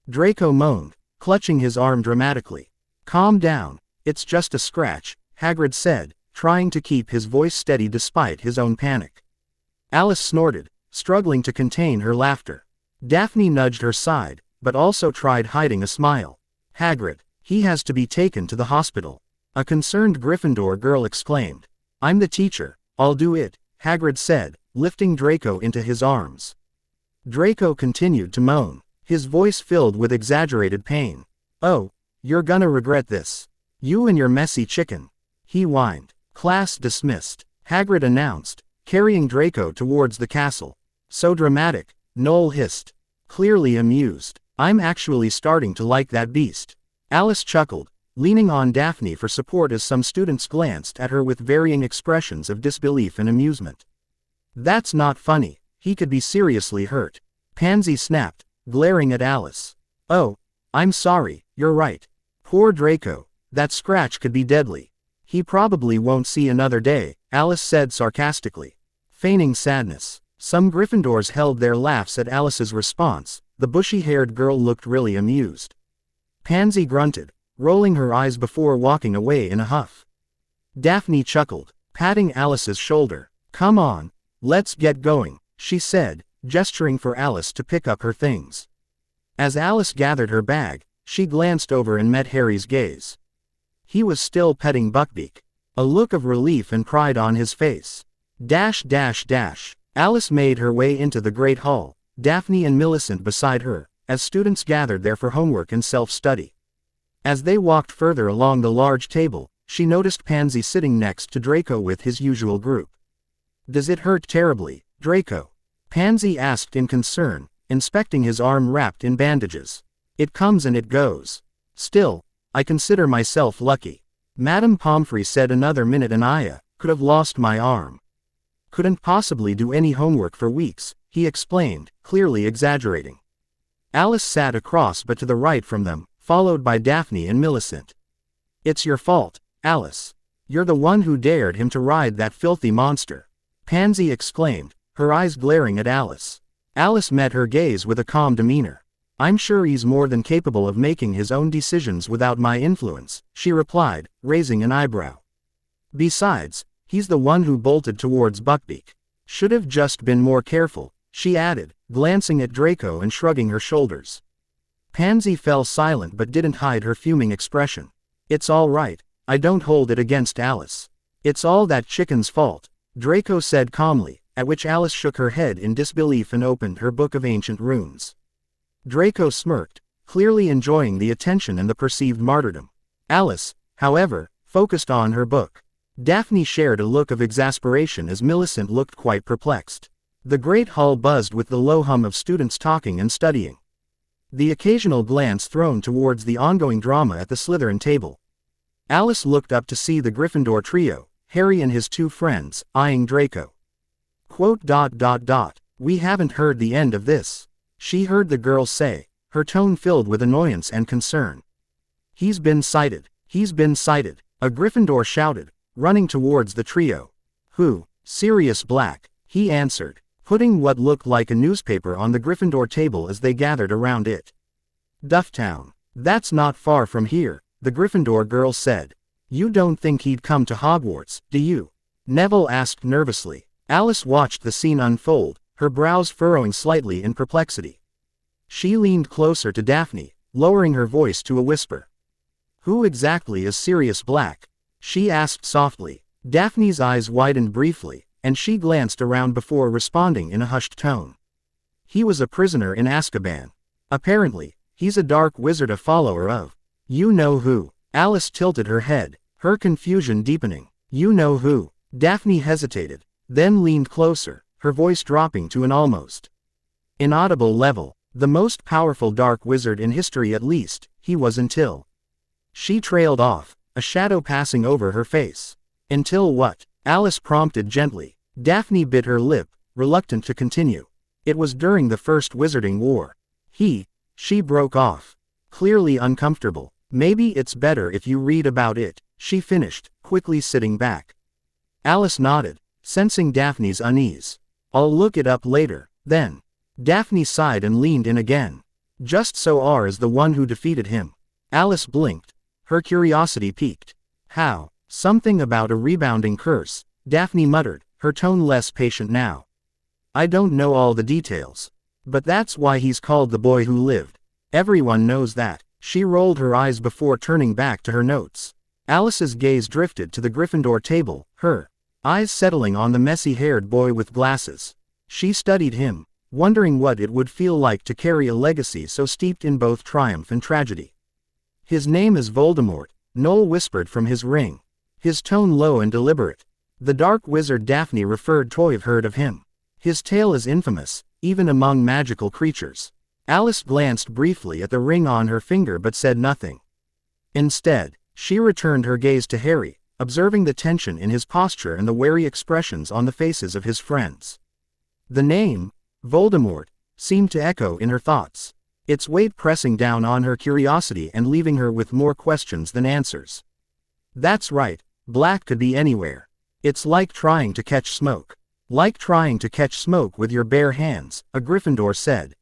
Draco moaned, clutching his arm dramatically. Calm down, it's just a scratch, Hagrid said, trying to keep his voice steady despite his own panic. Alice snorted, struggling to contain her laughter. Daphne nudged her side, but also tried hiding a smile. Hagrid, he has to be taken to the hospital. A concerned Gryffindor girl exclaimed. I'm the teacher, I'll do it, Hagrid said, lifting Draco into his arms. Draco continued to moan, his voice filled with exaggerated pain. Oh, you're gonna regret this. You and your messy chicken. He whined. Class dismissed, Hagrid announced, carrying Draco towards the castle. So dramatic, Noel hissed. Clearly amused. I'm actually starting to like that beast. Alice chuckled, leaning on Daphne for support as some students glanced at her with varying expressions of disbelief and amusement. That's not funny, he could be seriously hurt. Pansy snapped, glaring at Alice. Oh, I'm sorry, you're right. Poor Draco, that scratch could be deadly. He probably won't see another day, Alice said sarcastically. Feigning sadness, some Gryffindors held their laughs at Alice's response. The bushy-haired girl looked really amused. Pansy grunted, rolling her eyes before walking away in a huff. Daphne chuckled, patting Alice's shoulder. Come on, let's get going, she said, gesturing for Alice to pick up her things. As Alice gathered her bag, she glanced over and met Harry's gaze. He was still petting Buckbeak, a look of relief and pride on his face. Alice made her way into the Great Hall, Daphne and Millicent beside her, as students gathered there for homework and self-study. As they walked further along the large table, she noticed Pansy sitting next to Draco with his usual group. Does it hurt terribly, Draco? Pansy asked in concern, inspecting his arm wrapped in bandages. It comes and it goes. Still, I consider myself lucky. Madame Pomfrey said another minute and I could have lost my arm. Couldn't possibly do any homework for weeks, he explained, clearly exaggerating. Alice sat across but to the right from them, followed by Daphne and Millicent. It's your fault, Alice. You're the one who dared him to ride that filthy monster. Pansy exclaimed, her eyes glaring at Alice. Alice met her gaze with a calm demeanor. I'm sure he's more than capable of making his own decisions without my influence, she replied, raising an eyebrow. Besides, he's the one who bolted towards Buckbeak. Should have just been more careful, she added, glancing at Draco and shrugging her shoulders. Pansy fell silent but didn't hide her fuming expression. It's all right, I don't hold it against Alice. It's all that chicken's fault, Draco said calmly, at which Alice shook her head in disbelief and opened her book of ancient runes. Draco smirked, clearly enjoying the attention and the perceived martyrdom. Alice, however, focused on her book. Daphne shared a look of exasperation as Millicent looked quite perplexed. The great hall buzzed with the low hum of students talking and studying. The occasional glance thrown towards the ongoing drama at the Slytherin table. Alice looked up to see the Gryffindor trio, Harry and his two friends, eyeing Draco. We haven't heard the end of this, she heard the girl say, her tone filled with annoyance and concern. He's been sighted, a Gryffindor shouted, running towards the trio. Who? Sirius Black, he answered, putting what looked like a newspaper on the Gryffindor table as they gathered around it. Dufftown. That's not far from here, the Gryffindor girl said. You don't think he'd come to Hogwarts, do you? Neville asked nervously. Alice watched the scene unfold, her brows furrowing slightly in perplexity. She leaned closer to Daphne, lowering her voice to a whisper. Who exactly is Sirius Black? She asked softly. Daphne's eyes widened briefly, and she glanced around before responding in a hushed tone. He was a prisoner in Azkaban. Apparently, he's a dark wizard, a follower of. You know who? Alice tilted her head, her confusion deepening. You know who? Daphne hesitated, then leaned closer, her voice dropping to an almost inaudible level. The most powerful dark wizard in history, at least, he was until. She trailed off, a shadow passing over her face. Until what? Alice prompted gently. Daphne bit her lip, reluctant to continue. It was during the First Wizarding War. She broke off. Clearly uncomfortable. Maybe it's better if you read about it, she finished, quickly sitting back. Alice nodded, sensing Daphne's unease. I'll look it up later, then. Daphne sighed and leaned in again. Just so R is the one who defeated him. Alice blinked, her curiosity piqued. How? Something about a rebounding curse, Daphne muttered, her tone less patient now. I don't know all the details. But that's why he's called the boy who lived. Everyone knows that. She rolled her eyes before turning back to her notes. Alice's gaze drifted to the Gryffindor table, her eyes settling on the messy-haired boy with glasses. She studied him, wondering what it would feel like to carry a legacy so steeped in both triumph and tragedy. His name is Voldemort, Noel whispered from his ring, his tone low and deliberate. The dark wizard Daphne referred to have heard of him. His tale is infamous, even among magical creatures. Alice glanced briefly at the ring on her finger but said nothing. Instead, she returned her gaze to Harry, observing the tension in his posture and the wary expressions on the faces of his friends. The name, Voldemort, seemed to echo in her thoughts, its weight pressing down on her curiosity and leaving her with more questions than answers. That's right, black could be anywhere. It's like trying to catch smoke. Like trying to catch smoke with your bare hands, a Gryffindor said.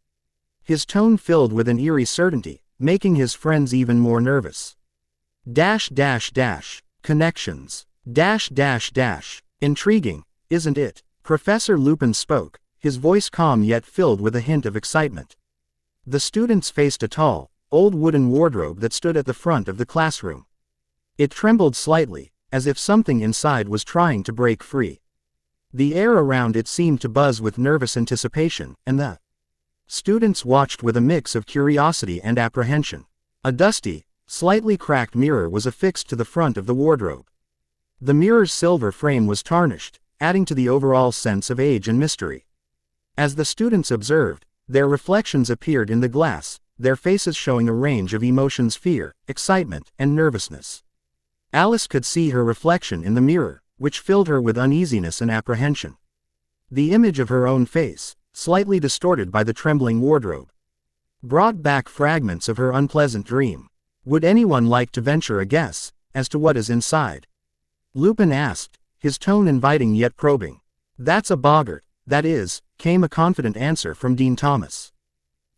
His tone filled with an eerie certainty, making his friends even more nervous. Connections. Intriguing, isn't it? Professor Lupin spoke, his voice calm yet filled with a hint of excitement. The students faced a tall, old wooden wardrobe that stood at the front of the classroom. It trembled slightly, as if something inside was trying to break free. The air around it seemed to buzz with nervous anticipation, and the students watched with a mix of curiosity and apprehension. A dusty, slightly cracked mirror was affixed to the front of the wardrobe. The mirror's silver frame was tarnished, adding to the overall sense of age and mystery. As the students observed, their reflections appeared in the glass, their faces showing a range of emotions: fear, excitement, and nervousness. Alice could see her reflection in the mirror, which filled her with uneasiness and apprehension. The image of her own face, slightly distorted by the trembling wardrobe, brought back fragments of her unpleasant dream. Would anyone like to venture a guess as to what is inside? Lupin asked, his tone inviting yet probing. That's a boggart, that is, came a confident answer from Dean Thomas.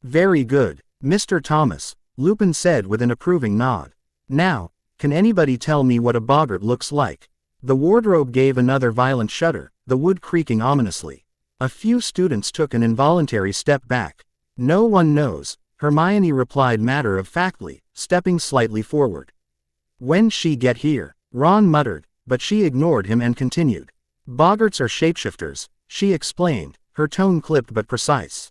Very good, Mr. Thomas, Lupin said with an approving nod. Now, can anybody tell me what a boggart looks like? The wardrobe gave another violent shudder, the wood creaking ominously. A few students took an involuntary step back. No one knows, Hermione replied matter-of-factly, stepping slightly forward. When she get here? Ron muttered, but she ignored him and continued. Boggarts are shapeshifters, she explained, her tone clipped but precise.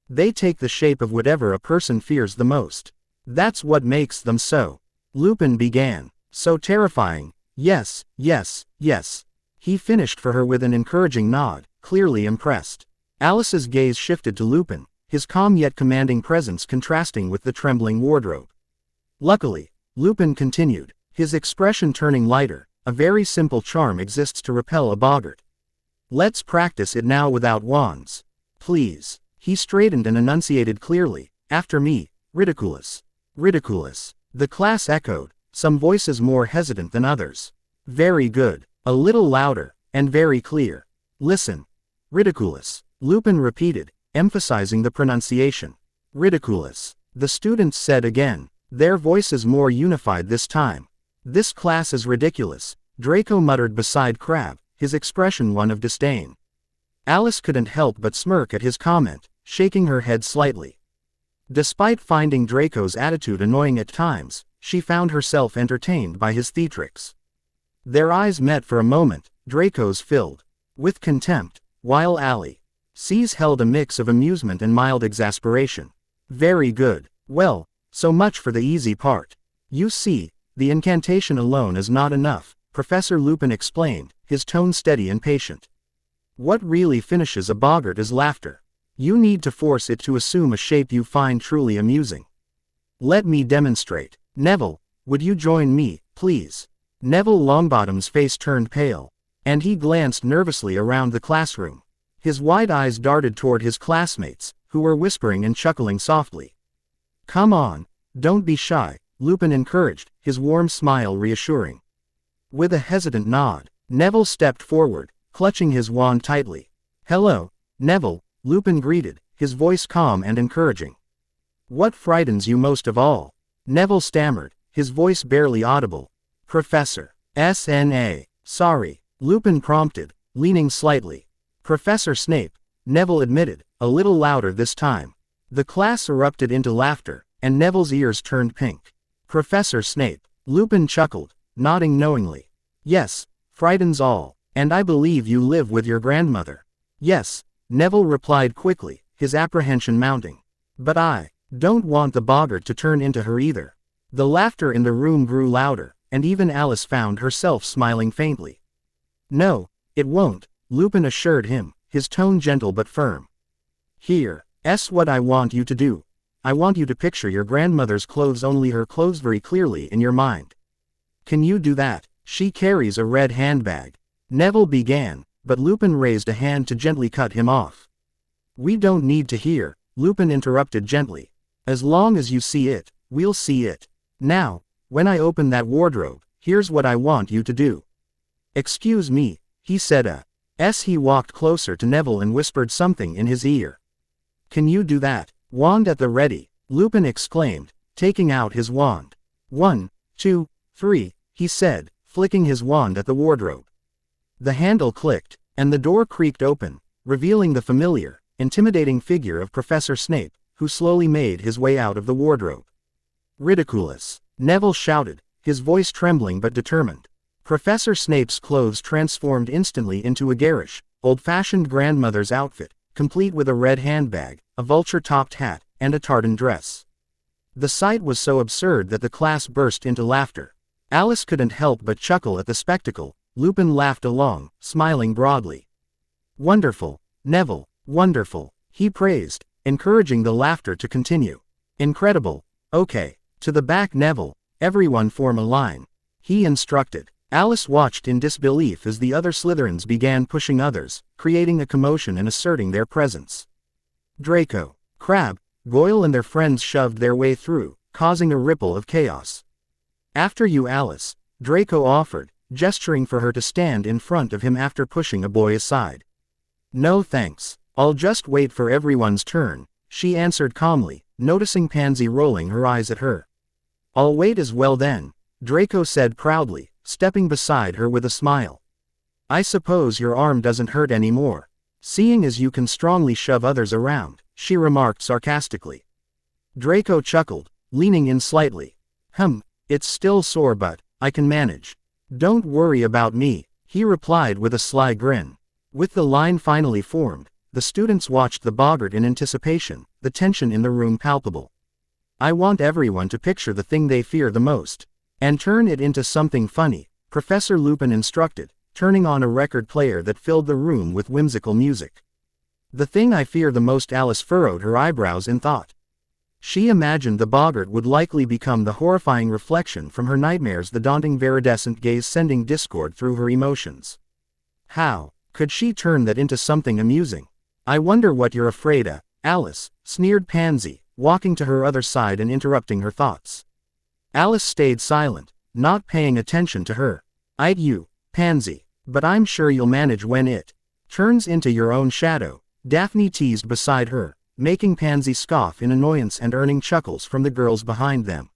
They take the shape of whatever a person fears the most. That's what makes them so. Lupin began. So terrifying. Yes, yes, yes. He finished for her with an encouraging nod, clearly impressed. Alice's gaze shifted to Lupin, his calm yet commanding presence contrasting with the trembling wardrobe. Luckily, Lupin continued, his expression turning lighter, a very simple charm exists to repel a boggart. Let's practice it now without wands. Please. He straightened and enunciated clearly, after me, ridiculous. Ridiculous. The class echoed, some voices more hesitant than others. Very good. A little louder, and very clear. Listen. Ridiculous. Lupin repeated, emphasizing the pronunciation. Ridiculous. The students said again, their voices more unified this time. This class is ridiculous, Draco muttered beside Crabbe, his expression one of disdain. Alice couldn't help but smirk at his comment, shaking her head slightly. Despite finding Draco's attitude annoying at times, she found herself entertained by his theatrics. Their eyes met for a moment, Draco's filled with contempt, while Alice's held a mix of amusement and mild exasperation. Very good. Well, so much for the easy part. You see, the incantation alone is not enough, Professor Lupin explained, his tone steady and patient. What really finishes a boggart is laughter. You need to force it to assume a shape you find truly amusing. Let me demonstrate. Neville, would you join me, please? Neville Longbottom's face turned pale, and he glanced nervously around the classroom. His wide eyes darted toward his classmates, who were whispering and chuckling softly. Come on, don't be shy, Lupin encouraged, his warm smile reassuring. With a hesitant nod, Neville stepped forward, clutching his wand tightly. Hello, Neville, Lupin greeted, his voice calm and encouraging. What frightens you most of all? Neville stammered, his voice barely audible. Professor. S.N.A. Sorry, Lupin prompted, leaning slightly. Professor Snape, Neville admitted, a little louder this time. The class erupted into laughter, and Neville's ears turned pink. Professor Snape. Lupin chuckled, nodding knowingly. Yes, frightens all. And I believe you live with your grandmother. Yes, Neville replied quickly, his apprehension mounting. But I don't want the boggart to turn into her either. The laughter in the room grew louder, and even Alice found herself smiling faintly. No, it won't, Lupin assured him, his tone gentle but firm. Here's what I want you to do. I want you to picture your grandmother's clothes, only her clothes, very clearly in your mind. Can you do that? She carries a red handbag. Neville began, but Lupin raised a hand to gently cut him off. We don't need to hear, Lupin interrupted gently. As long as you see it, we'll see it. Now, when I open that wardrobe, here's what I want you to do. Excuse me, he said. He walked closer to Neville and whispered something in his ear. Can you do that? Wand at the ready, Lupin exclaimed, taking out his wand. 1, 2, 3, he said, flicking his wand at the wardrobe. The handle clicked, and the door creaked open, revealing the familiar, intimidating figure of Professor Snape, who slowly made his way out of the wardrobe. Ridiculous, Neville shouted, his voice trembling but determined. Professor Snape's clothes transformed instantly into a garish, old-fashioned grandmother's outfit, complete with a red handbag, a vulture-topped hat, and a tartan dress. The sight was so absurd that the class burst into laughter. Alice couldn't help but chuckle at the spectacle. Lupin laughed along, smiling broadly. Wonderful, Neville, wonderful, he praised, encouraging the laughter to continue. Incredible. Okay, to the back, Neville, everyone form a line, he instructed. Alice watched in disbelief as the other Slytherins began pushing others, creating a commotion and asserting their presence. Draco, Crabbe, Goyle and their friends shoved their way through, causing a ripple of chaos. After you, Alice, Draco offered, gesturing for her to stand in front of him after pushing a boy aside. No thanks, I'll just wait for everyone's turn, she answered calmly, noticing Pansy rolling her eyes at her. I'll wait as well then, Draco said proudly, stepping beside her with a smile. I suppose your arm doesn't hurt anymore, seeing as you can strongly shove others around, she remarked sarcastically. Draco chuckled, leaning in slightly. It's still sore, but I can manage. Don't worry about me, he replied with a sly grin. With the line finally formed, the students watched the boggart in anticipation, the tension in the room palpable. I want everyone to picture the thing they fear the most, and turn it into something funny, Professor Lupin instructed, turning on a record player that filled the room with whimsical music. The thing I fear the most, Alice furrowed her eyebrows in thought. She imagined the boggart would likely become the horrifying reflection from her nightmares, the daunting viridescent gaze sending discord through her emotions. How could she turn that into something amusing? I wonder what you're afraid of, Alice, sneered Pansy, walking to her other side and interrupting her thoughts. Alice stayed silent, not paying attention to her. You, Pansy, but I'm sure you'll manage when it turns into your own shadow, Daphne teased beside her, making Pansy scoff in annoyance and earning chuckles from the girls behind them.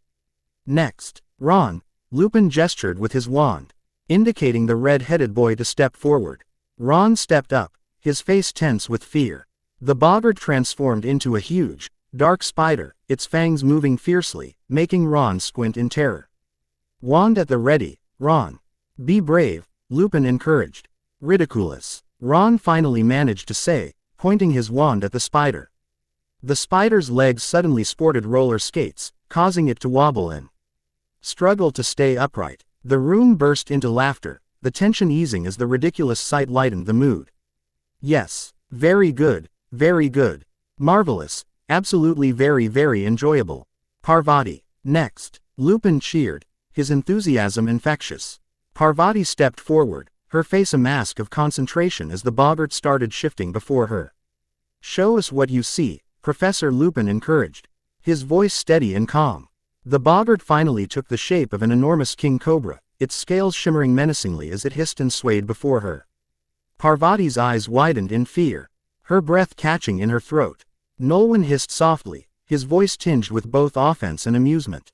Next, Ron, Lupin gestured with his wand, indicating the red-headed boy to step forward. Ron stepped up, his face tense with fear. The boggart transformed into a huge, dark spider, its fangs moving fiercely, making Ron squint in terror. Wand at the ready, Ron. Be brave, Lupin encouraged. Ridiculous, Ron finally managed to say, pointing his wand at the spider. The spider's legs suddenly sported roller skates, causing it to wobble and struggle to stay upright. The room burst into laughter, the tension easing as the ridiculous sight lightened the mood. Yes, very good, marvelous, absolutely very enjoyable. Parvati. Next, Lupin cheered, his enthusiasm infectious. Parvati stepped forward, her face a mask of concentration as the boggart started shifting before her. Show us what you see, Professor Lupin encouraged, his voice steady and calm. The boggart finally took the shape of an enormous king cobra, its scales shimmering menacingly as it hissed and swayed before her. Parvati's eyes widened in fear, her breath catching in her throat. Nolwenn hissed softly, his voice tinged with both offense and amusement.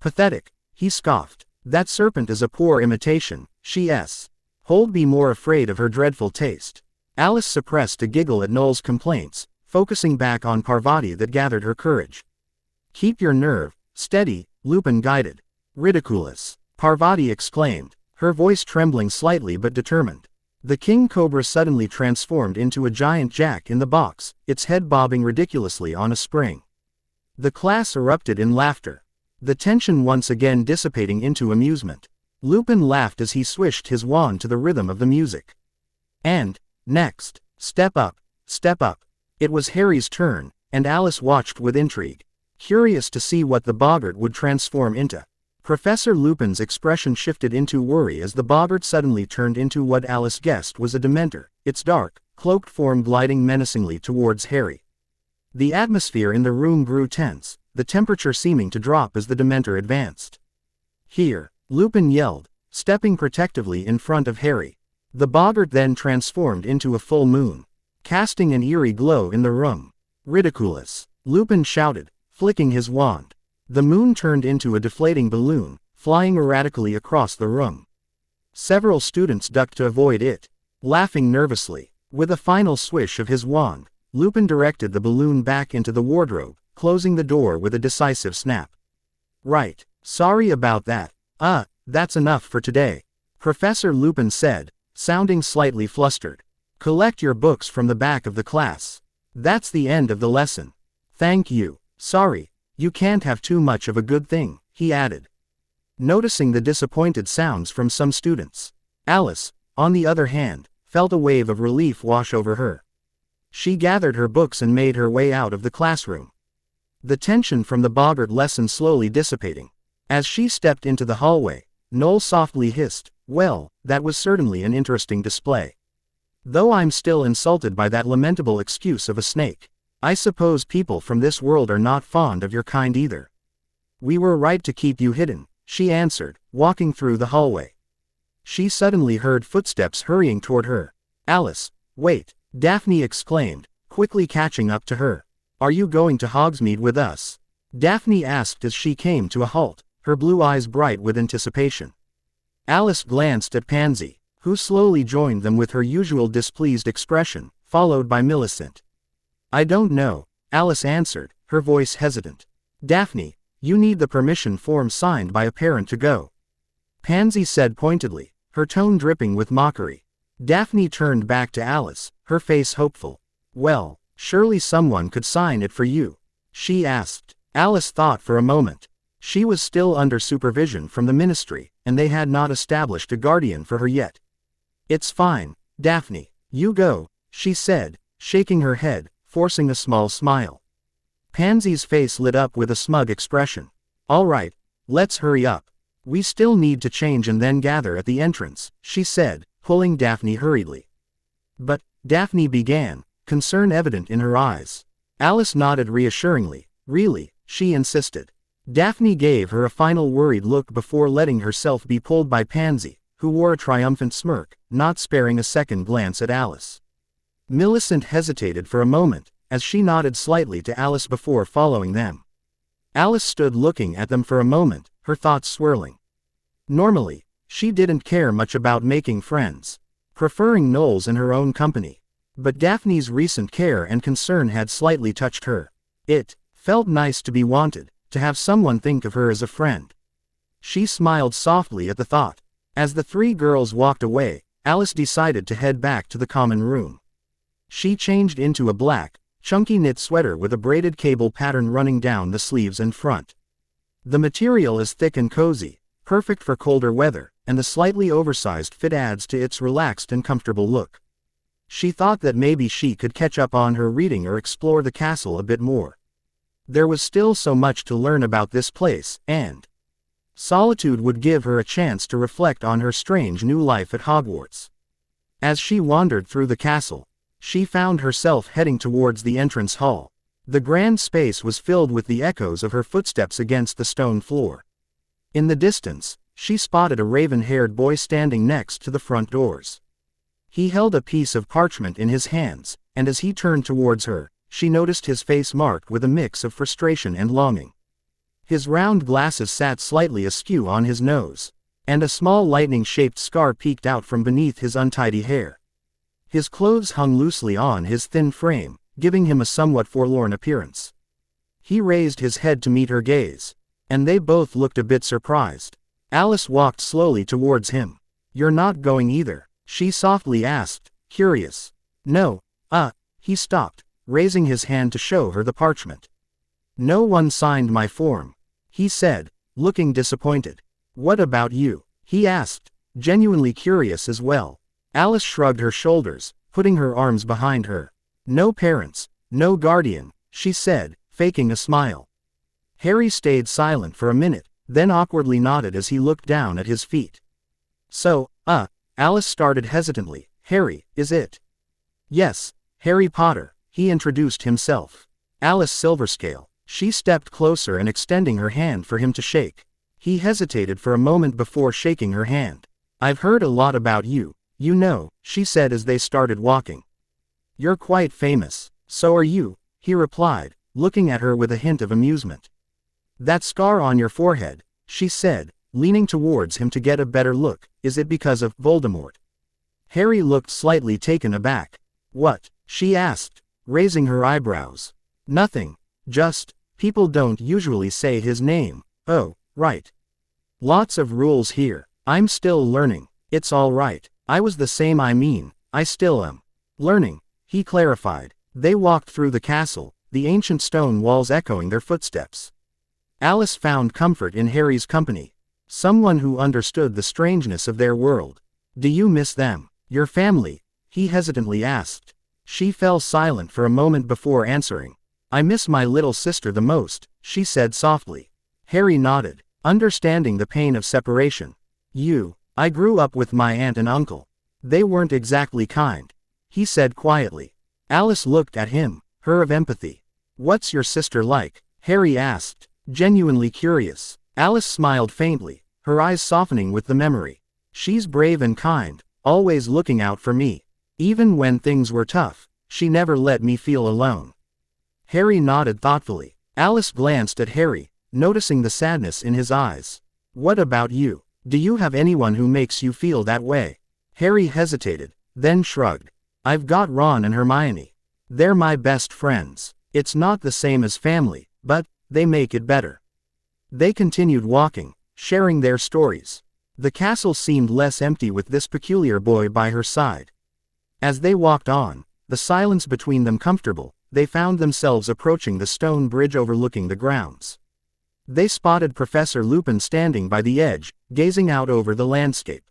Pathetic, he scoffed. That serpent is a poor imitation, she's. Hold be more afraid of her dreadful taste. Alice suppressed a giggle at Noel's complaints, focusing back on Parvati that gathered her courage. "Keep your nerve steady," Lupin guided. "Ridiculous," Parvati exclaimed, her voice trembling slightly but determined. The king cobra suddenly transformed into a giant jack-in-the-box, its head bobbing ridiculously on a spring. The class erupted in laughter, the tension once again dissipating into amusement. Lupin laughed as he swished his wand to the rhythm of the music. And, next, step up, step up. It was Harry's turn, and Alice watched with intrigue, curious to see what the boggart would transform into. Professor Lupin's expression shifted into worry as the boggart suddenly turned into what Alice guessed was a Dementor, its dark, cloaked form gliding menacingly towards Harry. The atmosphere in the room grew tense, the temperature seeming to drop as the Dementor advanced. "Here!" Lupin yelled, stepping protectively in front of Harry. The boggart then transformed into a full moon, casting an eerie glow in the room. "Ridiculous!" Lupin shouted, flicking his wand. The moon turned into a deflating balloon, flying erratically across the room. Several students ducked to avoid it, laughing nervously. With a final swish of his wand, Lupin directed the balloon back into the wardrobe, closing the door with a decisive snap. "Right, sorry about that. That's enough for today," Professor Lupin said, sounding slightly flustered. "Collect your books from the back of the class. That's the end of the lesson." "Thank you. Sorry. You can't have too much of a good thing," he added, noticing the disappointed sounds from some students. Alice, on the other hand, felt a wave of relief wash over her. She gathered her books and made her way out of the classroom, the tension from the boggart lesson slowly dissipating. As she stepped into the hallway, Noel softly hissed, "Well, that was certainly an interesting display. Though I'm still insulted by that lamentable excuse of a snake. I suppose people from this world are not fond of your kind either." "We were right to keep you hidden," she answered, walking through the hallway. She suddenly heard footsteps hurrying toward her. "Alice, wait!" Daphne exclaimed, quickly catching up to her. "Are you going to Hogsmeade with us?" Daphne asked as she came to a halt, her blue eyes bright with anticipation. Alice glanced at Pansy, who slowly joined them with her usual displeased expression, followed by Millicent. "I don't know," Alice answered, her voice hesitant. "Daphne, you need the permission form signed by a parent to go," Pansy said pointedly, her tone dripping with mockery. Daphne turned back to Alice, her face hopeful. "Well, surely someone could sign it for you?" she asked. Alice thought for a moment. She was still under supervision from the ministry, and they had not established a guardian for her yet. "It's fine, Daphne. You go," she said, shaking her head, forcing a small smile. Pansy's face lit up with a smug expression. "All right, let's hurry up. We still need to change and then gather at the entrance," she said, pulling Daphne hurriedly. "But," Daphne began, concern evident in her eyes. Alice nodded reassuringly. "Really," she insisted. Daphne gave her a final worried look before letting herself be pulled by Pansy, who wore a triumphant smirk, not sparing a second glance at Alice. Millicent hesitated for a moment, as she nodded slightly to Alice before following them. Alice stood looking at them for a moment, her thoughts swirling. Normally, she didn't care much about making friends, preferring Noel's in her own company. But Daphne's recent care and concern had slightly touched her. It felt nice to be wanted, to have someone think of her as a friend. She smiled softly at the thought. As the three girls walked away, Alice decided to head back to the common room. She changed into a black, chunky knit sweater with a braided cable pattern running down the sleeves and front. The material is thick and cozy, perfect for colder weather, and the slightly oversized fit adds to its relaxed and comfortable look. She thought that maybe she could catch up on her reading or explore the castle a bit more. There was still so much to learn about this place, and solitude would give her a chance to reflect on her strange new life at Hogwarts. As she wandered through the castle, she found herself heading towards the entrance hall. The grand space was filled with the echoes of her footsteps against the stone floor. In the distance, she spotted a raven-haired boy standing next to the front doors. He held a piece of parchment in his hands, and as he turned towards her, she noticed his face marked with a mix of frustration and longing. His round glasses sat slightly askew on his nose, and a small lightning-shaped scar peeked out from beneath his untidy hair. His clothes hung loosely on his thin frame, giving him a somewhat forlorn appearance. He raised his head to meet her gaze, and they both looked a bit surprised. Alice walked slowly towards him. "You're not going either?" she softly asked, curious. "No, he stopped, raising his hand to show her the parchment. "No one signed my form," he said, looking disappointed. "What about you?" he asked, genuinely curious as well. Alice shrugged her shoulders, putting her arms behind her. "No parents, no guardian," she said, faking a smile. Harry stayed silent for a minute, then awkwardly nodded as he looked down at his feet. "So, Alice started hesitantly. "Harry, is it?" "Yes, Harry Potter," he introduced himself. Alice Silverscale. She stepped closer and extending her hand for him to shake. He hesitated for a moment before shaking her hand. "I've heard a lot about you, you know," she said as they started walking. "You're quite famous." "So are you," he replied, looking at her with a hint of amusement. "That scar on your forehead," she said, leaning towards him to get a better look, "is it because of Voldemort?" Harry looked slightly taken aback. "What?" she asked, raising her eyebrows. "Nothing. Just, people don't usually say his name." "Oh, right. Lots of rules here. I'm still learning." "It's all right. I was the same. I still am learning," he clarified. They walked through the castle, the ancient stone walls echoing their footsteps. Alice found comfort in Harry's company. Someone who understood the strangeness of their world. "Do you miss them? Your family?" he hesitantly asked. She fell silent for a moment before answering. "I miss my little sister the most," she said softly. Harry nodded, understanding the pain of separation. I grew up with my aunt and uncle. They weren't exactly kind," he said quietly. Alice looked at him, her of empathy. "What's your sister like?" Harry asked, genuinely curious. Alice smiled faintly, her eyes softening with the memory. "She's brave and kind, always looking out for me. Even when things were tough, she never let me feel alone." Harry nodded thoughtfully. Alice glanced at Harry, noticing the sadness in his eyes. "What about you? Do you have anyone who makes you feel that way?" Harry hesitated, then shrugged. "I've got Ron and Hermione. They're my best friends. It's not the same as family, but they make it better." They continued walking, sharing their stories. The castle seemed less empty with this peculiar boy by her side. As they walked on, the silence between them comfortable, they found themselves approaching the stone bridge overlooking the grounds. They spotted Professor Lupin standing by the edge, gazing out over the landscape.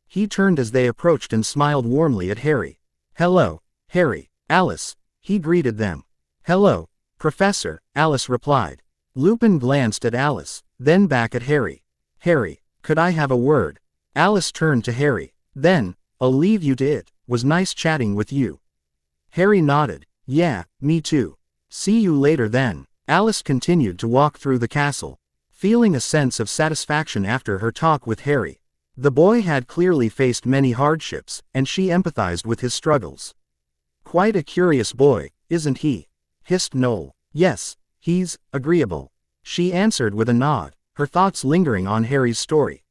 He turned as they approached and smiled warmly at Harry. "Hello, Harry, Alice," he greeted them. "Hello, Professor," Alice replied. Lupin glanced at Alice, then back at Harry. "Harry, could I have a word?" Alice turned to Harry. "Then, I'll leave you to it. Was nice chatting with you." Harry nodded. "Yeah, me too. See you later then." Alice continued to walk through the castle, feeling a sense of satisfaction after her talk with Harry. The boy had clearly faced many hardships, and she empathized with his struggles. "Quite a curious boy, isn't he?" hissed Noel. "Yes, he's agreeable," she answered with a nod, her thoughts lingering on Harry's story.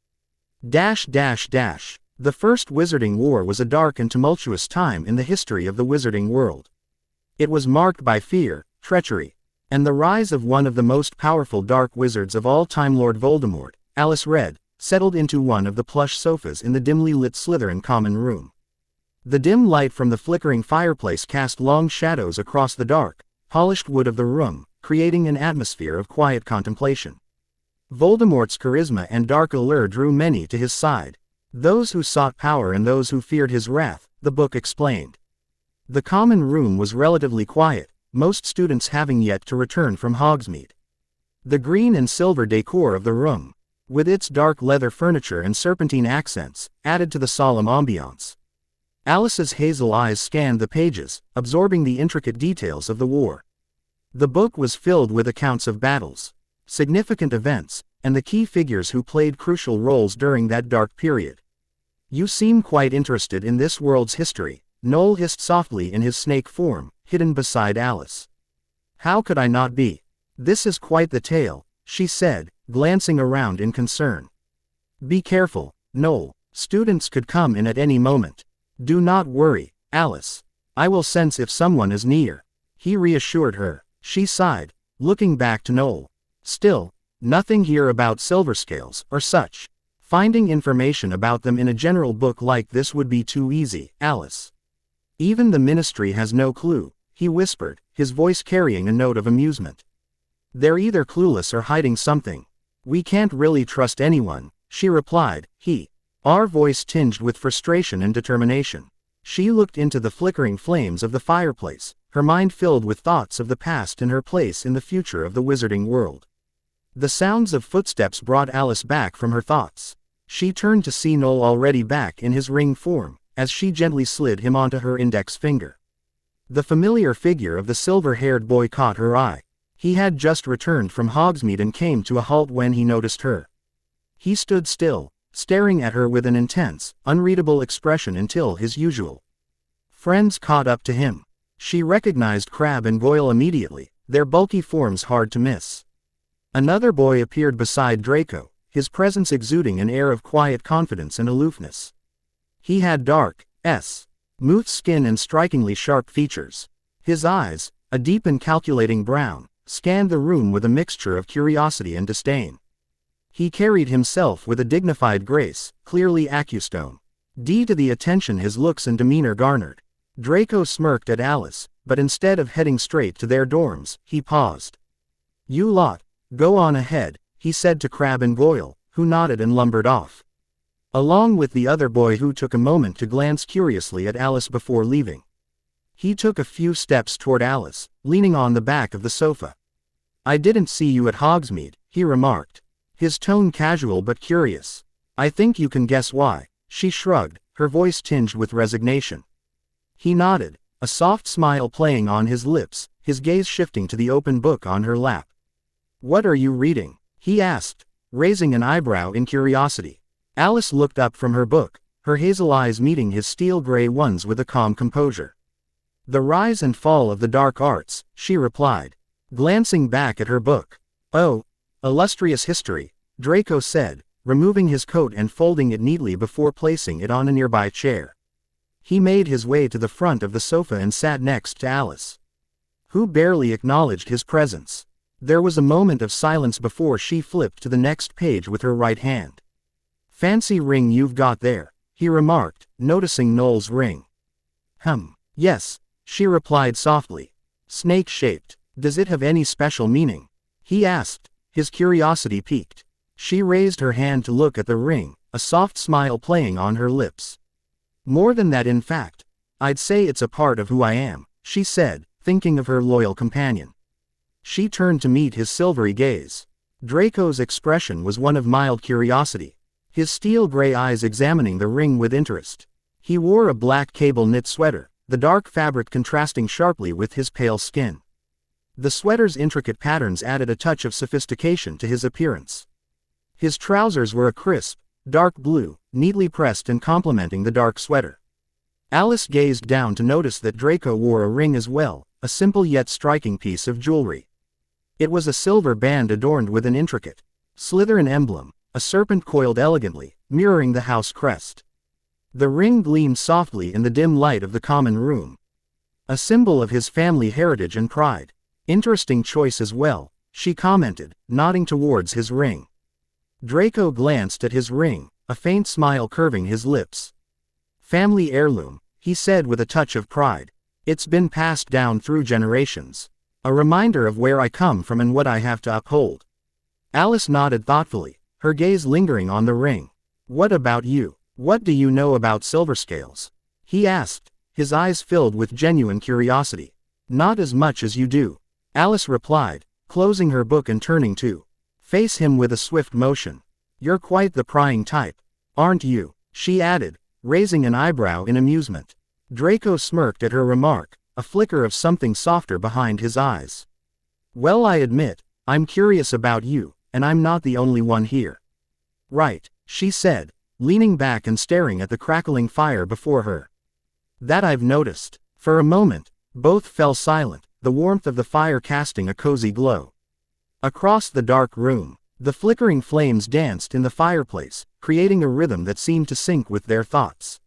The First Wizarding War was a dark and tumultuous time in the history of the wizarding world. It was marked by fear, treachery, and the rise of one of the most powerful dark wizards of all time. Lord Voldemort, Alice read, settled into one of the plush sofas in the dimly lit Slytherin common room. The dim light from the flickering fireplace cast long shadows across the dark, polished wood of the room, creating an atmosphere of quiet contemplation. Voldemort's charisma and dark allure drew many to his side. Those who sought power and those who feared his wrath, the book explained. The common room was relatively quiet, most students having yet to return from Hogsmeade. The green and silver decor of the room, with its dark leather furniture and serpentine accents, added to the solemn ambiance. Alice's hazel eyes scanned the pages, absorbing the intricate details of the war. The book was filled with accounts of battles, significant events, and the key figures who played crucial roles during that dark period. "You seem quite interested in this world's history," Noel hissed softly in his snake form, hidden beside Alice. "How could I not be? This is quite the tale," she said, glancing around in concern. "Be careful, Noel. Students could come in at any moment." "Do not worry, Alice. I will sense if someone is near," He reassured her. She sighed, looking back to Noel. Still, nothing here about silver scales or such. Finding information about them in a general book like this would be too easy, Alice. Even the ministry has no clue, he whispered, his voice carrying a note of amusement. They're either clueless or hiding something. We can't really trust anyone, she replied, her voice tinged with frustration and determination. She looked into the flickering flames of the fireplace, her mind filled with thoughts of the past and her place in the future of the wizarding world. The sounds of footsteps brought Alice back from her thoughts. She turned to see Noel already back in his ring form, as she gently slid him onto her index finger. The familiar figure of the silver-haired boy caught her eye. He had just returned from Hogsmeade and came to a halt when he noticed her. He stood still, staring at her with an intense, unreadable expression until his usual friends caught up to him. She recognized Crabbe and Goyle immediately, their bulky forms hard to miss. Another boy appeared beside Draco, his presence exuding an air of quiet confidence and aloofness. He had dark, smooth skin and strikingly sharp features. His eyes, a deep and calculating brown, scanned the room with a mixture of curiosity and disdain. He carried himself with a dignified grace, clearly Accustone. Due to the attention his looks and demeanor garnered, Draco smirked at Alice, but instead of heading straight to their dorms, he paused. You lot, go on ahead, he said to Crabbe and Goyle, who nodded and lumbered off. Along with the other boy who took a moment to glance curiously at Alice before leaving. He took a few steps toward Alice, leaning on the back of the sofa. I didn't see you at Hogsmeade, he remarked, his tone casual but curious. I think you can guess why, she shrugged, her voice tinged with resignation. He nodded, a soft smile playing on his lips, his gaze shifting to the open book on her lap. What are you reading? He asked, raising an eyebrow in curiosity. Alice looked up from her book, her hazel eyes meeting his steel-gray ones with a calm composure. The Rise and Fall of the Dark Arts, she replied, glancing back at her book. Oh, illustrious history, Draco said, removing his coat and folding it neatly before placing it on a nearby chair. He made his way to the front of the sofa and sat next to Alice, who barely acknowledged his presence. There was a moment of silence before she flipped to the next page with her right hand. Fancy ring you've got there, he remarked, noticing Noel's ring. Yes, she replied softly. Snake-shaped. Does it have any special meaning? He asked, his curiosity piqued. She raised her hand to look at the ring, a soft smile playing on her lips. More than that, in fact. I'd say it's a part of who I am, she said, thinking of her loyal companion. She turned to meet his silvery gaze. Draco's expression was one of mild curiosity, his steel-gray eyes examining the ring with interest. He wore a black cable-knit sweater, the dark fabric contrasting sharply with his pale skin. The sweater's intricate patterns added a touch of sophistication to his appearance. His trousers were a crisp, dark blue, neatly pressed and complementing the dark sweater. Alice gazed down to notice that Draco wore a ring as well, a simple yet striking piece of jewelry. It was a silver band adorned with an intricate Slytherin emblem, a serpent coiled elegantly, mirroring the house crest. The ring gleamed softly in the dim light of the common room, a symbol of his family heritage and pride. Interesting choice as well, she commented, nodding towards his ring. Draco glanced at his ring, a faint smile curving his lips. Family heirloom, he said with a touch of pride. It's been passed down through generations. A reminder of where I come from and what I have to uphold. Alice nodded thoughtfully, her gaze lingering on the ring. What about you? What do you know about silver scales? He asked, his eyes filled with genuine curiosity. Not as much as you do, Alice replied, closing her book and turning to face him with a swift motion. You're quite the prying type, aren't you? She added, raising an eyebrow in amusement. Draco smirked at her remark, a flicker of something softer behind his eyes. Well, I admit, I'm curious about you, and I'm not the only one here. Right, she said, leaning back and staring at the crackling fire before her. That I've noticed. For a moment, both fell silent, the warmth of the fire casting a cozy glow. Across the dark room, the flickering flames danced in the fireplace, creating a rhythm that seemed to sync with their thoughts.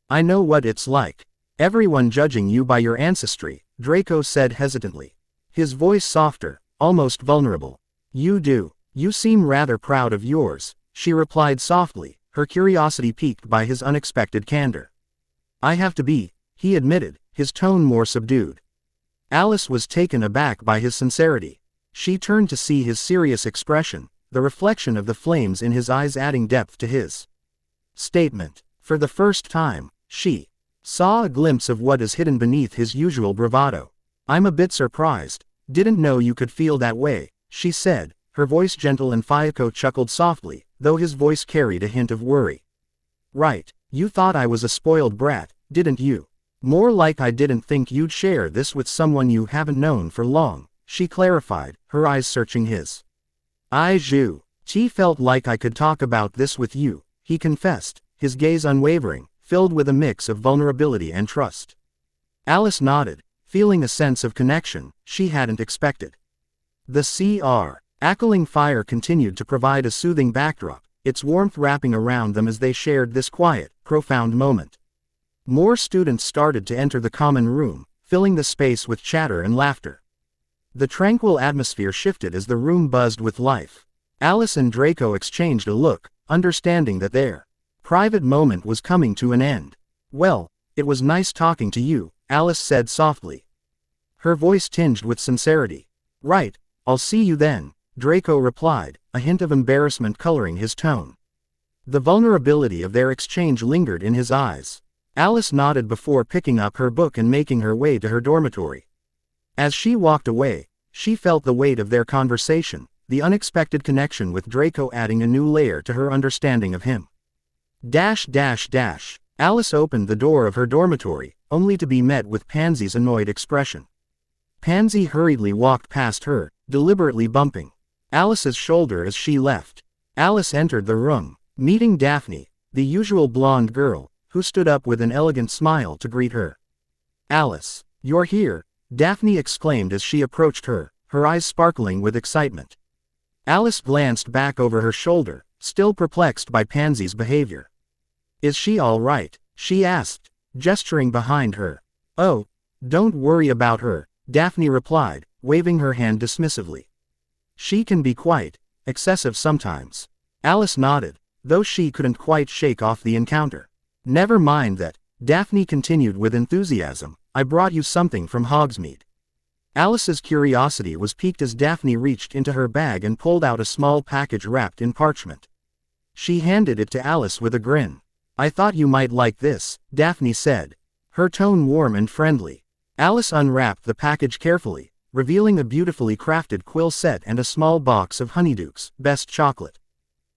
I know what it's like. Everyone judging you by your ancestry, Draco said hesitantly. His voice softer, almost vulnerable. You do. You seem rather proud of yours, she replied softly, her curiosity piqued by his unexpected candor. I have to be, he admitted, his tone more subdued. Alice was taken aback by his sincerity. She turned to see his serious expression, the reflection of the flames in his eyes adding depth to his statement. For the first time, she saw a glimpse of what is hidden beneath his usual bravado. I'm a bit surprised. Didn't know you could feel that way, she said, her voice gentle, and Fayako chuckled softly, though his voice carried a hint of worry. Right, you thought I was a spoiled brat, didn't you? More like I didn't think you'd share this with someone you haven't known for long, she clarified, her eyes searching his. She felt like I could talk about this with you, he confessed, his gaze unwavering, filled with a mix of vulnerability and trust. Alice nodded, feeling a sense of connection she hadn't expected. The crackling fire continued to provide a soothing backdrop, its warmth wrapping around them as they shared this quiet, profound moment. More students started to enter the common room, filling the space with chatter and laughter. The tranquil atmosphere shifted as the room buzzed with life. Alice and Draco exchanged a look, understanding that their private moment was coming to an end. Well, it was nice talking to you, Alice said softly. Her voice tinged with sincerity. Right, I'll see you then, Draco replied, a hint of embarrassment coloring his tone. The vulnerability of their exchange lingered in his eyes. Alice nodded before picking up her book and making her way to her dormitory. As she walked away, she felt the weight of their conversation, the unexpected connection with Draco adding a new layer to her understanding of him. Alice opened the door of her dormitory, only to be met with Pansy's annoyed expression. Pansy hurriedly walked past her, deliberately bumping Alice's shoulder as she left. Alice entered the room, meeting Daphne, the usual blonde girl, who stood up with an elegant smile to greet her. Alice, you're here, Daphne exclaimed as she approached her, her eyes sparkling with excitement. Alice glanced back over her shoulder, still perplexed by Pansy's behavior. Is she all right? She asked, gesturing behind her. Oh, don't worry about her, Daphne replied, waving her hand dismissively. She can be quite excessive sometimes. Alice nodded, though she couldn't quite shake off the encounter. Never mind that, Daphne continued with enthusiasm, I brought you something from Hogsmeade. Alice's curiosity was piqued as Daphne reached into her bag and pulled out a small package wrapped in parchment. She handed it to Alice with a grin. I thought you might like this, Daphne said, her tone warm and friendly. Alice unwrapped the package carefully, revealing a beautifully crafted quill set and a small box of Honeydukes, best chocolate.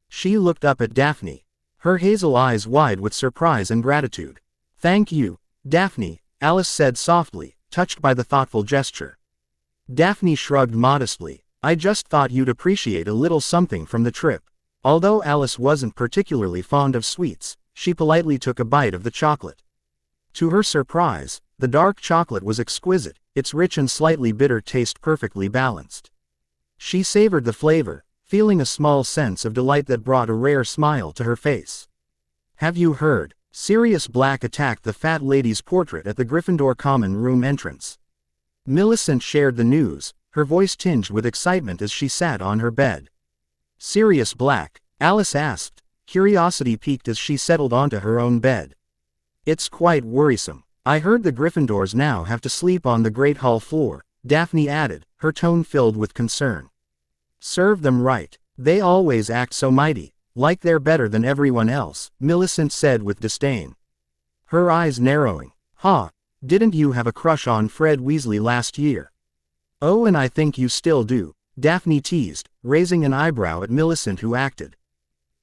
She looked up at Daphne, her hazel eyes wide with surprise and gratitude. Thank you, Daphne, Alice said softly, touched by the thoughtful gesture. Daphne shrugged modestly. I just thought you'd appreciate a little something from the trip. Although Alice wasn't particularly fond of sweets, she politely took a bite of the chocolate. To her surprise, the dark chocolate was exquisite, its rich and slightly bitter taste perfectly balanced. She savored the flavor, feeling a small sense of delight that brought a rare smile to her face. Have you heard? Sirius Black attacked the fat lady's portrait at the Gryffindor common room entrance. Millicent shared the news, her voice tinged with excitement as she sat on her bed. Sirius Black? Alice asked, curiosity piqued as she settled onto her own bed. It's quite worrisome. I heard the Gryffindors now have to sleep on the Great Hall floor, Daphne added, her tone filled with concern. Serve them right. They always act so mighty, like they're better than everyone else, Millicent said with disdain. Her eyes narrowing. Didn't you have a crush on Fred Weasley last year? Oh, and I think you still do, Daphne teased, raising an eyebrow at Millicent, who acted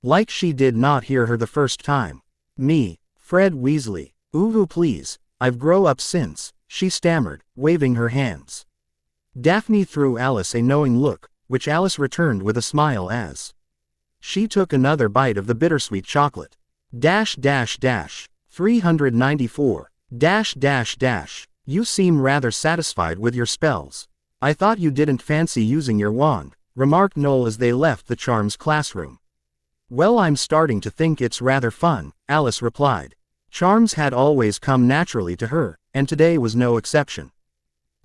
like she did not hear her the first time. Me, Fred Weasley. Ooh, please, I've grown up since, she stammered, waving her hands. Daphne threw Alice a knowing look, which Alice returned with a smile as she took another bite of the bittersweet chocolate. 394. You seem rather satisfied with your spells. I thought you didn't fancy using your wand, remarked Noel as they left the charms classroom. Well, I'm starting to think it's rather fun, Alice replied. Charms had always come naturally to her, and today was no exception.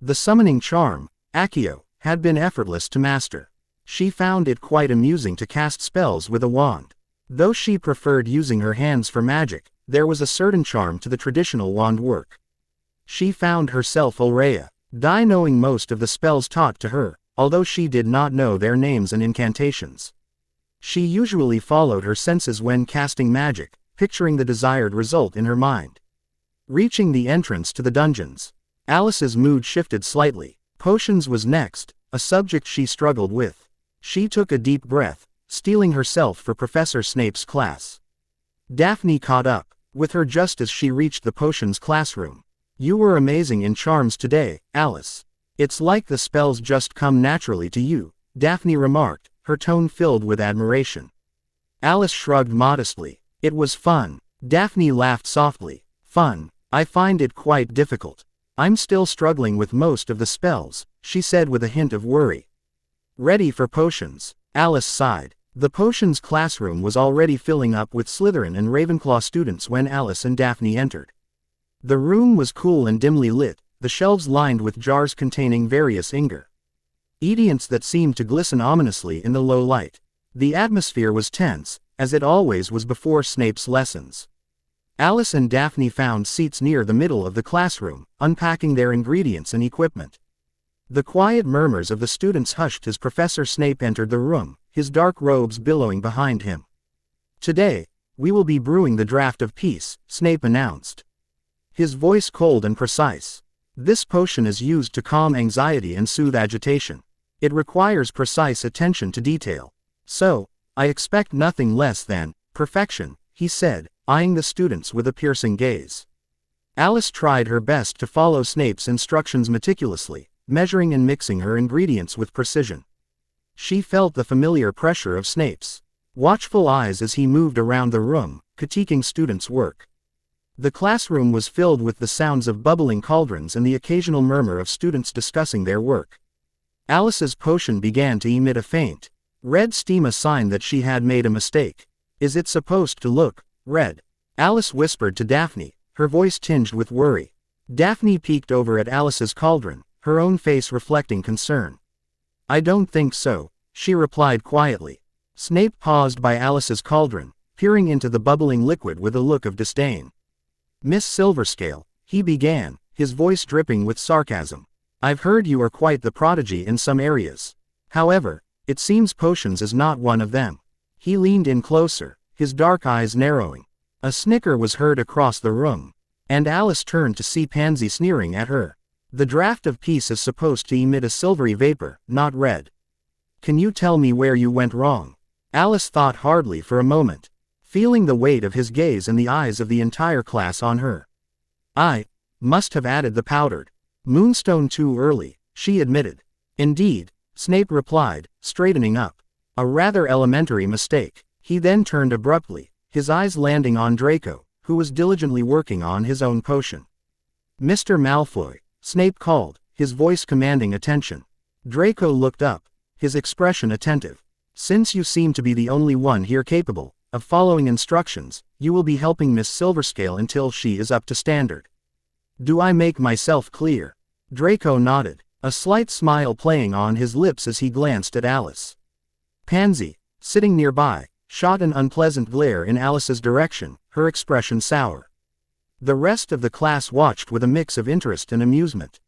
The summoning charm, Accio, had been effortless to master. She found it quite amusing to cast spells with a wand. Though she preferred using her hands for magic, there was a certain charm to the traditional wand work. She found herself Ulrea, knowing most of the spells taught to her, although she did not know their names and incantations. She usually followed her senses when casting magic, picturing the desired result in her mind. Reaching the entrance to the dungeons, Alice's mood shifted slightly. Potions was next, a subject she struggled with. She took a deep breath, steeling herself for Professor Snape's class. Daphne caught up with her just as she reached the potions classroom. "You were amazing in charms today, Alice. It's like the spells just come naturally to you," Daphne remarked, her tone filled with admiration. Alice shrugged modestly. "It was fun." Daphne laughed softly. "Fun? I find it quite difficult. I'm still struggling with most of the spells," she said with a hint of worry. "Ready for potions?" Alice sighed. The potions classroom was already filling up with Slytherin and Ravenclaw students when Alice and Daphne entered. The room was cool and dimly lit, the shelves lined with jars containing various ingredients that seemed to glisten ominously in the low light. The atmosphere was tense, as it always was before Snape's lessons. Alice and Daphne found seats near the middle of the classroom, unpacking their ingredients and equipment. The quiet murmurs of the students hushed as Professor Snape entered the room, his dark robes billowing behind him. "Today, we will be brewing the Draught of Peace," Snape announced. His voice cold and precise. "This potion is used to calm anxiety and soothe agitation. It requires precise attention to detail. So, I expect nothing less than perfection," he said, eyeing the students with a piercing gaze. Alice tried her best to follow Snape's instructions meticulously, measuring and mixing her ingredients with precision. She felt the familiar pressure of Snape's watchful eyes as he moved around the room, critiquing students' work. The classroom was filled with the sounds of bubbling cauldrons and the occasional murmur of students discussing their work. Alice's potion began to emit a faint red steam, a sign that she had made a mistake. "Is it supposed to look red?" Alice whispered to Daphne, her voice tinged with worry. Daphne peeked over at Alice's cauldron, her own face reflecting concern. "I don't think so," she replied quietly. Snape paused by Alice's cauldron, peering into the bubbling liquid with a look of disdain. "Miss Silverscale," he began, his voice dripping with sarcasm. "I've heard you are quite the prodigy in some areas. However, it seems potions is not one of them." He leaned in closer, his dark eyes narrowing. A snicker was heard across the room, and Alice turned to see Pansy sneering at her. "The Draught of Peace is supposed to emit a silvery vapor, not red. Can you tell me where you went wrong?" Alice thought hardly for a moment, feeling the weight of his gaze and the eyes of the entire class on her. "I must have added the powdered moonstone too early," she admitted. "Indeed," Snape replied, straightening up. "A rather elementary mistake." He then turned abruptly, his eyes landing on Draco, who was diligently working on his own potion. "Mr. Malfoy," Snape called, his voice commanding attention. Draco looked up, his expression attentive. "Since you seem to be the only one here capable of following instructions, you will be helping Miss Silverscale until she is up to standard. Do I make myself clear?" Draco nodded, a slight smile playing on his lips as he glanced at Alice. Pansy, sitting nearby, shot an unpleasant glare in Alice's direction, her expression sour. The rest of the class watched with a mix of interest and amusement.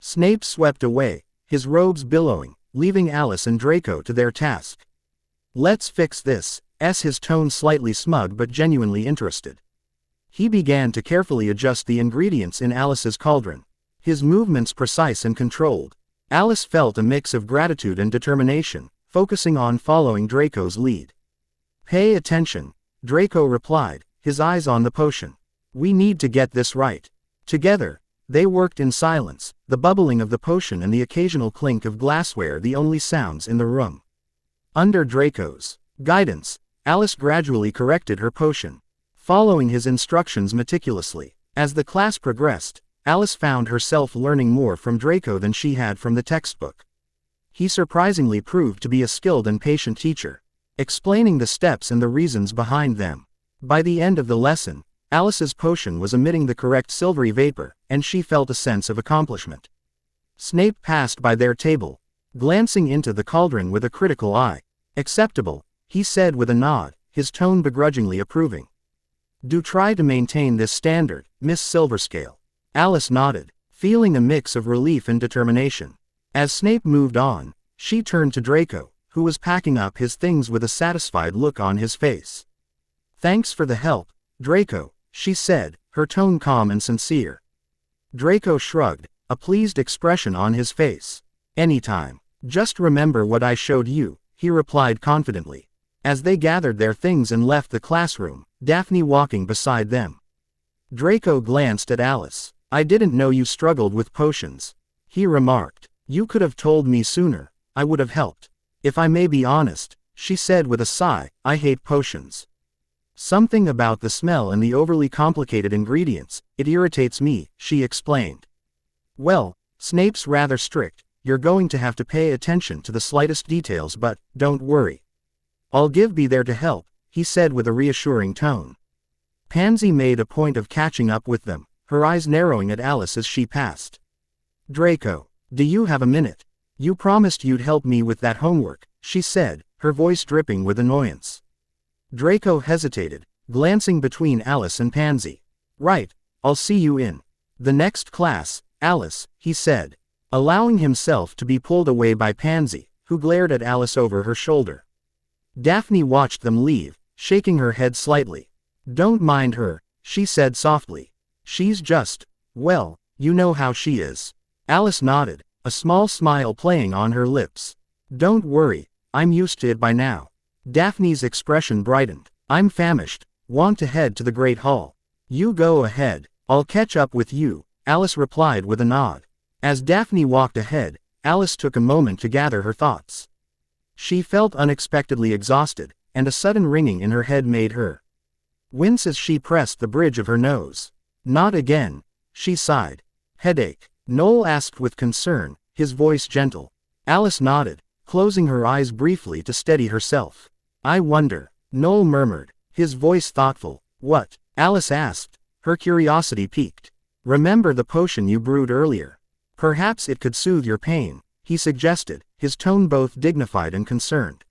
Snape swept away, his robes billowing, leaving Alice and Draco to their task. "Let's fix this," his tone slightly smug but genuinely interested. He began to carefully adjust the ingredients in Alice's cauldron, his movements precise and controlled. Alice felt a mix of gratitude and determination, focusing on following Draco's lead. "Pay attention," Draco replied, his eyes on the potion. "We need to get this right." Together, they worked in silence, the bubbling of the potion and the occasional clink of glassware the only sounds in the room. Under Draco's guidance, Alice gradually corrected her potion, following his instructions meticulously. As the class progressed, Alice found herself learning more from Draco than she had from the textbook. He surprisingly proved to be a skilled and patient teacher, explaining the steps and the reasons behind them. By the end of the lesson, Alice's potion was emitting the correct silvery vapor, and she felt a sense of accomplishment. Snape passed by their table, glancing into the cauldron with a critical eye. Acceptable, he said with a nod, his tone begrudgingly approving. Do try to maintain this standard, Miss Silverscale. Alice nodded, feeling a mix of relief and determination. As Snape moved on, she turned to Draco, who was packing up his things with a satisfied look on his face. Thanks for the help, Draco, she said, her tone calm and sincere. Draco shrugged, a pleased expression on his face. Anytime. Just remember what I showed you, he replied confidently. As they gathered their things and left the classroom, Daphne walking beside them. Draco glanced at Alice. I didn't know you struggled with potions, he remarked. You could have told me sooner, I would have helped. If I may be honest, she said with a sigh, I hate potions. Something about the smell and the overly complicated ingredients, it irritates me, she explained. Well, Snape's rather strict, you're going to have to pay attention to the slightest details, but don't worry. I'll be there to help, he said with a reassuring tone. Pansy made a point of catching up with them, her eyes narrowing at Alice as she passed. Draco, do you have a minute? You promised you'd help me with that homework, she said, her voice dripping with annoyance. Draco hesitated, glancing between Alice and Pansy. Right, I'll see you in the next class, Alice, he said, allowing himself to be pulled away by Pansy, who glared at Alice over her shoulder. Daphne watched them leave, shaking her head slightly. Don't mind her, she said softly. She's just, well, you know how she is. Alice nodded, a small smile playing on her lips. Don't worry, I'm used to it by now. Daphne's expression brightened. I'm famished, want to head to the Great Hall. You go ahead, I'll catch up with you, Alice replied with a nod. As Daphne walked ahead, Alice took a moment to gather her thoughts. She felt unexpectedly exhausted, and a sudden ringing in her head made her wince as she pressed the bridge of her nose. Not again, she sighed. Headache? Noel asked with concern, his voice gentle. Alice nodded, closing her eyes briefly to steady herself. I wonder, Noel murmured, his voice thoughtful. What? Alice asked, her curiosity piqued. Remember the potion you brewed earlier? Perhaps it could soothe your pain, he suggested, his tone both dignified and concerned.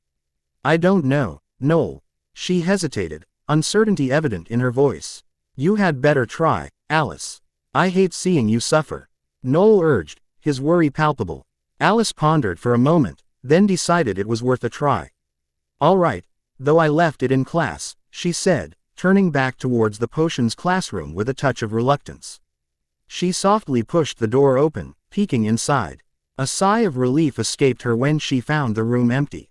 I don't know, Noel. She hesitated, uncertainty evident in her voice. You had better try, Alice. I hate seeing you suffer, Noel urged, his worry palpable. Alice pondered for a moment, then decided it was worth a try. All right, though I left it in class, she said, turning back towards the potions classroom with a touch of reluctance. She softly pushed the door open, peeking inside. A sigh of relief escaped her when she found the room empty.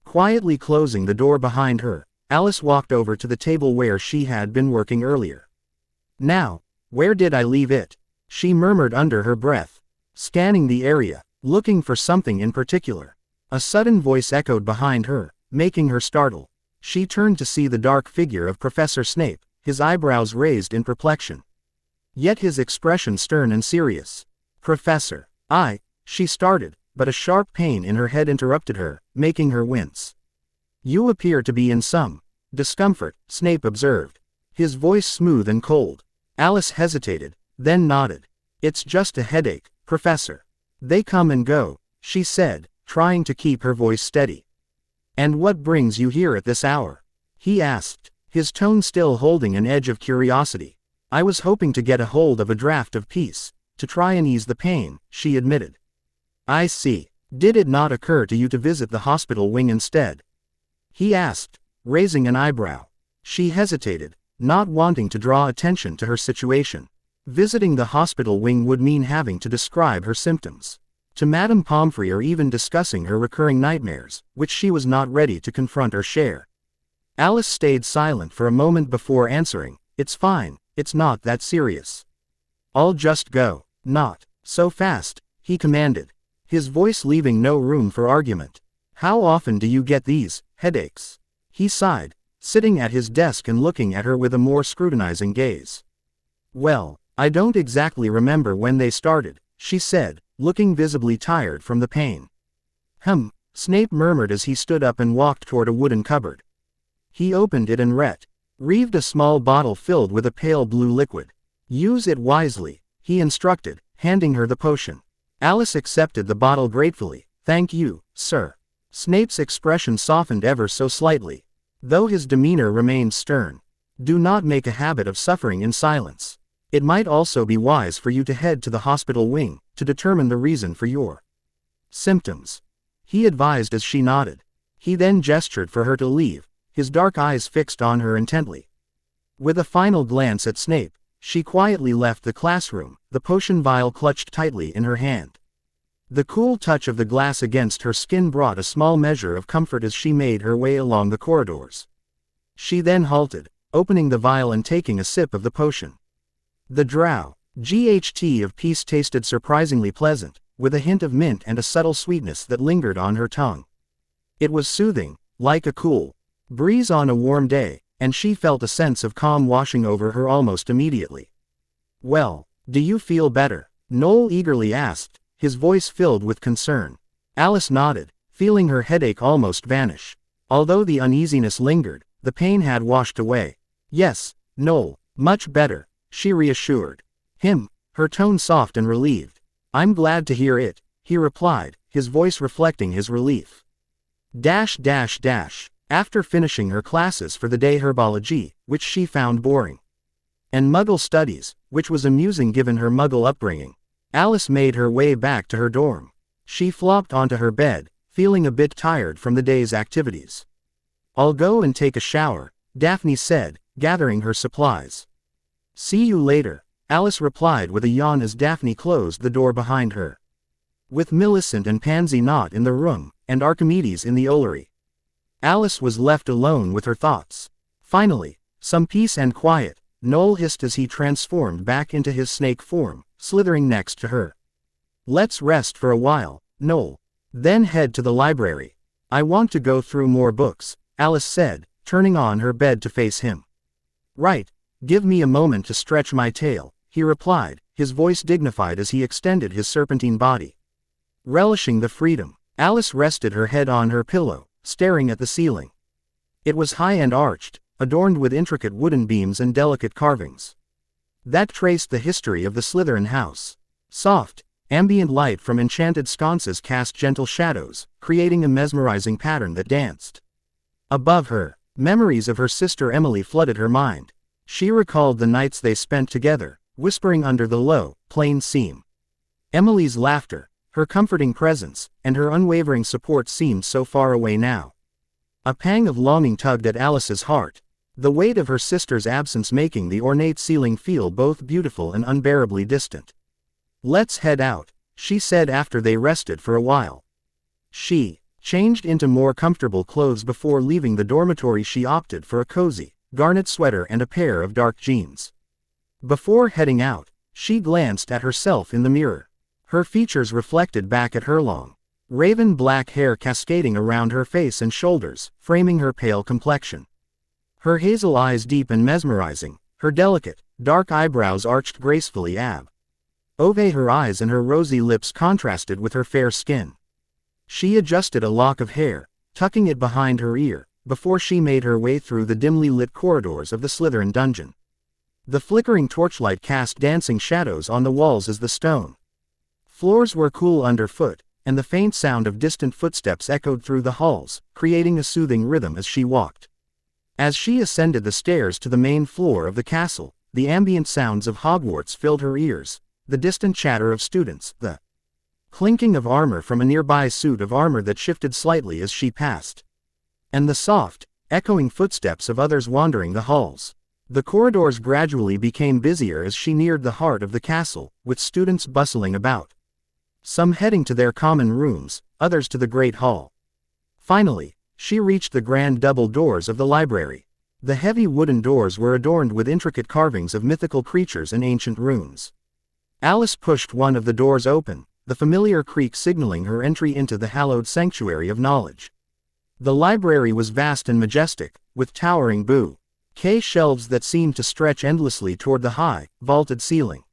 Quietly closing the door behind her, Alice walked over to the table where she had been working earlier. Now, where did I leave it? She murmured under her breath, scanning the area, looking for something in particular. A sudden voice echoed behind her, making her startle. She turned to see the dark figure of Professor Snape, his eyebrows raised in perplexion. Yet his expression stern and serious. Professor, she started, but a sharp pain in her head interrupted her, making her wince. You appear to be in some discomfort, Snape observed, his voice smooth and cold. Alice hesitated, then nodded. It's just a headache, Professor. They come and go, she said, trying to keep her voice steady. And what brings you here at this hour? He asked, his tone still holding an edge of curiosity. I was hoping to get a hold of a draft of peace, to try and ease the pain, she admitted. I see. Did it not occur to you to visit the hospital wing instead? He asked, raising an eyebrow. She hesitated, not wanting to draw attention to her situation. Visiting the hospital wing would mean having to describe her symptoms to Madame Pomfrey or even discussing her recurring nightmares, which she was not ready to confront or share. Alice stayed silent for a moment before answering, It's fine, it's not that serious. I'll just go. Not so fast, he commanded, his voice leaving no room for argument. How often do you get these headaches? He sighed, sitting at his desk and looking at her with a more scrutinizing gaze. Well, I don't exactly remember when they started, she said, looking visibly tired from the pain. Snape murmured as he stood up and walked toward a wooden cupboard. He opened it and retrieved a small bottle filled with a pale blue liquid. Use it wisely, he instructed, handing her the potion. Alice accepted the bottle gratefully. "Thank you, sir." Snape's expression softened ever so slightly, though his demeanor remained stern. "Do not make a habit of suffering in silence. It might also be wise for you to head to the hospital wing, to determine the reason for your symptoms," he advised as she nodded. He then gestured for her to leave, his dark eyes fixed on her intently. With a final glance at Snape, she quietly left the classroom, the potion vial clutched tightly in her hand. The cool touch of the glass against her skin brought a small measure of comfort as she made her way along the corridors. She then halted, opening the vial and taking a sip of the potion. The GHT of peace tasted surprisingly pleasant, with a hint of mint and a subtle sweetness that lingered on her tongue. It was soothing, like a cool breeze on a warm day, and she felt a sense of calm washing over her almost immediately. "Well, do you feel better?" Noel eagerly asked, his voice filled with concern. Alice nodded, feeling her headache almost vanish. Although the uneasiness lingered, the pain had washed away. "Yes, Noel, much better," she reassured him, her tone soft and relieved. "I'm glad to hear it," he replied, his voice reflecting his relief. After finishing her classes for the day, herbology, which she found boring, and Muggle studies, which was amusing given her Muggle upbringing, Alice made her way back to her dorm. She flopped onto her bed, feeling a bit tired from the day's activities. "I'll go and take a shower," Daphne said, gathering her supplies. "See you later," Alice replied with a yawn as Daphne closed the door behind her. With Millicent and Pansy not in the room, and Archimedes in the Ollery, Alice was left alone with her thoughts. Finally, some peace and quiet, Noel hissed as he transformed back into his snake form, slithering next to her. "Let's rest for a while, Noel. Then head to the library. I want to go through more books," Alice said, turning on her bed to face him. "Right, give me a moment to stretch my tail," he replied, his voice dignified as he extended his serpentine body. Relishing the freedom, Alice rested her head on her pillow, staring at the ceiling. It was high and arched, adorned with intricate wooden beams and delicate carvings that traced the history of the Slytherin house. Soft, ambient light from enchanted sconces cast gentle shadows, creating a mesmerizing pattern that danced above her. Memories of her sister Emily flooded her mind. She recalled the nights they spent together, whispering under the low, plain seam. Emily's laughter, her comforting presence, and her unwavering support seemed so far away now. A pang of longing tugged at Alice's heart, the weight of her sister's absence making the ornate ceiling feel both beautiful and unbearably distant. "Let's head out," she said after they rested for a while. She changed into more comfortable clothes before leaving the dormitory. She opted for a cozy, garnet sweater and a pair of dark jeans. Before heading out, she glanced at herself in the mirror. Her features reflected back at her long, raven black hair cascading around her face and shoulders, framing her pale complexion. Her hazel eyes deep and mesmerizing, her delicate, dark eyebrows arched gracefully over her eyes and her rosy lips contrasted with her fair skin. She adjusted a lock of hair, tucking it behind her ear, before she made her way through the dimly lit corridors of the Slytherin dungeon. The flickering torchlight cast dancing shadows on the walls as the stone floors were cool underfoot, and the faint sound of distant footsteps echoed through the halls, creating a soothing rhythm as she walked. As she ascended the stairs to the main floor of the castle, the ambient sounds of Hogwarts filled her ears, the distant chatter of students, the clinking of armor from a nearby suit of armor that shifted slightly as she passed, and the soft, echoing footsteps of others wandering the halls. The corridors gradually became busier as she neared the heart of the castle, with students bustling about. Some heading to their common rooms, others to the Great Hall. Finally, she reached the grand double doors of the library. The heavy wooden doors were adorned with intricate carvings of mythical creatures and ancient runes. Alice pushed one of the doors open, the familiar creak signaling her entry into the hallowed sanctuary of knowledge. The library was vast and majestic, with towering bouquet shelves that seemed to stretch endlessly toward the high, vaulted ceiling.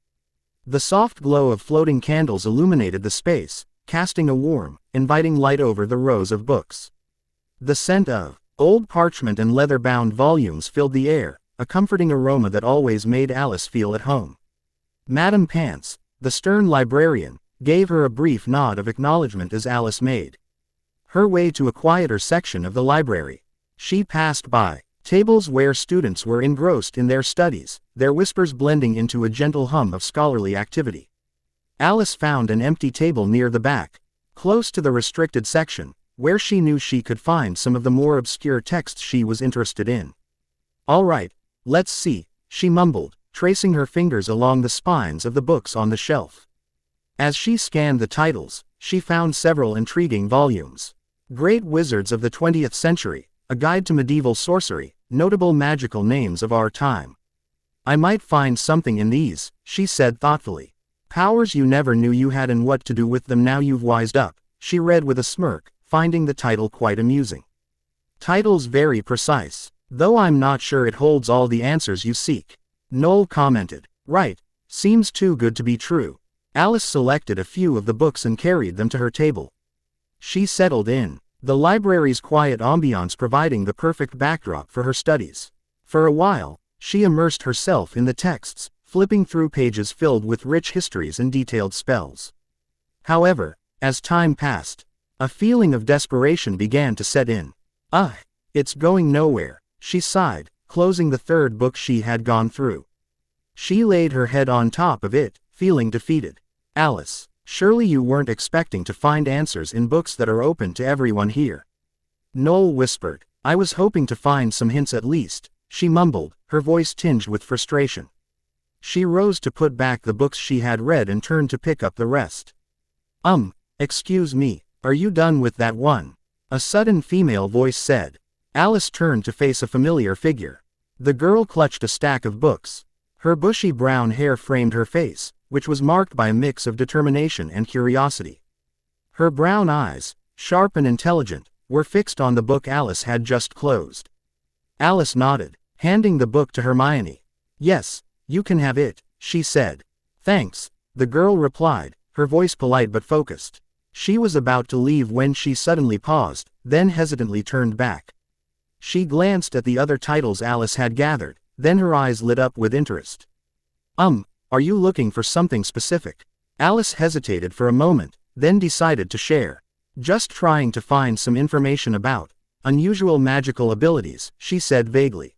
The soft glow of floating candles illuminated the space, casting a warm, inviting light over the rows of books. The scent of old parchment and leather-bound volumes filled the air, a comforting aroma that always made Alice feel at home. Madame Pants, the stern librarian, gave her a brief nod of acknowledgement as Alice made her way to a quieter section of the library. She passed by tables where students were engrossed in their studies, their whispers blending into a gentle hum of scholarly activity. Alice found an empty table near the back, close to the restricted section, where she knew she could find some of the more obscure texts she was interested in. "All right, let's see," she mumbled, tracing her fingers along the spines of the books on the shelf. As she scanned the titles, she found several intriguing volumes. Great Wizards of the 20th Century, A Guide to Medieval Sorcery, Notable Magical Names of Our Time. "I might find something in these," she said thoughtfully. "Powers you never knew you had and what to do with them now you've wised up," she read with a smirk, finding the title quite amusing. "Title's very precise, though I'm not sure it holds all the answers you seek," Noel commented. "Right, seems too good to be true." Alice selected a few of the books and carried them to her table. She settled in, the library's quiet ambiance providing the perfect backdrop for her studies. For a while, she immersed herself in the texts, flipping through pages filled with rich histories and detailed spells. However, as time passed, a feeling of desperation began to set in. It's going nowhere," she sighed, closing the third book she had gone through. She laid her head on top of it, feeling defeated. "Alice, surely you weren't expecting to find answers in books that are open to everyone here," Noel whispered. "I was hoping to find some hints at least," she mumbled, her voice tinged with frustration. She rose to put back the books she had read and turned to pick up the rest. Excuse me, are you done with that one?" a sudden female voice said. Alice turned to face a familiar figure. The girl clutched a stack of books. Her bushy brown hair framed her face, which was marked by a mix of determination and curiosity. Her brown eyes, sharp and intelligent, were fixed on the book Alice had just closed. Alice nodded, handing the book to Hermione. "Yes, you can have it," she said. "Thanks," the girl replied, her voice polite but focused. She was about to leave when she suddenly paused, then hesitantly turned back. She glanced at the other titles Alice had gathered, then her eyes lit up with interest. Are you looking for something specific?" Alice hesitated for a moment, then decided to share. "Just trying to find some information about unusual magical abilities," she said vaguely.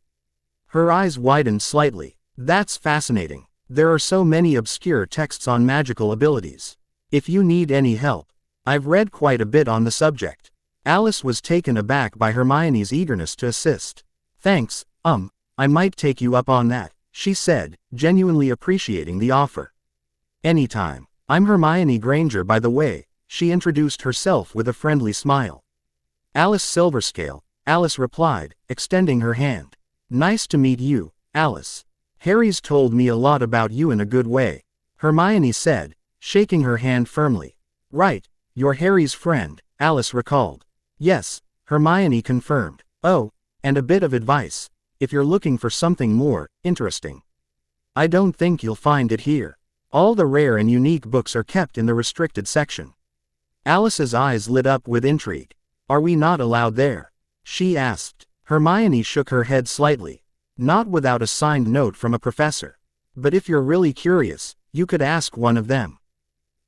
Her eyes widened slightly. "That's fascinating. There are so many obscure texts on magical abilities. If you need any help, I've read quite a bit on the subject." Alice was taken aback by Hermione's eagerness to assist. "Thanks, I might take you up on that," she said, genuinely appreciating the offer. "Anytime. I'm Hermione Granger by the way," she introduced herself with a friendly smile. "Alice Silverscale," Alice replied, extending her hand. "Nice to meet you, Alice. Harry's told me a lot about you in a good way," Hermione said, shaking her hand firmly. "Right, you're Harry's friend," Alice recalled. "Yes," Hermione confirmed. "Oh, and a bit of advice, if you're looking for something more interesting. I don't think you'll find it here. All the rare and unique books are kept in the restricted section." Alice's eyes lit up with intrigue. "Are we not allowed there?" she asked. Hermione shook her head slightly. "Not without a signed note from a professor. But if you're really curious, you could ask one of them.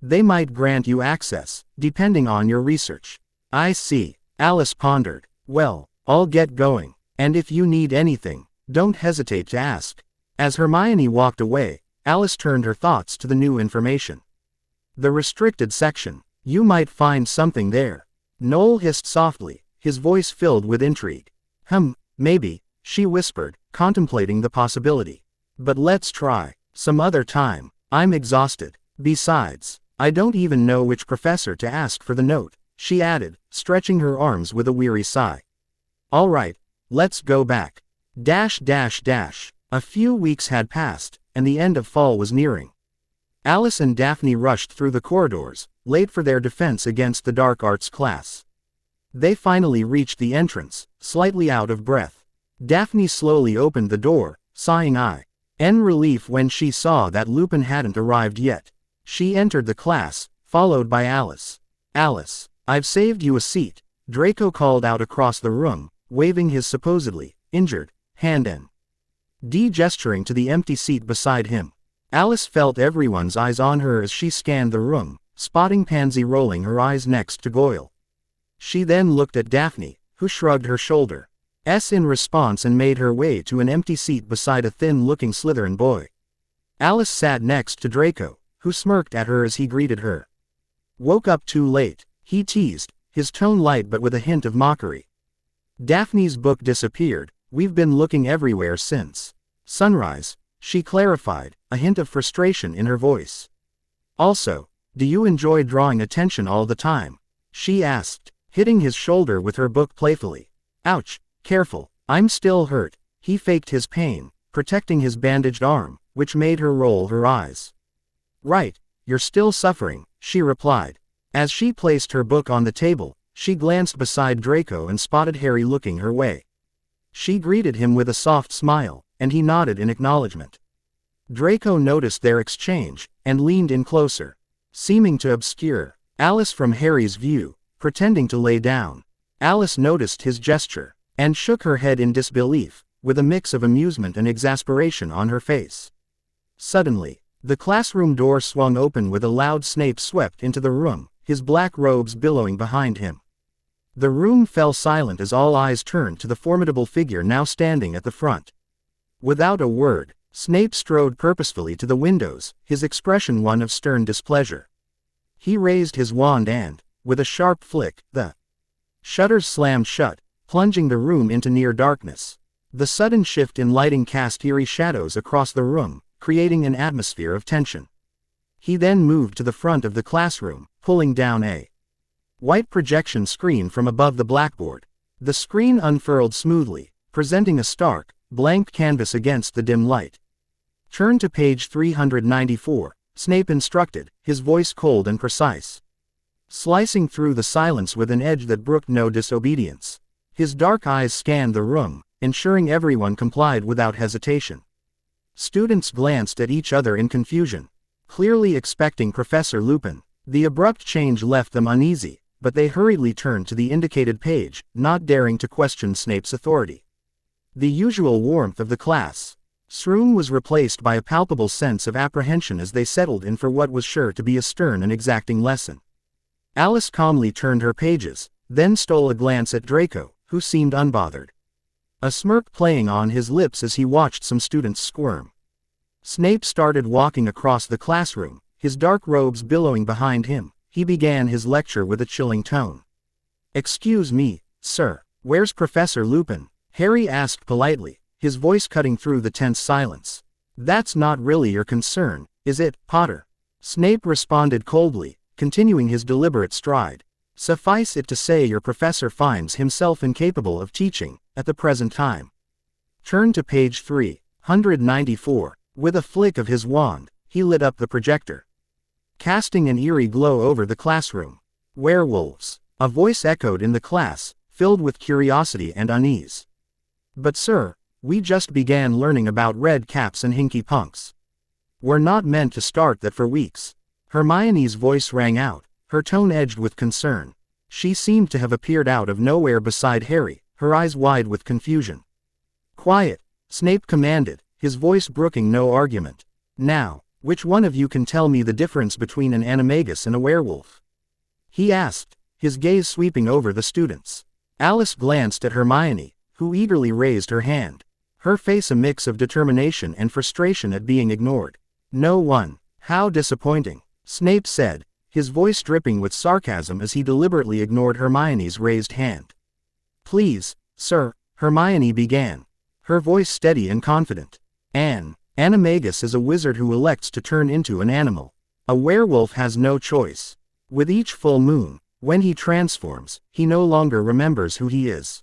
They might grant you access, depending on your research." "I see," Alice pondered. "Well, I'll get going. And if you need anything, don't hesitate to ask." As Hermione walked away, Alice turned her thoughts to the new information. "The restricted section. You might find something there," Noel hissed softly, his voice filled with intrigue. Maybe," she whispered, contemplating the possibility. "But let's try some other time. I'm exhausted. Besides, I don't even know which professor to ask for the note," she added, stretching her arms with a weary sigh. "All right. Let's go back. A few weeks had passed, and the end of fall was nearing. Alice and Daphne rushed through the corridors, late for their defense against the dark arts class. They finally reached the entrance, slightly out of breath. Daphne slowly opened the door, sighing in relief when she saw that Lupin hadn't arrived yet. She entered the class, followed by Alice. "Alice, I've saved you a seat," Draco called out across the room, waving his supposedly injured hand in. Gesturing to the empty seat beside him. Alice felt everyone's eyes on her as she scanned the room, spotting Pansy rolling her eyes next to Goyle. She then looked at Daphne, who shrugged her shoulders in response and made her way to an empty seat beside a thin-looking Slytherin boy. Alice sat next to Draco, who smirked at her as he greeted her. "Woke up too late," he teased, his tone light but with a hint of mockery. Daphne's book disappeared. "We've been looking everywhere since sunrise," she clarified, a hint of frustration in her voice. "Also, do you enjoy drawing attention all the time?" she asked, hitting his shoulder with her book playfully. "Ouch, careful, I'm still hurt." He faked his pain, protecting his bandaged arm, which made her roll her eyes. "Right, you're still suffering," she replied. As she placed her book on the table, she glanced beside Draco and spotted Harry looking her way. She greeted him with a soft smile, and he nodded in acknowledgement. Draco noticed their exchange, and leaned in closer, seeming to obscure Alice from Harry's view, pretending to lay down. Alice noticed his gesture, and shook her head in disbelief, with a mix of amusement and exasperation on her face. Suddenly, the classroom door swung open with a loud. Snape swept into the room, his black robes billowing behind him. The room fell silent as all eyes turned to the formidable figure now standing at the front. Without a word, Snape strode purposefully to the windows, his expression one of stern displeasure. He raised his wand and, with a sharp flick, the shutters slammed shut, plunging the room into near darkness. The sudden shift in lighting cast eerie shadows across the room, creating an atmosphere of tension. He then moved to the front of the classroom, pulling down a white projection screen from above the blackboard. The screen unfurled smoothly, presenting a stark, blank canvas against the dim light. "Turn to page 394, Snape instructed, his voice cold and precise, slicing through the silence with an edge that brooked no disobedience. His dark eyes scanned the room, ensuring everyone complied without hesitation. Students glanced at each other in confusion, clearly expecting Professor Lupin. The abrupt change left them uneasy, but they hurriedly turned to the indicated page, not daring to question Snape's authority. The usual warmth of the class room was replaced by a palpable sense of apprehension as they settled in for what was sure to be a stern and exacting lesson. Alice calmly turned her pages, then stole a glance at Draco, who seemed unbothered, a smirk playing on his lips as he watched some students squirm. Snape started walking across the classroom, his dark robes billowing behind him. He began his lecture with a chilling tone. "Excuse me, sir, where's Professor Lupin?" Harry asked politely, his voice cutting through the tense silence. "That's not really your concern, is it, Potter?" Snape responded coldly, continuing his deliberate stride. "Suffice it to say your professor finds himself incapable of teaching, at the present time." Turn to page 394. With a flick of his wand, he lit up the projector, casting an eerie glow over the classroom. "Werewolves," a voice echoed in the class, filled with curiosity and unease. "But sir, we just began learning about red caps and hinky punks. We're not meant to start that for weeks." Hermione's voice rang out, her tone edged with concern. She seemed to have appeared out of nowhere beside Harry, her eyes wide with confusion. "Quiet," Snape commanded, his voice brooking no argument. "Now, which one of you can tell me the difference between an animagus and a werewolf?" he asked, his gaze sweeping over the students. Alice glanced at Hermione, who eagerly raised her hand, her face a mix of determination and frustration at being ignored. "No one." "How disappointing," Snape said, his voice dripping with sarcasm as he deliberately ignored Hermione's raised hand. "Please, sir," Hermione began, her voice steady and confident. "An animagus is a wizard who elects to turn into an animal. A werewolf has no choice. With each full moon, when he transforms, he no longer remembers who he is.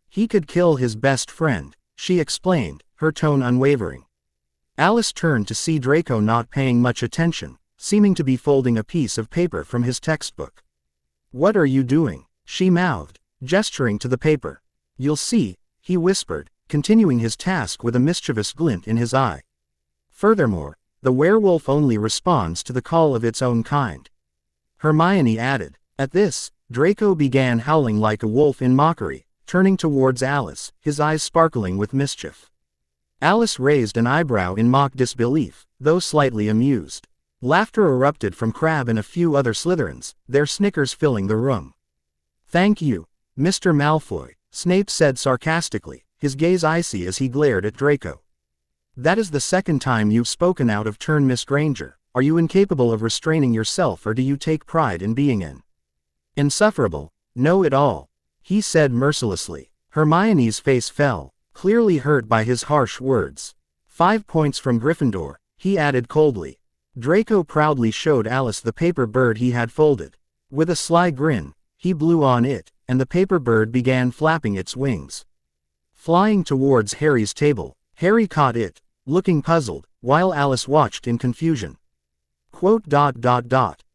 He could kill his best friend," she explained, her tone unwavering. Alice turned to see Draco not paying much attention, seeming to be folding a piece of paper from his textbook. "What are you doing?" she mouthed, gesturing to the paper. "You'll see," he whispered, continuing his task with a mischievous glint in his eye. "Furthermore, the werewolf only responds to the call of its own kind," Hermione added. At this, Draco began howling like a wolf in mockery, turning towards Alice, his eyes sparkling with mischief. Alice raised an eyebrow in mock disbelief, though slightly amused. Laughter erupted from Crabbe and a few other Slytherins, their snickers filling the room. "Thank you, Mr. Malfoy," Snape said sarcastically, his gaze icy as he glared at Draco. "That is the second time you've spoken out of turn, Miss Granger. Are you incapable of restraining yourself, or do you take pride in being insufferable? Know-it-all," he said mercilessly. Hermione's face fell, clearly hurt by his harsh words. 5 points from Gryffindor, he added coldly. Draco proudly showed Alice the paper bird he had folded. With a sly grin, he blew on it, and the paper bird began flapping its wings. Flying towards Harry's table, Harry caught it, looking puzzled, while Alice watched in confusion.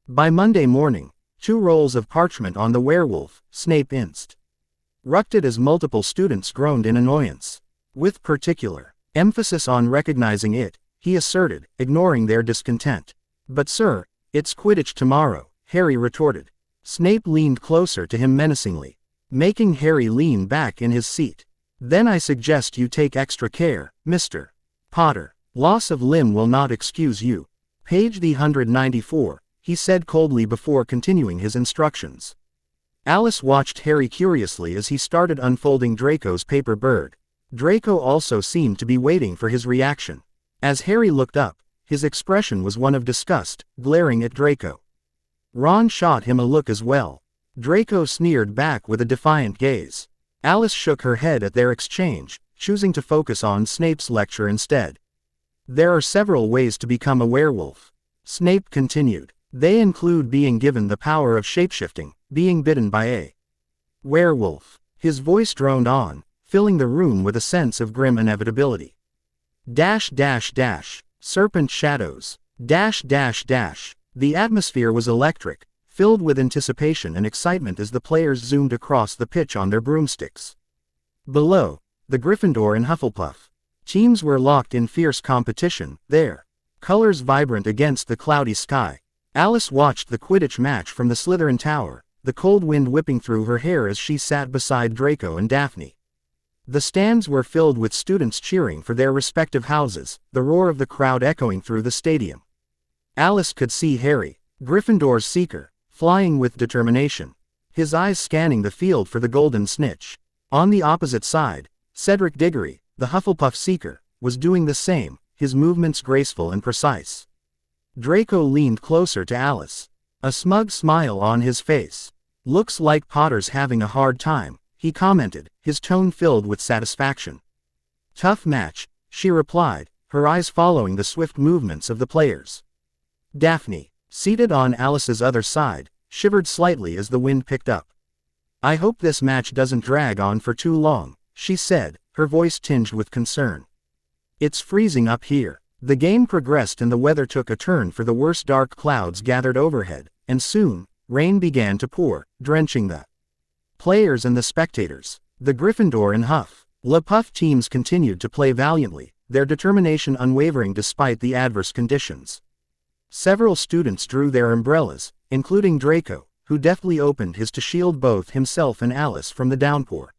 By Monday morning, 2 rolls of parchment on the werewolf, Snape instructed as multiple students groaned in annoyance. With particular emphasis on recognizing it, he asserted, ignoring their discontent. "But sir, it's Quidditch tomorrow," Harry retorted. Snape leaned closer to him menacingly, making Harry lean back in his seat. "Then I suggest you take extra care, Mr. Potter. Loss of limb will not excuse you." Page 194, he said coldly before continuing his instructions. Alice watched Harry curiously as he started unfolding Draco's paper bird. Draco also seemed to be waiting for his reaction. As Harry looked up, his expression was one of disgust, glaring at Draco. Ron shot him a look as well. Draco sneered back with a defiant gaze. Alice shook her head at their exchange, choosing to focus on Snape's lecture instead. "There are several ways to become a werewolf," Snape continued. "They include being given the power of shapeshifting, being bitten by a werewolf." His voice droned on, filling the room with a sense of grim inevitability. Serpent shadows. The atmosphere was electric, filled with anticipation and excitement as the players zoomed across the pitch on their broomsticks. Below, the Gryffindor and Hufflepuff teams were locked in fierce competition, their colors vibrant against the cloudy sky. Alice watched the Quidditch match from the Slytherin Tower, the cold wind whipping through her hair as she sat beside Draco and Daphne. The stands were filled with students cheering for their respective houses, the roar of the crowd echoing through the stadium. Alice could see Harry, Gryffindor's seeker, flying with determination, his eyes scanning the field for the golden snitch. On the opposite side, Cedric Diggory, the Hufflepuff seeker, was doing the same, his movements graceful and precise. Draco leaned closer to Alice, a smug smile on his face. "Looks like Potter's having a hard time," he commented, his tone filled with satisfaction. "Tough match," she replied, her eyes following the swift movements of the players. Daphne, seated on Alice's other side, shivered slightly as the wind picked up. "I hope this match doesn't drag on for too long," she said, her voice tinged with concern. "It's freezing up here." The game progressed and the weather took a turn for the worse. Dark clouds gathered overhead, and soon, rain began to pour, drenching the players and the spectators. The Gryffindor and Hufflepuff teams continued to play valiantly, their determination unwavering despite the adverse conditions. Several students drew their umbrellas, including Draco, who deftly opened his to shield both himself and Alice from the downpour.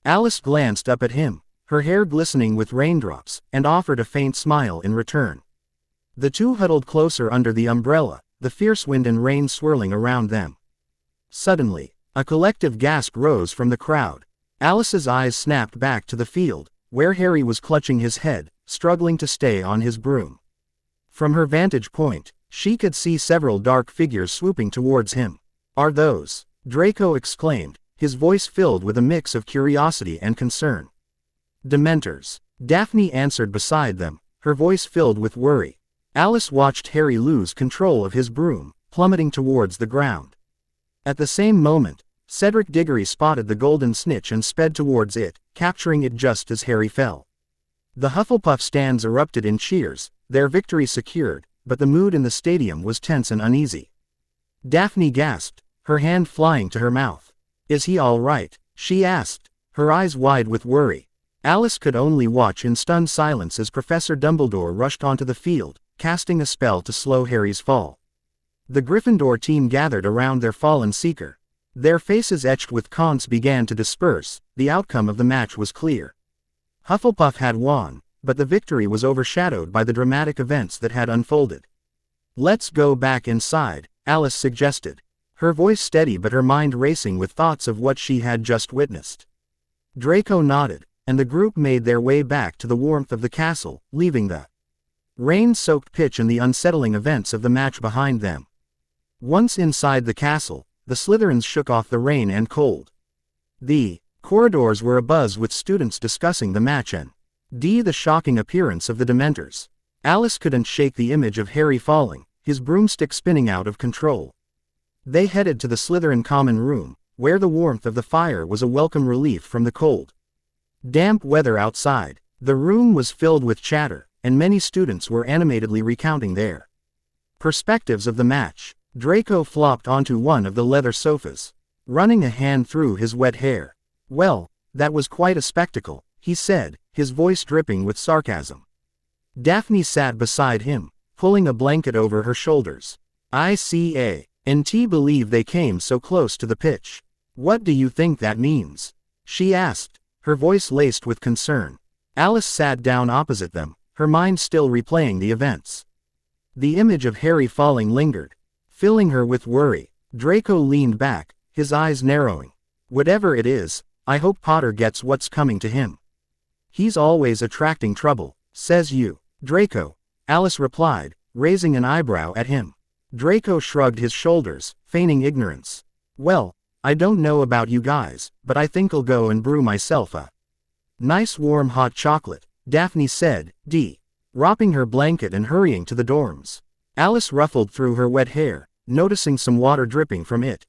Alice glanced up at him, her hair glistening with raindrops, and offered a faint smile in return. The two huddled closer under the umbrella, the fierce wind and rain swirling around them. Suddenly, a collective gasp rose from the crowd. Alice's eyes snapped back to the field, where Harry was clutching his head, struggling to stay on his broom. From her vantage point, she could see several dark figures swooping towards him. "Are those?" Draco exclaimed, his voice filled with a mix of curiosity and concern. "Dementors," Daphne answered beside them, her voice filled with worry. Alice watched Harry lose control of his broom, plummeting towards the ground. At the same moment, Cedric Diggory spotted the golden snitch and sped towards it, capturing it just as Harry fell. The Hufflepuff stands erupted in cheers, their victory secured, but the mood in the stadium was tense and uneasy. Daphne gasped, her hand flying to her mouth. "Is he all right?" she asked, her eyes wide with worry. Alice could only watch in stunned silence as Professor Dumbledore rushed onto the field, casting a spell to slow Harry's fall. The Gryffindor team gathered around their fallen seeker. Their faces etched with taunts began to disperse. The outcome of the match was clear. Hufflepuff had won, but the victory was overshadowed by the dramatic events that had unfolded. Let's go back inside, Alice suggested. Her voice steady but her mind racing with thoughts of what she had just witnessed. Draco nodded, and the group made their way back to the warmth of the castle, leaving the rain-soaked pitch and the unsettling events of the match behind them. Once inside the castle, the Slytherins shook off the rain and cold. The corridors were abuzz with students discussing the match and the shocking appearance of the Dementors. Alice couldn't shake the image of Harry falling, his broomstick spinning out of control. They headed to the Slytherin common room, where the warmth of the fire was a welcome relief from the cold, damp weather outside. The room was filled with chatter, and many students were animatedly recounting their perspectives of the match. Draco flopped onto one of the leather sofas, running a hand through his wet hair. Well, that was quite a spectacle, he said, his voice dripping with sarcasm. Daphne sat beside him, pulling a blanket over her shoulders. I can't believe they came so close to the pitch. What do you think that means? She asked, her voice laced with concern. Alice sat down opposite them, her mind still replaying the events. The image of Harry falling lingered, filling her with worry. Draco leaned back, his eyes narrowing. Whatever it is, I hope Potter gets what's coming to him. He's always attracting trouble, says you. Draco, Alice replied, raising an eyebrow at him. Draco shrugged his shoulders, feigning ignorance. Well, I don't know about you guys, but I think I'll go and brew myself a nice warm hot chocolate, Daphne said, wrapping her blanket and hurrying to the dorms. Alice ruffled through her wet hair, noticing some water dripping from it.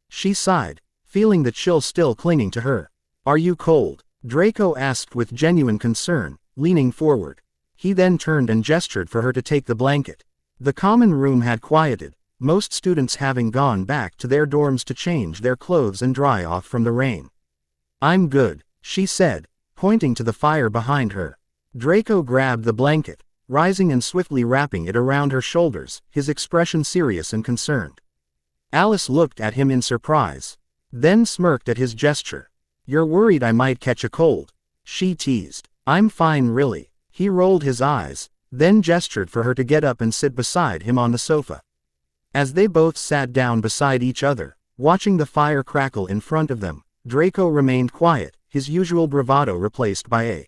She sighed, feeling the chill still clinging to her. Are you cold? Draco asked with genuine concern, leaning forward. He then turned and gestured for her to take the blanket. The common room had quieted, most students having gone back to their dorms to change their clothes and dry off from the rain. I'm good, she said, pointing to the fire behind her. Draco grabbed the blanket, rising and swiftly wrapping it around her shoulders, his expression serious and concerned. Alice looked at him in surprise, then smirked at his gesture. You're worried I might catch a cold, she teased. I'm fine really. He rolled his eyes, then gestured for her to get up and sit beside him on the sofa. As they both sat down beside each other, watching the fire crackle in front of them, Draco remained quiet, his usual bravado replaced by a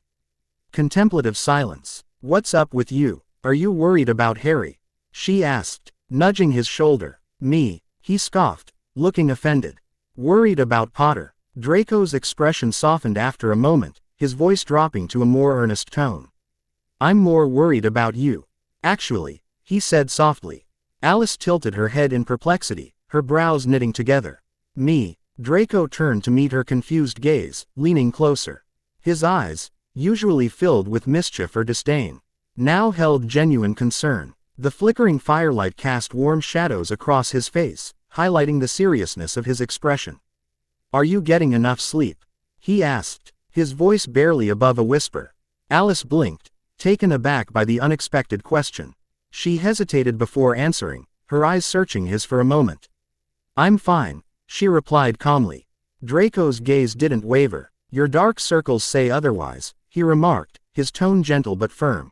contemplative silence. What's up with you? Are you worried about Harry? She asked, nudging his shoulder. Me, he scoffed, looking offended. Worried about Potter? Draco's expression softened after a moment, his voice dropping to a more earnest tone. I'm more worried about you. Actually, he said softly. Alice tilted her head in perplexity, her brows knitting together. Me? Draco turned to meet her confused gaze, leaning closer. His eyes, usually filled with mischief or disdain, now held genuine concern. The flickering firelight cast warm shadows across his face, highlighting the seriousness of his expression. Are you getting enough sleep? He asked, his voice barely above a whisper. Alice blinked, taken aback by the unexpected question. She hesitated before answering, her eyes searching his for a moment. I'm fine, she replied calmly. Draco's gaze didn't waver. Your dark circles say otherwise, he remarked, his tone gentle but firm.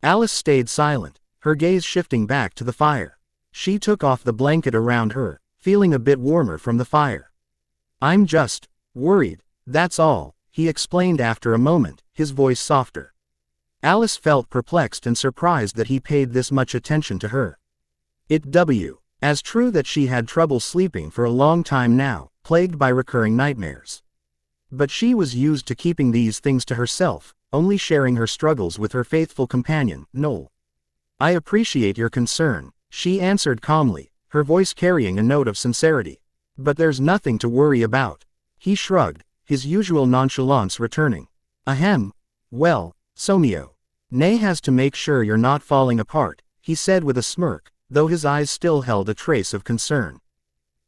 Alice stayed silent, her gaze shifting back to the fire. She took off the blanket around her, feeling a bit warmer from the fire. I'm just worried, that's all, he explained after a moment, his voice softer. Alice felt perplexed and surprised that he paid this much attention to her. It was as true that she had trouble sleeping for a long time now, plagued by recurring nightmares. But she was used to keeping these things to herself, only sharing her struggles with her faithful companion, Noel. I appreciate your concern, she answered calmly, her voice carrying a note of sincerity. But there's nothing to worry about. He shrugged, his usual nonchalance returning. Ahem. Well, Somio. Nay has to make sure you're not falling apart, he said with a smirk, though his eyes still held a trace of concern.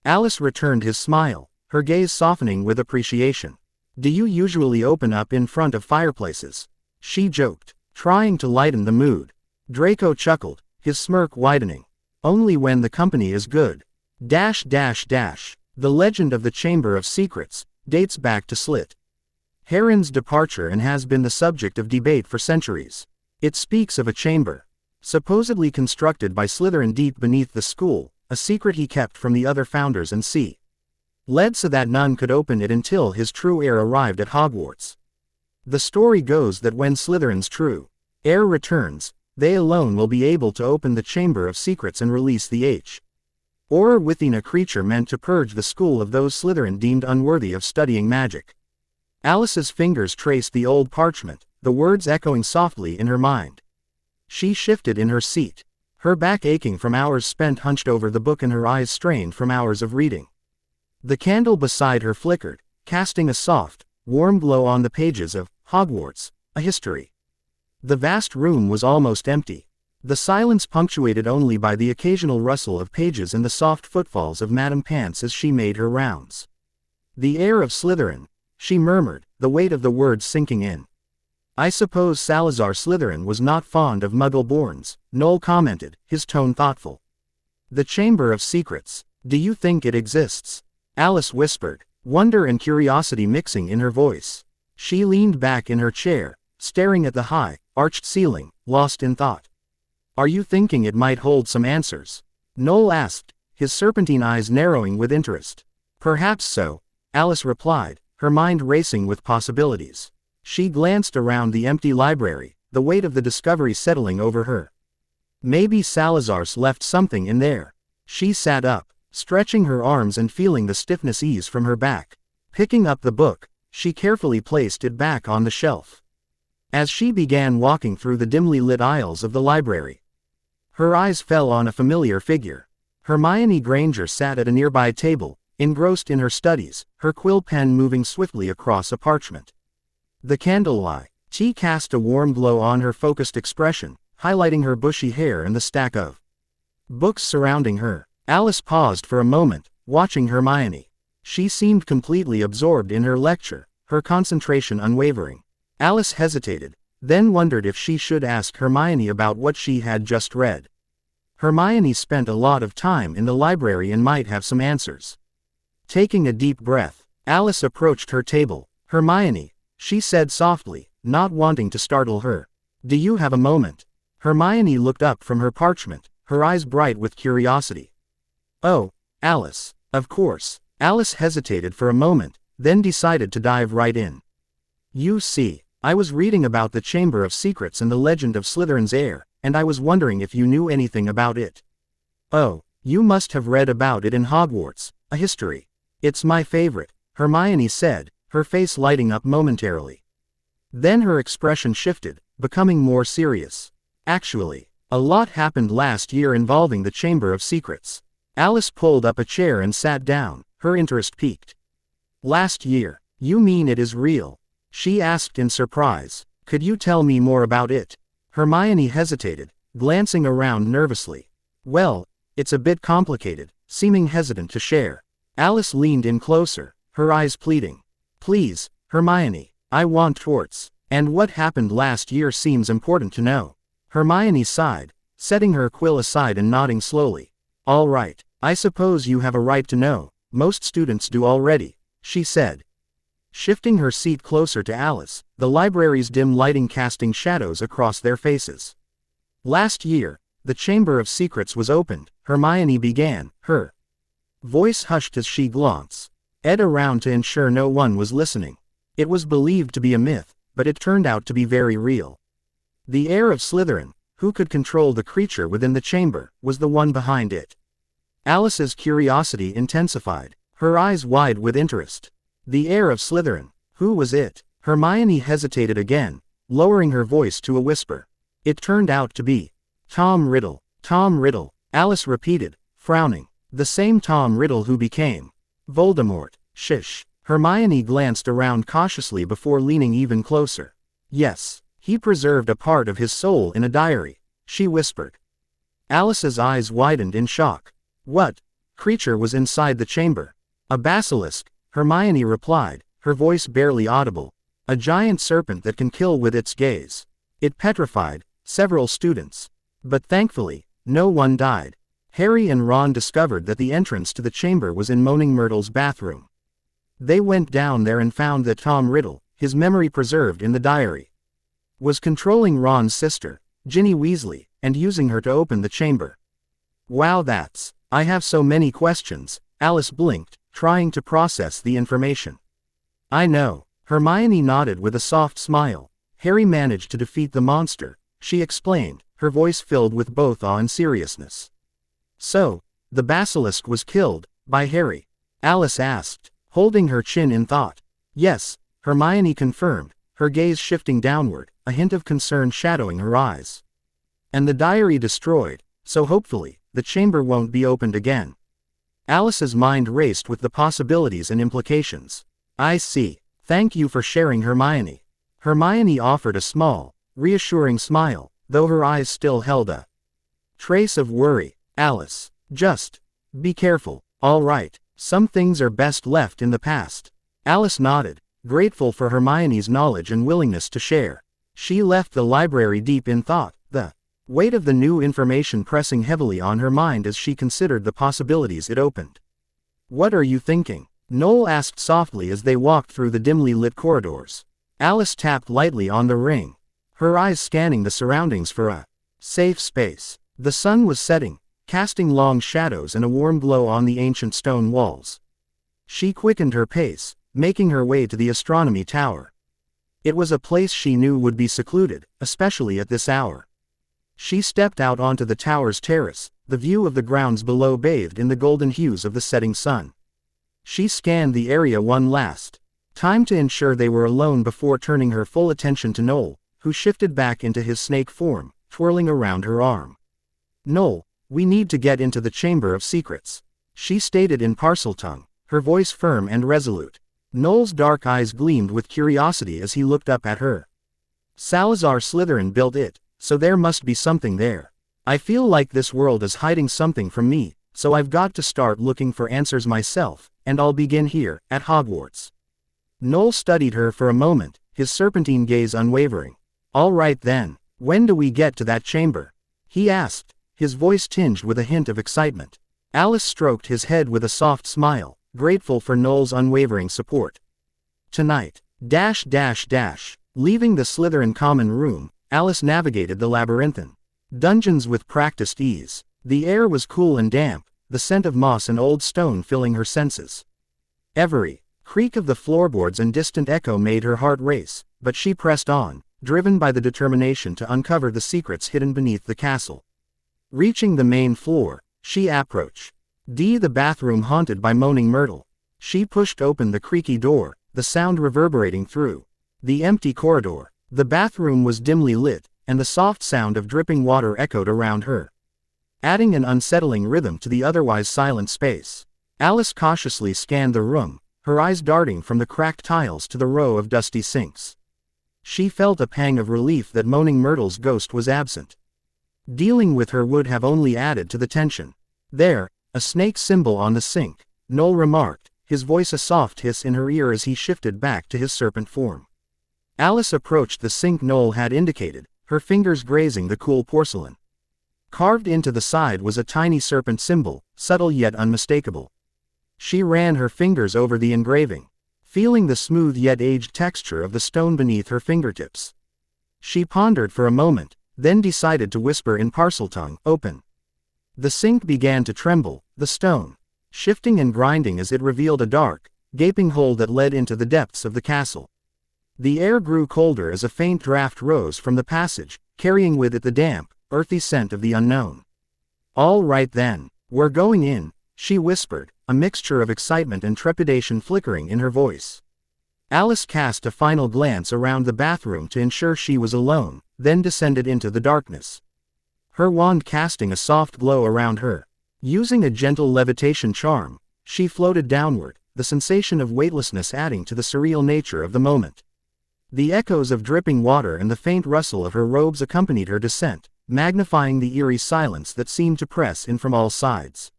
Alice returned his smile, her gaze softening with appreciation. Do you usually open up in front of fireplaces? She joked, trying to lighten the mood. Draco chuckled, his smirk widening. Only when the company is good. The legend of the Chamber of Secrets dates back to Slyth Heron's departure and has been the subject of debate for centuries. It speaks of a chamber supposedly constructed by Slytherin deep beneath the school, a secret he kept from the other founders and led so that none could open it until his true heir arrived at Hogwarts. The story goes that when Slytherin's true heir returns, they alone will be able to open the Chamber of Secrets and release the horror within a creature meant to purge the school of those Slytherin deemed unworthy of studying magic. Alice's fingers traced the old parchment, the words echoing softly in her mind. She shifted in her seat, her back aching from hours spent hunched over the book and her eyes strained from hours of reading. The candle beside her flickered, casting a soft, warm glow on the pages of Hogwarts, a History. The vast room was almost empty, the silence punctuated only by the occasional rustle of pages and the soft footfalls of Madame Pants as she made her rounds. The heir of Slytherin, she murmured, the weight of the words sinking in. I suppose Salazar Slytherin was not fond of Muggle-borns, Noel commented, his tone thoughtful. The Chamber of Secrets, do you think it exists? Alice whispered, wonder and curiosity mixing in her voice. She leaned back in her chair, staring at the high, arched ceiling, lost in thought. Are you thinking it might hold some answers? Noel asked, his serpentine eyes narrowing with interest. Perhaps so, Alice replied, her mind racing with possibilities. She glanced around the empty library, the weight of the discovery settling over her. Maybe Salazar's left something in there. She sat up, stretching her arms and feeling the stiffness ease from her back. Picking up the book, she carefully placed it back on the shelf. As she began walking through the dimly lit aisles of the library, her eyes fell on a familiar figure. Hermione Granger sat at a nearby table, engrossed in her studies, her quill pen moving swiftly across a parchment. The candlelight cast a warm glow on her focused expression, highlighting her bushy hair and the stack of books surrounding her. Alice paused for a moment, watching Hermione. She seemed completely absorbed in her lecture, her concentration unwavering. Alice hesitated, then wondered if she should ask Hermione about what she had just read. Hermione spent a lot of time in the library and might have some answers. Taking a deep breath, Alice approached her table. Hermione, she said softly, not wanting to startle her. Do you have a moment? Hermione looked up from her parchment, her eyes bright with curiosity. Oh, Alice, of course. Alice hesitated for a moment, then decided to dive right in. You see, I was reading about the Chamber of Secrets and the legend of Slytherin's heir, and I was wondering if you knew anything about it. Oh, you must have read about it in Hogwarts, a History. It's my favorite, Hermione said, her face lighting up momentarily. Then her expression shifted, becoming more serious. Actually, a lot happened last year involving the Chamber of Secrets. Alice pulled up a chair and sat down, her interest piqued. Last year, you mean it is real? She asked in surprise. Could you tell me more about it? Hermione hesitated, glancing around nervously. Well, it's a bit complicated, seeming hesitant to share. Alice leaned in closer, her eyes pleading. Please, Hermione, I want torts. And what happened last year seems important to know. Hermione sighed, setting her quill aside and nodding slowly. All right, I suppose you have a right to know. Most students do already, she said. Shifting her seat closer to Alice, the library's dim lighting casting shadows across their faces. Last year, the Chamber of Secrets was opened, Hermione began, her voice hushed as she glanced around to ensure no one was listening. It was believed to be a myth, but it turned out to be very real. The heir of Slytherin, who could control the creature within the chamber, was the one behind it. Alice's curiosity intensified, her eyes wide with interest. The heir of Slytherin, who was it? Hermione hesitated again, lowering her voice to a whisper. It turned out to be Tom Riddle. Tom Riddle, Alice repeated, frowning. The same Tom Riddle who became Voldemort. Shish. Hermione glanced around cautiously before leaning even closer. Yes, he preserved a part of his soul in a diary, she whispered. Alice's eyes widened in shock. What creature was inside the chamber? A basilisk, Hermione replied, her voice barely audible. A giant serpent that can kill with its gaze. It petrified several students. But thankfully, no one died. Harry and Ron discovered that the entrance to the chamber was in Moaning Myrtle's bathroom. They went down there and found that Tom Riddle, his memory preserved in the diary, was controlling Ron's sister, Ginny Weasley, and using her to open the chamber. Wow, I have so many questions, Alice blinked, trying to process the information. I know, Hermione nodded with a soft smile. Harry managed to defeat the monster, she explained, her voice filled with both awe and seriousness. So, the basilisk was killed, by Harry? Alice asked, holding her chin in thought. Yes, Hermione confirmed, her gaze shifting downward, a hint of concern shadowing her eyes. And the diary destroyed, so hopefully, the chamber won't be opened again. Alice's mind raced with the possibilities and implications. I see. Thank you for sharing, Hermione. Hermione offered a small, reassuring smile, though her eyes still held a trace of worry. Alice, just be careful, all right, some things are best left in the past. Alice nodded, grateful for Hermione's knowledge and willingness to share. She left the library deep in thought, the weight of the new information pressing heavily on her mind as she considered the possibilities it opened. What are you thinking? Noel asked softly as they walked through the dimly lit corridors. Alice tapped lightly on the ring, her eyes scanning the surroundings for a safe space. The sun was setting, casting long shadows and a warm glow on the ancient stone walls. She quickened her pace, making her way to the astronomy tower. It was a place she knew would be secluded, especially at this hour. She stepped out onto the tower's terrace, the view of the grounds below bathed in the golden hues of the setting sun. She scanned the area one last time to ensure they were alone before turning her full attention to Noel, who shifted back into his snake form, twirling around her arm. Noel, we need to get into the Chamber of Secrets, she stated in Parseltongue, her voice firm and resolute. Noel's dark eyes gleamed with curiosity as he looked up at her. Salazar Slytherin built it, so there must be something there. I feel like this world is hiding something from me, so I've got to start looking for answers myself, and I'll begin here, at Hogwarts. Noel studied her for a moment, his serpentine gaze unwavering. All right then, when do we get to that chamber? He asked, his voice tinged with a hint of excitement. Alice stroked his head with a soft smile, grateful for Noel's unwavering support. Tonight. Leaving the Slytherin common room, Alice navigated the labyrinthine dungeons with practiced ease. The air was cool and damp, the scent of moss and old stone filling her senses. Every creak of the floorboards and distant echo made her heart race, but she pressed on, driven by the determination to uncover the secrets hidden beneath the castle. Reaching the main floor, she approached the bathroom haunted by moaning myrtle. She pushed open the creaky door, the sound reverberating through the empty corridor. The bathroom was dimly lit, and the soft sound of dripping water echoed around her, adding an unsettling rhythm to the otherwise silent space. Alice cautiously scanned the room, her eyes darting from the cracked tiles to the row of dusty sinks. She felt a pang of relief that Moaning Myrtle's ghost was absent. Dealing with her would have only added to the tension. There, a snake symbol on the sink, Noel remarked, his voice a soft hiss in her ear as he shifted back to his serpent form. Alice approached the sink Noel had indicated, her fingers grazing the cool porcelain. Carved into the side was a tiny serpent symbol, subtle yet unmistakable. She ran her fingers over the engraving, feeling the smooth yet aged texture of the stone beneath her fingertips. She pondered for a moment, then decided to whisper in Parseltongue, "Open." The sink began to tremble, the stone shifting and grinding as it revealed a dark, gaping hole that led into the depths of the castle. The air grew colder as a faint draft rose from the passage, carrying with it the damp, earthy scent of the unknown. "All right then, we're going in," she whispered, a mixture of excitement and trepidation flickering in her voice. Alice cast a final glance around the bathroom to ensure she was alone, then descended into the darkness, her wand casting a soft glow around her. Using a gentle levitation charm, she floated downward, the sensation of weightlessness adding to the surreal nature of the moment. The echoes of dripping water and the faint rustle of her robes accompanied her descent, magnifying the eerie silence that seemed to press in from all sides.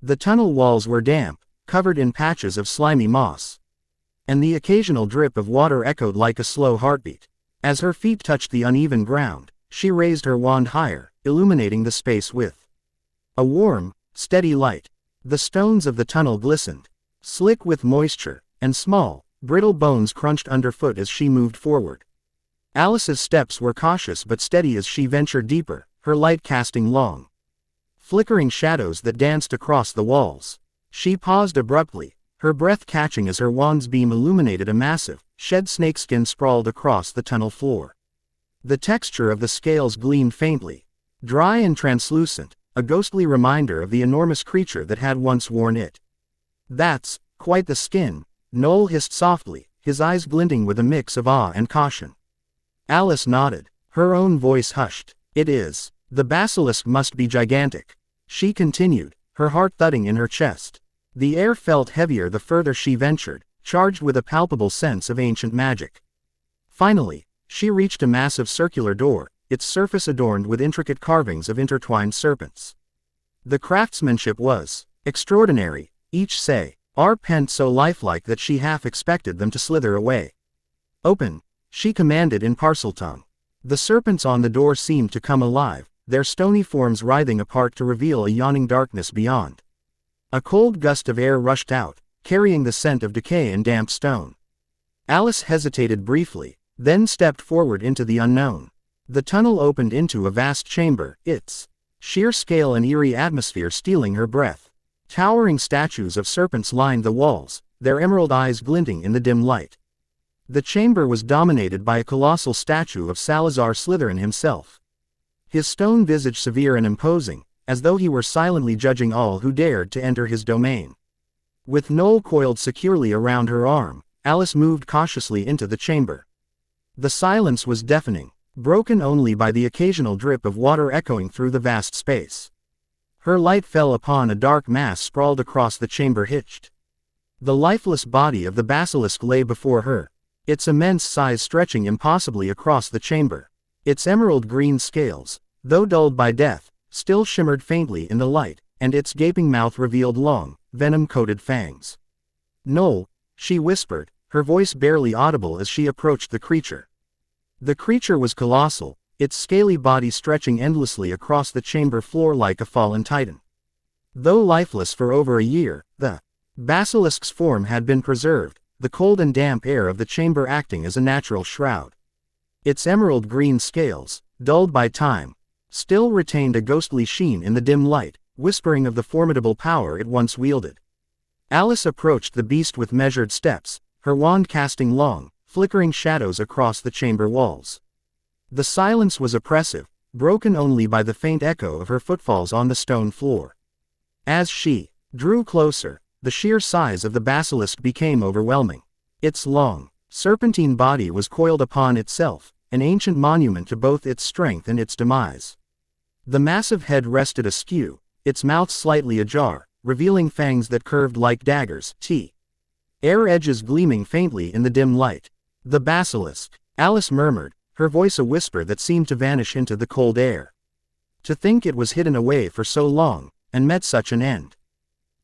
The tunnel walls were damp, covered in patches of slimy moss, and the occasional drip of water echoed like a slow heartbeat. As her feet touched the uneven ground, she raised her wand higher, illuminating the space with a warm, steady light. The stones of the tunnel glistened, slick with moisture, and small, brittle bones crunched underfoot as she moved forward. Alice's steps were cautious but steady as she ventured deeper, her light casting long, flickering shadows that danced across the walls. She paused abruptly, her breath catching as her wand's beam illuminated a massive, shed snakeskin sprawled across the tunnel floor. The texture of the scales gleamed faintly, dry and translucent, a ghostly reminder of the enormous creature that had once worn it. "That's quite the skin," Noel hissed softly, his eyes glinting with a mix of awe and caution. Alice nodded, her own voice hushed. "It is. The basilisk must be gigantic," she continued, her heart thudding in her chest. The air felt heavier the further she ventured, charged with a palpable sense of ancient magic. Finally, she reached a massive circular door, its surface adorned with intricate carvings of intertwined serpents. The craftsmanship was extraordinary, each say, pent so lifelike that she half expected them to slither away. "Open," she commanded in Parseltongue. The serpents on the door seemed to come alive, their stony forms writhing apart to reveal a yawning darkness beyond. A cold gust of air rushed out, carrying the scent of decay and damp stone. Alice hesitated briefly, then stepped forward into the unknown. The tunnel opened into a vast chamber, its sheer scale and eerie atmosphere stealing her breath. Towering statues of serpents lined the walls, their emerald eyes glinting in the dim light. The chamber was dominated by a colossal statue of Salazar Slytherin himself. His stone visage severe and imposing, as though he were silently judging all who dared to enter his domain. With Noel coiled securely around her arm, Alice moved cautiously into the chamber. The silence was deafening, broken only by the occasional drip of water echoing through the vast space. Her light fell upon a dark mass sprawled across the chamber hitched. The lifeless body of the basilisk lay before her, its immense size stretching impossibly across the chamber. Its emerald green scales, though dulled by death, still shimmered faintly in the light, and its gaping mouth revealed long, venom-coated fangs. "Noel," she whispered, her voice barely audible as she approached the creature. The creature was colossal, its scaly body stretching endlessly across the chamber floor like a fallen titan. Though lifeless for over a year, the basilisk's form had been preserved, the cold and damp air of the chamber acting as a natural shroud. Its emerald green scales, dulled by time, still retained a ghostly sheen in the dim light, whispering of the formidable power it once wielded. Alice approached the beast with measured steps, her wand casting long, flickering shadows across the chamber walls. The silence was oppressive, broken only by the faint echo of her footfalls on the stone floor. As she drew closer, the sheer size of the basilisk became overwhelming. Its long, serpentine body was coiled upon itself, an ancient monument to both its strength and its demise. The massive head rested askew, its mouth slightly ajar, revealing fangs that curved like daggers, air edges gleaming faintly in the dim light. "The basilisk," Alice murmured, her voice a whisper that seemed to vanish into the cold air. To think it was hidden away for so long, and met such an end.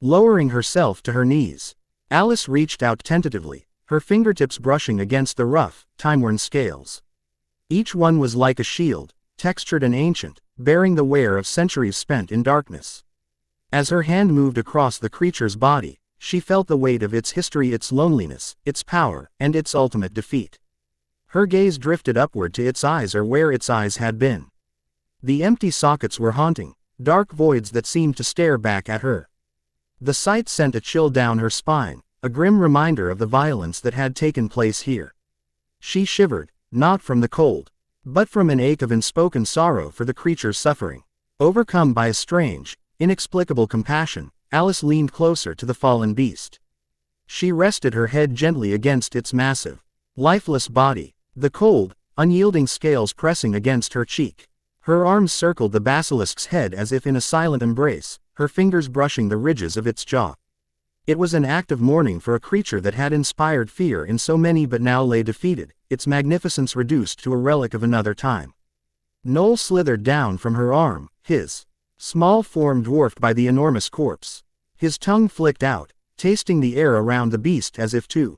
Lowering herself to her knees, Alice reached out tentatively, her fingertips brushing against the rough, time-worn scales. Each one was like a shield, textured and ancient, bearing the wear of centuries spent in darkness. As her hand moved across the creature's body, she felt the weight of its history, its loneliness, its power, and its ultimate defeat. Her gaze drifted upward to its eyes, or where its eyes had been. The empty sockets were haunting, dark voids that seemed to stare back at her. The sight sent a chill down her spine, a grim reminder of the violence that had taken place here. She shivered, not from the cold, but from an ache of unspoken sorrow for the creature's suffering. Overcome by a strange, inexplicable compassion, Alice leaned closer to the fallen beast. She rested her head gently against its massive, lifeless body, the cold, unyielding scales pressing against her cheek. Her arms circled the basilisk's head as if in a silent embrace, her fingers brushing the ridges of its jaw. It was an act of mourning for a creature that had inspired fear in so many but now lay defeated, its magnificence reduced to a relic of another time. Noel slithered down from her arm, his small form dwarfed by the enormous corpse. His tongue flicked out, tasting the air around the beast as if to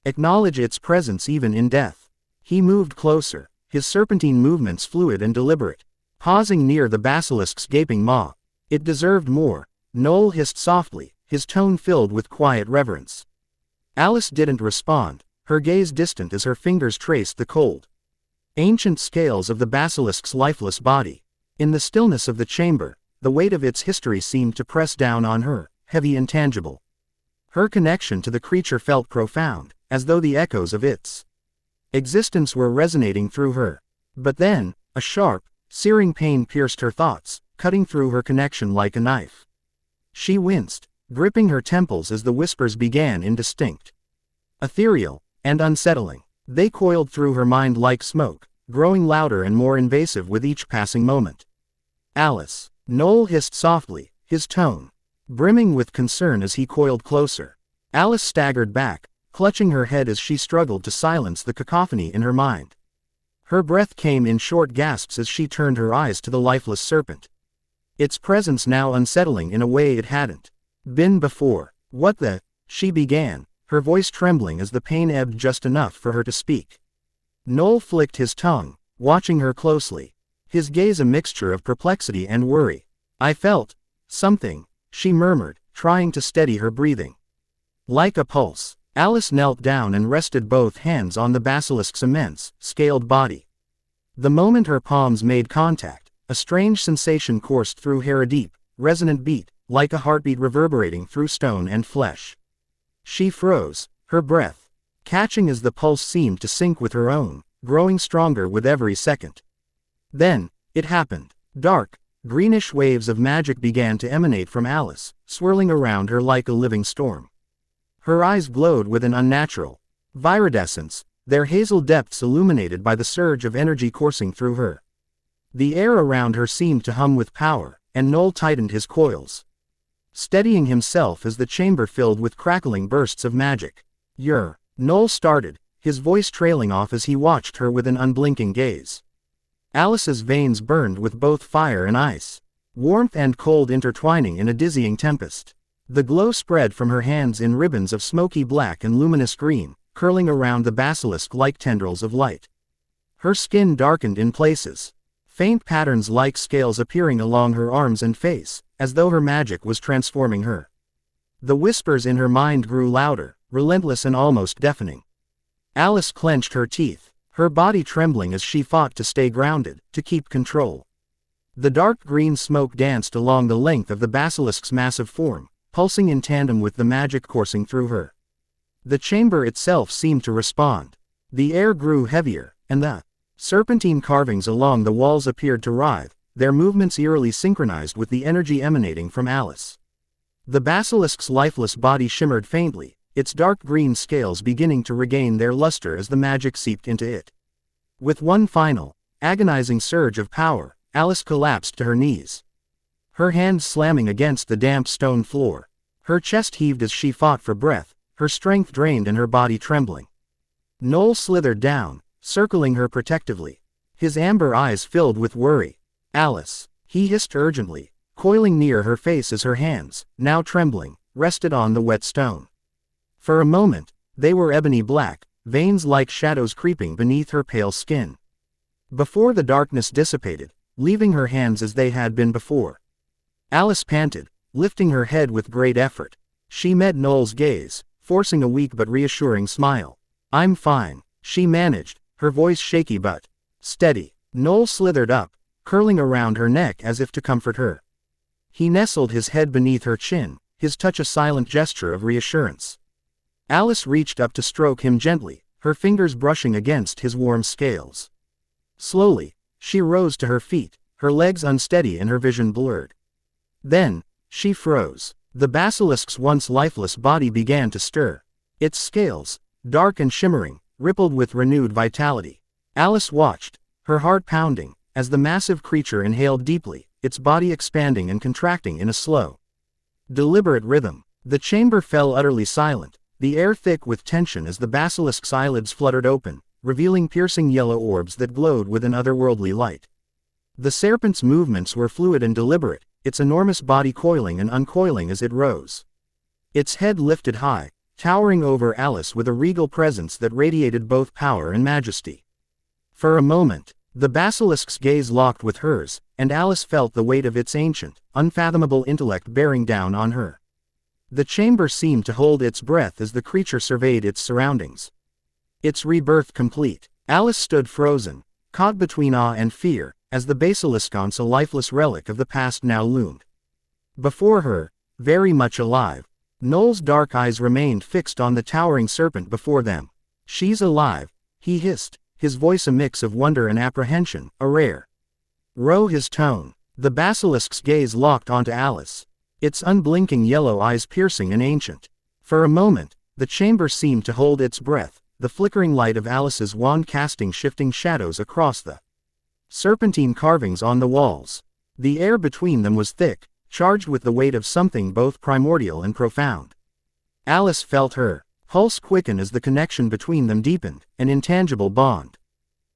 acknowledge its presence even in death. He moved closer, his serpentine movements fluid and deliberate, pausing near the basilisk's gaping maw. "It deserved more," Noel hissed softly, his tone filled with quiet reverence. Alice didn't respond, her gaze distant as her fingers traced the cold, ancient scales of the basilisk's lifeless body. In the stillness of the chamber, the weight of its history seemed to press down on her, heavy and tangible. Her connection to the creature felt profound, as though the echoes of its existence were resonating through her. But then, a sharp, searing pain pierced her thoughts, cutting through her connection like a knife. She winced, gripping her temples as the whispers began indistinct, ethereal, and unsettling. They coiled through her mind like smoke, growing louder and more invasive with each passing moment. Alice, Noel hissed softly, his tone brimming with concern as he coiled closer. Alice staggered back, clutching her head as she struggled to silence the cacophony in her mind. Her breath came in short gasps as she turned her eyes to the lifeless serpent, its presence now unsettling in a way it hadn't been before. "What the?" she began, her voice trembling as the pain ebbed just enough for her to speak. Noel flicked his tongue, watching her closely, his gaze a mixture of perplexity and worry. "I felt something," she murmured, trying to steady her breathing. "Like a pulse." Alice knelt down and rested both hands on the basilisk's immense, scaled body. The moment her palms made contact, a strange sensation coursed through her, a deep, resonant beat, like a heartbeat reverberating through stone and flesh. She froze, her breath catching as the pulse seemed to sync with her own, growing stronger with every second. Then, it happened. Dark, greenish waves of magic began to emanate from Alice, swirling around her like a living storm. Her eyes glowed with an unnatural viridescence, their hazel depths illuminated by the surge of energy coursing through her. The air around her seemed to hum with power, and Noel tightened his coils, steadying himself as the chamber filled with crackling bursts of magic. Noel started, his voice trailing off as he watched her with an unblinking gaze. Alice's veins burned with both fire and ice, warmth and cold intertwining in a dizzying tempest. The glow spread from her hands in ribbons of smoky black and luminous green, curling around the basilisk like tendrils of light. Her skin darkened in places, faint patterns like scales appearing along her arms and face, as though her magic was transforming her. The whispers in her mind grew louder, relentless and almost deafening. Alice clenched her teeth, her body trembling as she fought to stay grounded, to keep control. The dark green smoke danced along the length of the basilisk's massive form, pulsing in tandem with the magic coursing through her. The chamber itself seemed to respond. The air grew heavier, and the serpentine carvings along the walls appeared to writhe, their movements eerily synchronized with the energy emanating from Alice. The basilisk's lifeless body shimmered faintly, its dark green scales beginning to regain their luster as the magic seeped into it. With one final, agonizing surge of power, Alice collapsed to her knees, her hands slamming against the damp stone floor. Her chest heaved as she fought for breath, her strength drained and her body trembling. Noel slithered down, circling her protectively, his amber eyes filled with worry. "Alice," he hissed urgently, coiling near her face as her hands, now trembling, rested on the wet stone. For a moment, they were ebony black, veins like shadows creeping beneath her pale skin. Before the darkness dissipated, leaving her hands as they had been before. Alice panted, lifting her head with great effort. She met Noel's gaze, forcing a weak but reassuring smile. "I'm fine," she managed, her voice shaky but steady. Noel slithered up, curling around her neck as if to comfort her. He nestled his head beneath her chin, his touch a silent gesture of reassurance. Alice reached up to stroke him gently, her fingers brushing against his warm scales. Slowly, she rose to her feet, her legs unsteady and her vision blurred. Then, she froze. The basilisk's once lifeless body began to stir. Its scales, dark and shimmering, rippled with renewed vitality. Alice watched, her heart pounding, as the massive creature inhaled deeply, its body expanding and contracting in a slow, deliberate rhythm. The chamber fell utterly silent, the air thick with tension as the basilisk's eyelids fluttered open, revealing piercing yellow orbs that glowed with an otherworldly light. The serpent's movements were fluid and deliberate, its enormous body coiling and uncoiling as it rose. Its head lifted high, towering over Alice with a regal presence that radiated both power and majesty. For a moment, the basilisk's gaze locked with hers, and Alice felt the weight of its ancient, unfathomable intellect bearing down on her. The chamber seemed to hold its breath as the creature surveyed its surroundings. Its rebirth complete, Alice stood frozen, caught between awe and fear, as the basiliskance, a lifeless relic of the past, now loomed before her, very much alive. Noel's dark eyes remained fixed on the towering serpent before them. "She's alive," he hissed, his voice a mix of wonder and apprehension, a rare row his tone. The basilisk's gaze locked onto Alice, its unblinking yellow eyes piercing and ancient. For a moment, the chamber seemed to hold its breath, the flickering light of Alice's wand casting shifting shadows across the serpentine carvings on the walls. The air between them was thick, charged with the weight of something both primordial and profound. Alice felt her pulse quicken as the connection between them deepened, an intangible bond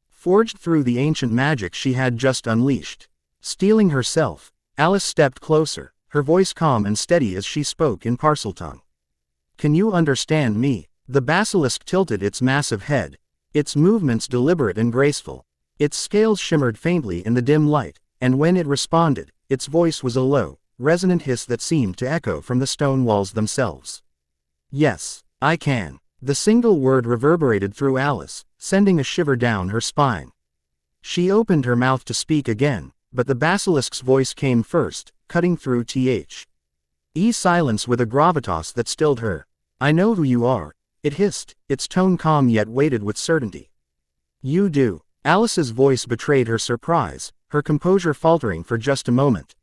forged through the ancient magic she had just unleashed. Steeling herself, Alice stepped closer, her voice calm and steady as she spoke in Parseltongue. "Can you understand me?" The basilisk tilted its massive head, its movements deliberate and graceful. Its scales shimmered faintly in the dim light, and when it responded, its voice was a low, resonant hiss that seemed to echo from the stone walls themselves. "Yes, I can." The single word reverberated through Alice, sending a shiver down her spine. She opened her mouth to speak again, but the basilisk's voice came first, cutting through silence with a gravitas that stilled her. "I know who you are," it hissed, its tone calm yet weighted with certainty. "You do." Alice's voice betrayed her surprise, her composure faltering for just a moment.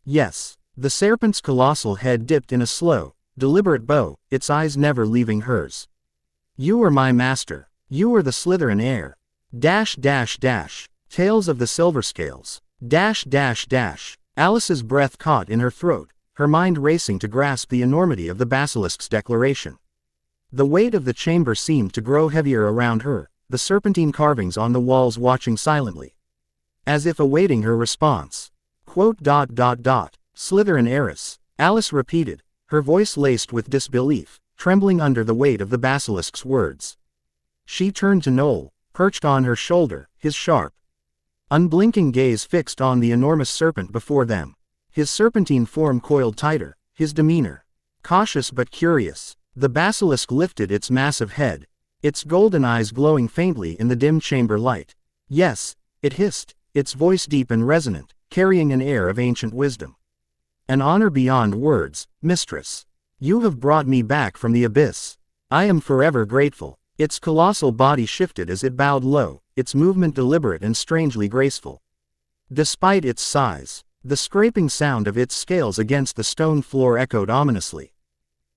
"Yes." The serpent's colossal head dipped in a slow, deliberate bow, its eyes never leaving hers. "You are my master. You are the Slytherin heir. Tales of the Silverscales. Alice's breath caught in her throat, her mind racing to grasp the enormity of the basilisk's declaration. The weight of the chamber seemed to grow heavier around her, the serpentine carvings on the walls watching silently, as if awaiting her response. "Slytherin heiress," Alice repeated, her voice laced with disbelief, trembling under the weight of the basilisk's words. She turned to Noel, perched on her shoulder, his sharp, unblinking gaze fixed on the enormous serpent before them. His serpentine form coiled tighter, his demeanor cautious but curious. The basilisk lifted its massive head, its golden eyes glowing faintly in the dim chamber light. "Yes," it hissed, its voice deep and resonant, carrying an air of ancient wisdom. "An honor beyond words, mistress. You have brought me back from the abyss. I am forever grateful." Its colossal body shifted as it bowed low, its movement deliberate and strangely graceful. Despite its size, the scraping sound of its scales against the stone floor echoed ominously.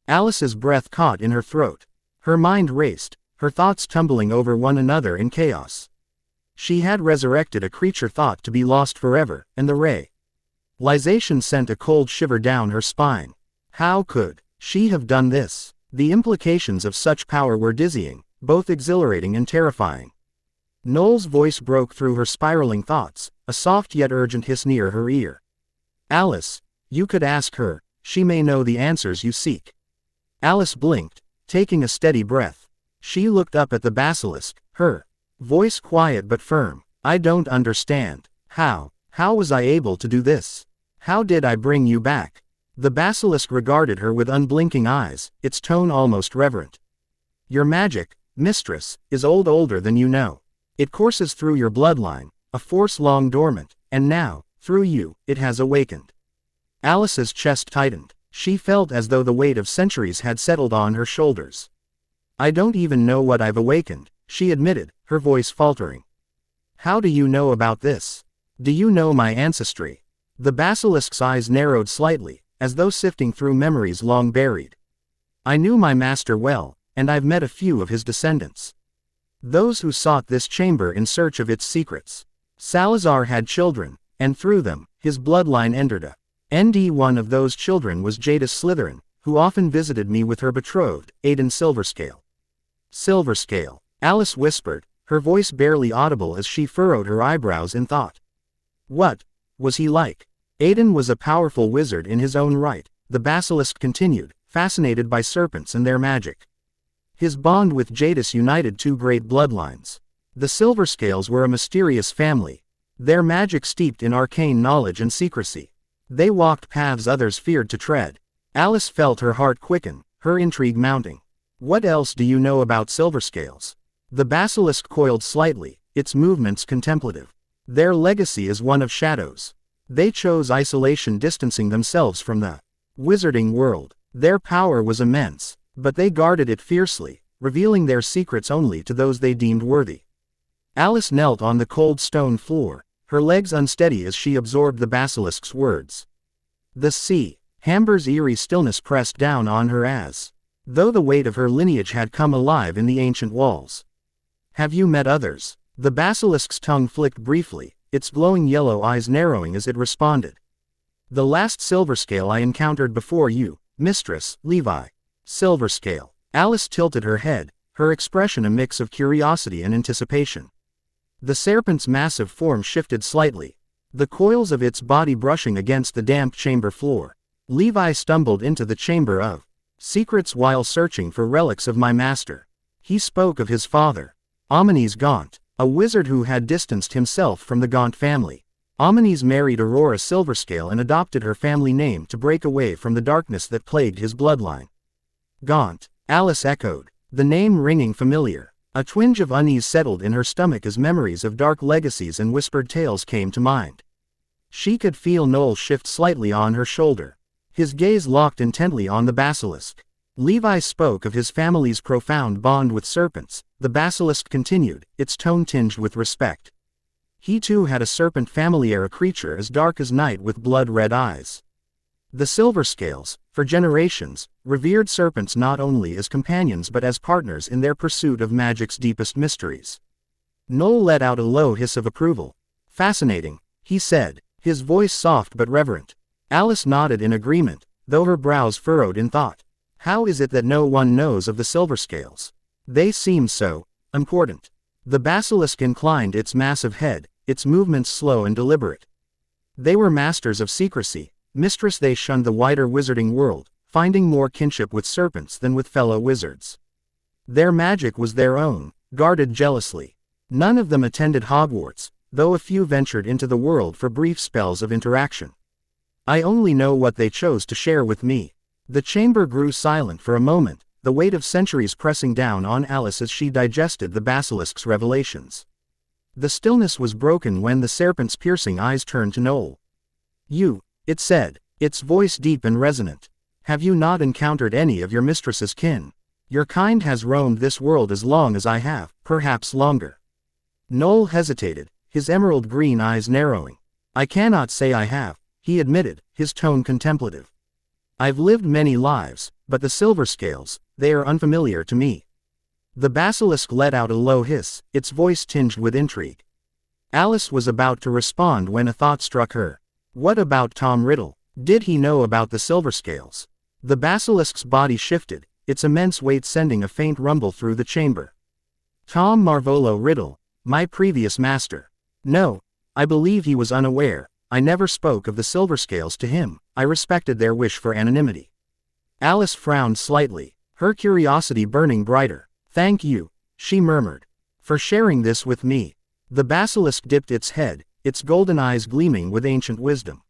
Alice's breath caught in her throat. Her mind raced, her thoughts tumbling over one another in chaos. She had resurrected a creature thought to be lost forever, and the realization sent a cold shiver down her spine. How could she have done this? The implications of such power were dizzying, both exhilarating and terrifying. Noel's voice broke through her spiraling thoughts, a soft yet urgent hiss near her ear. "Alice, you could ask her, she may know the answers you seek." Alice blinked, taking a steady breath. She looked up at the basilisk, her voice quiet but firm. "I don't understand. How was I able to do this? How did I bring you back?" The basilisk regarded her with unblinking eyes, its tone almost reverent. "Your magic, mistress, is older than you know. It courses through your bloodline, a force long dormant, and now, through you, it has awakened." Alice's chest tightened. She felt as though the weight of centuries had settled on her shoulders. "I don't even know what I've awakened," she admitted, her voice faltering. "How do you know about this? Do you know my ancestry?" The basilisk's eyes narrowed slightly, as though sifting through memories long buried. "I knew my master well, and I've met a few of his descendants. Those who sought this chamber in search of its secrets. Salazar had children, and through them, his bloodline entered a one of those children was Jadis Slytherin, who often visited me with her betrothed, Aiden Silverscale." "Silverscale," Alice whispered, her voice barely audible as she furrowed her eyebrows in thought. "What was he like?" "Aiden was a powerful wizard in his own right," the basilisk continued, fascinated by serpents and their magic. "His bond with Jadis united two great bloodlines. The Silverscales were a mysterious family, their magic steeped in arcane knowledge and secrecy. They walked paths others feared to tread." Alice felt her heart quicken, her intrigue mounting. "What else do you know about Silverscales?" The basilisk coiled slightly, its movements contemplative. Their legacy is one of shadows. They chose isolation, distancing themselves from the wizarding world. Their power was immense, but they guarded it fiercely, revealing their secrets only to those they deemed worthy. Alice knelt on the cold stone floor, her legs unsteady as she absorbed the basilisk's words. The sea, Hamber's eerie stillness pressed down on her as though the weight of her lineage had come alive in the ancient walls. Have you met others? The basilisk's tongue flicked briefly, its glowing yellow eyes narrowing as it responded. The last Silverscale I encountered before you, Mistress Levi. Silverscale. Alice tilted her head, her expression a mix of curiosity and anticipation. The serpent's massive form shifted slightly, the coils of its body brushing against the damp chamber floor. Levi stumbled into the chamber of secrets while searching for relics of my master. He spoke of his father, Amenes Gaunt, a wizard who had distanced himself from the Gaunt family. Amenes married Aurora Silverscale and adopted her family name to break away from the darkness that plagued his bloodline. Gaunt, Alice echoed, the name ringing familiar. A twinge of unease settled in her stomach as memories of dark legacies and whispered tales came to mind. She could feel Noel shift slightly on her shoulder, his gaze locked intently on the basilisk. Levi spoke of his family's profound bond with serpents, the basilisk continued, its tone tinged with respect. He too had a serpent familiar, a creature as dark as night with blood-red eyes. The Silverscales, for generations, revered serpents not only as companions but as partners in their pursuit of magic's deepest mysteries. Noel let out a low hiss of approval. Fascinating, he said, his voice soft but reverent. Alice nodded in agreement, though her brows furrowed in thought. How is it that no one knows of the Silverscales? They seem so important. The basilisk inclined its massive head, its movements slow and deliberate. They were masters of secrecy, mistress. They shunned the wider wizarding world, finding more kinship with serpents than with fellow wizards. Their magic was their own, guarded jealously. None of them attended Hogwarts, though a few ventured into the world for brief spells of interaction. I only know what they chose to share with me. The chamber grew silent for a moment, the weight of centuries pressing down on Alice as she digested the basilisk's revelations. The stillness was broken when the serpent's piercing eyes turned to Noel. You, it said, its voice deep and resonant. Have you not encountered any of your mistress's kin? Your kind has roamed this world as long as I have, perhaps longer. Noel hesitated, his emerald green eyes narrowing. I cannot say I have, he admitted, his tone contemplative. I've lived many lives, but the Silverscales, they are unfamiliar to me. The basilisk let out a low hiss, its voice tinged with intrigue. Alice was about to respond when a thought struck her. What about Tom Riddle? Did he know about the Silverscales? The basilisk's body shifted, its immense weight sending a faint rumble through the chamber. Tom Marvolo Riddle, my previous master. No, I believe he was unaware. I never spoke of the Silverscales to him. I respected their wish for anonymity. Alice frowned slightly, her curiosity burning brighter. Thank you, she murmured, for sharing this with me. The basilisk dipped its head, its golden eyes gleaming with ancient wisdom.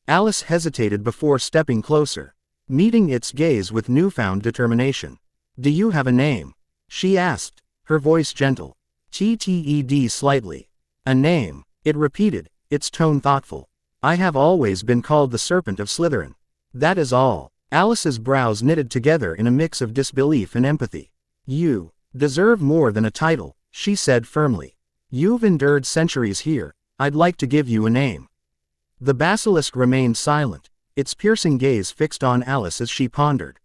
Alice hesitated before stepping closer, meeting its gaze with newfound determination. Do you have a name? She asked, her voice gentle. Tted slightly. A name, it repeated, its tone thoughtful. I have always been called the Serpent of Slytherin. That is all. Alice's brows knitted together in a mix of disbelief and empathy. You deserve more than a title, she said firmly. You've endured centuries here. I'd like to give you a name. The basilisk remained silent, its piercing gaze fixed on Alice as she pondered.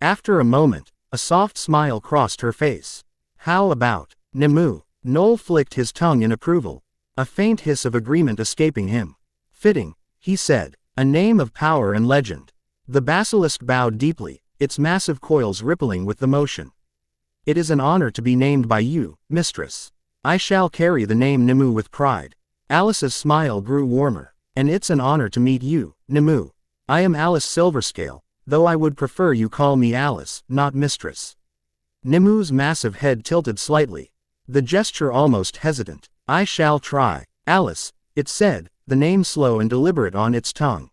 After a moment, a soft smile crossed her face. How about Nimue? Noel flicked his tongue in approval, a faint hiss of agreement escaping him. Fitting, he said, a name of power and legend. The basilisk bowed deeply, its massive coils rippling with the motion. It is an honor to be named by you, mistress. I shall carry the name Nimue with pride. Alice's smile grew warmer. And it's an honor to meet you, Nimue. I am Alice Silverscale, though I would prefer you call me Alice, not mistress. Nimue's massive head tilted slightly, the gesture almost hesitant. I shall try. Alice, it said, the name slow and deliberate on its tongue.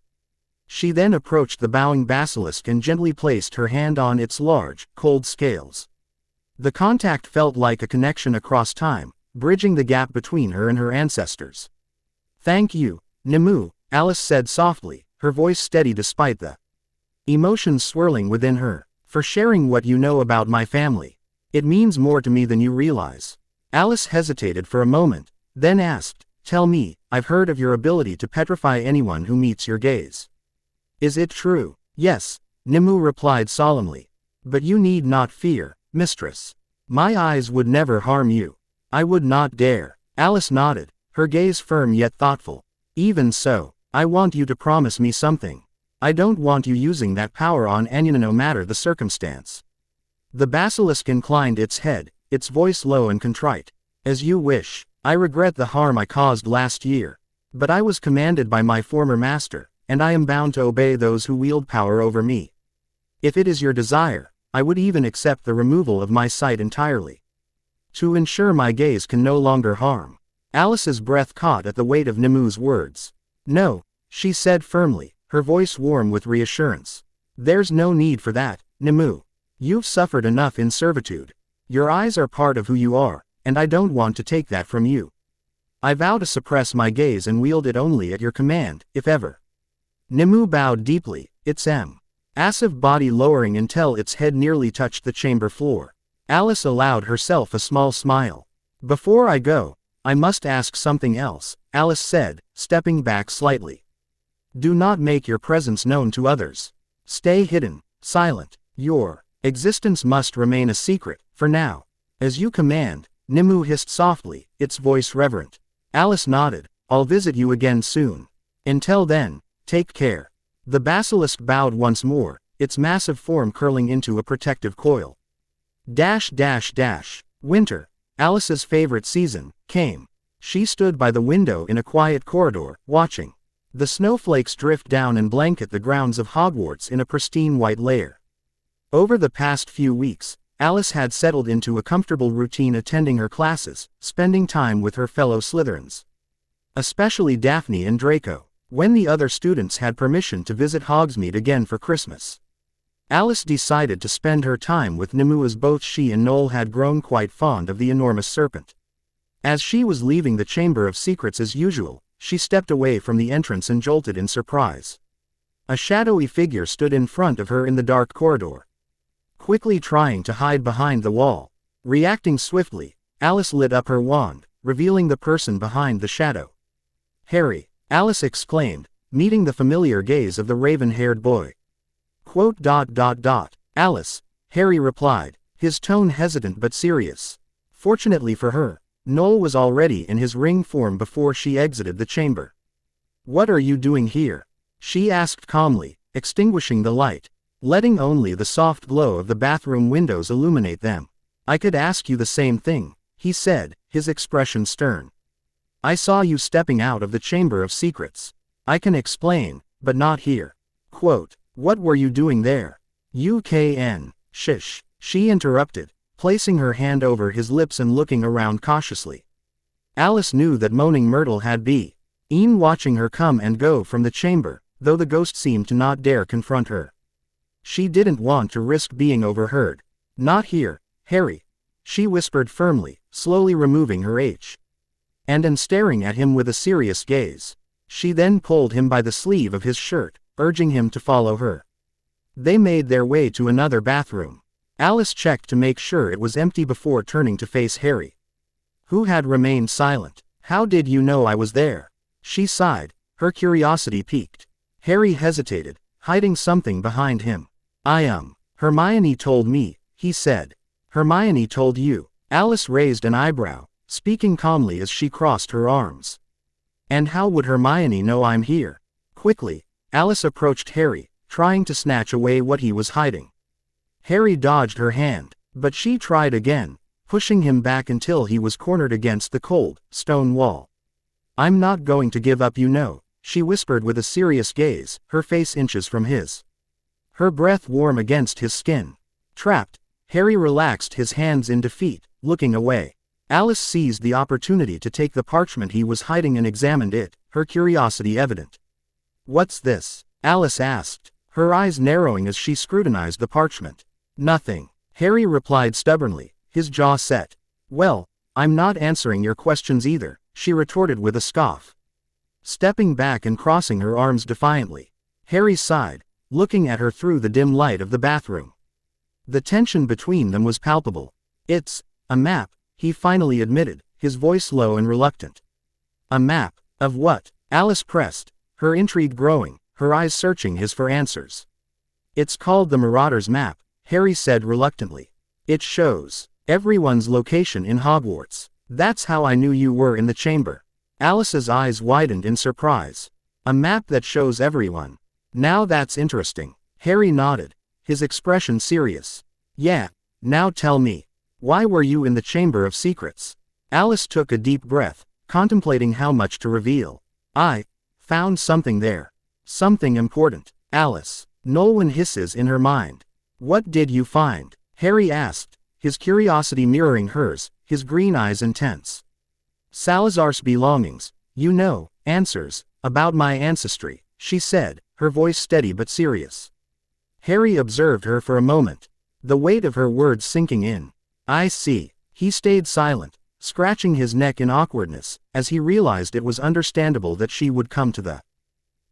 She then approached the bowing basilisk and gently placed her hand on its large, cold scales. The contact felt like a connection across time, bridging the gap between her and her ancestors. "Thank you, Nimue," Alice said softly, her voice steady despite the emotions swirling within her, "for sharing what you know about my family. It means more to me than you realize." Alice hesitated for a moment, then asked, "Tell me, I've heard of your ability to petrify anyone who meets your gaze. Is it true?" "Yes," Nimue replied solemnly. "But you need not fear, mistress. My eyes would never harm you." "I would not dare." Alice nodded, her gaze firm yet thoughtful. "Even so, I want you to promise me something. I don't want you using that power on anyone no matter the circumstance." The basilisk inclined its head, its voice low and contrite. "As you wish. I regret the harm I caused last year. But I was commanded by my former master, and I am bound to obey those who wield power over me. If it is your desire, I would even accept the removal of my sight entirely, to ensure my gaze can no longer harm." Alice's breath caught at the weight of Nimue's words. "No," she said firmly, her voice warm with reassurance. "There's no need for that, Nimue. You've suffered enough in servitude. Your eyes are part of who you are, and I don't want to take that from you. I vow to suppress my gaze and wield it only at your command, if ever." Nimue bowed deeply, its massive body lowering until its head nearly touched the chamber floor. Alice allowed herself a small smile. "Before I go, I must ask something else," Alice said, stepping back slightly. "Do not make your presence known to others. Stay hidden, silent. Your existence must remain a secret, for now." "As you command," Nimue hissed softly, its voice reverent. Alice nodded. "I'll visit you again soon. Until then, take care." The basilisk bowed once more, its massive form curling into a protective coil. Winter, Alice's favorite season, came. She stood by the window in a quiet corridor, watching the snowflakes drift down and blanket the grounds of Hogwarts in a pristine white layer. Over the past few weeks, Alice had settled into a comfortable routine attending her classes, spending time with her fellow Slytherins. Especially Daphne and Draco, when the other students had permission to visit Hogsmeade again for Christmas. Alice decided to spend her time with Nimue as both she and Noel had grown quite fond of the enormous serpent. As she was leaving the Chamber of Secrets as usual, she stepped away from the entrance and jolted in surprise. A shadowy figure stood in front of her in the dark corridor, quickly trying to hide behind the wall. Reacting swiftly, Alice lit up her wand, revealing the person behind the shadow. "Harry," Alice exclaimed, meeting the familiar gaze of the raven-haired boy. "Alice," Harry replied, his tone hesitant but serious. Fortunately for her, Noel was already in his ring form before she exited the chamber. "What are you doing here?" she asked calmly, extinguishing the light, letting only the soft glow of the bathroom windows illuminate them. "I could ask you the same thing," he said, his expression stern. "I saw you stepping out of the Chamber of Secrets. I can explain, but not here." "What were you doing there?" "Shish," she interrupted, placing her hand over his lips and looking around cautiously. Alice knew that Moaning Myrtle had been watching her come and go from the chamber, though the ghost seemed to not dare confront her. She didn't want to risk being overheard. "Not here, Harry," she whispered firmly, slowly removing her and staring at him with a serious gaze. She then pulled him by the sleeve of his shirt, urging him to follow her. They made their way to another bathroom. Alice checked to make sure it was empty before turning to face Harry, who had remained silent. "How did you know I was there?" she sighed, her curiosity piqued. Harry hesitated, hiding something behind him. Hermione told me," he said. "Hermione told you?" Alice raised an eyebrow, speaking calmly as she crossed her arms. "And how would Hermione know I'm here?" Quickly, Alice approached Harry, trying to snatch away what he was hiding. Harry dodged her hand, but she tried again, pushing him back until he was cornered against the cold, stone wall. "I'm not going to give up, you know," she whispered with a serious gaze, her face inches from his, her breath warm against his skin. Trapped, Harry relaxed his hands in defeat, looking away. Alice seized the opportunity to take the parchment he was hiding and examined it, her curiosity evident. "What's this?" Alice asked, her eyes narrowing as she scrutinized the parchment. "Nothing," Harry replied stubbornly, his jaw set. "Well, I'm not answering your questions either, she retorted with a scoff. Stepping back and crossing her arms defiantly. Harry sighed, looking at her through the dim light of the bathroom. The tension between them was palpable. It's a map, he finally admitted, his voice low and reluctant. A map of what? Alice pressed, her intrigue growing, her eyes searching his for answers. It's called the Marauder's Map, Harry said reluctantly. It shows everyone's location in Hogwarts. That's how I knew you were in the chamber. Alice's eyes widened in surprise. A map that shows everyone. Now that's interesting. Harry nodded, his expression serious. Yeah, now tell me. Why were you in the Chamber of Secrets? Alice took a deep breath, contemplating how much to reveal. I found something there. Something important. Alice. Nolwenn hisses in her mind. What did you find? Harry asked, his curiosity mirroring hers, his green eyes intense. Salazar's belongings, you know, answers, about my ancestry, she said, her voice steady but serious. Harry observed her for a moment, the weight of her words sinking in. I see. He stayed silent, scratching his neck in awkwardness, as he realized it was understandable that she would come to the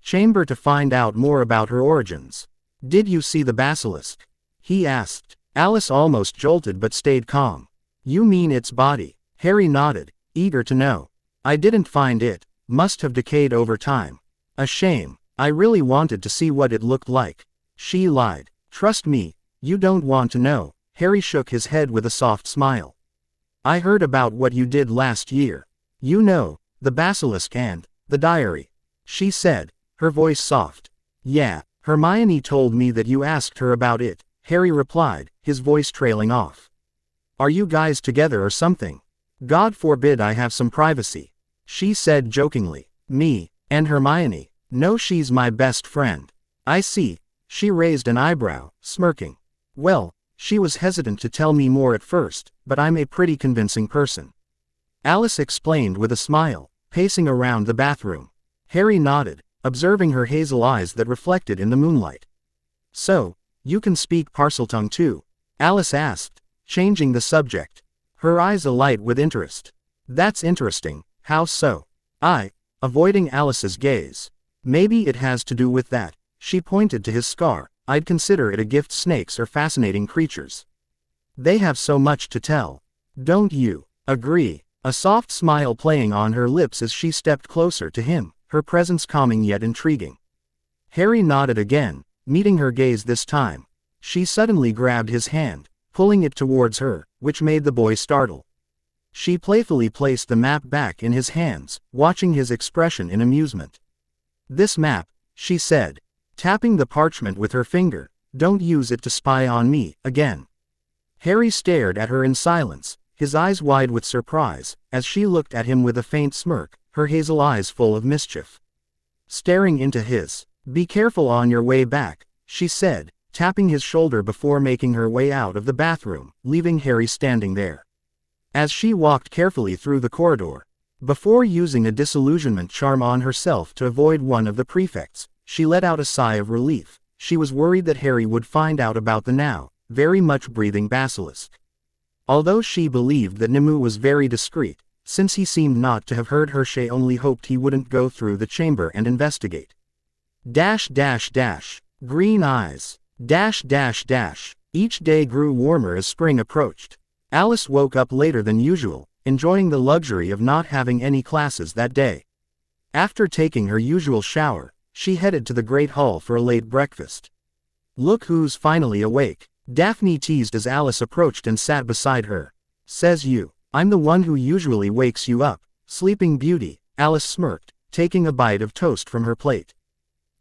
chamber to find out more about her origins. Did you see the basilisk? He asked. Alice almost jolted but stayed calm. You mean its body? Harry nodded, eager to know. I didn't find it. Must have decayed over time. A shame. I really wanted to see what it looked like. She lied. Trust me, you don't want to know. Harry shook his head with a soft smile. I heard about what you did last year. You know, the basilisk and the diary. She said, her voice soft. Yeah, Hermione told me that you asked her about it, Harry replied, his voice trailing off. Are you guys together or something? God forbid I have some privacy. She said jokingly. Me, and Hermione. No, she's my best friend. I see. She raised an eyebrow, smirking. Well, she was hesitant to tell me more at first, but I'm a pretty convincing person. Alice explained with a smile, pacing around the bathroom. Harry nodded, observing her hazel eyes that reflected in the moonlight. So, you can speak Parseltongue too? Alice asked, changing the subject. Her eyes alight with interest. That's interesting, how so? Avoiding Alice's gaze. Maybe it has to do with that. She pointed to his scar. I'd consider it a gift. Snakes are fascinating creatures. They have so much to tell. Don't you agree? A soft smile playing on her lips as she stepped closer to him, her presence calming yet intriguing. Harry nodded again, meeting her gaze this time. She suddenly grabbed his hand, pulling it towards her, which made the boy startle. She playfully placed the map back in his hands, watching his expression in amusement. This map, she said, tapping the parchment with her finger, don't use it to spy on me, again. Harry stared at her in silence, his eyes wide with surprise, as she looked at him with a faint smirk, her hazel eyes full of mischief. Staring into his. Be careful on your way back, she said, tapping his shoulder before making her way out of the bathroom, leaving Harry standing there. As she walked carefully through the corridor, before using a disillusionment charm on herself to avoid one of the prefects, she let out a sigh of relief. She was worried that Harry would find out about the now very much breathing basilisk. Although she believed that Nimue was very discreet, since he seemed not to have heard her, she only hoped he wouldn't go through the chamber and investigate. Green eyes. Each day grew warmer as spring approached. Alice woke up later than usual, enjoying the luxury of not having any classes that day. After taking her usual shower, she headed to the Great Hall for a late breakfast. Look who's finally awake, Daphne teased as Alice approached and sat beside her. Says you. I'm the one who usually wakes you up, Sleeping Beauty, Alice smirked, taking a bite of toast from her plate.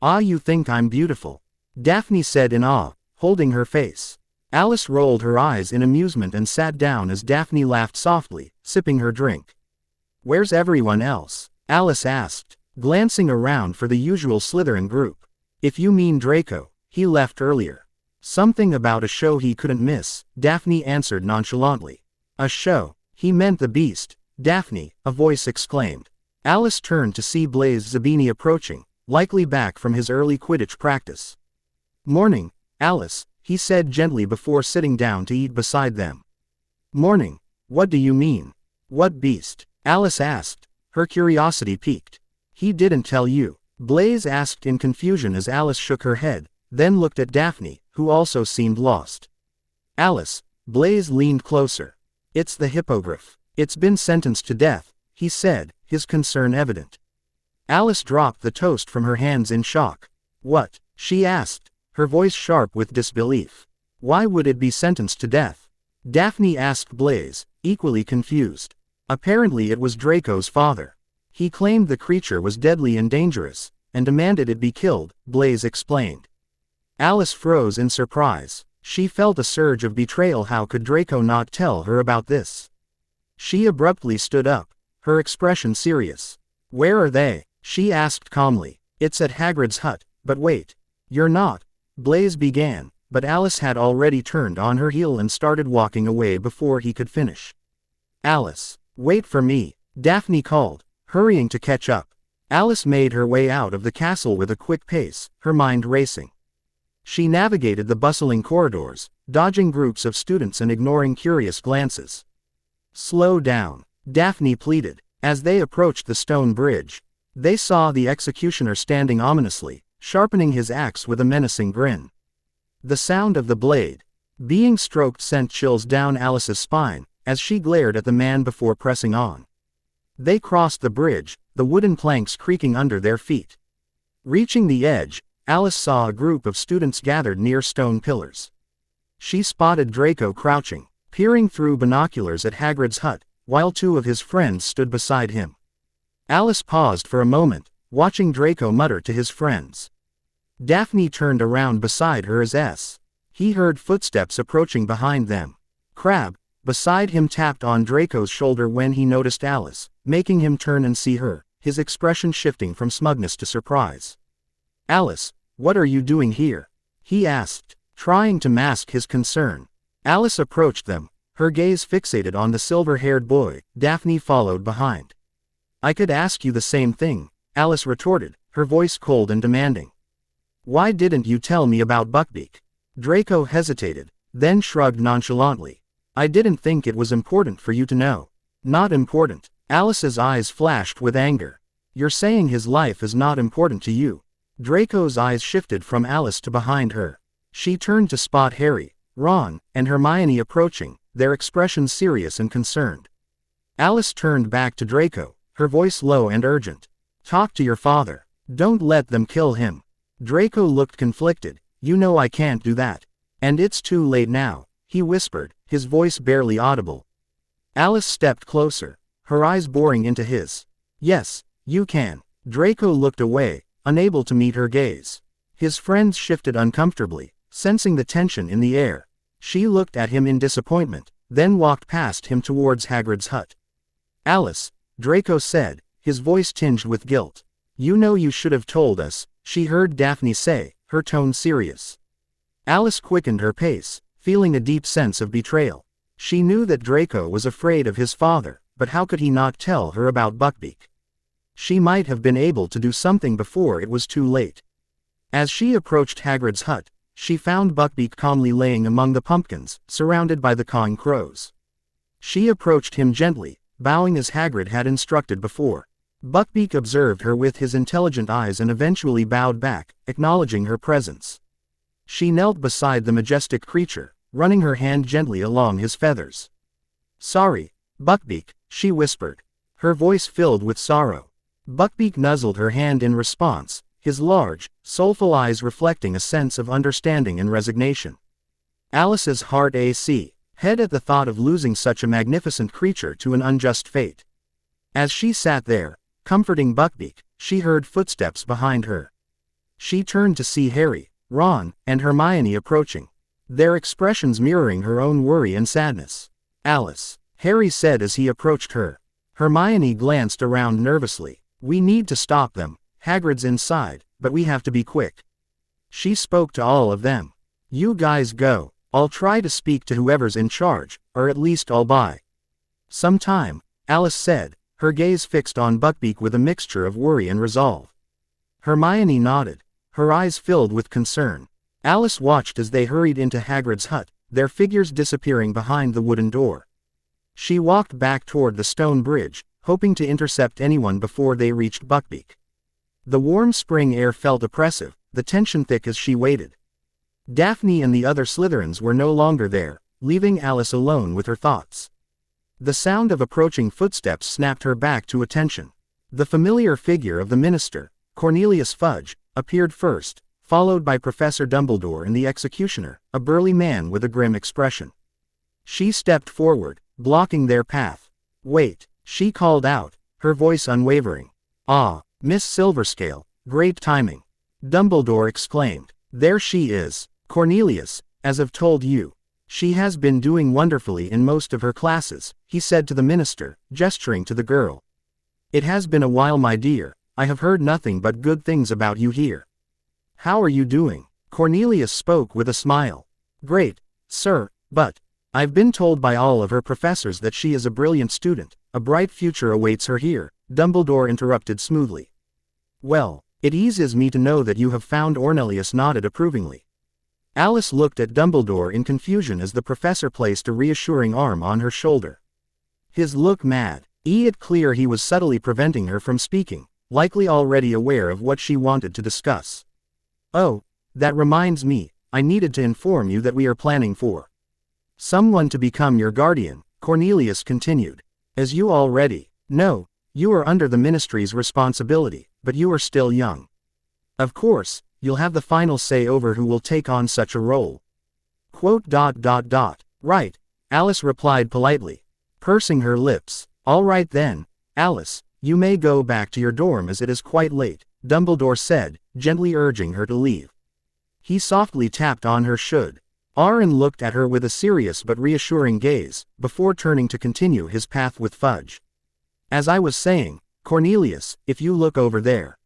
Ah, you think I'm beautiful? Daphne said in awe, holding her face. Alice rolled her eyes in amusement and sat down as Daphne laughed softly, sipping her drink. Where's everyone else? Alice asked, glancing around for the usual Slytherin group. If you mean Draco, he left earlier. Something about a show he couldn't miss, Daphne answered nonchalantly. A show? He meant the Beast, Daphne, a voice exclaimed. Alice turned to see Blaise Zabini approaching, likely back from his early Quidditch practice. Morning, Alice, he said gently before sitting down to eat beside them. Morning. What do you mean? What beast? Alice asked, her curiosity piqued. He didn't tell you. Blaise asked in confusion as Alice shook her head, then looked at Daphne, who also seemed lost. Alice, Blaise leaned closer. It's the hippogriff. It's been sentenced to death, he said, his concern evident. Alice dropped the toast from her hands in shock. What? She asked, her voice sharp with disbelief. Why would it be sentenced to death? Daphne asked Blaise, equally confused. Apparently it was Draco's father. He claimed the creature was deadly and dangerous, and demanded it be killed, Blaise explained. Alice froze in surprise. She felt a surge of betrayal. How could Draco not tell her about this? She abruptly stood up, her expression serious. Where are they? She asked calmly. It's at Hagrid's hut, but wait. You're not. Blaise began, but Alice had already turned on her heel and started walking away before he could finish. Alice, wait for me, Daphne called, hurrying to catch up. Alice made her way out of the castle with a quick pace, her mind racing. She navigated the bustling corridors, dodging groups of students and ignoring curious glances. Slow down, Daphne pleaded. As they approached the stone bridge, they saw the executioner standing ominously, sharpening his axe with a menacing grin. The sound of the blade being stroked sent chills down Alice's spine, as she glared at the man before pressing on. They crossed the bridge, the wooden planks creaking under their feet. Reaching the edge, Alice saw a group of students gathered near stone pillars. She spotted Draco crouching, peering through binoculars at Hagrid's hut, while two of his friends stood beside him. Alice paused for a moment, watching Draco mutter to his friends. Daphne turned around beside her as he heard footsteps approaching behind them. Crabbe, beside him, tapped on Draco's shoulder when he noticed Alice, making him turn and see her, his expression shifting from smugness to surprise. Alice, what are you doing here? He asked, trying to mask his concern. Alice approached them, her gaze fixated on the silver-haired boy. Daphne followed behind. I could ask you the same thing, Alice retorted, her voice cold and demanding. Why didn't you tell me about Buckbeak? Draco hesitated, then shrugged nonchalantly. I didn't think it was important for you to know. Not important. Alice's eyes flashed with anger. You're saying his life is not important to you. Draco's eyes shifted from Alice to behind her. She turned to spot Harry, Ron, and Hermione approaching, their expressions serious and concerned. Alice turned back to Draco, her voice low and urgent. Talk to your father. Don't let them kill him. Draco looked conflicted. You know I can't do that. And it's too late now, he whispered, his voice barely audible. Alice stepped closer, her eyes boring into his. Yes, you can. Draco looked away, unable to meet her gaze. His friends shifted uncomfortably, sensing the tension in the air. She looked at him in disappointment, then walked past him towards Hagrid's hut. Alice, Draco said, his voice tinged with guilt. You know you should have told us, she heard Daphne say, her tone serious. Alice quickened her pace, feeling a deep sense of betrayal. She knew that Draco was afraid of his father, but how could he not tell her about Buckbeak? She might have been able to do something before it was too late. As she approached Hagrid's hut, she found Buckbeak calmly laying among the pumpkins, surrounded by the cawing crows. She approached him gently, bowing as Hagrid had instructed before. Buckbeak observed her with his intelligent eyes and eventually bowed back, acknowledging her presence. She knelt beside the majestic creature, running her hand gently along his feathers. Sorry, Buckbeak, she whispered, her voice filled with sorrow. Buckbeak nuzzled her hand in response, his large, soulful eyes reflecting a sense of understanding and resignation. Alice's heart ached at the thought of losing such a magnificent creature to an unjust fate. As she sat there, comforting Buckbeak, she heard footsteps behind her. She turned to see Harry, Ron, and Hermione approaching, their expressions mirroring her own worry and sadness. Alice, Harry said as he approached her. Hermione glanced around nervously. We need to stop them. Hagrid's inside, but we have to be quick. She spoke to all of them. You guys go. I'll try to speak to whoever's in charge, or at least I'll buy some time, Alice said, her gaze fixed on Buckbeak with a mixture of worry and resolve. Hermione nodded, her eyes filled with concern. Alice watched as they hurried into Hagrid's hut, their figures disappearing behind the wooden door. She walked back toward the stone bridge, hoping to intercept anyone before they reached Buckbeak. The warm spring air felt oppressive, the tension thick as she waited. Daphne and the other Slytherins were no longer there, leaving Alice alone with her thoughts. The sound of approaching footsteps snapped her back to attention. The familiar figure of the minister, Cornelius Fudge, appeared first, followed by Professor Dumbledore and the executioner, a burly man with a grim expression. She stepped forward, blocking their path. "Wait," she called out, her voice unwavering. "Ah, Miss Silverscale, great timing," Dumbledore exclaimed. "There she is, Cornelius, as I've told you. She has been doing wonderfully in most of her classes," he said to the minister, gesturing to the girl. "It has been a while, my dear. I have heard nothing but good things about you here." "How are you doing?" Cornelius spoke with a smile. "Great, sir, but I've been told by all of her professors that she is a brilliant student. A bright future awaits her here," Dumbledore interrupted smoothly. "Well, it eases me to know that you have found." Ornelius nodded approvingly. Alice looked at Dumbledore in confusion as the professor placed a reassuring arm on her shoulder. His look mad. It clear he was subtly preventing her from speaking, likely already aware of what she wanted to discuss. "Oh, that reminds me, I needed to inform you that we are planning for someone to become your guardian," Cornelius continued. "As you already know, you are under the ministry's responsibility, but you are still young. Of course, you'll have the final say over who will take on such a role." "Right," Alice replied politely, pursing her lips. "All right then, Alice, you may go back to your dorm as it is quite late," Dumbledore said, gently urging her to leave. He softly tapped on her shoulder. Aaron looked at her with a serious but reassuring gaze, before turning to continue his path with Fudge. "As I was saying, Cornelius, if you look over there."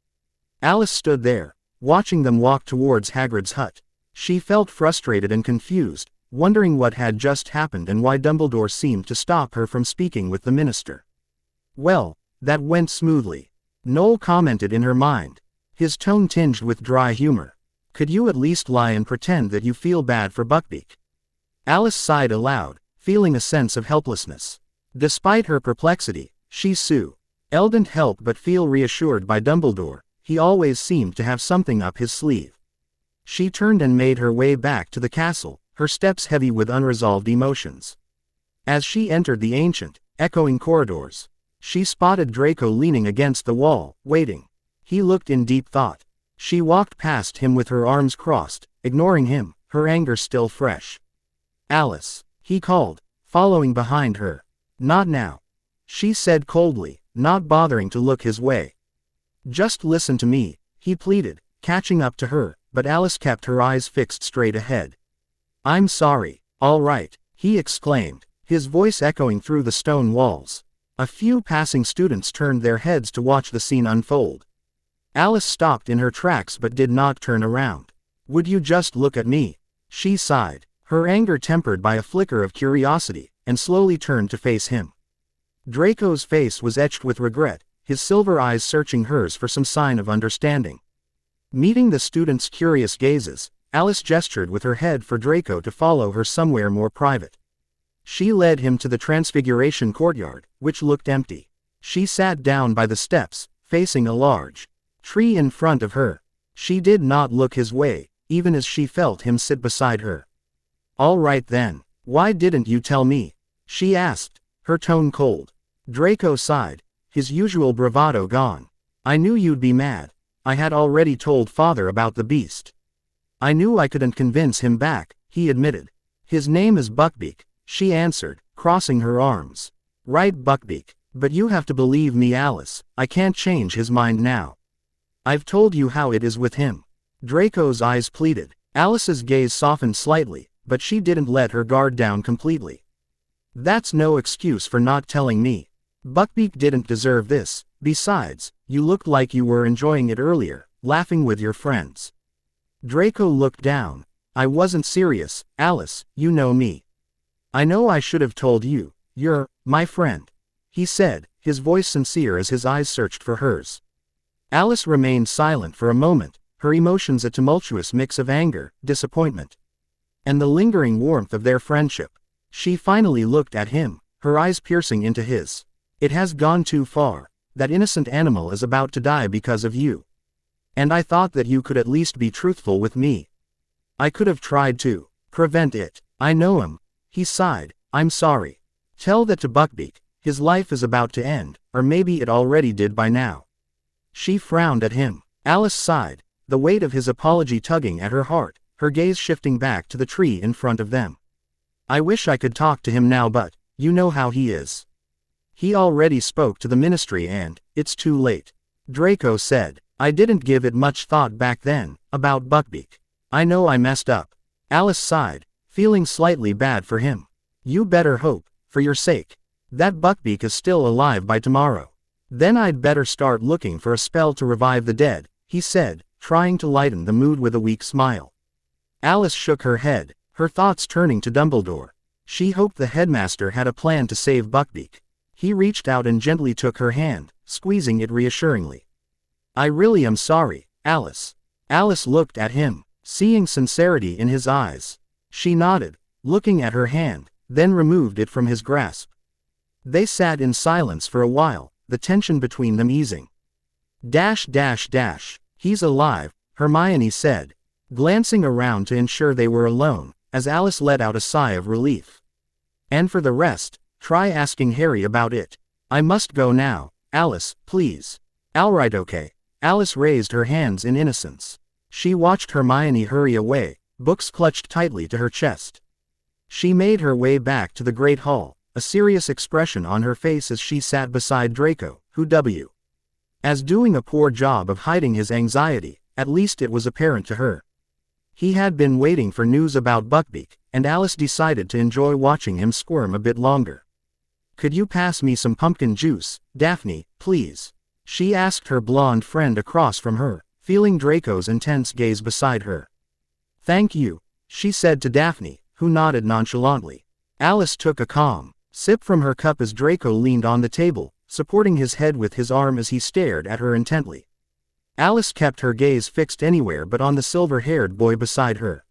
Alice stood there, watching them walk towards Hagrid's hut. She felt frustrated and confused, wondering what had just happened and why Dumbledore seemed to stop her from speaking with the minister. "Well, that went smoothly," Noel commented in her mind, his tone tinged with dry humor. "Could you at least lie and pretend that you feel bad for Buckbeak?" Alice sighed aloud, feeling a sense of helplessness. Despite her perplexity, she couldn't help but feel reassured by Dumbledore. He always seemed to have something up his sleeve. She turned and made her way back to the castle, her steps heavy with unresolved emotions. As she entered the ancient, echoing corridors, she spotted Draco leaning against the wall, waiting. He looked in deep thought. She walked past him with her arms crossed, ignoring him, her anger still fresh. "Alice," he called, following behind her. "Not now," she said coldly, not bothering to look his way. "Just listen to me," he pleaded, catching up to her, but Alice kept her eyes fixed straight ahead. "I'm sorry." "All right," he exclaimed, his voice echoing through the stone walls. A few passing students turned their heads to watch the scene unfold. Alice stopped in her tracks but did not turn around. "Would you just look at me?" she sighed, her anger tempered by a flicker of curiosity, and slowly turned to face him. Draco's face was etched with regret, his silver eyes searching hers for some sign of understanding. Meeting the students' curious gazes, Alice gestured with her head for Draco to follow her somewhere more private. She led him to the Transfiguration courtyard, which looked empty. She sat down by the steps, facing a large tree in front of her. She did not look his way, even as she felt him sit beside her. "All right then, why didn't you tell me?" she asked, her tone cold. Draco sighed, his usual bravado gone. "I knew you'd be mad. I had already told Father about the beast. I knew I couldn't convince him back," he admitted. "His name is Buckbeak," she answered, crossing her arms. "Right, Buckbeak, but you have to believe me, Alice, I can't change his mind now. I've told you how it is with him." Draco's eyes pleaded. Alice's gaze softened slightly, but she didn't let her guard down completely. "That's no excuse for not telling me. Buckbeak didn't deserve this. Besides, you looked like you were enjoying it earlier, laughing with your friends." Draco looked down. "I wasn't serious, Alice, you know me. I know I should have told you. You're my friend," he said, his voice sincere as his eyes searched for hers. Alice remained silent for a moment, her emotions a tumultuous mix of anger, disappointment, and the lingering warmth of their friendship. She finally looked at him, her eyes piercing into his. It has gone too far. That innocent animal is about to die because of you. And I thought that you could at least be truthful with me. I could have tried to prevent it. I know him. He sighed. I'm sorry. Tell that to Buckbeak. His life is about to end, or maybe it already did by now. She frowned at him. Alice sighed, the weight of his apology tugging at her heart, her gaze shifting back to the tree in front of them. I wish I could talk to him now, but you know how he is. He already spoke to the ministry and it's too late. Draco said. I didn't give it much thought back then, about Buckbeak. I know I messed up. Alice sighed, feeling slightly bad for him. You better hope, for your sake, that Buckbeak is still alive by tomorrow. Then I'd better start looking for a spell to revive the dead, he said, trying to lighten the mood with a weak smile. Alice shook her head, her thoughts turning to Dumbledore. She hoped the headmaster had a plan to save Buckbeak. He reached out and gently took her hand, squeezing it reassuringly. I really am sorry, Alice. Alice looked at him, seeing sincerity in his eyes. She nodded, looking at her hand, then removed it from his grasp. They sat in silence for a while, the tension between them easing. He's alive, Hermione said, glancing around to ensure they were alone, as Alice let out a sigh of relief. And for the rest, try asking Harry about it. I must go now, Alice, please. Alright, okay. Alice raised her hands in innocence. She watched Hermione hurry away, books clutched tightly to her chest. She made her way back to the Great Hall, a serious expression on her face as she sat beside Draco, who was doing a poor job of hiding his anxiety, at least it was apparent to her. He had been waiting for news about Buckbeak, and Alice decided to enjoy watching him squirm a bit longer. Could you pass me some pumpkin juice, Daphne, please? She asked her blonde friend across from her, feeling Draco's intense gaze beside her. Thank you, she said to Daphne, who nodded nonchalantly. Alice took a calm sip from her cup as Draco leaned on the table, supporting his head with his arm as he stared at her intently. Alice kept her gaze fixed anywhere but on the silver-haired boy beside her.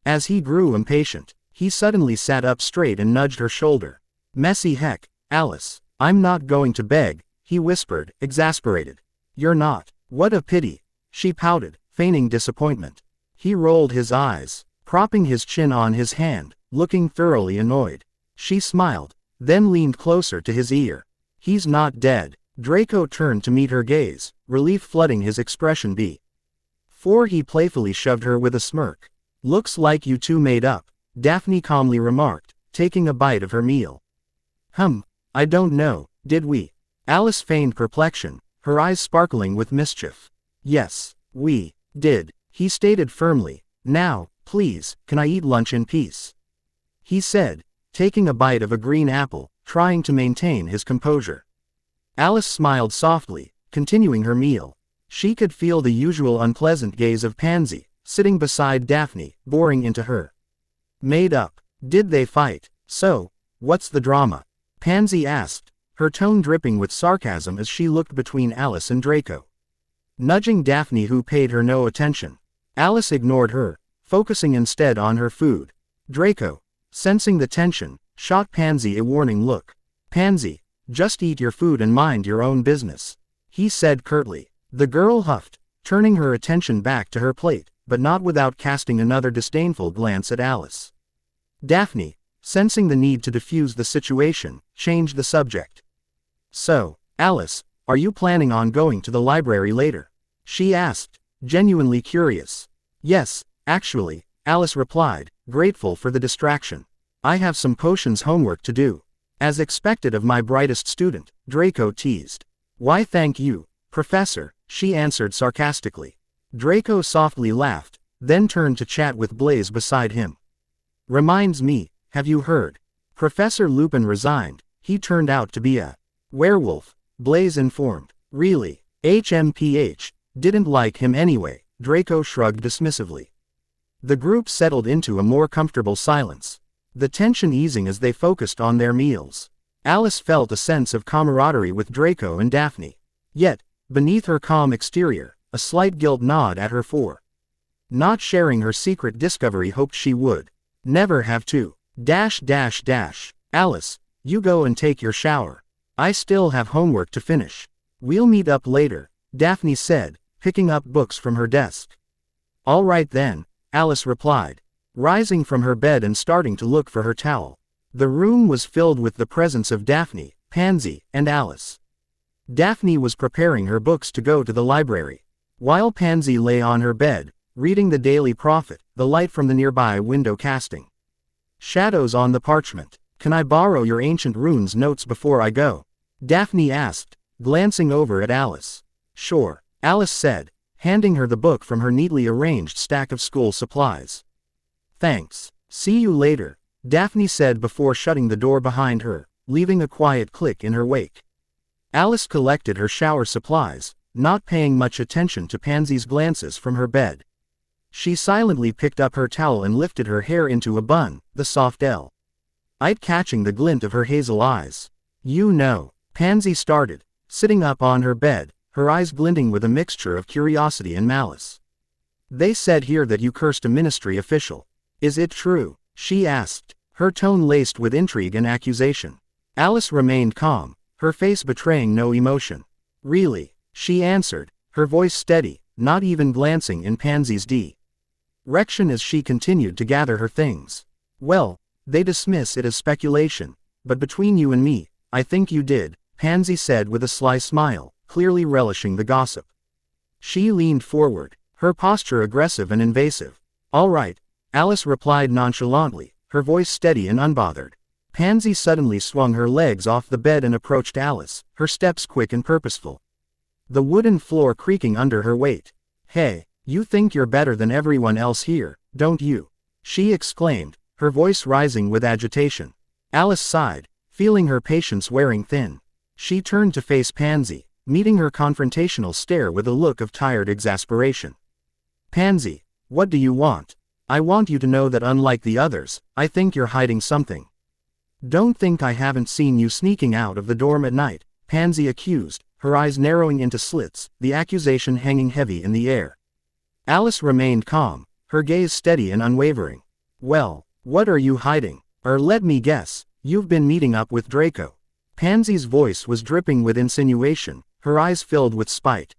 As he grew impatient, he suddenly sat up straight and nudged her shoulder. Messy heck, Alice, I'm not going to beg, he whispered, exasperated. You're not. What a pity, she pouted, feigning disappointment. He rolled his eyes, propping his chin on his hand, looking thoroughly annoyed. She smiled, then leaned closer to his ear. He's not dead. Draco turned to meet her gaze, relief flooding his expression before he playfully shoved her with a smirk. Looks like you two made up, Daphne calmly remarked, taking a bite of her meal. I don't know, did we? Alice feigned perplexion, her eyes sparkling with mischief. Yes, we did, he stated firmly. Now, please, can I eat lunch in peace? He said, taking a bite of a green apple, trying to maintain his composure. Alice smiled softly, continuing her meal. She could feel the usual unpleasant gaze of Pansy, sitting beside Daphne, boring into her. Made up. Did they fight? So, what's the drama? Pansy asked, her tone dripping with sarcasm as she looked between Alice and Draco. Nudging Daphne, who paid her no attention. Alice ignored her, focusing instead on her food. Draco, sensing the tension, shot Pansy a warning look. Pansy, just eat your food and mind your own business, he said curtly. The girl huffed, turning her attention back to her plate, but not without casting another disdainful glance at Alice. Daphne, sensing the need to diffuse the situation, changed the subject. So, Alice, are you planning on going to the library later? She asked, genuinely curious. Yes, actually, Alice replied, grateful for the distraction. I have some potions homework to do. As expected of my brightest student, Draco teased. Why thank you, Professor, she answered sarcastically. Draco softly laughed, then turned to chat with Blaise beside him. Reminds me, have you heard? Professor Lupin resigned. He turned out to be a werewolf, Blaise informed. Really? HMPH, didn't like him anyway, Draco shrugged dismissively. The group settled into a more comfortable silence, the tension easing as they focused on their meals. Alice felt a sense of camaraderie with Draco and Daphne. Yet, beneath her calm exterior, a slight guilt gnawed at her for not sharing her secret discovery hoped she would never have to. Alice, You go and take your shower. I still have homework to finish. We'll meet up later, Daphne said, picking up books from her desk. All right then, Alice replied, rising from her bed and starting to look for her towel. The room was filled with the presence of Daphne, Pansy, and Alice. Daphne was preparing her books to go to the library, while Pansy lay on her bed, reading the Daily Prophet, the light from the nearby window casting shadows on the parchment. Can I borrow your ancient runes notes before I go? Daphne asked, glancing over at Alice. Sure, Alice said, handing her the book from her neatly arranged stack of school supplies. Thanks. See you later, Daphne said before shutting the door behind her, leaving a quiet click in her wake. Alice collected her shower supplies, not paying much attention to Pansy's glances from her bed. She silently picked up her towel and lifted her hair into a bun, the soft L-ite catching the glint of her hazel eyes. You know, Pansy started, sitting up on her bed, her eyes glinting with a mixture of curiosity and malice. They said here that you cursed a ministry official. Is it true? She asked, her tone laced with intrigue and accusation. Alice remained calm, her face betraying no emotion. Really? She answered, her voice steady, not even glancing in Pansy's direction as she continued to gather her things. Well, they dismiss it as speculation, but between you and me, I think you did, Pansy said with a sly smile, clearly relishing the gossip. She leaned forward, her posture aggressive and invasive. All right, Alice replied nonchalantly, her voice steady and unbothered. Pansy suddenly swung her legs off the bed and approached Alice, her steps quick and purposeful, the wooden floor creaking under her weight. Hey, you think you're better than everyone else here, don't you? She exclaimed, her voice rising with agitation. Alice sighed, feeling her patience wearing thin. She turned to face Pansy, meeting her confrontational stare with a look of tired exasperation. Pansy, what do you want? I want you to know that unlike the others, I think you're hiding something. Don't think I haven't seen you sneaking out of the dorm at night, Pansy accused, her eyes narrowing into slits, the accusation hanging heavy in the air. Alice remained calm, her gaze steady and unwavering. Well, what are you hiding? Or let me guess, you've been meeting up with Draco. Pansy's voice was dripping with insinuation, her eyes filled with spite.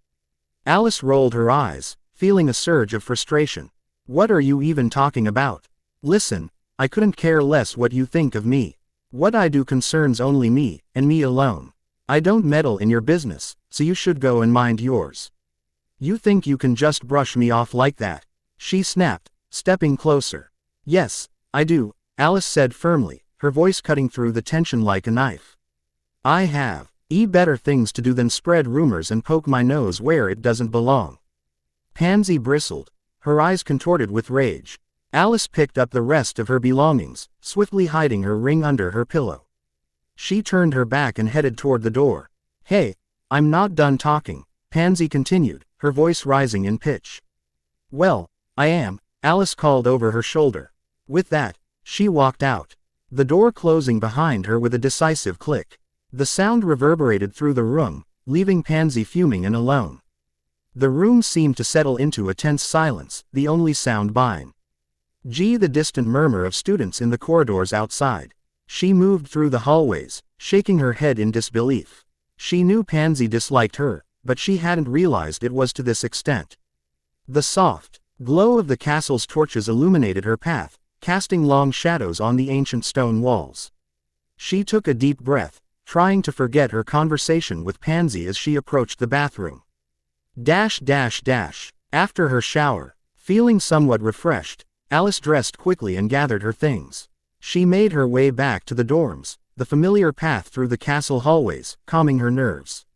Alice rolled her eyes, feeling a surge of frustration. What are you even talking about? Listen, I couldn't care less what you think of me. What I do concerns only me, and me alone. I don't meddle in your business, so you should go and mind yours. You think you can just brush me off like that? She snapped, stepping closer. Yes, I do, Alice said firmly, her voice cutting through the tension like a knife. I have better things to do than spread rumors and poke my nose where it doesn't belong. Pansy bristled, her eyes contorted with rage. Alice picked up the rest of her belongings, swiftly hiding her ring under her pillow. She turned her back and headed toward the door. Hey, I'm not done talking, Pansy continued, her voice rising in pitch. Well, I am, Alice called over her shoulder. With that, she walked out, the door closing behind her with a decisive click. The sound reverberated through the room, leaving Pansy fuming and alone. The room seemed to settle into a tense silence, the only sound being the distant murmur of students in the corridors outside. She moved through the hallways, shaking her head in disbelief. She knew Pansy disliked her, but she hadn't realized it was to this extent. The soft glow of the castle's torches illuminated her path, casting long shadows on the ancient stone walls. She took a deep breath, trying to forget her conversation with Pansy as she approached the bathroom. After her shower, feeling somewhat refreshed, Alice dressed quickly and gathered her things. She made her way back to the dorms, the familiar path through the castle hallways, calming her nerves.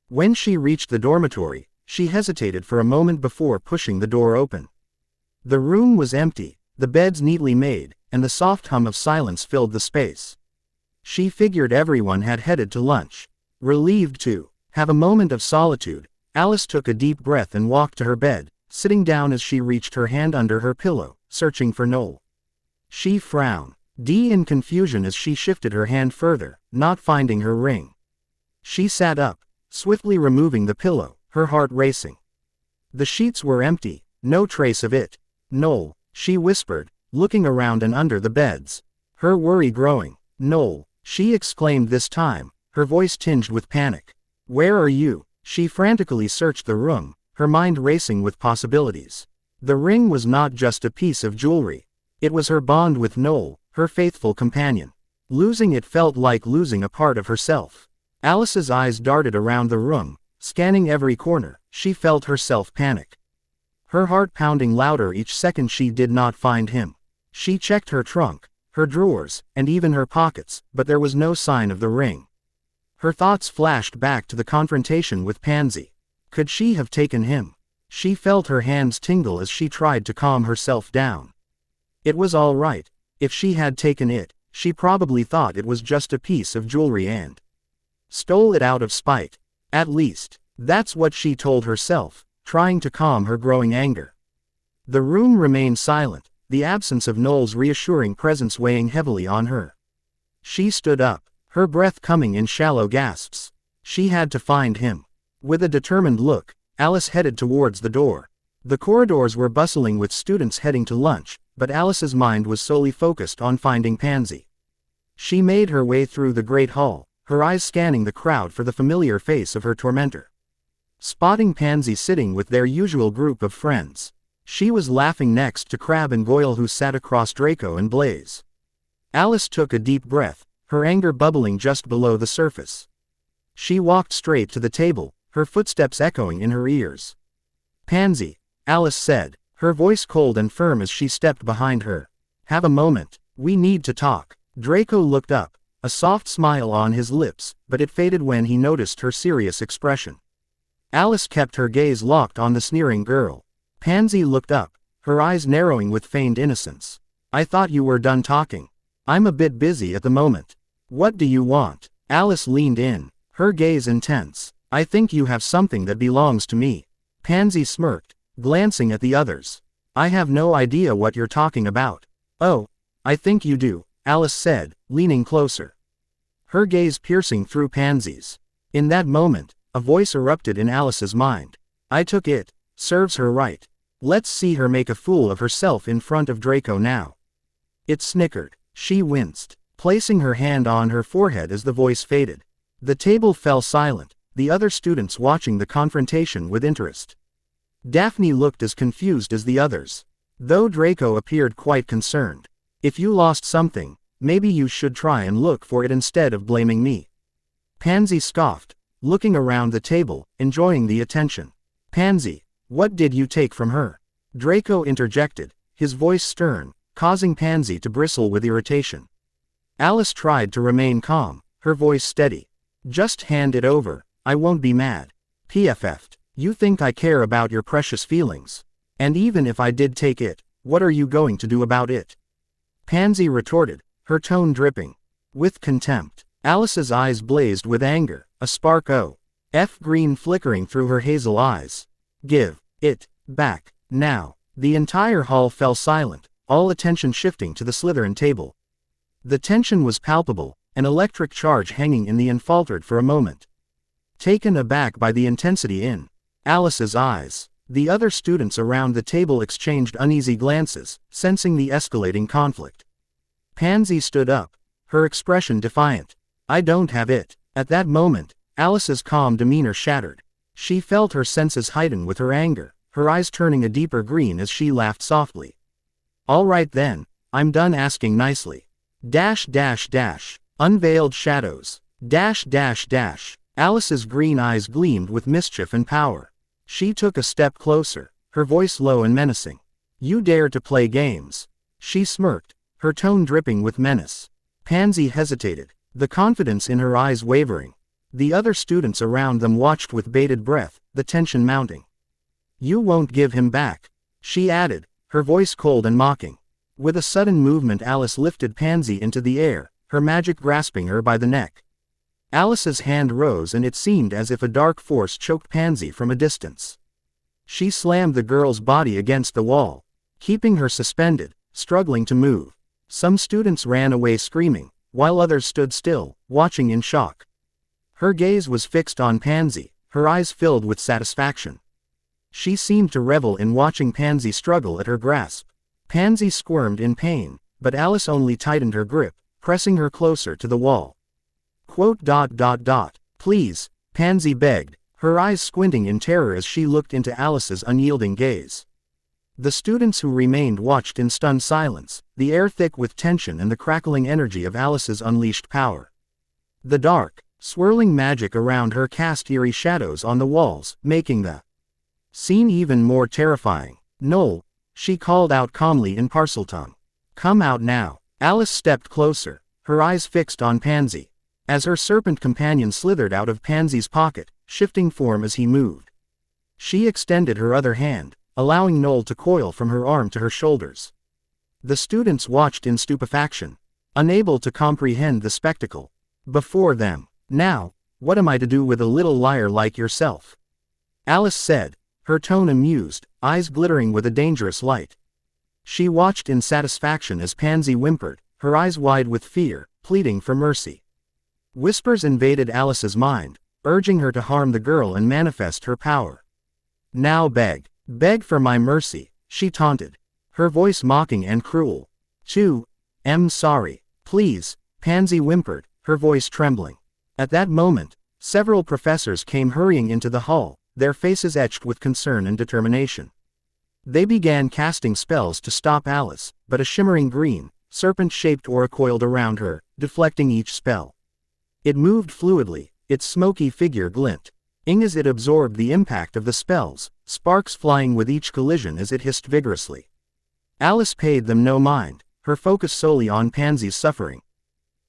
When she reached the dormitory, she hesitated for a moment before pushing the door open. The room was empty, the beds neatly made, and the soft hum of silence filled the space. She figured everyone had headed to lunch. Relieved to have a moment of solitude, Alice took a deep breath and walked to her bed, sitting down as she reached her hand under her pillow, searching for Noel. She frowned in confusion as she shifted her hand further, not finding her ring. She sat up, swiftly removing the pillow, her heart racing. The sheets were empty, no trace of it. Noel, she whispered, looking around and under the beds. Her worry growing. Noel, she exclaimed this time, her voice tinged with panic. Where are you? She frantically searched the room, her mind racing with possibilities. The ring was not just a piece of jewelry. It was her bond with Noel, her faithful companion. Losing it felt like losing a part of herself. Alice's eyes darted around the room, scanning every corner. She felt herself panic. Her heart pounding louder each second she did not find him. She checked her trunk, her drawers, and even her pockets, but there was no sign of the ring. Her thoughts flashed back to the confrontation with Pansy. Could she have taken him? She felt her hands tingle as she tried to calm herself down. It was all right. If she had taken it, she probably thought it was just a piece of jewelry and stole it out of spite. At least, that's what she told herself, trying to calm her growing anger. The room remained silent, the absence of Noel's reassuring presence weighing heavily on her. She stood up, her breath coming in shallow gasps. She had to find him. With a determined look, Alice headed towards the door. The corridors were bustling with students heading to lunch, but Alice's mind was solely focused on finding Pansy. She made her way through the great hall, her eyes scanning the crowd for the familiar face of her tormentor. Spotting Pansy sitting with their usual group of friends, she was laughing next to Crab and Goyle who sat across Draco and Blaze. Alice took a deep breath, her anger bubbling just below the surface. She walked straight to the table, her footsteps echoing in her ears. Pansy, Alice said, her voice cold and firm as she stepped behind her. Have a moment, we need to talk. Draco looked up, a soft smile on his lips, but it faded when he noticed her serious expression. Alice kept her gaze locked on the sneering girl. Pansy looked up, her eyes narrowing with feigned innocence. I thought you were done talking. I'm a bit busy at the moment. What do you want? Alice leaned in, her gaze intense. I think you have something that belongs to me. Pansy smirked, glancing at the others. I have no idea what you're talking about. Oh, I think you do, Alice said, leaning closer. Her gaze piercing through Pansy's. In that moment, a voice erupted in Alice's mind. I took it. Serves her right. Let's see her make a fool of herself in front of Draco now. It snickered. She winced, placing her hand on her forehead as the voice faded. The table fell silent, the other students watching the confrontation with interest. Daphne looked as confused as the others, though Draco appeared quite concerned. If you lost something, maybe you should try and look for it instead of blaming me. Pansy scoffed, looking around the table, enjoying the attention. Pansy, what did you take from her? Draco interjected, his voice stern, causing Pansy to bristle with irritation. Alice tried to remain calm, her voice steady. Just hand it over, I won't be mad. PFF'd, you think I care about your precious feelings? And even if I did take it, what are you going to do about it? Pansy retorted, her tone dripping with contempt. Alice's eyes blazed with anger, a spark of green flickering through her hazel eyes. Give it back, now. The entire hall fell silent, all attention shifting to the Slytherin table. The tension was palpable, an electric charge hanging in the air faltered for a moment. Taken aback by the intensity in Alice's eyes, the other students around the table exchanged uneasy glances, sensing the escalating conflict. Pansy stood up, her expression defiant. I don't have it. At that moment, Alice's calm demeanor shattered. She felt her senses heighten with her anger, her eyes turning a deeper green as she laughed softly. All right then, I'm done asking nicely. Unveiled shadows. Alice's green eyes gleamed with mischief and power. She took a step closer, her voice low and menacing. You dare to play games? She smirked, her tone dripping with menace. Pansy hesitated, the confidence in her eyes wavering. The other students around them watched with bated breath, the tension mounting. You won't give him back, she added, her voice cold and mocking. With a sudden movement Alice lifted Pansy into the air, her magic grasping her by the neck. Alice's hand rose and it seemed as if a dark force choked Pansy from a distance. She slammed the girl's body against the wall, keeping her suspended, struggling to move. Some students ran away screaming, while others stood still, watching in shock. Her gaze was fixed on Pansy, her eyes filled with satisfaction. She seemed to revel in watching Pansy struggle at her grasp. Pansy squirmed in pain, but Alice only tightened her grip, pressing her closer to the wall. Please, Pansy begged, her eyes squinting in terror as she looked into Alice's unyielding gaze. The students who remained watched in stunned silence, the air thick with tension and the crackling energy of Alice's unleashed power. The dark, swirling magic around her cast eerie shadows on the walls, making the scene even more terrifying. "Noel," she called out calmly in Parseltongue. "Come out now." Alice stepped closer, her eyes fixed on Pansy. As her serpent companion slithered out of Pansy's pocket, shifting form as he moved. She extended her other hand, allowing Noel to coil from her arm to her shoulders. The students watched in stupefaction, unable to comprehend the spectacle before them. "Now, what am I to do with a little liar like yourself?" Alice said, her tone amused, eyes glittering with a dangerous light. She watched in satisfaction as Pansy whimpered, her eyes wide with fear, pleading for mercy. Whispers invaded Alice's mind, urging her to harm the girl and manifest her power. "Now beg for my mercy," she taunted, her voice mocking and cruel. "I'm sorry. Please," Pansy whimpered, her voice trembling. At that moment, several professors came hurrying into the hall, their faces etched with concern and determination. They began casting spells to stop Alice, but a shimmering green, serpent-shaped aura coiled around her, deflecting each spell. It moved fluidly, its smoky figure glinting as it absorbed the impact of the spells, sparks flying with each collision as it hissed vigorously. Alice paid them no mind, her focus solely on Pansy's suffering.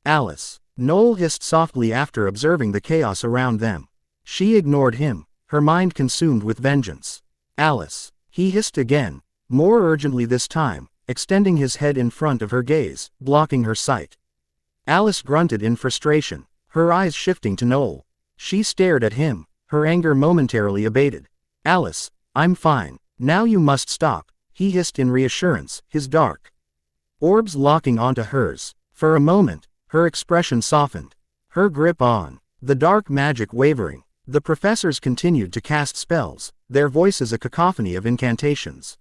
"Alice," Noel hissed softly after observing the chaos around them. She ignored him, her mind consumed with vengeance. "Alice," he hissed again, more urgently this time, extending his head in front of her gaze, blocking her sight. Alice grunted in frustration, her eyes shifting to Noel. She stared at him, her anger momentarily abated. "Alice, I'm fine. Now you must stop," he hissed in reassurance, his dark orbs locking onto hers. For a moment, her expression softened, her grip on the dark magic wavering. The professors continued to cast spells, their voices a cacophony of incantations.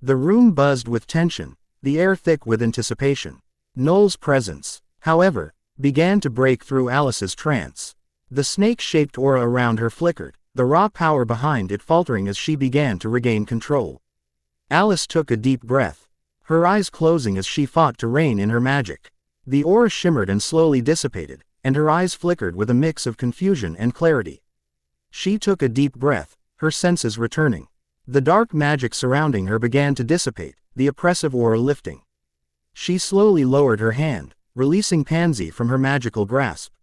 The room buzzed with tension, the air thick with anticipation. Noel's presence, however, began to break through Alice's trance. The snake-shaped aura around her flickered, the raw power behind it faltering as she began to regain control. Alice took a deep breath, her eyes closing as she fought to rein in her magic. The aura shimmered and slowly dissipated, and her eyes flickered with a mix of confusion and clarity. She took a deep breath, her senses returning. The dark magic surrounding her began to dissipate, the oppressive aura lifting. She slowly lowered her hand, releasing Pansy from her magical grasp.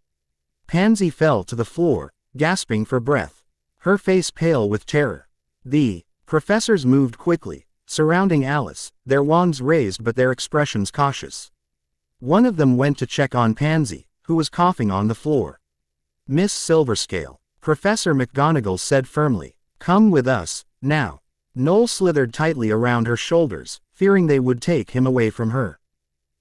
Pansy fell to the floor, gasping for breath, her face pale with terror. The professors moved quickly, surrounding Alice, their wands raised but their expressions cautious. One of them went to check on Pansy, who was coughing on the floor. "Miss Silverscale," Professor McGonagall said firmly, "come with us, now." Noel slithered tightly around her shoulders, fearing they would take him away from her.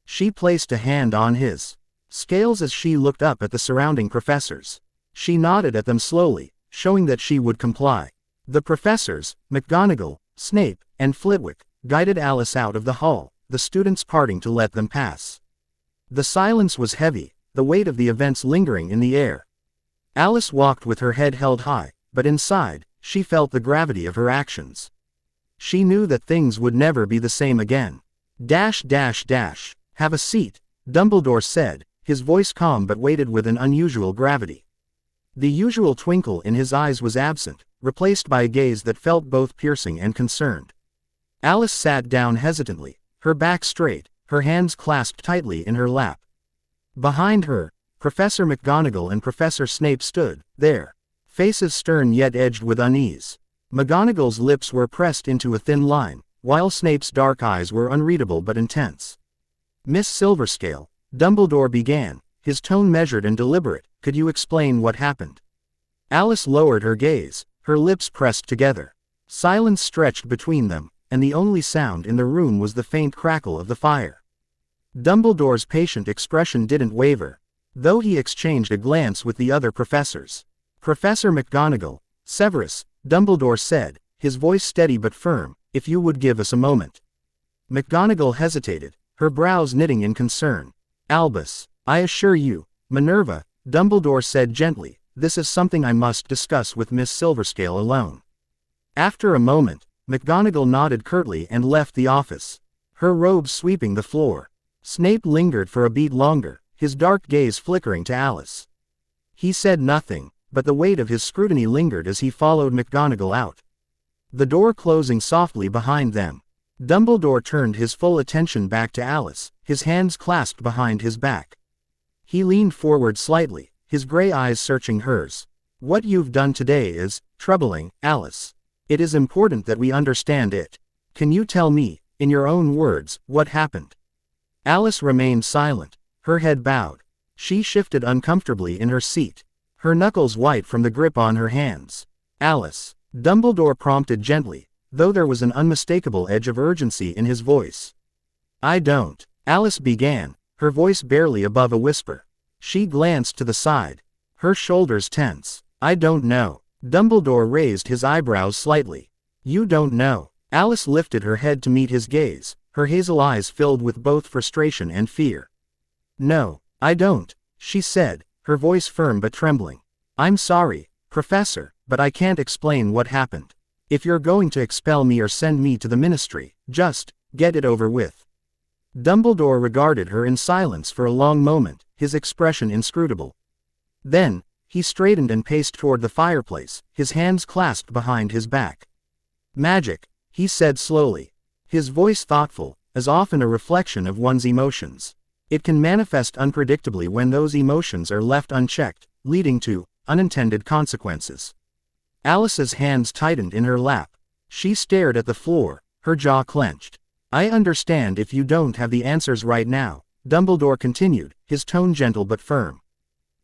She placed a hand on his scales as she looked up at the surrounding professors. She nodded at them slowly, showing that she would comply. The professors, McGonagall, Snape, and Flitwick, guided Alice out of the hall, the students parting to let them pass. The silence was heavy, the weight of the events lingering in the air. Alice walked with her head held high, but inside, she felt the gravity of her actions. She knew that things would never be the same again. "Have a seat," Dumbledore said, his voice calm but weighted with an unusual gravity. The usual twinkle in his eyes was absent, replaced by a gaze that felt both piercing and concerned. Alice sat down hesitantly, her back straight, her hands clasped tightly in her lap. Behind her, Professor McGonagall and Professor Snape stood, their faces stern yet edged with unease. McGonagall's lips were pressed into a thin line, while Snape's dark eyes were unreadable but intense. "Miss Silverscale," Dumbledore began, his tone measured and deliberate, "could you explain what happened?" Alice lowered her gaze, her lips pressed together. Silence stretched between them, and the only sound in the room was the faint crackle of the fire. Dumbledore's patient expression didn't waver, though he exchanged a glance with the other professors. "Professor McGonagall, Severus," Dumbledore said, his voice steady but firm, "if you would give us a moment." McGonagall hesitated, her brows knitting in concern. Albus, I assure you, Minerva, Dumbledore said gently, this is something I must discuss with Miss Silverscale alone. After a moment, McGonagall nodded curtly and left the office, her robes sweeping the floor. Snape lingered for a beat longer, his dark gaze flickering to Alice. He said nothing, but the weight of his scrutiny lingered as he followed McGonagall out. The door closing softly behind them, Dumbledore turned his full attention back to Alice, his hands clasped behind his back. He leaned forward slightly, his gray eyes searching hers. What you've done today is troubling, Alice. It is important that we understand it. Can you tell me, in your own words, what happened? Alice remained silent, her head bowed. She shifted uncomfortably in her seat, her knuckles white from the grip on her hands. Alice, Dumbledore prompted gently, though there was an unmistakable edge of urgency in his voice. I don't, Alice began, her voice barely above a whisper. She glanced to the side, her shoulders tense. I don't know. Dumbledore raised his eyebrows slightly. You don't know. Alice lifted her head to meet his gaze, her hazel eyes filled with both frustration and fear. No, I don't, she said, her voice firm but trembling. I'm sorry, Professor, but I can't explain what happened. If you're going to expel me or send me to the Ministry, just get it over with. Dumbledore regarded her in silence for a long moment, his expression inscrutable. Then, he straightened and paced toward the fireplace, his hands clasped behind his back. Magic, he said slowly, his voice thoughtful, as often a reflection of one's emotions. It can manifest unpredictably when those emotions are left unchecked, leading to unintended consequences. Alice's hands tightened in her lap. She stared at the floor, her jaw clenched. I understand if you don't have the answers right now, Dumbledore continued, his tone gentle but firm.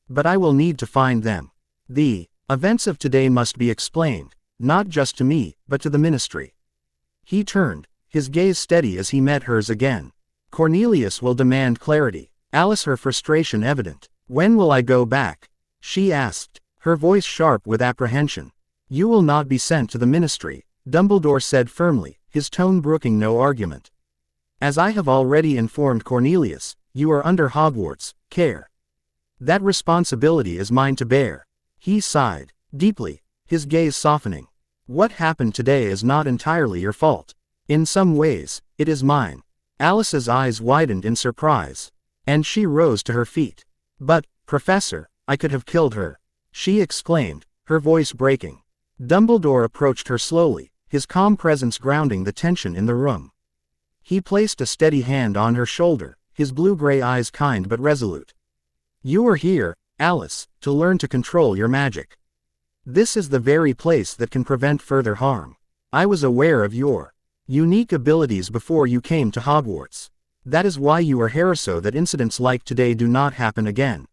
But I will need to find them. The events of today must be explained, not just to me, but to the Ministry. He turned, his gaze steady as he met hers again. Cornelius will demand clarity. Alice, her frustration evident. When will I go back? She asked, her voice sharp with apprehension. You will not be sent to the Ministry, Dumbledore said firmly, his tone brooking no argument. As I have already informed Cornelius, you are under Hogwarts' care. That responsibility is mine to bear. He sighed, deeply, his gaze softening. What happened today is not entirely your fault. In some ways, it is mine. Alice's eyes widened in surprise, and she rose to her feet. But, Professor, I could have killed her, she exclaimed, her voice breaking. Dumbledore approached her slowly, his calm presence grounding the tension in the room. He placed a steady hand on her shoulder, his blue-gray eyes kind but resolute. You are here, Alice, to learn to control your magic. This is the very place that can prevent further harm. I was aware of your unique abilities before you came to Hogwarts. That is why you are here so that incidents like today do not happen again.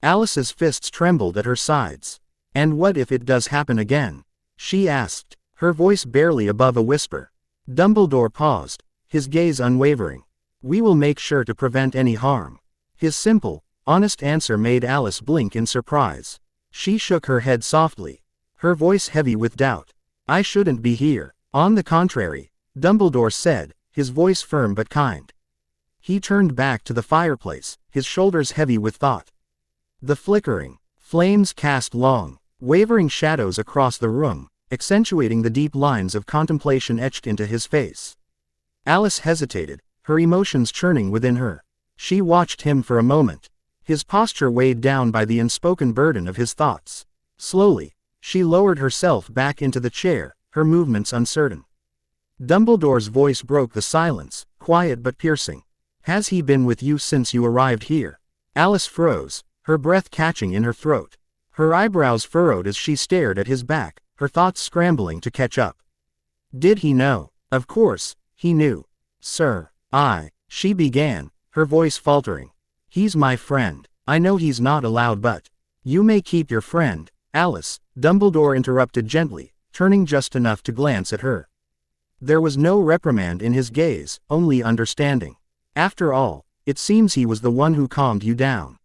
Alice's fists trembled at her sides. And what if it does happen again? She asked, her voice barely above a whisper. Dumbledore paused, his gaze unwavering. We will make sure to prevent any harm. His simple, honest answer made Alice blink in surprise. She shook her head softly, her voice heavy with doubt. I shouldn't be here. On the contrary, Dumbledore said, his voice firm but kind. He turned back to the fireplace, his shoulders heavy with thought. The flickering flames cast long, wavering shadows across the room, accentuating the deep lines of contemplation etched into his face. Alice hesitated, her emotions churning within her. She watched him for a moment, his posture weighed down by the unspoken burden of his thoughts. Slowly, she lowered herself back into the chair, her movements uncertain. Dumbledore's voice broke the silence, quiet but piercing. Has he been with you since you arrived here? Alice froze, her breath catching in her throat. Her eyebrows furrowed as she stared at his back, her thoughts scrambling to catch up. Did he know? Of course, he knew. Sir, she began, her voice faltering. He's my friend. I know he's not allowed but. You may keep your friend, Alice, Dumbledore interrupted gently, turning just enough to glance at her. There was no reprimand in his gaze, only understanding. After all, it seems he was the one who calmed you down.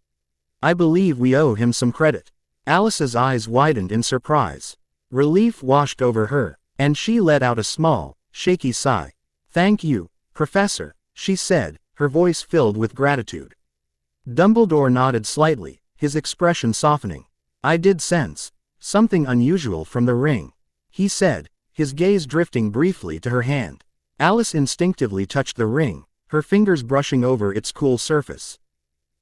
I believe we owe him some credit. Alice's eyes widened in surprise. Relief washed over her, and she let out a small, shaky sigh. Thank you, Professor, she said, her voice filled with gratitude. Dumbledore nodded slightly, his expression softening. I did sense something unusual from the ring, he said, his gaze drifting briefly to her hand. Alice instinctively touched the ring, her fingers brushing over its cool surface.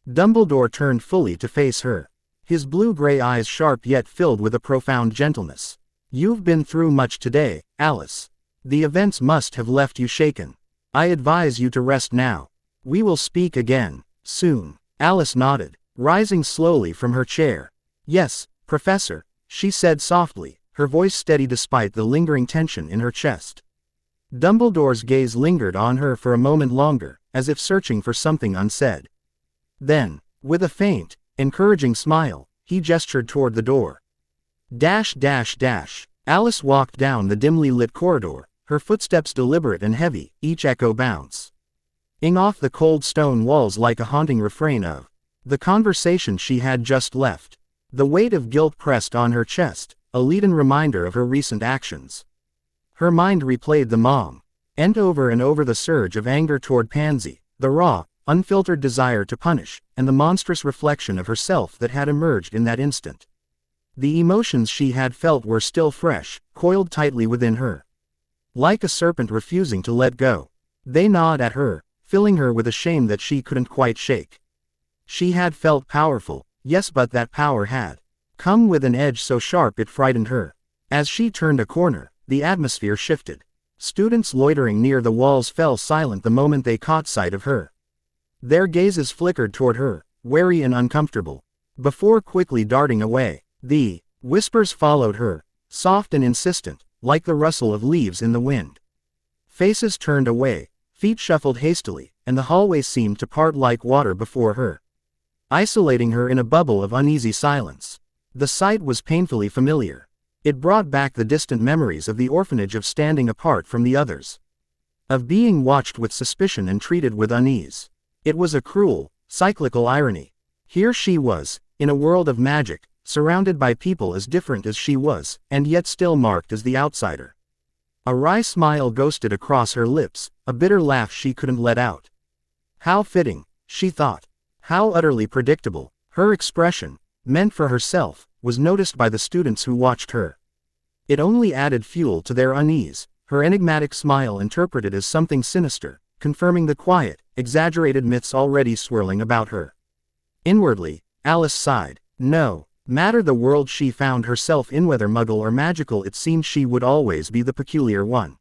Dumbledore turned fully to face her, his blue-gray eyes sharp yet filled with a profound gentleness. You've been through much today, Alice. The events must have left you shaken. I advise you to rest now. We will speak again, soon. Alice nodded, rising slowly from her chair. Yes, Professor, she said softly, her voice steady despite the lingering tension in her chest. Dumbledore's gaze lingered on her for a moment longer, as if searching for something unsaid. Then, with a faint, encouraging smile, he gestured toward the door. Alice walked down the dimly lit corridor, her footsteps deliberate and heavy, each echo bouncing off the cold stone walls like a haunting refrain of the conversation she had just left. The weight of guilt pressed on her chest, a leaden reminder of her recent actions. Her mind replayed the moment over and over, the surge of anger toward Pansy, the raw, unfiltered desire to punish, and the monstrous reflection of herself that had emerged in that instant. The emotions she had felt were still fresh, coiled tightly within her, like a serpent refusing to let go. They gnawed at her, filling her with a shame that she couldn't quite shake. She had felt powerful, yes, but that power had come with an edge so sharp it frightened her. As she turned a corner, the atmosphere shifted. Students loitering near the walls fell silent the moment they caught sight of her. Their gazes flickered toward her, wary and uncomfortable, before quickly darting away. The whispers followed her, soft and insistent, like the rustle of leaves in the wind. Faces turned away, feet shuffled hastily, and the hallway seemed to part like water before her, isolating her in a bubble of uneasy silence. The sight was painfully familiar. It brought back the distant memories of the orphanage, of standing apart from the others, of being watched with suspicion and treated with unease. It was a cruel, cyclical irony. Here she was, in a world of magic, surrounded by people as different as she was, and yet still marked as the outsider. A wry smile ghosted across her lips, a bitter laugh she couldn't let out. How fitting, she thought. How utterly predictable. Her expression, meant for herself, was noticed by the students who watched her. It only added fuel to their unease, her enigmatic smile interpreted as something sinister, confirming the quiet, exaggerated myths already swirling about her. Inwardly, Alice sighed. No matter the world she found herself in, whether muggle or magical, it seemed she would always be the peculiar one.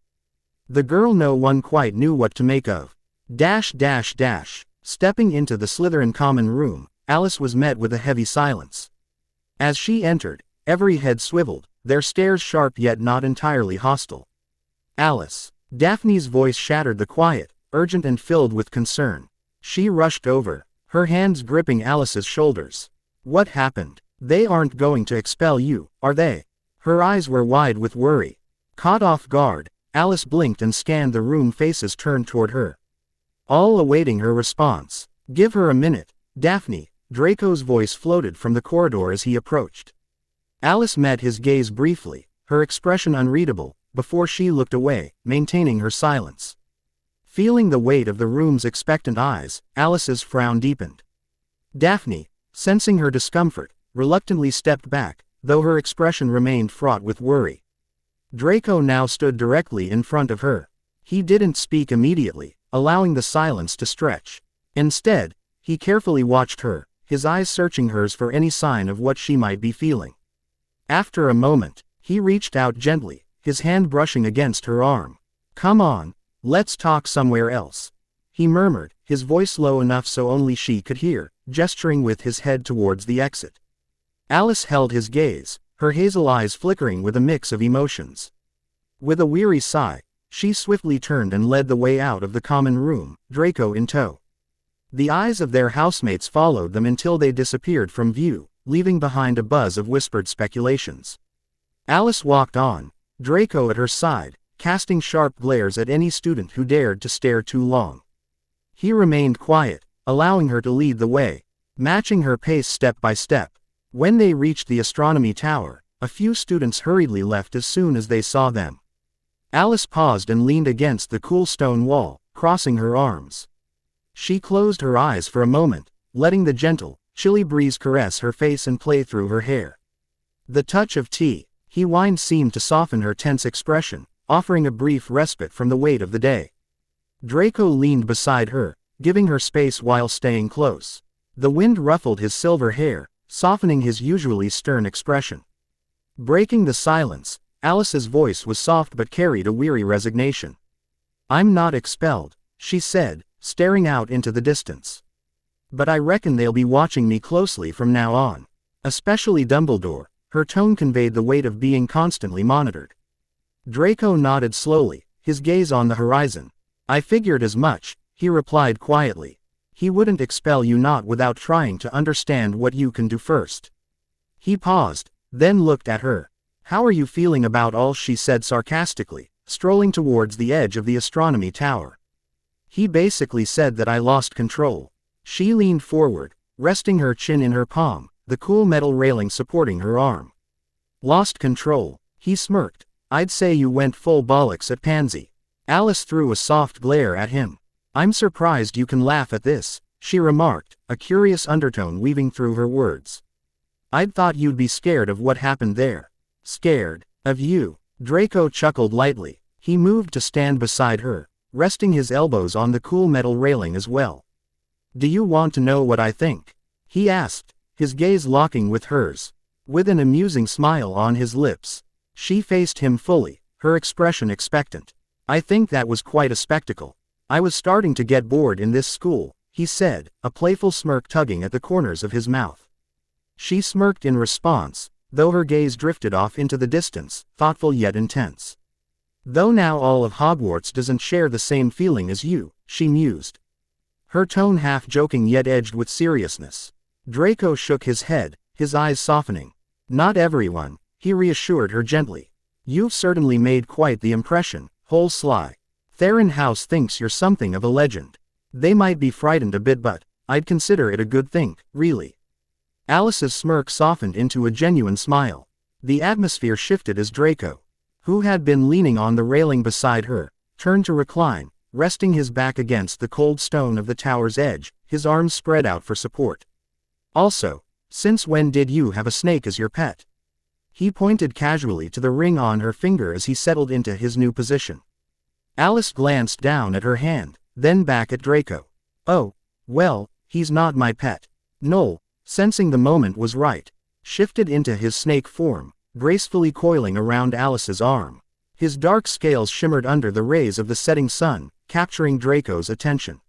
The girl no one quite knew what to make of. Stepping into the Slytherin common room, Alice was met with a heavy silence. As she entered, every head swiveled, their stares sharp yet not entirely hostile. Alice. Daphne's voice shattered the quiet, urgent and filled with concern. She rushed over, her hands gripping Alice's shoulders. What happened? They aren't going to expel you, are they? Her eyes were wide with worry. Caught off guard, Alice blinked and scanned the room, faces turned toward her, all awaiting her response. Give her a minute, Daphne. Draco's voice floated from the corridor as he approached. Alice met his gaze briefly, her expression unreadable, before she looked away, maintaining her silence. Feeling the weight of the room's expectant eyes, Alice's frown deepened. Daphne, sensing her discomfort, reluctantly stepped back, though her expression remained fraught with worry. Draco now stood directly in front of her. He didn't speak immediately, allowing the silence to stretch. Instead, he carefully watched her, his eyes searching hers for any sign of what she might be feeling. After a moment, he reached out gently, his hand brushing against her arm. Come on, let's talk somewhere else, he murmured, his voice low enough so only she could hear, gesturing with his head towards the exit. Alice held his gaze, her hazel eyes flickering with a mix of emotions. With a weary sigh, she swiftly turned and led the way out of the common room, Draco in tow. The eyes of their housemates followed them until they disappeared from view, leaving behind a buzz of whispered speculations. Alice walked on, Draco at her side, casting sharp glares at any student who dared to stare too long. He remained quiet, allowing her to lead the way, matching her pace step by step. When they reached the astronomy tower, a few students hurriedly left as soon as they saw them. Alice paused and leaned against the cool stone wall, crossing her arms. She closed her eyes for a moment, letting the gentle, chilly breeze caress her face and play through her hair. The touch of tea, he whined, seemed to soften her tense expression, offering a brief respite from the weight of the day. Draco leaned beside her, giving her space while staying close. The wind ruffled his silver hair, softening his usually stern expression. Breaking the silence, Alice's voice was soft but carried a weary resignation. "I'm not expelled," she said, staring out into the distance. "But I reckon they'll be watching me closely from now on. Especially Dumbledore." Her tone conveyed the weight of being constantly monitored. Draco nodded slowly, his gaze on the horizon. "I figured as much," he replied quietly. "He wouldn't expel you not without trying to understand what you can do first." He paused, then looked at her. "How are you feeling about all?" she said sarcastically, strolling towards the edge of the astronomy tower. "He basically said that I lost control." She leaned forward, resting her chin in her palm, the cool metal railing supporting her arm. "Lost control?" He smirked. "I'd say you went full bollocks at Pansy." Alice threw a soft glare at him. "I'm surprised you can laugh at this," she remarked, a curious undertone weaving through her words. "I'd thought you'd be scared of what happened there." "Scared? Of you?" Draco chuckled lightly. He moved to stand beside her, resting his elbows on the cool metal railing as well. "Do you want to know what I think?" he asked, his gaze locking with hers. With an amusing smile on his lips, she faced him fully, her expression expectant. "I think that was quite a spectacle. I was starting to get bored in this school," he said, a playful smirk tugging at the corners of his mouth. She smirked in response, though her gaze drifted off into the distance, thoughtful yet intense. "Though now all of Hogwarts doesn't share the same feeling as you," she mused. Her tone half joking yet edged with seriousness. Draco shook his head, his eyes softening. "Not everyone," he reassured her gently. "You've certainly made quite the impression, whole sly. Theron House thinks you're something of a legend. They might be frightened a bit, but I'd consider it a good thing, really." Alice's smirk softened into a genuine smile. The atmosphere shifted as Draco, who had been leaning on the railing beside her, turned to recline, resting his back against the cold stone of the tower's edge, his arms spread out for support. "Also, since when did you have a snake as your pet?" He pointed casually to the ring on her finger as he settled into his new position. Alice glanced down at her hand, then back at Draco. "Oh, well, he's not my pet." Noel, sensing the moment was right, shifted into his snake form, gracefully coiling around Alice's arm. His dark scales shimmered under the rays of the setting sun, capturing Draco's attention.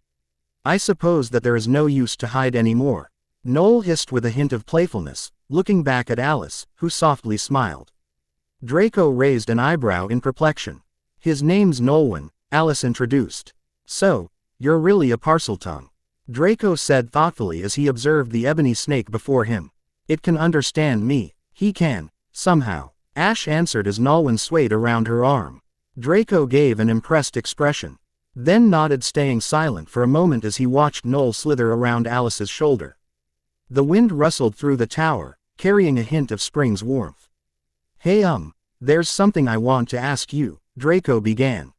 "I suppose that there is no use to hide anymore," Noel hissed with a hint of playfulness, looking back at Alice, who softly smiled. Draco raised an eyebrow in perplexion. "His name's Nolwenn," Alice introduced. "So, you're really a Parseltongue," Draco said thoughtfully as he observed the ebony snake before him. "It can understand me." "He can, somehow," Ash answered as Nolwenn swayed around her arm. Draco gave an impressed expression, then nodded, staying silent for a moment as he watched Noel slither around Alice's shoulder. The wind rustled through the tower, carrying a hint of spring's warmth. "Hey there's something I want to ask you," Draco began,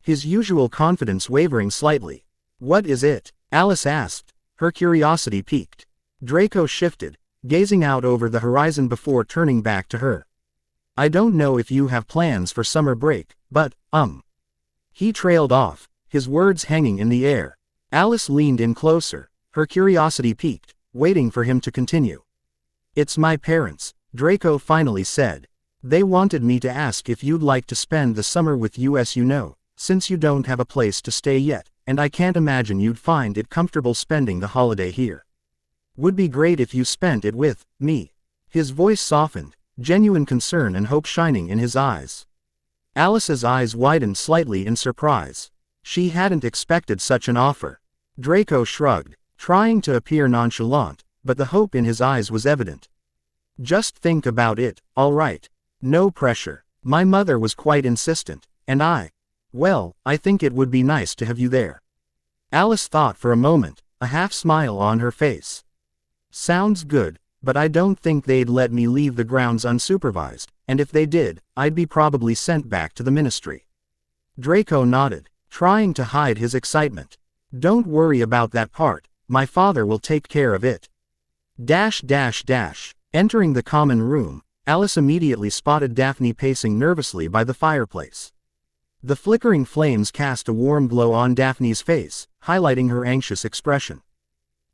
his usual confidence wavering slightly. "What is it?" Alice asked, her curiosity piqued. Draco shifted, gazing out over the horizon before turning back to her. "I don't know if you have plans for summer break, but, He trailed off, his words hanging in the air. Alice leaned in closer, her curiosity piqued, waiting for him to continue. "It's my parents," Draco finally said. "They wanted me to ask if you'd like to spend the summer with us, since you don't have a place to stay yet, and I can't imagine you'd find it comfortable spending the holiday here. Would be great if you spent it with me." His voice softened, genuine concern and hope shining in his eyes. Alice's eyes widened slightly in surprise. She hadn't expected such an offer. Draco shrugged, trying to appear nonchalant, but the hope in his eyes was evident. "Just think about it, all right? No pressure. My mother was quite insistent, and I think it would be nice to have you there." Alice thought for a moment, a half smile on her face. "Sounds good, but I don't think they'd let me leave the grounds unsupervised, and if they did, I'd be probably sent back to the ministry." Draco nodded, trying to hide his excitement. "Don't worry about that part, My father will take care of it. Entering the common room, Alice immediately spotted Daphne pacing nervously by the fireplace. The flickering flames cast a warm glow on Daphne's face, highlighting her anxious expression.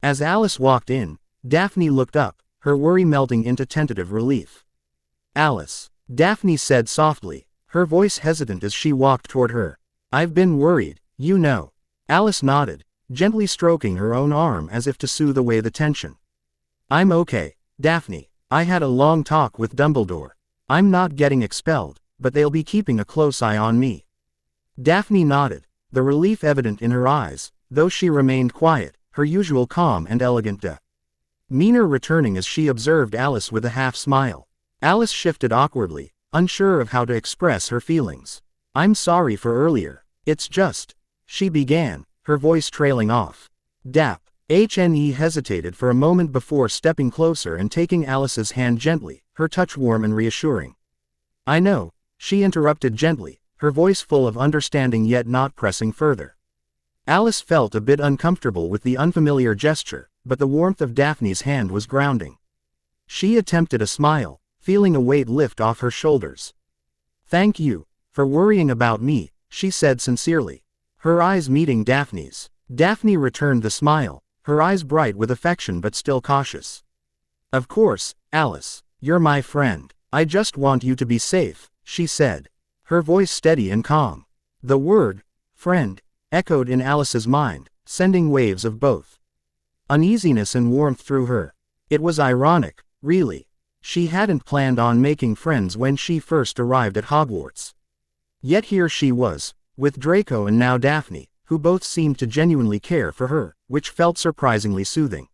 As Alice walked in, Daphne looked up, her worry melting into tentative relief. Alice, Daphne said softly, her voice hesitant as she walked toward her. I've been worried, you know. Alice nodded, gently stroking her own arm as if to soothe away the tension. I'm okay, Daphne. I had a long talk with Dumbledore. I'm not getting expelled, but they'll be keeping a close eye on me. Daphne nodded, the relief evident in her eyes, though she remained quiet, her usual calm and elegant demeanor returning as she observed Alice with a half-smile. Alice shifted awkwardly, unsure of how to express her feelings. I'm sorry for earlier. It's just, she began, her voice trailing off. Hne hesitated for a moment before stepping closer and taking Alice's hand gently, her touch warm and reassuring. I know, she interrupted gently, her voice full of understanding yet not pressing further. Alice felt a bit uncomfortable with the unfamiliar gesture, but the warmth of Daphne's hand was grounding. She attempted a smile, feeling a weight lift off her shoulders. Thank you for worrying about me, she said sincerely, her eyes meeting Daphne's. Daphne returned the smile, her eyes bright with affection but still cautious. Of course, Alice, you're my friend. I just want you to be safe, she said, her voice steady and calm. The word, friend, echoed in Alice's mind, sending waves of both uneasiness and warmth through her. It was ironic, really. She hadn't planned on making friends when she first arrived at Hogwarts. Yet here she was, with Draco and now Daphne, who both seemed to genuinely care for her, which felt surprisingly soothing.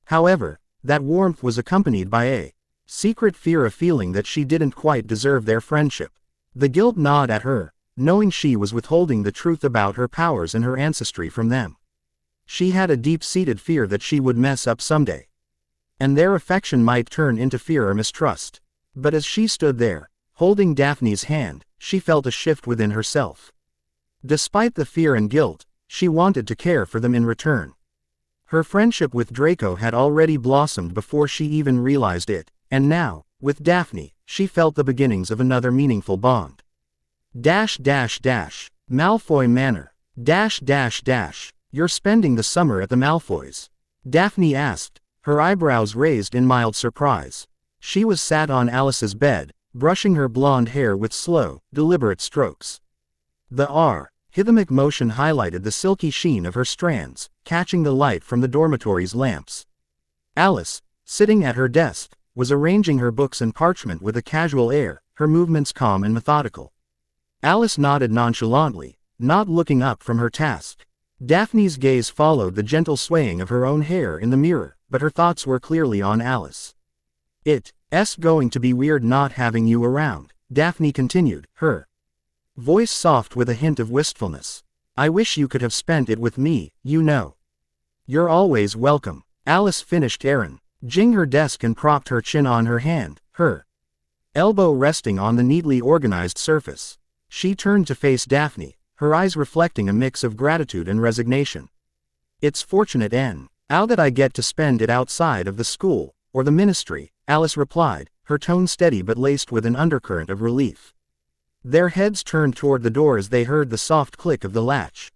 However, that warmth was accompanied by a secret fear of feeling that she didn't quite deserve their friendship. The guilt gnawed at her, knowing she was withholding the truth about her powers and her ancestry from them. She had a deep-seated fear that she would mess up someday, and their affection might turn into fear or mistrust. But as she stood there, holding Daphne's hand, she felt a shift within herself. Despite the fear and guilt, she wanted to care for them in return. Her friendship with Draco had already blossomed before she even realized it, and now, with Daphne, she felt the beginnings of another meaningful bond. Malfoy Manor. You're spending the summer at the Malfoys? Daphne asked, her eyebrows raised in mild surprise. She was sat on Alice's bed, brushing her blonde hair with slow, deliberate strokes. The rhythmic motion highlighted the silky sheen of her strands, catching the light from the dormitory's lamps. Alice, sitting at her desk, was arranging her books and parchment with a casual air, her movements calm and methodical. Alice nodded nonchalantly, not looking up from her task. Daphne's gaze followed the gentle swaying of her own hair in the mirror, but her thoughts were clearly on Alice. It's going to be weird not having you around, Daphne continued, her voice soft with a hint of wistfulness. I wish you could have spent it with me, you know. You're always welcome. Alice finished arranging her desk and propped her chin on her hand, her elbow resting on the neatly organized surface. She turned to face Daphne, her eyes reflecting a mix of gratitude and resignation. It's fortunate now that I get to spend it outside of the school, or the ministry, Alice replied, her tone steady but laced with an undercurrent of relief. Their heads turned toward the door as they heard the soft click of the latch.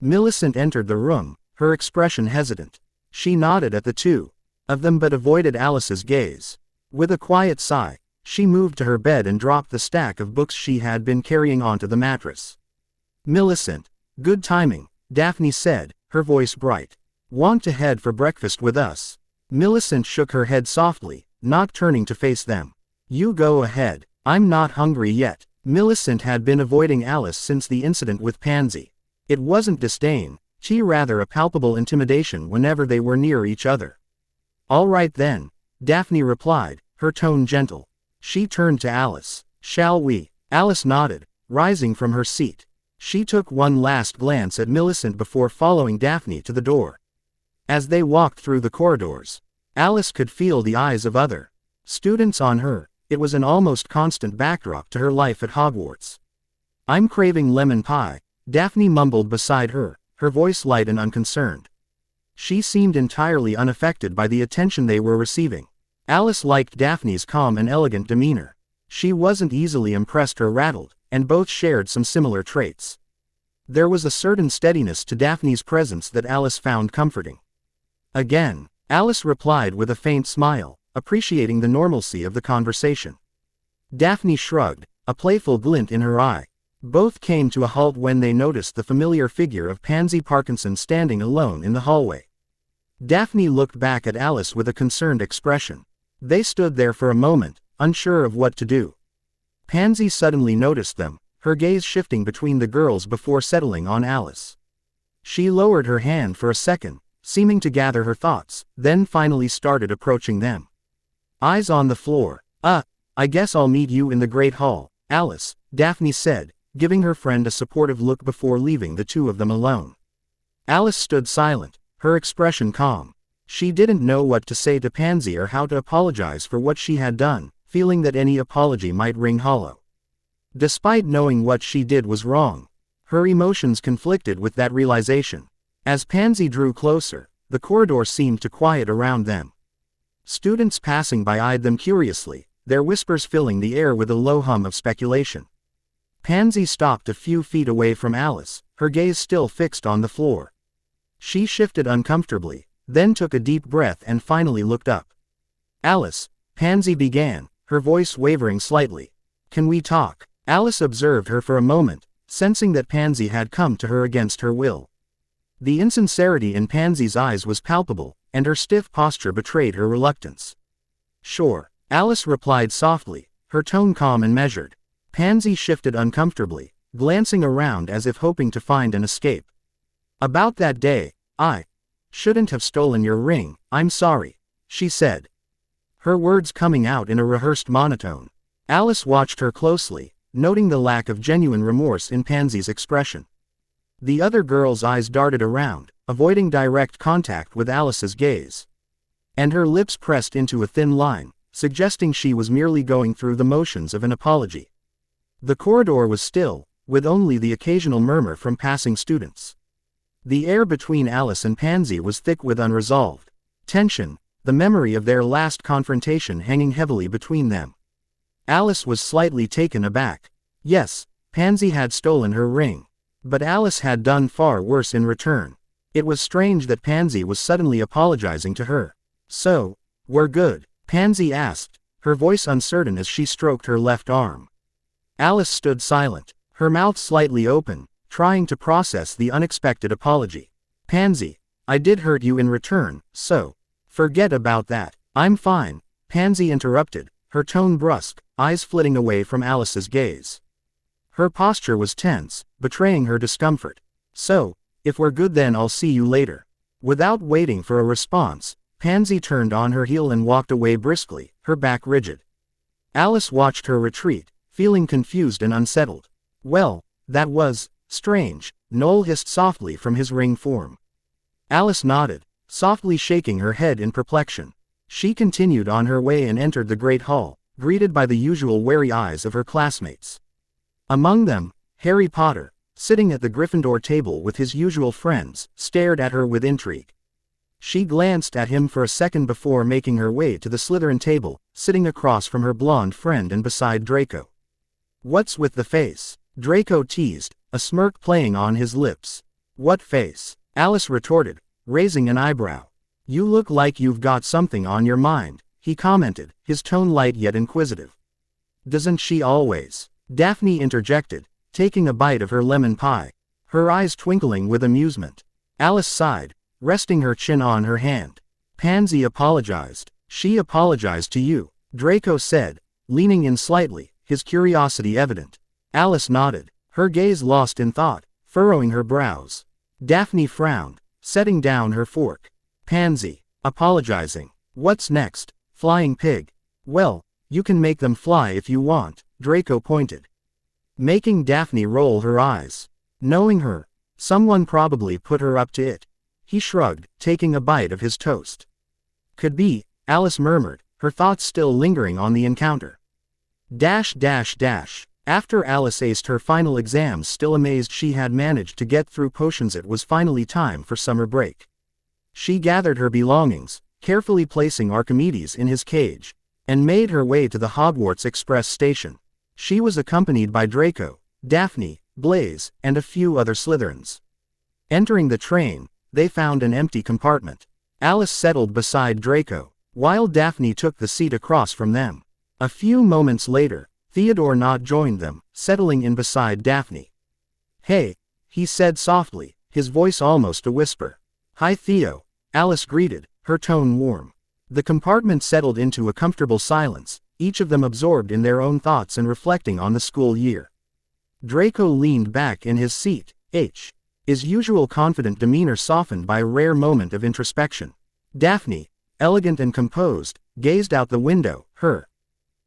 Millicent entered the room, her expression hesitant. She nodded at the two of them but avoided Alice's gaze. With a quiet sigh, she moved to her bed and dropped the stack of books she had been carrying onto the mattress. Millicent, good timing, Daphne said, her voice bright. Want to head for breakfast with us? Millicent shook her head softly, not turning to face them. You go ahead, I'm not hungry yet. Millicent had been avoiding Alice since the incident with Pansy. It wasn't disdain, rather a palpable intimidation whenever they were near each other. All right then, Daphne replied, her tone gentle. She turned to Alice. Shall we? Alice nodded, rising from her seat. She took one last glance at Millicent before following Daphne to the door. As they walked through the corridors, Alice could feel the eyes of other students on her. It was an almost constant backdrop to her life at Hogwarts. I'm craving lemon pie, Daphne mumbled beside her, her voice light and unconcerned. She seemed entirely unaffected by the attention they were receiving. Alice liked Daphne's calm and elegant demeanor. She wasn't easily impressed or rattled, and both shared some similar traits. There was a certain steadiness to Daphne's presence that Alice found comforting. Again, Alice replied with a faint smile, appreciating the normalcy of the conversation. Daphne shrugged, a playful glint in her eye. Both came to a halt when they noticed the familiar figure of Pansy Parkinson standing alone in the hallway. Daphne looked back at Alice with a concerned expression. They stood there for a moment, unsure of what to do. Pansy suddenly noticed them, her gaze shifting between the girls before settling on Alice. She lowered her hand for a second, seeming to gather her thoughts, then finally started approaching them. Eyes on the floor. I guess I'll meet you in the Great Hall, Alice, Daphne said, giving her friend a supportive look before leaving the two of them alone. Alice stood silent, her expression calm. She didn't know what to say to Pansy or how to apologize for what she had done, feeling that any apology might ring hollow. Despite knowing what she did was wrong, her emotions conflicted with that realization. As Pansy drew closer, the corridor seemed to quiet around them. Students passing by eyed them curiously, their whispers filling the air with a low hum of speculation. Pansy stopped a few feet away from Alice, her gaze still fixed on the floor. She shifted uncomfortably, then took a deep breath and finally looked up. Alice, Pansy began, her voice wavering slightly. Can we talk? Alice observed her for a moment, sensing that Pansy had come to her against her will. The insincerity in Pansy's eyes was palpable, and her stiff posture betrayed her reluctance. Sure, Alice replied softly, her tone calm and measured. Pansy shifted uncomfortably, glancing around as if hoping to find an escape. About that day, I shouldn't have stolen your ring, I'm sorry, she said. Her words coming out in a rehearsed monotone. Alice watched her closely, noting the lack of genuine remorse in Pansy's expression. The other girl's eyes darted around, avoiding direct contact with Alice's gaze. And her lips pressed into a thin line, suggesting she was merely going through the motions of an apology. The corridor was still, with only the occasional murmur from passing students. The air between Alice and Pansy was thick with unresolved tension, the memory of their last confrontation hanging heavily between them. Alice was slightly taken aback. Yes, Pansy had stolen her ring. But Alice had done far worse in return. It was strange that Pansy was suddenly apologizing to her. So, we're good? Pansy asked, her voice uncertain as she stroked her left arm. Alice stood silent, her mouth slightly open, trying to process the unexpected apology. Pansy, I did hurt you in return, so forget about that. I'm fine, Pansy interrupted, her tone brusque, eyes flitting away from Alice's gaze. Her posture was tense, betraying her discomfort. So, if we're good then I'll see you later. Without waiting for a response, Pansy turned on her heel and walked away briskly, her back rigid. Alice watched her retreat, feeling confused and unsettled. Well, that was strange, Noel hissed softly from his ring form. Alice nodded, softly shaking her head in perplexion. She continued on her way and entered the great hall, greeted by the usual wary eyes of her classmates. Among them, Harry Potter, sitting at the Gryffindor table with his usual friends, stared at her with intrigue. She glanced at him for a second before making her way to the Slytherin table, sitting across from her blonde friend and beside Draco. What's with the face? Draco teased, a smirk playing on his lips. What face? Alice retorted, raising an eyebrow. You look like you've got something on your mind, he commented, his tone light yet inquisitive. Doesn't she always? Daphne interjected, taking a bite of her lemon pie, her eyes twinkling with amusement. Alice sighed, resting her chin on her hand. Pansy apologized. She apologized to you, Draco said, leaning in slightly, his curiosity evident. Alice nodded, her gaze lost in thought, furrowing her brows. Daphne frowned, setting down her fork. Pansy, apologizing. What's next? Flying pig. Well, you can make them fly if you want, Draco pointed. Making Daphne roll her eyes. Knowing her, someone probably put her up to it. He shrugged, taking a bite of his toast. Could be, Alice murmured, her thoughts still lingering on the encounter. After Alice aced her final exams, still amazed she had managed to get through potions, it was finally time for summer break. She gathered her belongings, carefully placing Archimedes in his cage, and made her way to the Hogwarts Express station. She was accompanied by Draco, Daphne, Blaise, and a few other Slytherins. Entering the train, they found an empty compartment. Alice settled beside Draco, while Daphne took the seat across from them. A few moments later, Theodore Nott joined them, settling in beside Daphne. "Hey," he said softly, his voice almost a whisper. "Hi Theo," Alice greeted, her tone warm. The compartment settled into a comfortable silence, each of them absorbed in their own thoughts and reflecting on the school year. Draco leaned back in his seat, his usual confident demeanor softened by a rare moment of introspection. Daphne, elegant and composed, gazed out the window, her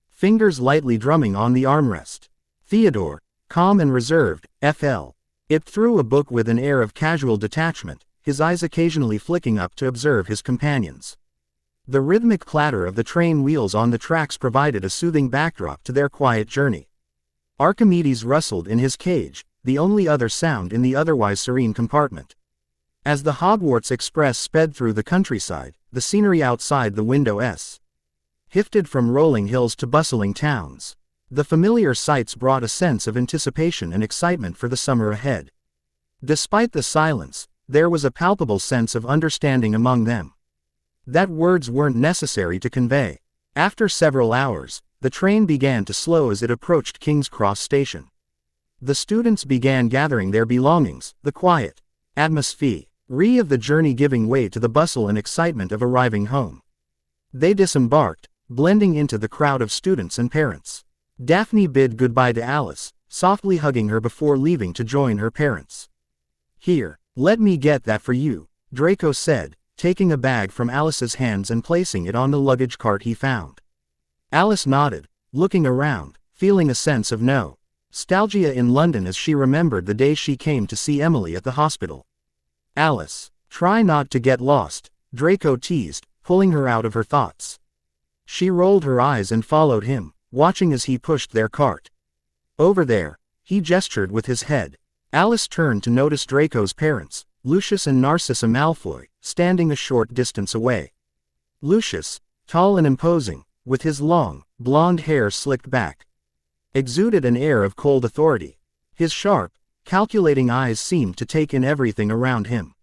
fingers lightly drumming on the armrest. Theodore, calm and reserved, flipped through a book with an air of casual detachment, his eyes occasionally flicking up to observe his companions. The rhythmic clatter of the train wheels on the tracks provided a soothing backdrop to their quiet journey. Archimedes rustled in his cage, the only other sound in the otherwise serene compartment. As the Hogwarts Express sped through the countryside, the scenery outside the window shifted from rolling hills to bustling towns. The familiar sights brought a sense of anticipation and excitement for the summer ahead. Despite the silence, there was a palpable sense of understanding among them that words weren't necessary to convey. After several hours, the train began to slow as it approached King's Cross Station. The students began gathering their belongings, the quiet atmosphere of the journey giving way to the bustle and excitement of arriving home. They disembarked, blending into the crowd of students and parents. Daphne bid goodbye to Alice, softly hugging her before leaving to join her parents. "Here, let me get that for you," Draco said, taking a bag from Alice's hands and placing it on the luggage cart he found. Alice nodded, looking around, feeling a sense of nostalgia in London as she remembered the day she came to see Emily at the hospital. "Alice, try not to get lost," Draco teased, pulling her out of her thoughts. She rolled her eyes and followed him, watching as he pushed their cart. "Over there," he gestured with his head. Alice turned to notice Draco's parents, Lucius and Narcissa Malfoy, standing a short distance away. Lucius, tall and imposing, with his long, blonde hair slicked back, exuded an air of cold authority. His sharp, calculating eyes seemed to take in everything around him.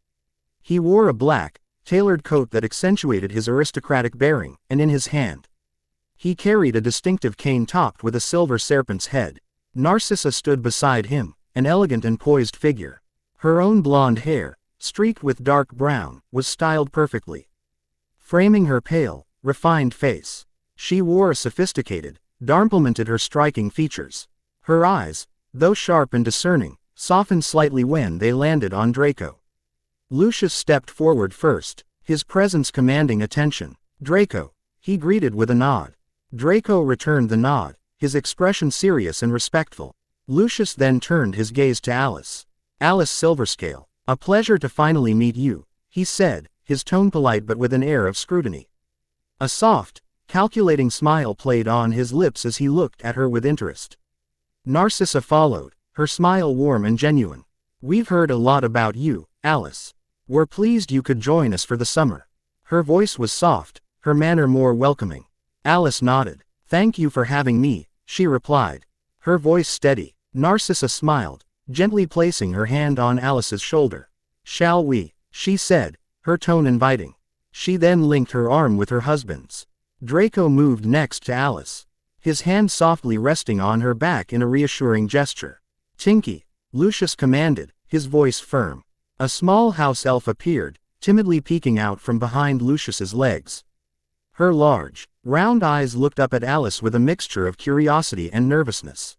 He wore a black, tailored coat that accentuated his aristocratic bearing, and in his hand he carried a distinctive cane topped with a silver serpent's head. Narcissa stood beside him, an elegant and poised figure. Her own blonde hair, streaked with dark brown, was styled perfectly, framing her pale, refined face. She wore a sophisticated, darmplemented her striking features. Her eyes, though sharp and discerning, softened slightly when they landed on Draco. Lucius stepped forward first, his presence commanding attention. "Draco," he greeted with a nod. Draco returned the nod, his expression serious and respectful. Lucius then turned his gaze to Alice. "Alice Silverscale, a pleasure to finally meet you," he said, his tone polite but with an air of scrutiny. A soft, calculating smile played on his lips as he looked at her with interest. Narcissa followed, her smile warm and genuine. "We've heard a lot about you, Alice. We're pleased you could join us for the summer." Her voice was soft, her manner more welcoming. Alice nodded. "Thank you for having me," she replied. Her voice steady. Narcissa smiled, gently placing her hand on Alice's shoulder. "Shall we?" she said, her tone inviting. She then linked her arm with her husband's. Draco moved next to Alice, his hand softly resting on her back in a reassuring gesture. "Tinky," Lucius commanded, his voice firm. A small house elf appeared, timidly peeking out from behind Lucius's legs. Her large, round eyes looked up at Alice with a mixture of curiosity and nervousness.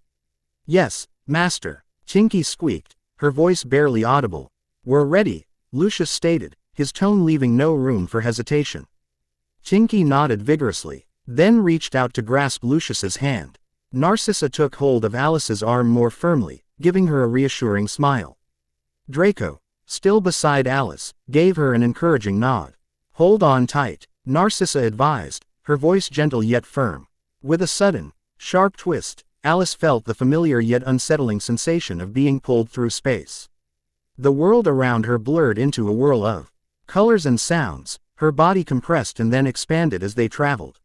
"Yes, master," Tinky squeaked, her voice barely audible. "We're ready," Lucius stated, his tone leaving no room for hesitation. Tinky nodded vigorously, then reached out to grasp Lucius's hand. Narcissa took hold of Alice's arm more firmly, giving her a reassuring smile. Draco, still beside Alice, gave her an encouraging nod. "Hold on tight," Narcissa advised, her voice gentle yet firm. With a sudden, sharp twist, Alice felt the familiar yet unsettling sensation of being pulled through space. The world around her blurred into a whirl of Colors and sounds, her body compressed and then expanded as they traveled.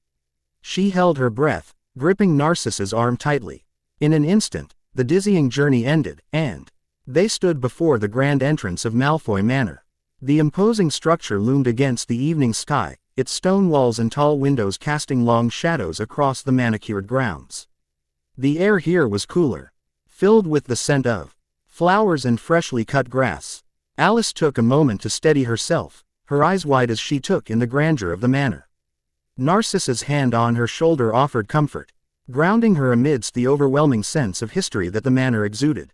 She held her breath, gripping Narcissa's arm tightly. In an instant, the dizzying journey ended, and they stood before the grand entrance of Malfoy Manor. The imposing structure loomed against the evening sky, its stone walls and tall windows casting long shadows across the manicured grounds. The air here was cooler, filled with the scent of flowers and freshly cut grass. Alice took a moment to steady herself, her eyes wide as she took in the grandeur of the manor. Narcissa's hand on her shoulder offered comfort, grounding her amidst the overwhelming sense of history that the manor exuded.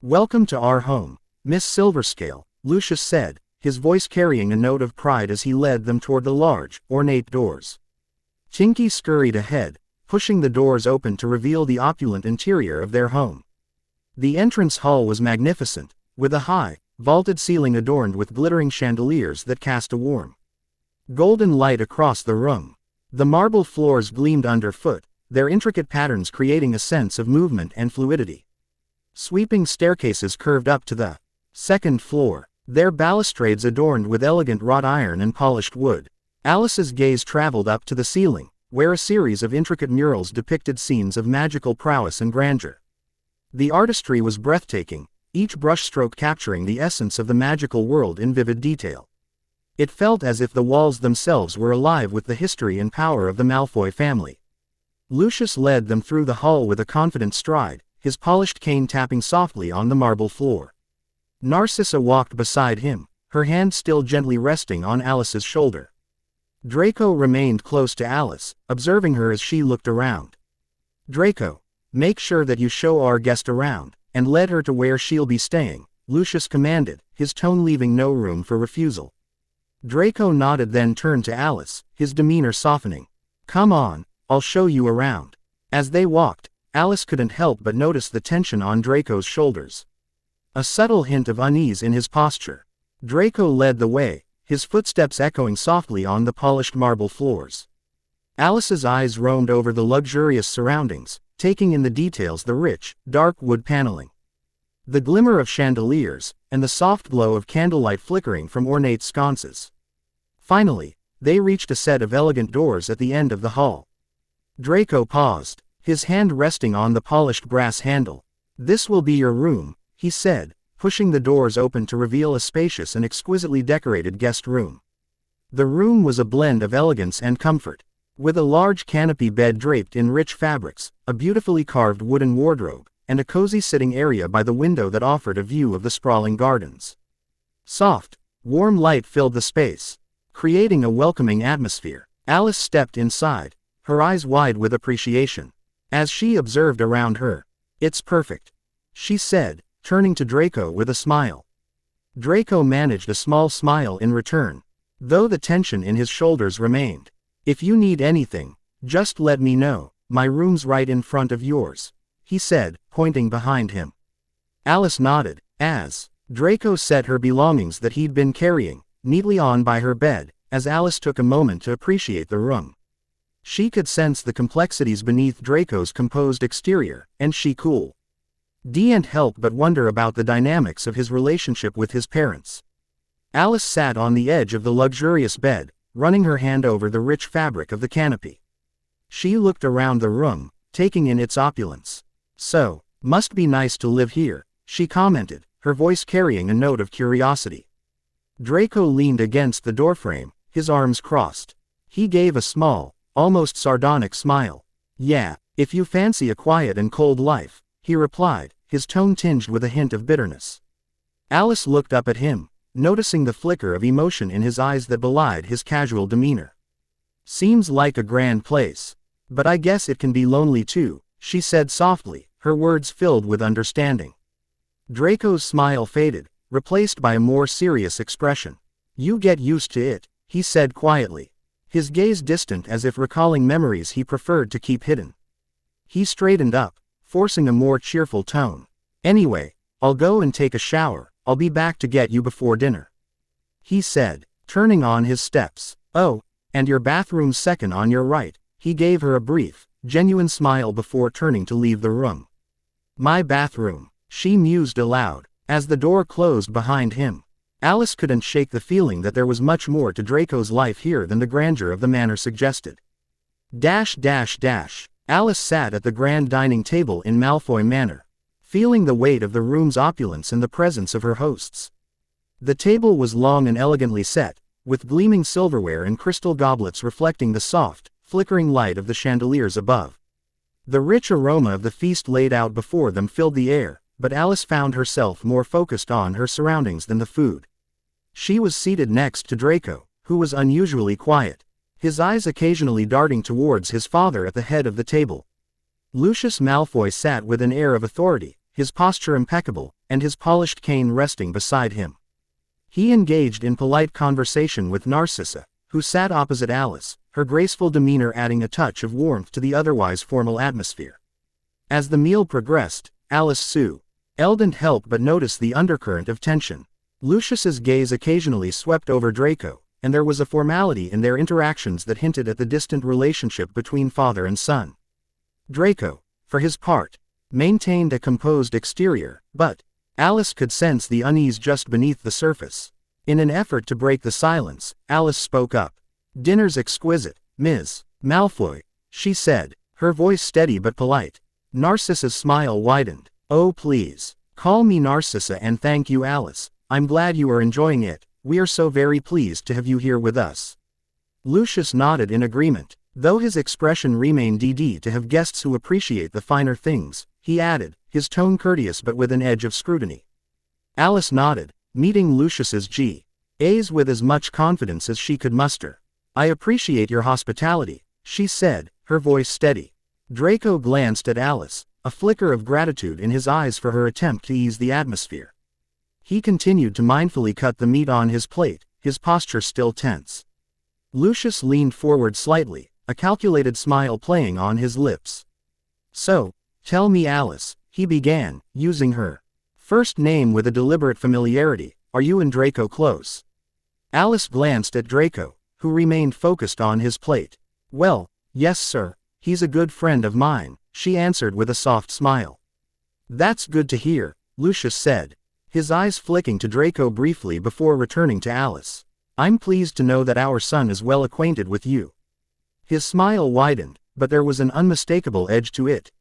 "Welcome to our home, Miss Silverscale," Lucius said, his voice carrying a note of pride as he led them toward the large, ornate doors. Chinky scurried ahead, pushing the doors open to reveal the opulent interior of their home. The entrance hall was magnificent, with a high, vaulted ceiling adorned with glittering chandeliers that cast a warm, golden light across the room. The marble floors gleamed underfoot, their intricate patterns creating a sense of movement and fluidity. Sweeping staircases curved up to the second floor, their balustrades adorned with elegant wrought iron and polished wood. Alice's gaze traveled up to the ceiling, where a series of intricate murals depicted scenes of magical prowess and grandeur. The artistry was breathtaking, each brushstroke capturing the essence of the magical world in vivid detail. It felt as if the walls themselves were alive with the history and power of the Malfoy family. Lucius led them through the hall with a confident stride, his polished cane tapping softly on the marble floor. Narcissa walked beside him, her hand still gently resting on Alice's shoulder. Draco remained close to Alice, observing her as she looked around. "Draco, make sure that you show our guest around, and lead her to where she'll be staying," Lucius commanded, his tone leaving no room for refusal. Draco nodded, then turned to Alice, his demeanor softening. "Come on, I'll show you around." As they walked, Alice couldn't help but notice the tension on Draco's shoulders. A subtle hint of unease in his posture. Draco led the way, his footsteps echoing softly on the polished marble floors. Alice's eyes roamed over the luxurious surroundings, taking in the details: the rich, dark wood paneling, the glimmer of chandeliers, and the soft glow of candlelight flickering from ornate sconces. Finally, they reached a set of elegant doors at the end of the hall. Draco paused, his hand resting on the polished brass handle. "This will be your room," he said, pushing the doors open to reveal a spacious and exquisitely decorated guest room. The room was a blend of elegance and comfort, with a large canopy bed draped in rich fabrics, a beautifully carved wooden wardrobe, and a cozy sitting area by the window that offered a view of the sprawling gardens. Soft, warm light filled the space, creating a welcoming atmosphere. Alice stepped inside, her eyes wide with appreciation. As she observed around her, "It's perfect," she said, turning to Draco with a smile. Draco managed a small smile in return, though the tension in his shoulders remained. "If you need anything, just let me know, my room's right in front of yours," he said, pointing behind him. Alice nodded, as Draco set her belongings that he'd been carrying neatly on by her bed, as Alice took a moment to appreciate the room. She could sense the complexities beneath Draco's composed exterior, and she didn't help but wonder about the dynamics of his relationship with his parents. Alice sat on the edge of the luxurious bed, running her hand over the rich fabric of the canopy. She looked around the room, taking in its opulence. "So, must be nice to live here," she commented, her voice carrying a note of curiosity. Draco leaned against the doorframe, his arms crossed. He gave a small, almost sardonic smile. "Yeah, if you fancy a quiet and cold life," he replied, his tone tinged with a hint of bitterness. Alice looked up at him, noticing the flicker of emotion in his eyes that belied his casual demeanor. "Seems like a grand place. But I guess it can be lonely too," she said softly, her words filled with understanding. Draco's smile faded, replaced by a more serious expression. "You get used to it," he said quietly, his gaze distant as if recalling memories he preferred to keep hidden. He straightened up, forcing a more cheerful tone. "Anyway, I'll go and take a shower, I'll be back to get you before dinner," he said, turning on his steps. "Oh, and your bathroom's second on your right," he gave her a brief, genuine smile before turning to leave the room. "My bathroom," she mused aloud, as the door closed behind him. Alice couldn't shake the feeling that there was much more to Draco's life here than the grandeur of the manor suggested. Alice sat at the grand dining table in Malfoy Manor, feeling the weight of the room's opulence in the presence of her hosts. The table was long and elegantly set, with gleaming silverware and crystal goblets reflecting the soft, flickering light of the chandeliers above. The rich aroma of the feast laid out before them filled the air, but Alice found herself more focused on her surroundings than the food. She was seated next to Draco, who was unusually quiet, his eyes occasionally darting towards his father at the head of the table. Lucius Malfoy sat with an air of authority, his posture impeccable, and his polished cane resting beside him. He engaged in polite conversation with Narcissa, who sat opposite Alice, her graceful demeanor adding a touch of warmth to the otherwise formal atmosphere. As the meal progressed, Alice Sue didn't help but notice the undercurrent of tension. Lucius's gaze occasionally swept over Draco, and there was a formality in their interactions that hinted at the distant relationship between father and son. Draco, for his part, maintained a composed exterior, but Alice could sense the unease just beneath the surface. In an effort to break the silence, Alice spoke up. "Dinner's exquisite, Ms. Malfoy," she said, her voice steady but polite. Narcissa's smile widened. "Oh please, call me Narcissa and thank you Alice. I'm glad you are enjoying it. We are so very pleased to have you here with us." Lucius nodded in agreement. Though his expression remained to have guests who appreciate the finer things, he added, his tone courteous but with an edge of scrutiny. Alice nodded, meeting Lucius's gaze with as much confidence as she could muster. "I appreciate your hospitality," she said, her voice steady. Draco glanced at Alice, a flicker of gratitude in his eyes for her attempt to ease the atmosphere. He continued to mindfully cut the meat on his plate, his posture still tense. Lucius leaned forward slightly, a calculated smile playing on his lips. "So, tell me Alice," he began, using her first name with a deliberate familiarity, "are you and Draco close?" Alice glanced at Draco, who remained focused on his plate. "Well, yes sir, he's a good friend of mine," she answered with a soft smile. "That's good to hear," Lucius said, his eyes flicking to Draco briefly before returning to Alice. "I'm pleased to know that our son is well acquainted with you." His smile widened, but there was an unmistakable edge to it,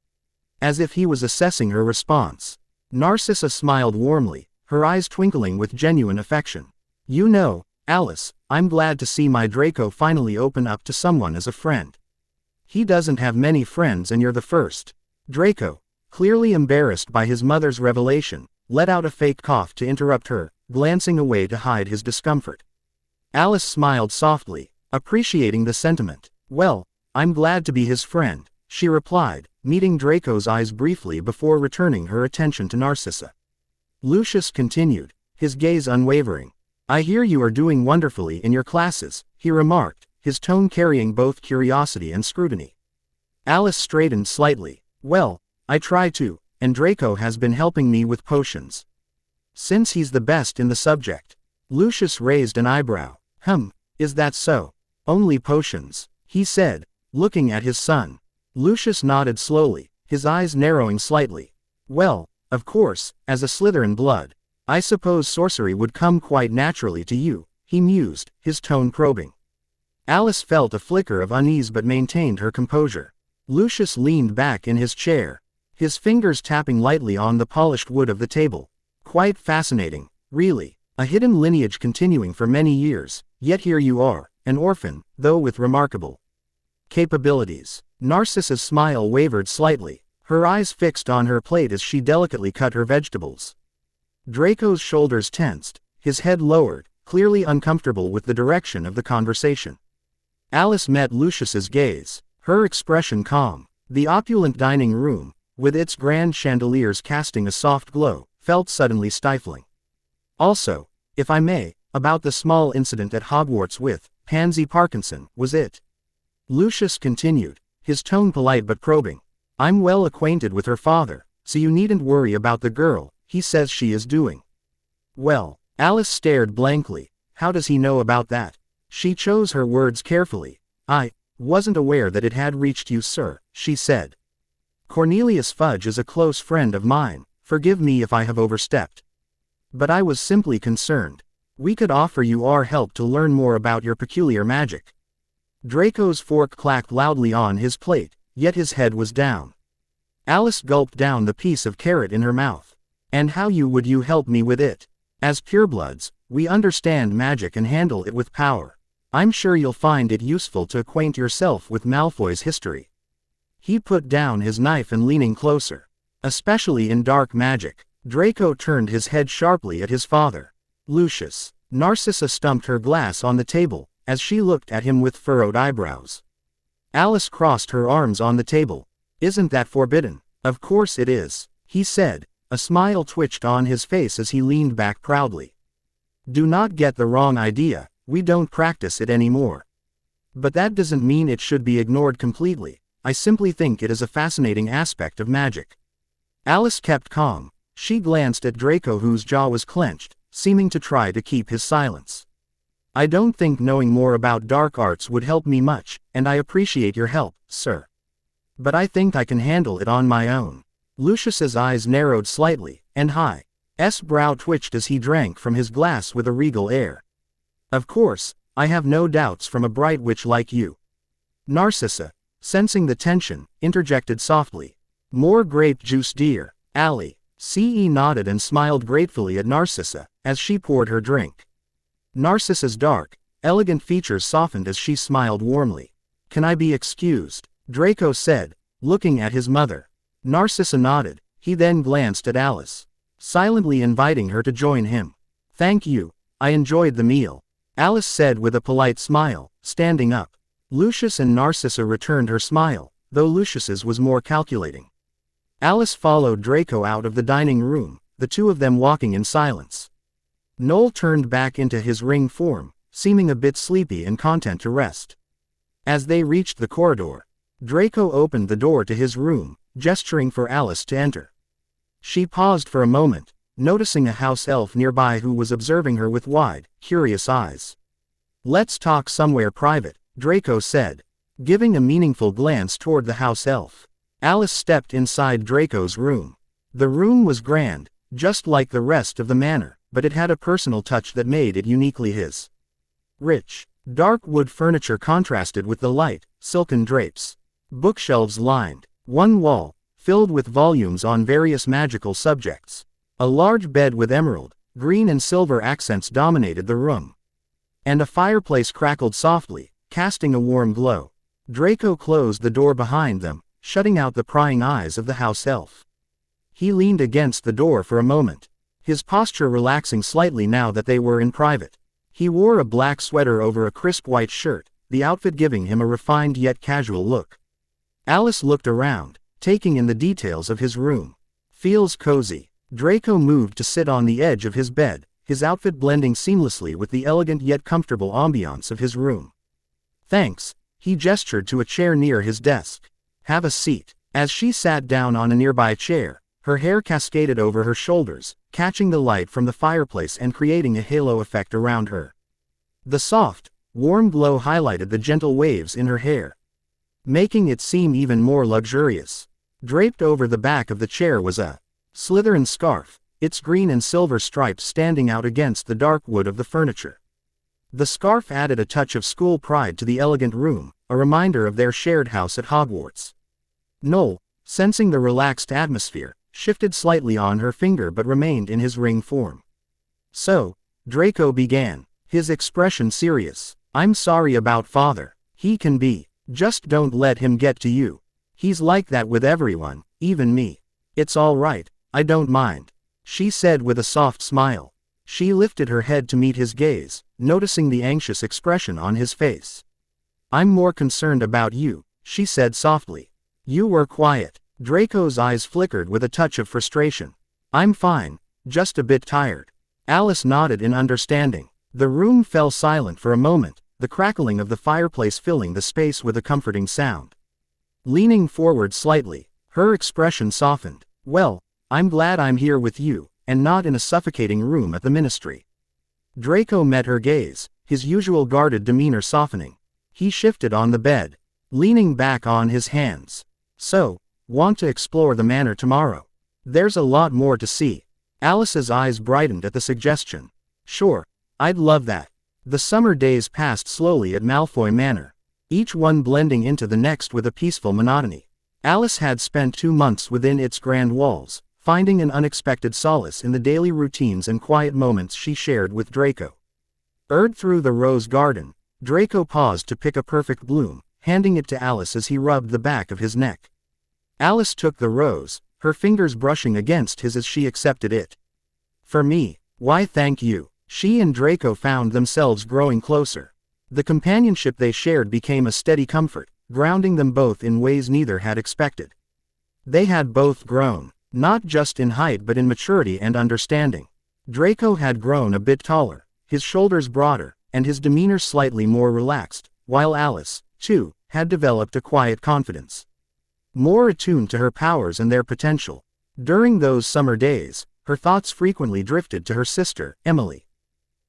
as if he was assessing her response. Narcissa smiled warmly, her eyes twinkling with genuine affection. "You know, Alice, I'm glad to see my Draco finally open up to someone as a friend. He doesn't have many friends and you're the first." Draco, clearly embarrassed by his mother's revelation, let out a fake cough to interrupt her, glancing away to hide his discomfort. Alice smiled softly, appreciating the sentiment. "Well, I'm glad to be his friend," she replied, meeting Draco's eyes briefly before returning her attention to Narcissa. Lucius continued, his gaze unwavering. "I hear you are doing wonderfully in your classes," he remarked, his tone carrying both curiosity and scrutiny. Alice straightened slightly. "Well, I try to, and Draco has been helping me with potions. Since he's the best in the subject." Lucius raised an eyebrow. Is that so? Only potions?" he said, looking at his son. Lucius nodded slowly, his eyes narrowing slightly. "Well, of course, as a Slytherin blood, I suppose sorcery would come quite naturally to you," he mused, his tone probing. Alice felt a flicker of unease but maintained her composure. Lucius leaned back in his chair, his fingers tapping lightly on the polished wood of the table. "Quite fascinating, really. A hidden lineage continuing for many years, yet here you are, an orphan, though with remarkable capabilities." Narcissa's smile wavered slightly, her eyes fixed on her plate as she delicately cut her vegetables. Draco's shoulders tensed, his head lowered, clearly uncomfortable with the direction of the conversation. Alice met Lucius's gaze, her expression calm. The opulent dining room, with its grand chandeliers casting a soft glow, felt suddenly stifling. "Also, if I may, about the small incident at Hogwarts with Pansy Parkinson, was it?" Lucius continued, his tone polite but probing. "I'm well acquainted with her father, so you needn't worry about the girl. He says she is doing well." Alice stared blankly. "How does he know about that?" She chose her words carefully. "I wasn't aware that it had reached you, sir," she said. "Cornelius Fudge is a close friend of mine, forgive me if I have overstepped. But I was simply concerned." We could offer you our help to learn more about your peculiar magic. Draco's fork clacked loudly on his plate, yet his head was down. Alice gulped down the piece of carrot in her mouth. And how would you help me with it? As purebloods, we understand magic and handle it with power. I'm sure you'll find it useful to acquaint yourself with Malfoy's history. He put down his knife and leaning closer. Especially in dark magic. Draco turned his head sharply at his father. Lucius. Narcissa stumped her glass on the table, as she looked at him with furrowed eyebrows. Alice crossed her arms on the table. Isn't that forbidden? Of course it is, he said. A smile twitched on his face as he leaned back proudly. Do not get the wrong idea, we don't practice it anymore. But that doesn't mean it should be ignored completely. I simply think it is a fascinating aspect of magic. Alice kept calm. She glanced at Draco, whose jaw was clenched, seeming to try to keep his silence. I don't think knowing more about dark arts would help me much, and I appreciate your help, sir. But I think I can handle it on my own. Lucius's eyes narrowed slightly, and High's brow twitched as he drank from his glass with a regal air. Of course, I have no doubts from a bright witch like you. Narcissa, sensing the tension, interjected softly. More grape juice, dear. Alice nodded and smiled gratefully at Narcissa, as she poured her drink. Narcissa's dark, elegant features softened as she smiled warmly. Can I be excused? Draco said, looking at his mother. Narcissa nodded. He then glanced at Alice, silently inviting her to join him. Thank you, I enjoyed the meal, Alice said with a polite smile, standing up. Lucius and Narcissa returned her smile, though Lucius's was more calculating. Alice followed Draco out of the dining room, the two of them walking in silence. Noel turned back into his ring form, seeming a bit sleepy and content to rest. As they reached the corridor, Draco opened the door to his room, gesturing for Alice to enter. She paused for a moment, noticing a house elf nearby who was observing her with wide, curious eyes. Let's talk somewhere private, Draco said, giving a meaningful glance toward the house elf. Alice stepped inside Draco's room. The room was grand, just like the rest of the manor, but it had a personal touch that made it uniquely his. Rich, dark wood furniture contrasted with the light, silken drapes. Bookshelves lined one wall, filled with volumes on various magical subjects. A large bed with emerald, green and silver accents dominated the room. And a fireplace crackled softly, casting a warm glow. Draco closed the door behind them, shutting out the prying eyes of the house elf. He leaned against the door for a moment, his posture relaxing slightly now that they were in private. He wore a black sweater over a crisp white shirt, the outfit giving him a refined yet casual look. Alice looked around, taking in the details of his room. Feels cozy. Draco moved to sit on the edge of his bed, his outfit blending seamlessly with the elegant yet comfortable ambiance of his room. Thanks, he gestured to a chair near his desk. Have a seat. As she sat down on a nearby chair, her hair cascaded over her shoulders, catching the light from the fireplace and creating a halo effect around her. The soft, warm glow highlighted the gentle waves in her hair, making it seem even more luxurious. Draped over the back of the chair was a Slytherin scarf, its green and silver stripes standing out against the dark wood of the furniture. The scarf added a touch of school pride to the elegant room, a reminder of their shared house at Hogwarts. Noel, sensing the relaxed atmosphere, shifted slightly on her finger but remained in his ring form. So, Draco began, his expression serious. I'm sorry about father. He can be. Just don't let him get to you. He's like that with everyone, even me. It's all right, I don't mind, she said with a soft smile. She lifted her head to meet his gaze, noticing the anxious expression on his face. I'm more concerned about you, she said softly. You were quiet. Draco's eyes flickered with a touch of frustration. I'm fine, just a bit tired. Alice nodded in understanding. The room fell silent for a moment, the crackling of the fireplace filling the space with a comforting sound. Leaning forward slightly, her expression softened. Well, I'm glad I'm here with you, and not in a suffocating room at the ministry. Draco met her gaze, his usual guarded demeanor softening. He shifted on the bed, leaning back on his hands. So, want to explore the manor tomorrow? There's a lot more to see. Alice's eyes brightened at the suggestion. Sure, I'd love that. The summer days passed slowly at Malfoy Manor, each one blending into the next with a peaceful monotony. Alice had spent 2 months within its grand walls, finding an unexpected solace in the daily routines and quiet moments she shared with Draco. Through the rose garden, Draco paused to pick a perfect bloom, handing it to Alice as he rubbed the back of his neck. Alice took the rose, her fingers brushing against his as she accepted it. For me, why thank you. She and Draco found themselves growing closer. The companionship they shared became a steady comfort, grounding them both in ways neither had expected. They had both grown, not just in height but in maturity and understanding. Draco had grown a bit taller, his shoulders broader, and his demeanor slightly more relaxed, while Alice, too, had developed a quiet confidence, more attuned to her powers and their potential. During those summer days, her thoughts frequently drifted to her sister, Emily.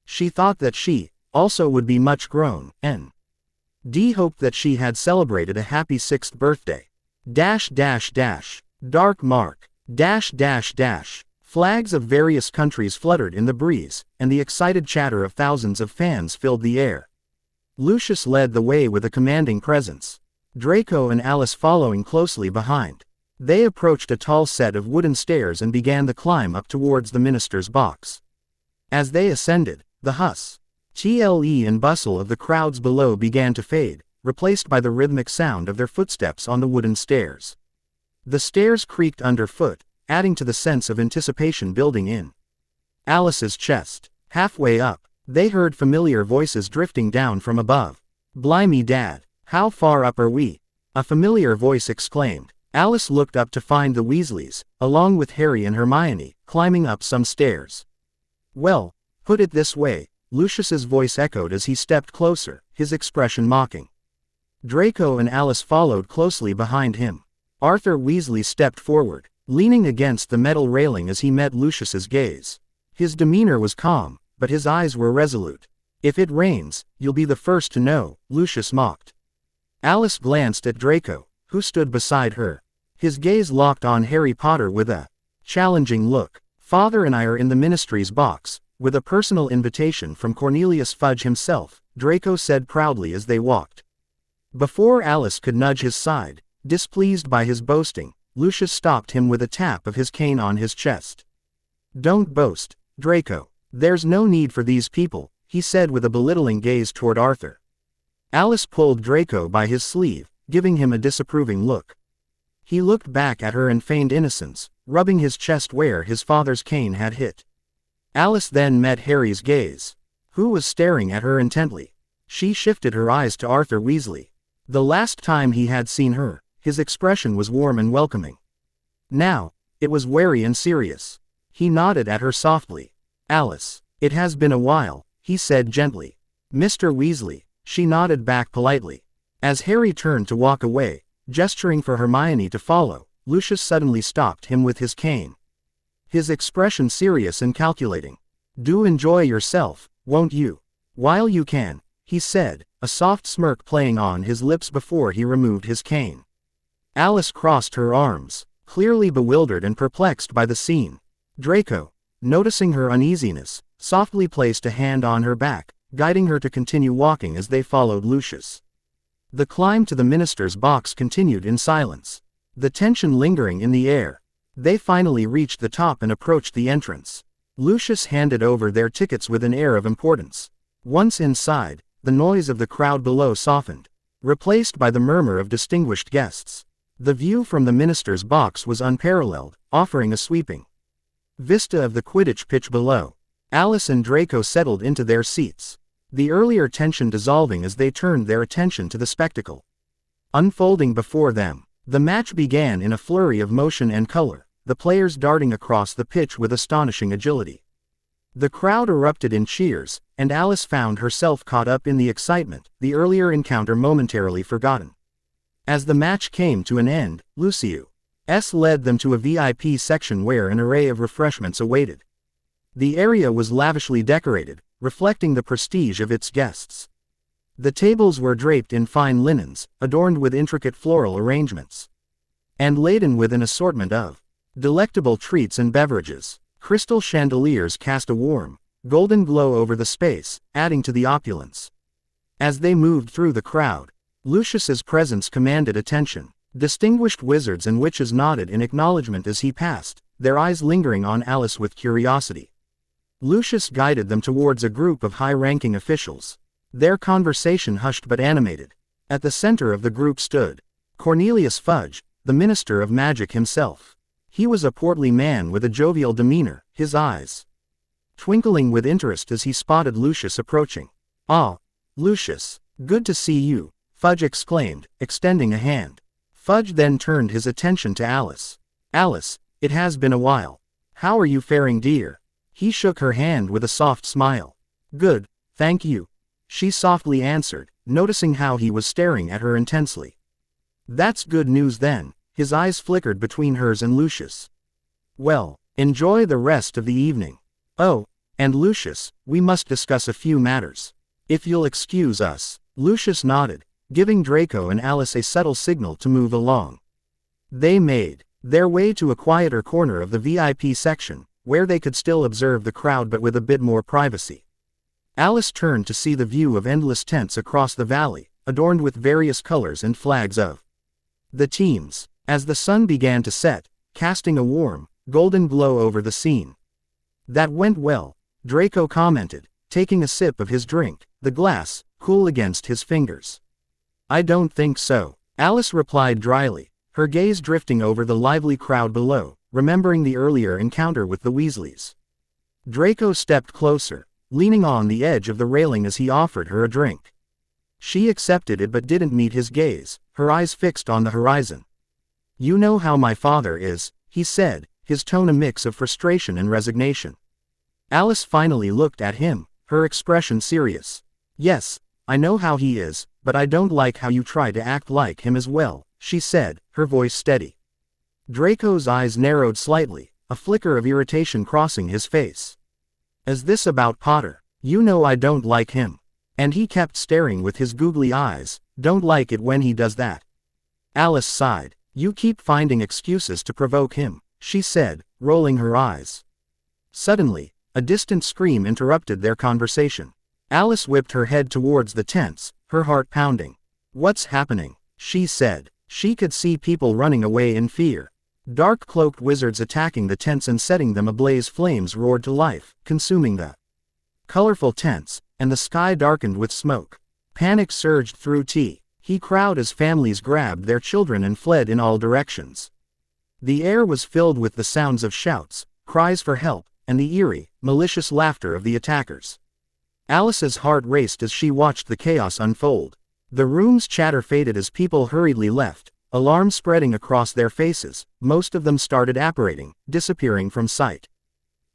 She thought that she, also would be much grown, and hoped that she had celebrated a happy 6th birthday. Dark mark. Flags of various countries fluttered in the breeze, and the excited chatter of thousands of fans filled the air. Lucius led the way with a commanding presence, Draco and Alice following closely behind. They approached a tall set of wooden stairs and began the climb up towards the minister's box. As they ascended, the hustle and bustle of the crowds below began to fade, replaced by the rhythmic sound of their footsteps on the wooden stairs. The stairs creaked underfoot, adding to the sense of anticipation building in Alice's chest. Halfway up, they heard familiar voices drifting down from above. "Blimey, Dad, how far up are we?" a familiar voice exclaimed. Alice looked up to find the Weasleys, along with Harry and Hermione, climbing up some stairs. "Well, put it this way," Lucius's voice echoed as he stepped closer, his expression mocking. Draco and Alice followed closely behind him. Arthur Weasley stepped forward, leaning against the metal railing as he met Lucius's gaze. His demeanor was calm, but his eyes were resolute. "If it rains, you'll be the first to know," Lucius mocked. Alice glanced at Draco, who stood beside her. His gaze locked on Harry Potter with a challenging look. "Father and I are in the Ministry's box, with a personal invitation from Cornelius Fudge himself," Draco said proudly as they walked. Before Alice could nudge his side, displeased by his boasting, Lucius stopped him with a tap of his cane on his chest. "Don't boast, Draco. There's no need for these people," he said with a belittling gaze toward Arthur. Alice pulled Draco by his sleeve, giving him a disapproving look. He looked back at her and feigned innocence, rubbing his chest where his father's cane had hit. Alice then met Harry's gaze, who was staring at her intently. She shifted her eyes to Arthur Weasley. The last time he had seen her, his expression was warm and welcoming. Now, it was wary and serious. He nodded at her softly. "Alice, it has been a while," he said gently. "Mr. Weasley," she nodded back politely. As Harry turned to walk away, gesturing for Hermione to follow, Lucius suddenly stopped him with his cane, his expression serious and calculating. "Do enjoy yourself, won't you? While you can," he said, a soft smirk playing on his lips before he removed his cane. Alice crossed her arms, clearly bewildered and perplexed by the scene. Draco, noticing her uneasiness, softly placed a hand on her back, guiding her to continue walking as they followed Lucius. The climb to the minister's box continued in silence, the tension lingering in the air. They finally reached the top and approached the entrance. Lucius handed over their tickets with an air of importance. Once inside, the noise of the crowd below softened, replaced by the murmur of distinguished guests. The view from the minister's box was unparalleled, offering a sweeping vista of the Quidditch pitch below. Alice and Draco settled into their seats, the earlier tension dissolving as they turned their attention to the spectacle unfolding before them. The match began in a flurry of motion and color, the players darting across the pitch with astonishing agility. The crowd erupted in cheers, and Alice found herself caught up in the excitement, the earlier encounter momentarily forgotten. As the match came to an end, Lucius led them to a VIP section where an array of refreshments awaited. The area was lavishly decorated, reflecting the prestige of its guests. The tables were draped in fine linens, adorned with intricate floral arrangements, and laden with an assortment of delectable treats and beverages. Crystal chandeliers cast a warm, golden glow over the space, adding to the opulence. As they moved through the crowd, Lucius's presence commanded attention. Distinguished wizards and witches nodded in acknowledgement as he passed, their eyes lingering on Alice with curiosity. Lucius guided them towards a group of high-ranking officials. Their conversation hushed but animated. At the center of the group stood Cornelius Fudge, the Minister of Magic himself. He was a portly man with a jovial demeanor, his eyes twinkling with interest as he spotted Lucius approaching. "Ah, Lucius, good to see you," Fudge exclaimed, extending a hand. Fudge then turned his attention to Alice. "Alice, it has been a while. How are you faring, dear?" He shook her hand with a soft smile. "Good, thank you," she softly answered, noticing how he was staring at her intensely. "That's good news then," his eyes flickered between hers and Lucius. "Well, enjoy the rest of the evening. Oh, and Lucius, we must discuss a few matters. If you'll excuse us." Lucius nodded, giving Draco and Alice a subtle signal to move along. They made their way to a quieter corner of the VIP section, where they could still observe the crowd but with a bit more privacy. Alice turned to see the view of endless tents across the valley, adorned with various colors and flags of the teams. As the sun began to set, casting a warm, golden glow over the scene. "That went well," Draco commented, taking a sip of his drink, the glass cool against his fingers. "I don't think so," Alice replied dryly, her gaze drifting over the lively crowd below, remembering the earlier encounter with the Weasleys. Draco stepped closer, leaning on the edge of the railing as he offered her a drink. She accepted it but didn't meet his gaze, her eyes fixed on the horizon. "You know how my father is," he said, his tone a mix of frustration and resignation. Alice finally looked at him, her expression serious. "Yes, I know how he is, but I don't like how you try to act like him as well," she said, her voice steady. Draco's eyes narrowed slightly, a flicker of irritation crossing his face. "Is this about Potter? You know I don't like him." And he kept staring with his googly eyes. "Don't like it when he does that." Alice sighed. "You keep finding excuses to provoke him," she said, rolling her eyes. Suddenly, a distant scream interrupted their conversation. Alice whipped her head towards the tents, her heart pounding. "What's happening?" she said. She could see people running away in fear. Dark-cloaked wizards attacking the tents and setting them ablaze. Flames roared to life, consuming the colorful tents, and the sky darkened with smoke. Panic surged through the crowd as families grabbed their children and fled in all directions. The air was filled with the sounds of shouts, cries for help, and the eerie, malicious laughter of the attackers. Alice's heart raced as she watched the chaos unfold. The room's chatter faded as people hurriedly left, alarm spreading across their faces. Most of them started apparating, disappearing from sight.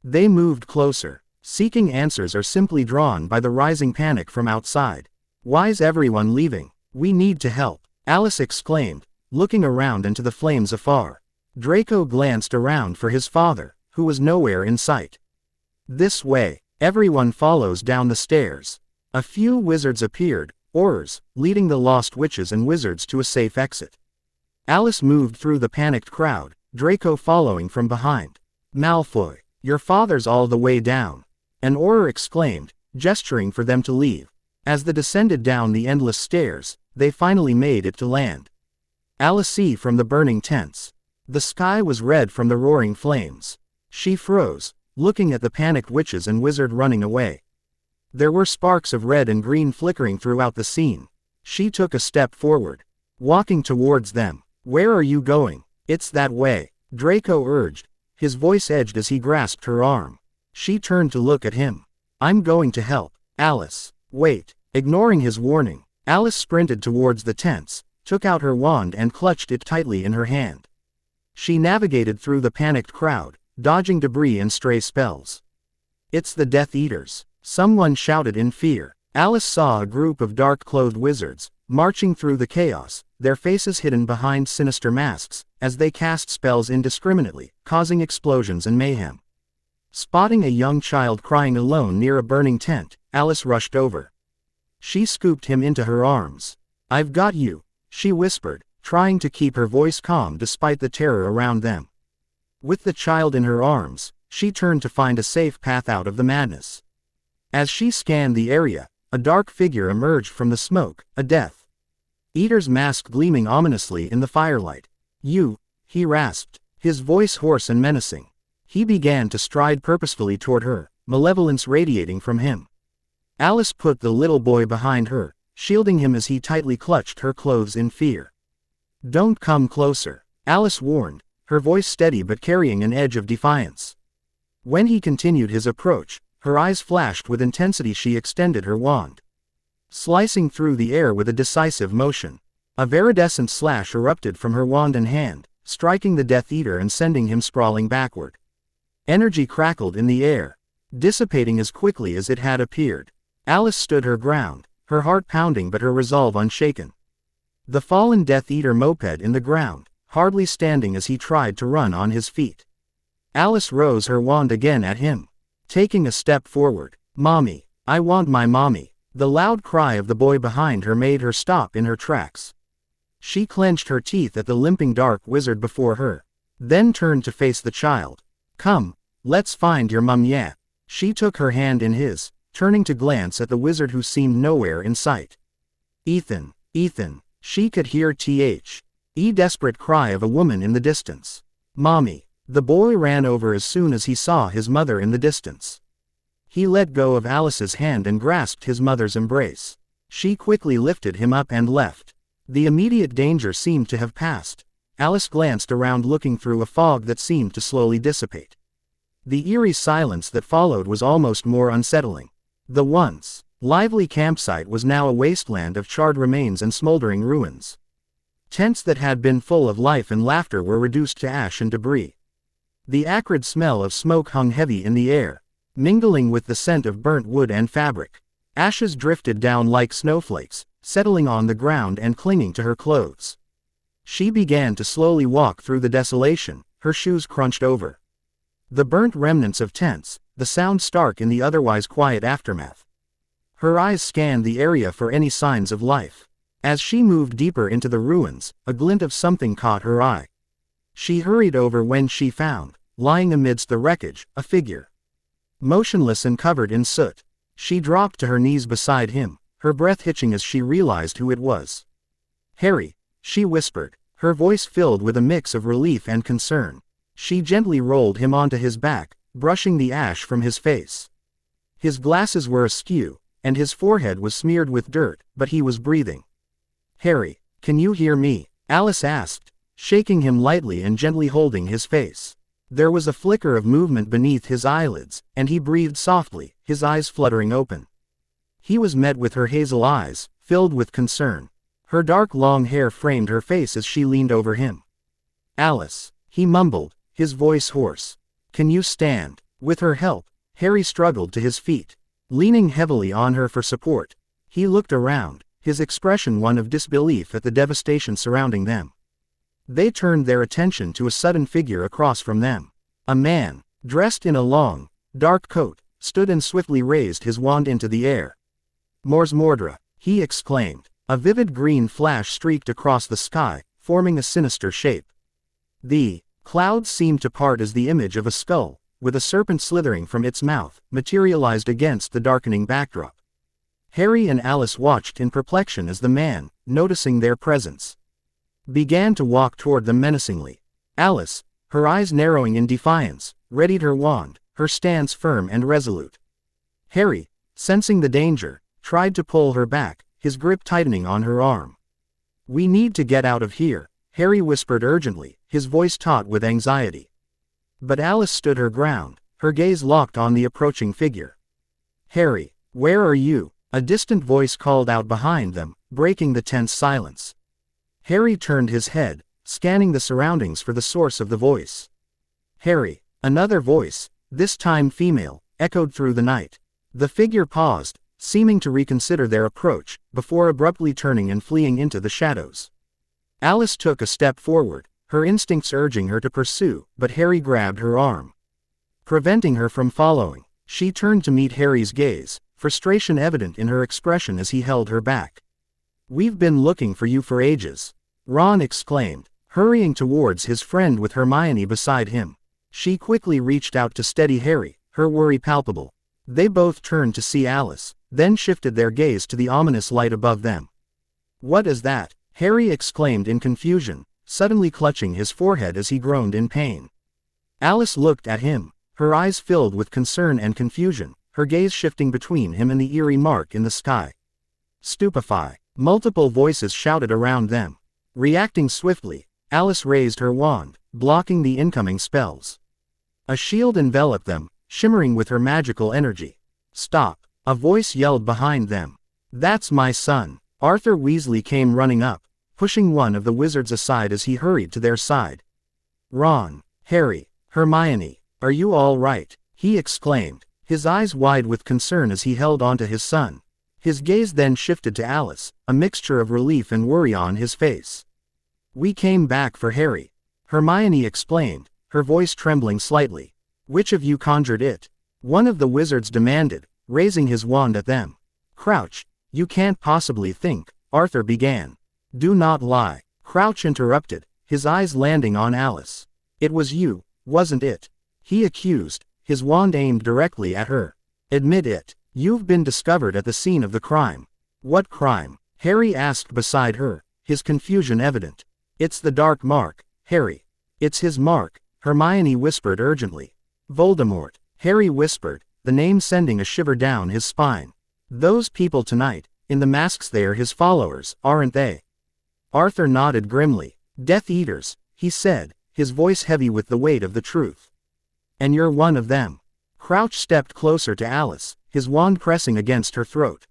They moved closer, seeking answers or simply drawn by the rising panic from outside. "Why's everyone leaving? We need to help," Alice exclaimed, looking around into the flames afar. Draco glanced around for his father, who was nowhere in sight. "This way." Everyone follows down the stairs. A few wizards appeared, oars, leading the lost witches and wizards to a safe exit. Alice moved through the panicked crowd, Draco following from behind. "Malfoy, your father's all the way down," an Auror exclaimed, gesturing for them to leave. As they descended down the endless stairs, they finally made it to land. Alice saw from the burning tents. The sky was red from the roaring flames. She froze, looking at the panicked witches and wizard running away. There were sparks of red and green flickering throughout the scene. She took a step forward, walking towards them. "Where are you going?" "It's that way," Draco urged, his voice edged as he grasped her arm. She turned to look at him. "I'm going to help." "Alice, wait." Ignoring his warning, Alice sprinted towards the tents, took out her wand and clutched it tightly in her hand. She navigated through the panicked crowd, dodging debris and stray spells. "It's the Death Eaters," someone shouted in fear. Alice saw a group of dark-clothed wizards, marching through the chaos, their faces hidden behind sinister masks, as they cast spells indiscriminately, causing explosions and mayhem. Spotting a young child crying alone near a burning tent, Alice rushed over. She scooped him into her arms. "I've got you," she whispered, trying to keep her voice calm despite the terror around them. With the child in her arms, she turned to find a safe path out of the madness. As she scanned the area, a dark figure emerged from the smoke, a Death Eater's mask gleaming ominously in the firelight. "You," he rasped, his voice hoarse and menacing. He began to stride purposefully toward her, malevolence radiating from him. Alice put the little boy behind her, shielding him as he tightly clutched her clothes in fear. "Don't come closer," Alice warned, her voice steady but carrying an edge of defiance. When he continued his approach, her eyes flashed with intensity. She extended her wand, slicing through the air with a decisive motion. A viridescent slash erupted from her wand and hand, striking the Death Eater and sending him sprawling backward. Energy crackled in the air, dissipating as quickly as it had appeared. Alice stood her ground, her heart pounding but her resolve unshaken. The fallen Death Eater moped in the ground, hardly standing as he tried to run on his feet. Alice rose her wand again at him, taking a step forward. "Mommy, I want my mommy." The loud cry of the boy behind her made her stop in her tracks. She clenched her teeth at the limping dark wizard before her, then turned to face the child. "Come, let's find your mum, yeah." She took her hand in his, turning to glance at the wizard who seemed nowhere in sight. "Ethan, Ethan," she could hear the desperate cry of a woman in the distance. "Mommy." The boy ran over as soon as he saw his mother in the distance. He let go of Alice's hand and grasped his mother's embrace. She quickly lifted him up and left. The immediate danger seemed to have passed. Alice glanced around looking through a fog that seemed to slowly dissipate. The eerie silence that followed was almost more unsettling. The once lively campsite was now a wasteland of charred remains and smoldering ruins. Tents that had been full of life and laughter were reduced to ash and debris. The acrid smell of smoke hung heavy in the air, mingling with the scent of burnt wood and fabric. Ashes drifted down like snowflakes, settling on the ground and clinging to her clothes. She began to slowly walk through the desolation, her shoes crunched over the burnt remnants of tents, the sound stark in the otherwise quiet aftermath. Her eyes scanned the area for any signs of life. As she moved deeper into the ruins, a glint of something caught her eye. She hurried over when she found, lying amidst the wreckage, a figure. Motionless and covered in soot. She dropped to her knees beside him, her breath hitching as she realized who it was. "Harry," she whispered, her voice filled with a mix of relief and concern. She gently rolled him onto his back, brushing the ash from his face. His glasses were askew, and his forehead was smeared with dirt, but he was breathing. "Harry, can you hear me?" Alice asked, shaking him lightly and gently holding his face. There was a flicker of movement beneath his eyelids, and he breathed softly, his eyes fluttering open. He was met with her hazel eyes, filled with concern. Her dark long hair framed her face as she leaned over him. "Alice," he mumbled, his voice hoarse. "Can you stand?" With her help, Harry struggled to his feet, leaning heavily on her for support. He looked around, his expression one of disbelief at the devastation surrounding them. They turned their attention to a sudden figure across from them. A man, dressed in a long, dark coat, stood and swiftly raised his wand into the air. "Mors Mordra," he exclaimed. A vivid green flash streaked across the sky, forming a sinister shape. The clouds seemed to part as the image of a skull, with a serpent slithering from its mouth, materialized against the darkening backdrop. Harry and Alice watched in perplexion as the man, noticing their presence, began to walk toward them menacingly. Alice, her eyes narrowing in defiance, readied her wand, her stance firm and resolute. Harry, sensing the danger, tried to pull her back, his grip tightening on her arm. "We need to get out of here," Harry whispered urgently, his voice taut with anxiety. But Alice stood her ground, her gaze locked on the approaching figure. "Harry, where are you?" A distant voice called out behind them, breaking the tense silence. Harry turned his head, scanning the surroundings for the source of the voice. "Harry," another voice, this time female, echoed through the night. The figure paused, seeming to reconsider their approach, before abruptly turning and fleeing into the shadows. Alice took a step forward, her instincts urging her to pursue, but Harry grabbed her arm, preventing her from following. She turned to meet Harry's gaze, frustration evident in her expression as he held her back. "We've been looking for you for ages," Ron exclaimed, hurrying towards his friend with Hermione beside him. She quickly reached out to steady Harry, her worry palpable. They both turned to see Alice, then shifted their gaze to the ominous light above them. "What is that?" Harry exclaimed in confusion, suddenly clutching his forehead as he groaned in pain. Alice looked at him, her eyes filled with concern and confusion, her gaze shifting between him and the eerie mark in the sky. "Stupefy!" Multiple voices shouted around them. Reacting swiftly, Alice raised her wand, blocking the incoming spells. A shield enveloped them, shimmering with her magical energy. "Stop!" a voice yelled behind them. "That's my son!" Arthur Weasley came running up, pushing one of the wizards aside as he hurried to their side. "Ron, Harry, Hermione, are you all right?" he exclaimed, his eyes wide with concern as he held onto his son. His gaze then shifted to Alice, a mixture of relief and worry on his face. "We came back for Harry," Hermione explained, her voice trembling slightly. "Which of you conjured it?" one of the wizards demanded, raising his wand at them. "Crouch, you can't possibly think," Arthur began. "Do not lie," Crouch interrupted, his eyes landing on Alice. "It was you, wasn't it?" he accused, his wand aimed directly at her. "Admit it. You've been discovered at the scene of the crime." "What crime?" Harry asked beside her, his confusion evident. "It's the dark mark, Harry. It's his mark," Hermione whispered urgently. "Voldemort," Harry whispered, the name sending a shiver down his spine. "Those people tonight, in the masks, they're his followers, aren't they?" Arthur nodded grimly. "Death Eaters," he said, his voice heavy with the weight of the truth. "And you're one of them." Crouch stepped closer to Alice, his wand pressing against her throat.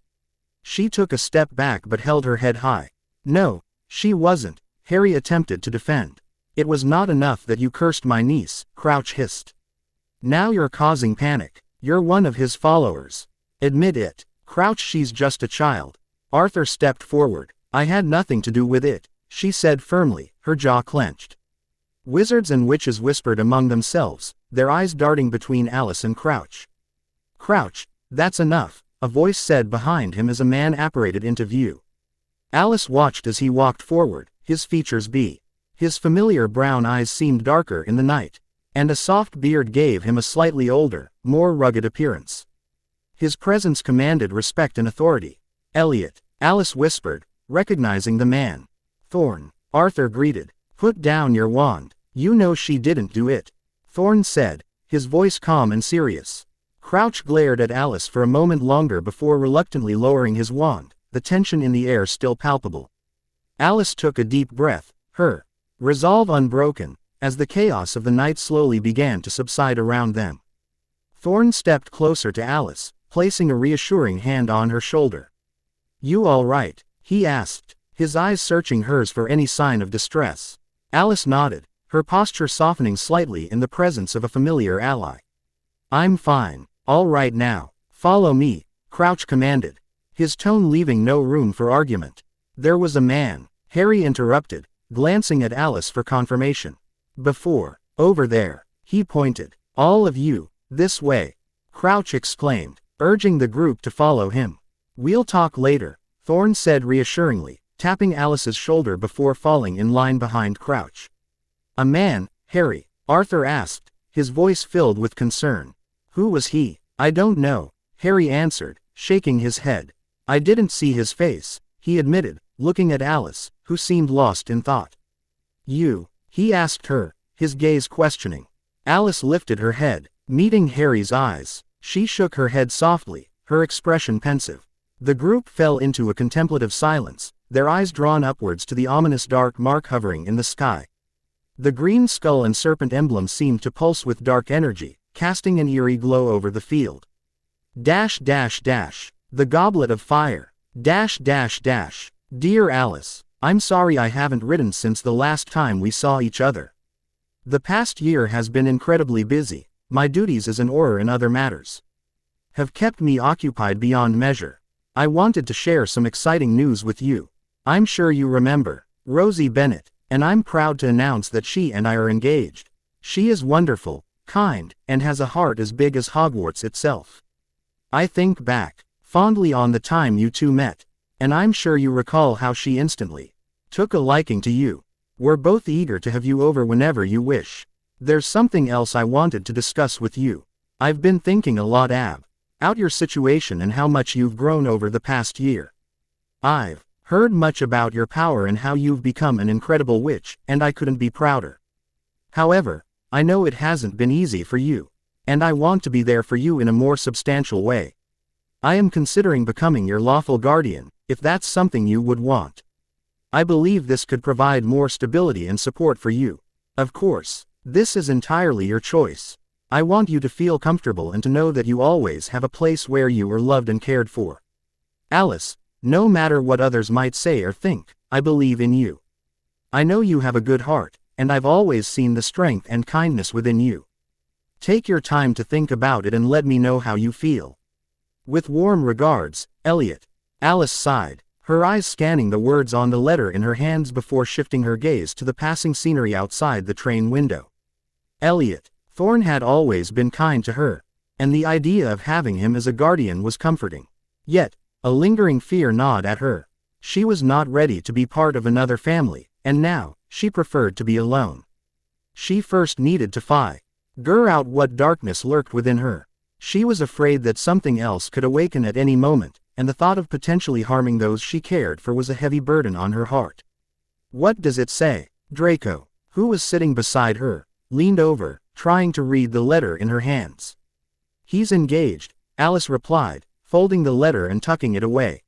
She took a step back but held her head high. "No, she wasn't," Harry attempted to defend. "It was not enough that you cursed my niece," Crouch hissed. "Now you're causing panic. You're one of his followers. Admit it." "Crouch, she's just a child." Arthur stepped forward. "I had nothing to do with it," she said firmly, her jaw clenched. Wizards and witches whispered among themselves, their eyes darting between Alice and Crouch. "Crouch, that's enough," a voice said behind him as a man apparated into view. Alice watched as he walked forward, his features his familiar brown eyes seemed darker in the night, and a soft beard gave him a slightly older, more rugged appearance. His presence commanded respect and authority. "Elliot," Alice whispered, recognizing the man. "Thorn," Arthur greeted. "Put down your wand. You know she didn't do it," Thorn said, his voice calm and serious. Crouch glared at Alice for a moment longer before reluctantly lowering his wand, the tension in the air still palpable. Alice took a deep breath, her resolve unbroken, as the chaos of the night slowly began to subside around them. Thorn stepped closer to Alice, placing a reassuring hand on her shoulder. "You all right?" he asked, his eyes searching hers for any sign of distress. Alice nodded, her posture softening slightly in the presence of a familiar ally. "I'm fine. All right now, follow me," Crouch commanded, his tone leaving no room for argument. "There was a man," Harry interrupted, glancing at Alice for confirmation. "Before, over there," he pointed. "All of you, this way," Crouch exclaimed, urging the group to follow him. "We'll talk later," Thorn said reassuringly, tapping Alice's shoulder before falling in line behind Crouch. "A man, Harry?" Arthur asked, his voice filled with concern. "Who was he?" "I don't know," Harry answered, shaking his head. "I didn't see his face," he admitted, looking at Alice, who seemed lost in thought. "You?" he asked her, his gaze questioning. Alice lifted her head, meeting Harry's eyes. She shook her head softly, her expression pensive. The group fell into a contemplative silence, their eyes drawn upwards to the ominous dark mark hovering in the sky. The green skull and serpent emblem seemed to pulse with dark energy, casting an eerie glow over the field. The Goblet of Fire. Dear Alice, I'm sorry I haven't written since the last time we saw each other. The past year has been incredibly busy. My duties as an Auror and other matters have kept me occupied beyond measure. I wanted to share some exciting news with you. I'm sure you remember Rosie Bennett, and I'm proud to announce that she and I are engaged. She is wonderful, kind, and has a heart as big as Hogwarts itself. I think back fondly on the time you two met, and I'm sure you recall how she instantly took a liking to you. We're both eager to have you over whenever you wish. There's something else I wanted to discuss with you. I've been thinking a lot, out your situation and how much you've grown over the past year. I've heard much about your power and how you've become an incredible witch, and I couldn't be prouder. However, I know it hasn't been easy for you, and I want to be there for you in a more substantial way. I am considering becoming your lawful guardian, if that's something you would want. I believe this could provide more stability and support for you. Of course, this is entirely your choice. I want you to feel comfortable and to know that you always have a place where you are loved and cared for. Alice, no matter what others might say or think, I believe in you. I know you have a good heart, and I've always seen the strength and kindness within you. Take your time to think about it and let me know how you feel. With warm regards, Elliot. Alice sighed, her eyes scanning the words on the letter in her hands before shifting her gaze to the passing scenery outside the train window. Elliot. Thorne had always been kind to her, and the idea of having him as a guardian was comforting. Yet, a lingering fear gnawed at her. She was not ready to be part of another family, and now, she preferred to be alone. She first needed to figure out what darkness lurked within her. She was afraid that something else could awaken at any moment, and the thought of potentially harming those she cared for was a heavy burden on her heart. What does it say? Draco, who was sitting beside her, leaned over, trying to read the letter in her hands. He's engaged, Alice replied, folding the letter and tucking it away.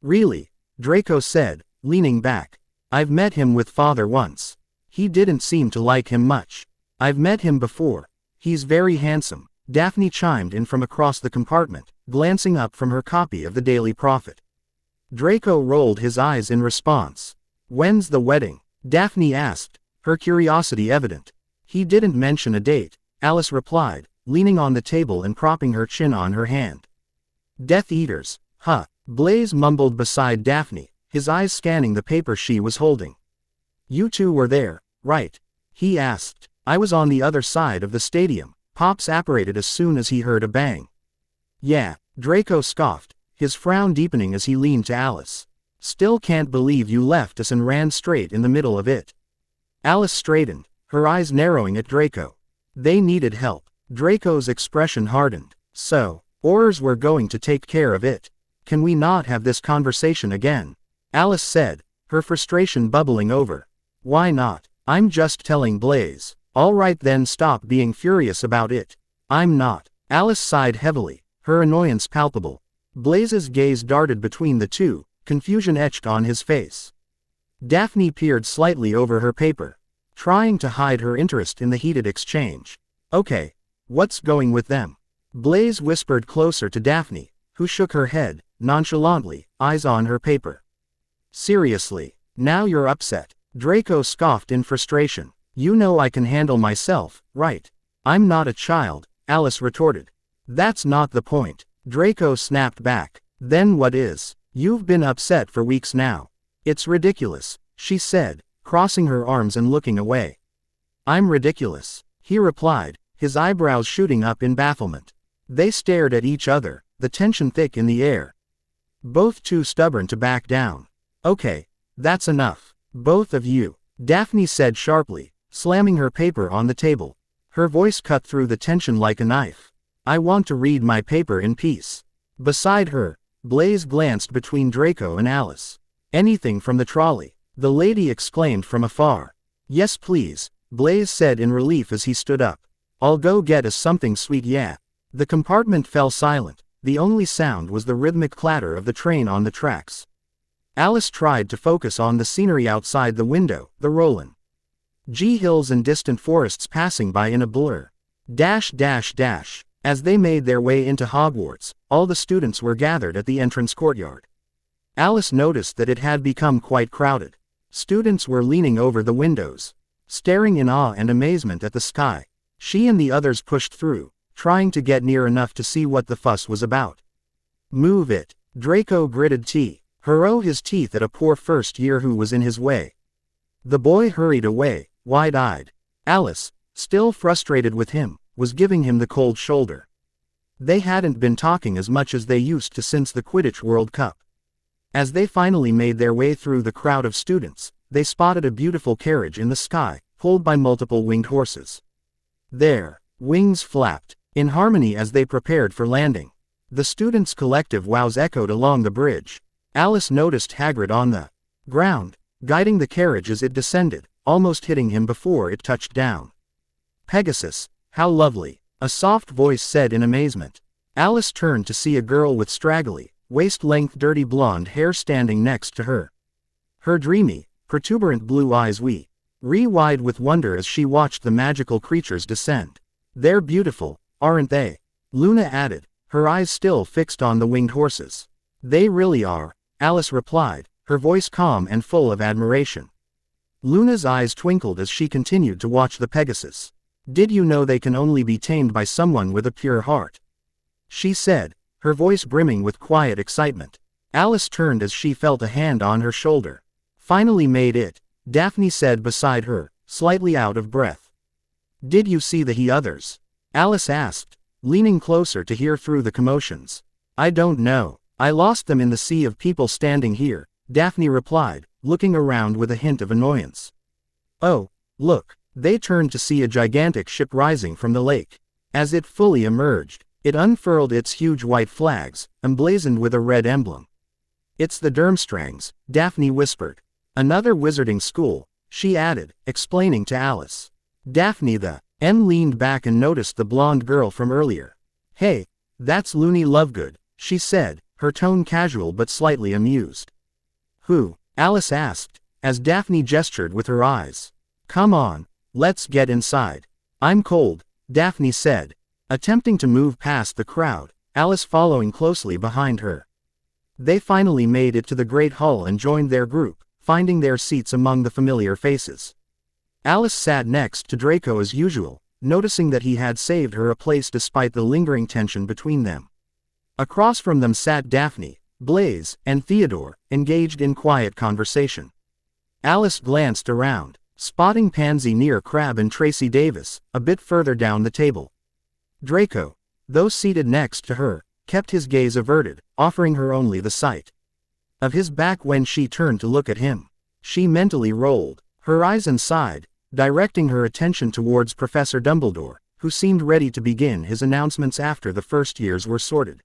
Really? Draco said, leaning back. I've met him with father once. He didn't seem to like him much. I've met him before. He's very handsome, Daphne chimed in from across the compartment, glancing up from her copy of the Daily Prophet. Draco rolled his eyes in response. When's the wedding? Daphne asked, her curiosity evident. He didn't mention a date, Alice replied, leaning on the table and propping her chin on her hand. Death Eaters, huh? Blaze mumbled beside Daphne, his eyes scanning the paper she was holding. You two were there, right? He asked. I was on the other side of the stadium, Pops apparated as soon as he heard a bang. Yeah, Draco scoffed, his frown deepening as he leaned to Alice. Still can't believe you left us and ran straight in the middle of it. Alice straightened, her eyes narrowing at Draco. They needed help. Draco's expression hardened. So, Orrs were going to take care of it. Can we not have this conversation again? Alice said, her frustration bubbling over. Why not? I'm just telling Blaze. All right then, stop being furious about it. I'm not. Alice sighed heavily, her annoyance palpable. Blaze's gaze darted between the two, confusion etched on his face. Daphne peered slightly over her paper, trying to hide her interest in the heated exchange. Okay, what's going with them? Blaze whispered closer to Daphne, who shook her head, nonchalantly, eyes on her paper. Seriously, now you're upset. Draco scoffed in frustration. You know I can handle myself, right? I'm not a child, Alice retorted. That's not the point. Draco snapped back. Then what is? You've been upset for weeks now. It's ridiculous, she said, crossing her arms and looking away. I'm ridiculous, he replied, his eyebrows shooting up in bafflement. They stared at each other, the tension thick in the air. Both too stubborn to back down. Okay, that's enough. Both of you, Daphne said sharply, slamming her paper on the table. Her voice cut through the tension like a knife. I want to read my paper in peace. Beside her, Blaze glanced between Draco and Alice. Anything from the trolley? The lady exclaimed from afar. Yes please, Blaze said in relief as he stood up. I'll go get us something sweet, yeah. The compartment fell silent, the only sound was the rhythmic clatter of the train on the tracks. Alice tried to focus on the scenery outside the window, the rolling hills and distant forests passing by in a blur. As they made their way into Hogwarts, all the students were gathered at the entrance courtyard. Alice noticed that it had become quite crowded. Students were leaning over the windows, staring in awe and amazement at the sky. She and the others pushed through, trying to get near enough to see what the fuss was about. Move it, Draco gritted his teeth at a poor first year who was in his way. The boy hurried away, wide-eyed. Alice, still frustrated with him, was giving him the cold shoulder. They hadn't been talking as much as they used to since the Quidditch World Cup. As they finally made their way through the crowd of students, they spotted a beautiful carriage in the sky, pulled by multiple winged horses. Their wings flapped, in harmony as they prepared for landing. The students' collective wows echoed along the bridge. Alice noticed Hagrid on the ground, guiding the carriage as it descended, almost hitting him before it touched down. Pegasus, how lovely, a soft voice said in amazement. Alice turned to see a girl with straggly, waist-length dirty blonde hair standing next to her. Her dreamy, protuberant blue eyes wide with wonder as she watched the magical creatures descend. They're beautiful, aren't they? Luna added, her eyes still fixed on the winged horses. They really are, Alice replied, her voice calm and full of admiration. Luna's eyes twinkled as she continued to watch the Pegasus. Did you know they can only be tamed by someone with a pure heart? She said, her voice brimming with quiet excitement. Alice turned as she felt a hand on her shoulder. Finally made it, Daphne said beside her, slightly out of breath. Did you see the others? Alice asked, leaning closer to hear through the commotions. I don't know. I lost them in the sea of people standing here, Daphne replied, looking around with a hint of annoyance. Oh, look, they turned to see a gigantic ship rising from the lake. As it fully emerged, it unfurled its huge white flags, emblazoned with a red emblem. It's the Durmstrangs, Daphne whispered. Another wizarding school, she added, explaining to Alice. Daphne leaned back and noticed the blonde girl from earlier. Hey, that's Loony Lovegood, she said, her tone casual but slightly amused. Who? Alice asked, as Daphne gestured with her eyes. Come on, let's get inside. I'm cold, Daphne said, attempting to move past the crowd, Alice following closely behind her. They finally made it to the Great Hall and joined their group, finding their seats among the familiar faces. Alice sat next to Draco as usual, noticing that he had saved her a place despite the lingering tension between them. Across from them sat Daphne, Blaise, and Theodore, engaged in quiet conversation. Alice glanced around, spotting Pansy near Crabbe and Tracy Davis, a bit further down the table. Draco, though seated next to her, kept his gaze averted, offering her only the sight of his back when she turned to look at him. She mentally rolled her eyes and sighed, directing her attention towards Professor Dumbledore, who seemed ready to begin his announcements after the first years were sorted.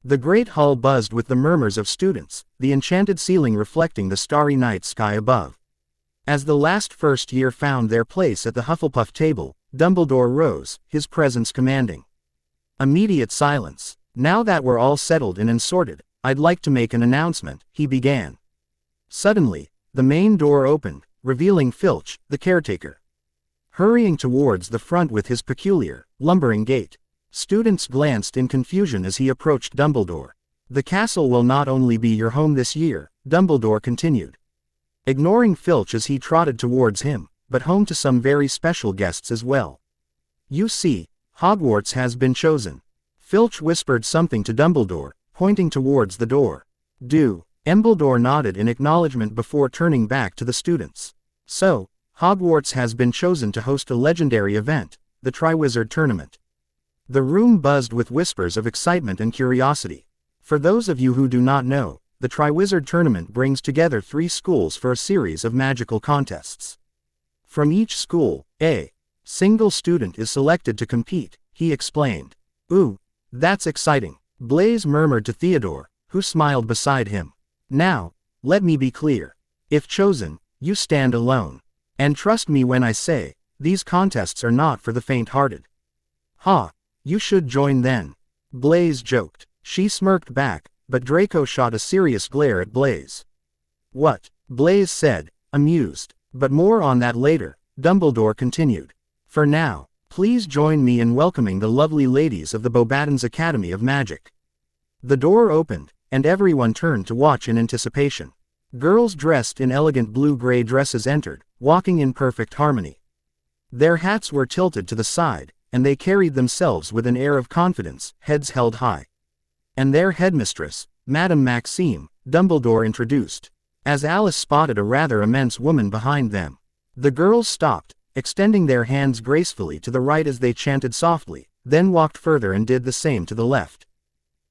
The great hall buzzed with the murmurs of students, the enchanted ceiling reflecting the starry night sky above. As the last first year found their place at the Hufflepuff table, Dumbledore rose, his presence commanding immediate silence. Now that we're all settled in and sorted, I'd like to make an announcement, he began. Suddenly, the main door opened, revealing Filch, the caretaker, hurrying towards the front with his peculiar, lumbering gait. Students glanced in confusion as he approached Dumbledore. The castle will not only be your home this year, Dumbledore continued, ignoring Filch as he trotted towards him, but home to some very special guests as well. You see, Hogwarts has been chosen. Filch whispered something to Dumbledore, pointing towards the door. Dumbledore nodded in acknowledgement before turning back to the students. So, Hogwarts has been chosen to host a legendary event, the Triwizard Tournament. The room buzzed with whispers of excitement and curiosity. For those of you who do not know, the Triwizard Tournament brings together 3 schools for a series of magical contests. From each school, a single student is selected to compete, he explained. Ooh, that's exciting, Blaise murmured to Theodore, who smiled beside him. Now, let me be clear. If chosen, you stand alone. And trust me when I say, these contests are not for the faint-hearted. Ha, you should join then. Blaise joked. She smirked back, but Draco shot a serious glare at Blaise. What? Blaise said, amused. But more on that later, Dumbledore continued. For now, please join me in welcoming the lovely ladies of the Beauxbatons Academy of Magic. The door opened, and everyone turned to watch in anticipation. Girls dressed in elegant blue-gray dresses entered, walking in perfect harmony. Their hats were tilted to the side, and they carried themselves with an air of confidence, heads held high. And their headmistress, Madame Maxime, Dumbledore introduced. As Alice spotted a rather immense woman behind them, the girls stopped, extending their hands gracefully to the right as they chanted softly, then walked further and did the same to the left.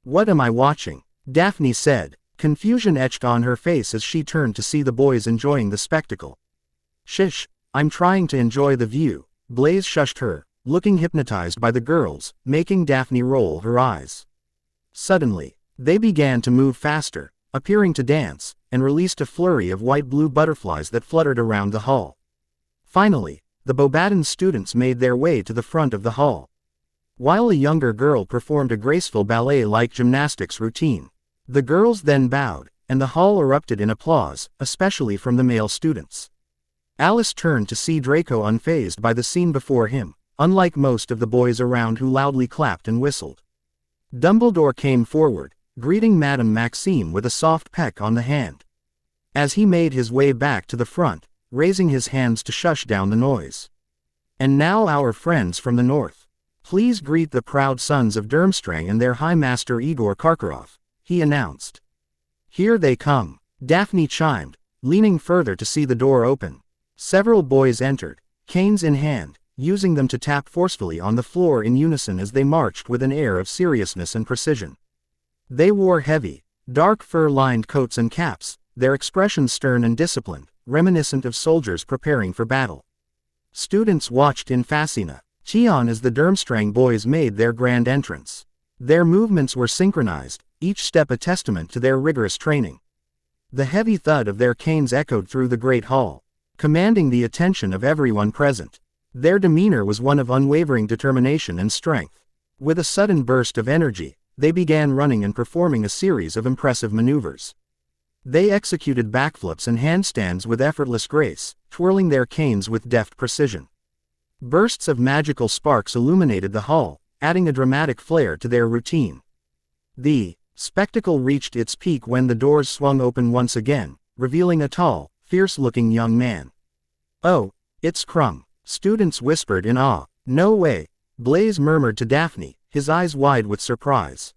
What am I watching? Daphne said, confusion etched on her face as she turned to see the boys enjoying the spectacle. Shish, I'm trying to enjoy the view, Blaise shushed her, looking hypnotized by the girls, making Daphne roll her eyes. Suddenly, they began to move faster, appearing to dance, and released a flurry of white-blue butterflies that fluttered around the hall. Finally, the Bobadan students made their way to the front of the hall. While a younger girl performed a graceful ballet-like gymnastics routine. The girls then bowed, and the hall erupted in applause, especially from the male students. Alice turned to see Draco unfazed by the scene before him, unlike most of the boys around who loudly clapped and whistled. Dumbledore came forward, greeting Madame Maxime with a soft peck on the hand. As he made his way back to the front, raising his hands to shush down the noise. "And now our friends from the north. Please greet the proud sons of Durmstrang and their High Master Igor Karkaroff," he announced. "Here they come," Daphne chimed, leaning further to see the door open. Several boys entered, canes in hand, using them to tap forcefully on the floor in unison as they marched with an air of seriousness and precision. They wore heavy, dark fur-lined coats and caps, their expressions stern and disciplined, reminiscent of soldiers preparing for battle. Students watched in fascination as the Durmstrang boys made their grand entrance. Their movements were synchronized, each step a testament to their rigorous training. The heavy thud of their canes echoed through the great hall, commanding the attention of everyone present. Their demeanor was one of unwavering determination and strength. With a sudden burst of energy, they began running and performing a series of impressive maneuvers. They executed backflips and handstands with effortless grace, twirling their canes with deft precision. Bursts of magical sparks illuminated the hall, adding a dramatic flair to their routine. The spectacle reached its peak when the doors swung open once again, revealing a tall, fierce-looking young man. "Oh, it's Krum," students whispered in awe. "No way," Blaise murmured to Daphne, his eyes wide with surprise.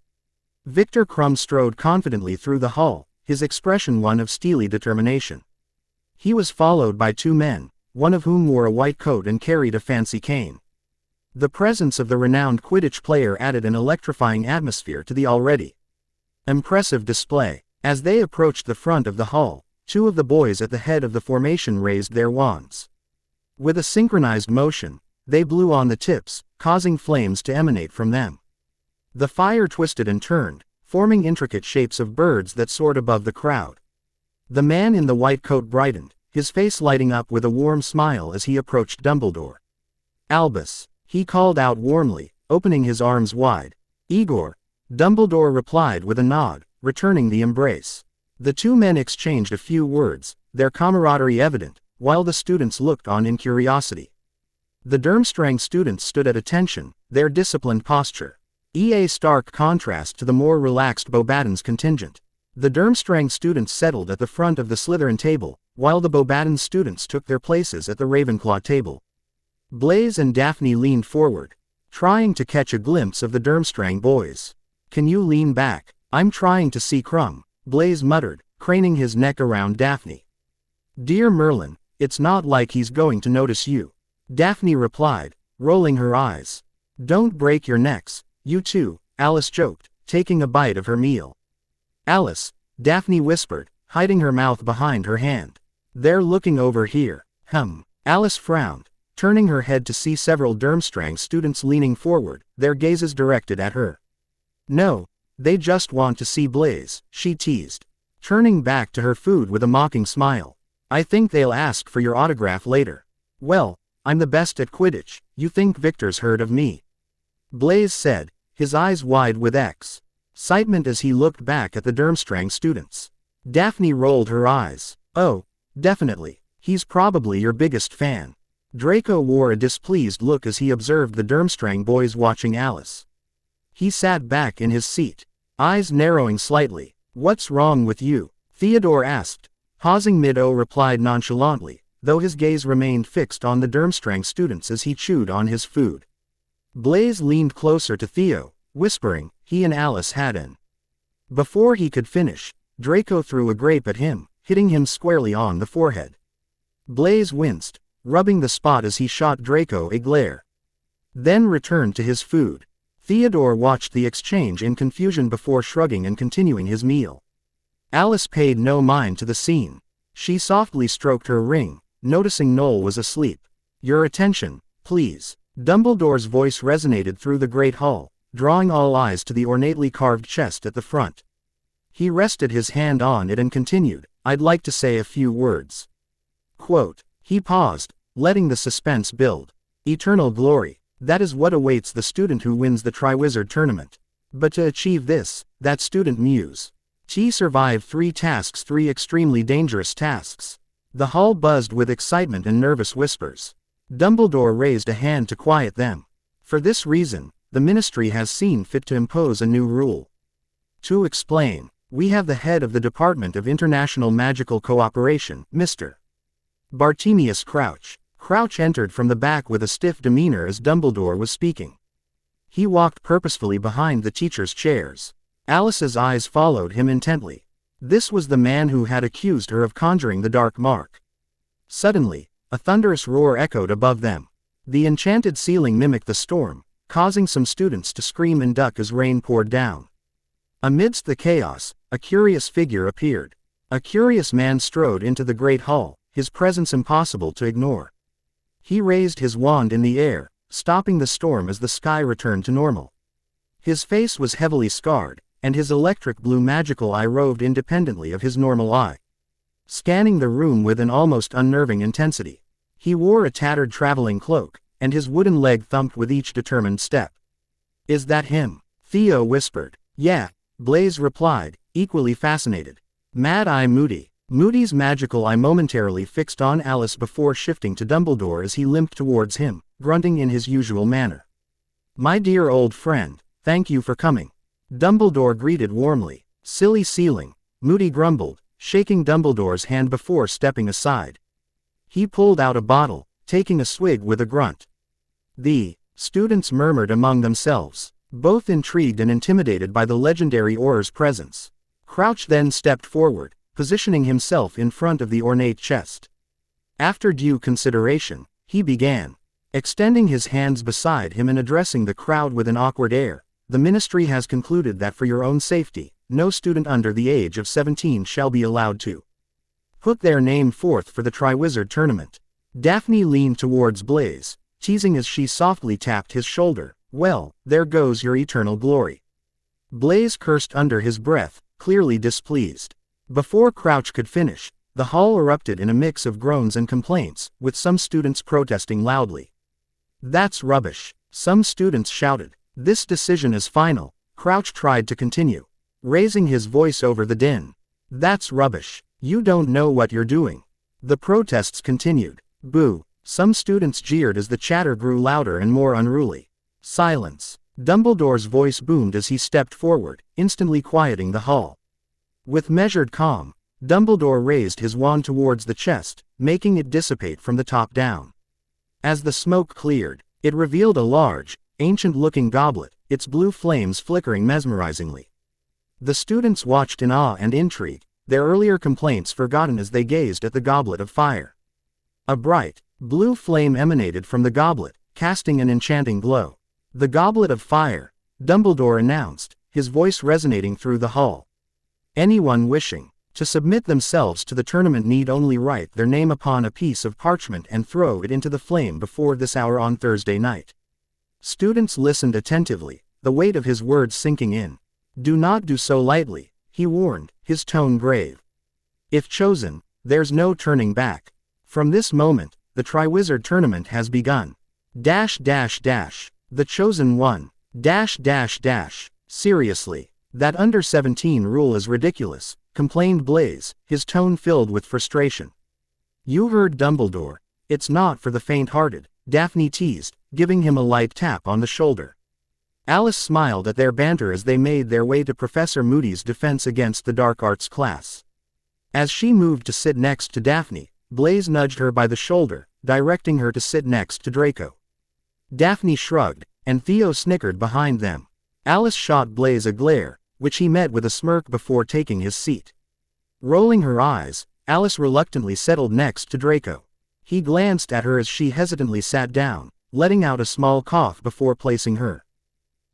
Victor Krum strode confidently through the hall, his expression one of steely determination. He was followed by two men, one of whom wore a white coat and carried a fancy cane. The presence of the renowned Quidditch player added an electrifying atmosphere to the already impressive display. As they approached the front of the hall, two of the boys at the head of the formation raised their wands. With a synchronized motion, they blew on the tips, causing flames to emanate from them. The fire twisted and turned, forming intricate shapes of birds that soared above the crowd. The man in the white coat brightened, his face lighting up with a warm smile as he approached Dumbledore. "Albus," he called out warmly, opening his arms wide. "Igor," Dumbledore replied with a nod, returning the embrace. The two men exchanged a few words, their camaraderie evident, while the students looked on in curiosity. The Durmstrang students stood at attention, their disciplined posture a stark contrast to the more relaxed Bobadan's contingent. The Durmstrang students settled at the front of the Slytherin table, while the Bobadan students took their places at the Ravenclaw table. Blaise and Daphne leaned forward, trying to catch a glimpse of the Durmstrang boys. "Can you lean back? I'm trying to see Krum," Blaise muttered, craning his neck around Daphne. "Dear Merlin, it's not like he's going to notice you," Daphne replied, rolling her eyes. "Don't break your necks, you two," Alice joked, taking a bite of her meal. "Alice," Daphne whispered, hiding her mouth behind her hand. "They're looking over here." Alice frowned, turning her head to see several Durmstrang students leaning forward, their gazes directed at her. "No, they just want to see Blaise," she teased, turning back to her food with a mocking smile. "I think they'll ask for your autograph later." "Well, I'm the best at Quidditch, you think Victor's heard of me?" Blaise said, his eyes wide with excitement as he looked back at the Durmstrang students. Daphne rolled her eyes. "Oh, definitely, he's probably your biggest fan." Draco wore a displeased look as he observed the Durmstrang boys watching Alice. He sat back in his seat, eyes narrowing slightly. "What's wrong with you?" Theodore asked. Pausing mid-O replied nonchalantly, though his gaze remained fixed on the Durmstrang students as he chewed on his food. Blaise leaned closer to Theo, whispering, he and Alice had an. Before he could finish, Draco threw a grape at him, hitting him squarely on the forehead. Blaise winced, rubbing the spot as he shot Draco a glare. Then returned to his food. Theodore watched the exchange in confusion before shrugging and continuing his meal. Alice paid no mind to the scene. She softly stroked her ring, noticing Noel was asleep. "Your attention, please." Dumbledore's voice resonated through the great hall, drawing all eyes to the ornately carved chest at the front. He rested his hand on it and continued, "I'd like to say a few words." Quote. He paused, letting the suspense build. Eternal glory. That is what awaits the student who wins the Triwizard Tournament. But to achieve this, that student muse. She survived 3 tasks, 3 extremely dangerous tasks. The hall buzzed with excitement and nervous whispers. Dumbledore raised a hand to quiet them. For this reason, the Ministry has seen fit to impose a new rule. To explain, we have the head of the Department of International Magical Cooperation, Mr. Bartemius Crouch. Crouch entered from the back with a stiff demeanor as Dumbledore was speaking. He walked purposefully behind the teachers' chairs. Alice's eyes followed him intently. This was the man who had accused her of conjuring the dark mark. Suddenly, a thunderous roar echoed above them. The enchanted ceiling mimicked the storm, causing some students to scream and duck as rain poured down. Amidst the chaos, a curious figure appeared. A curious man strode into the great hall, his presence impossible to ignore. He raised his wand in the air, stopping the storm as the sky returned to normal. His face was heavily scarred, and his electric blue magical eye roved independently of his normal eye, scanning the room with an almost unnerving intensity. He wore a tattered traveling cloak, and his wooden leg thumped with each determined step. "Is that him?" Theo whispered. "Yeah," Blaise replied, equally fascinated. Mad-Eye Moody. Moody's magical eye momentarily fixed on Alice before shifting to Dumbledore as he limped towards him, grunting in his usual manner. "My dear old friend, thank you for coming." Dumbledore greeted warmly. "Silly ceiling," Moody grumbled, shaking Dumbledore's hand before stepping aside. He pulled out a bottle, taking a swig with a grunt. The students murmured among themselves, both intrigued and intimidated by the legendary Auror's presence. Crouch then stepped forward, positioning himself in front of the ornate chest. After due consideration, he began, extending his hands beside him and addressing the crowd with an awkward air. "The Ministry has concluded that for your own safety, no student under the age of 17 shall be allowed to put their name forth for the Triwizard Tournament." Daphne leaned towards Blaise, teasing as she softly tapped his shoulder. "Well, there goes your eternal glory." Blaise cursed under his breath, clearly displeased. Before Crouch could finish, the hall erupted in a mix of groans and complaints, with some students protesting loudly. "That's rubbish," some students shouted. "This decision is final." Crouch tried to continue, raising his voice over the din. "That's rubbish. You don't know what you're doing." The protests continued. "Boo." Some students jeered as the chatter grew louder and more unruly. "Silence." Dumbledore's voice boomed as he stepped forward, instantly quieting the hall. With measured calm, Dumbledore raised his wand towards the chest, making it dissipate from the top down. As the smoke cleared, it revealed a large, ancient-looking goblet, its blue flames flickering mesmerizingly. The students watched in awe and intrigue, their earlier complaints forgotten as they gazed at the goblet of fire. A bright, blue flame emanated from the goblet, casting an enchanting glow. "The Goblet of Fire," Dumbledore announced, his voice resonating through the hall. "Anyone wishing to submit themselves to the tournament need only write their name upon a piece of parchment and throw it into the flame before this hour on Thursday night." Students listened attentively, the weight of his words sinking in. "Do not do so lightly," he warned, his tone grave. "If chosen, there's no turning back. From this moment, the Triwizard Tournament has begun. The chosen one. Seriously, that under 17 rule is ridiculous," complained Blaise, his tone filled with frustration. "You heard Dumbledore. It's not for the faint-hearted," Daphne teased, giving him a light tap on the shoulder. Alice smiled at their banter as they made their way to Professor Moody's Defense Against the Dark Arts class. As she moved to sit next to Daphne, Blaise nudged her by the shoulder, directing her to sit next to Draco. Daphne shrugged, and Theo snickered behind them. Alice shot Blaise a glare, which he met with a smirk before taking his seat. Rolling her eyes, Alice reluctantly settled next to Draco. He glanced at her as she hesitantly sat down, letting out a small cough before placing her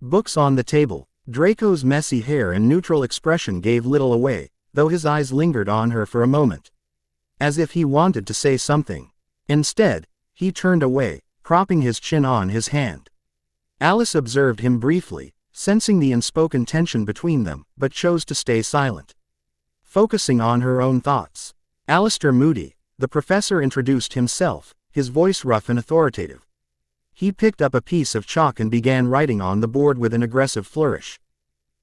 books on the table. Draco's messy hair and neutral expression gave little away, though his eyes lingered on her for a moment, as if he wanted to say something. Instead, he turned away, propping his chin on his hand. Alice observed him briefly, sensing the unspoken tension between them, but chose to stay silent. Focusing on her own thoughts. Alistair Moody, the professor introduced himself, his voice rough and authoritative. He picked up a piece of chalk and began writing on the board with an aggressive flourish.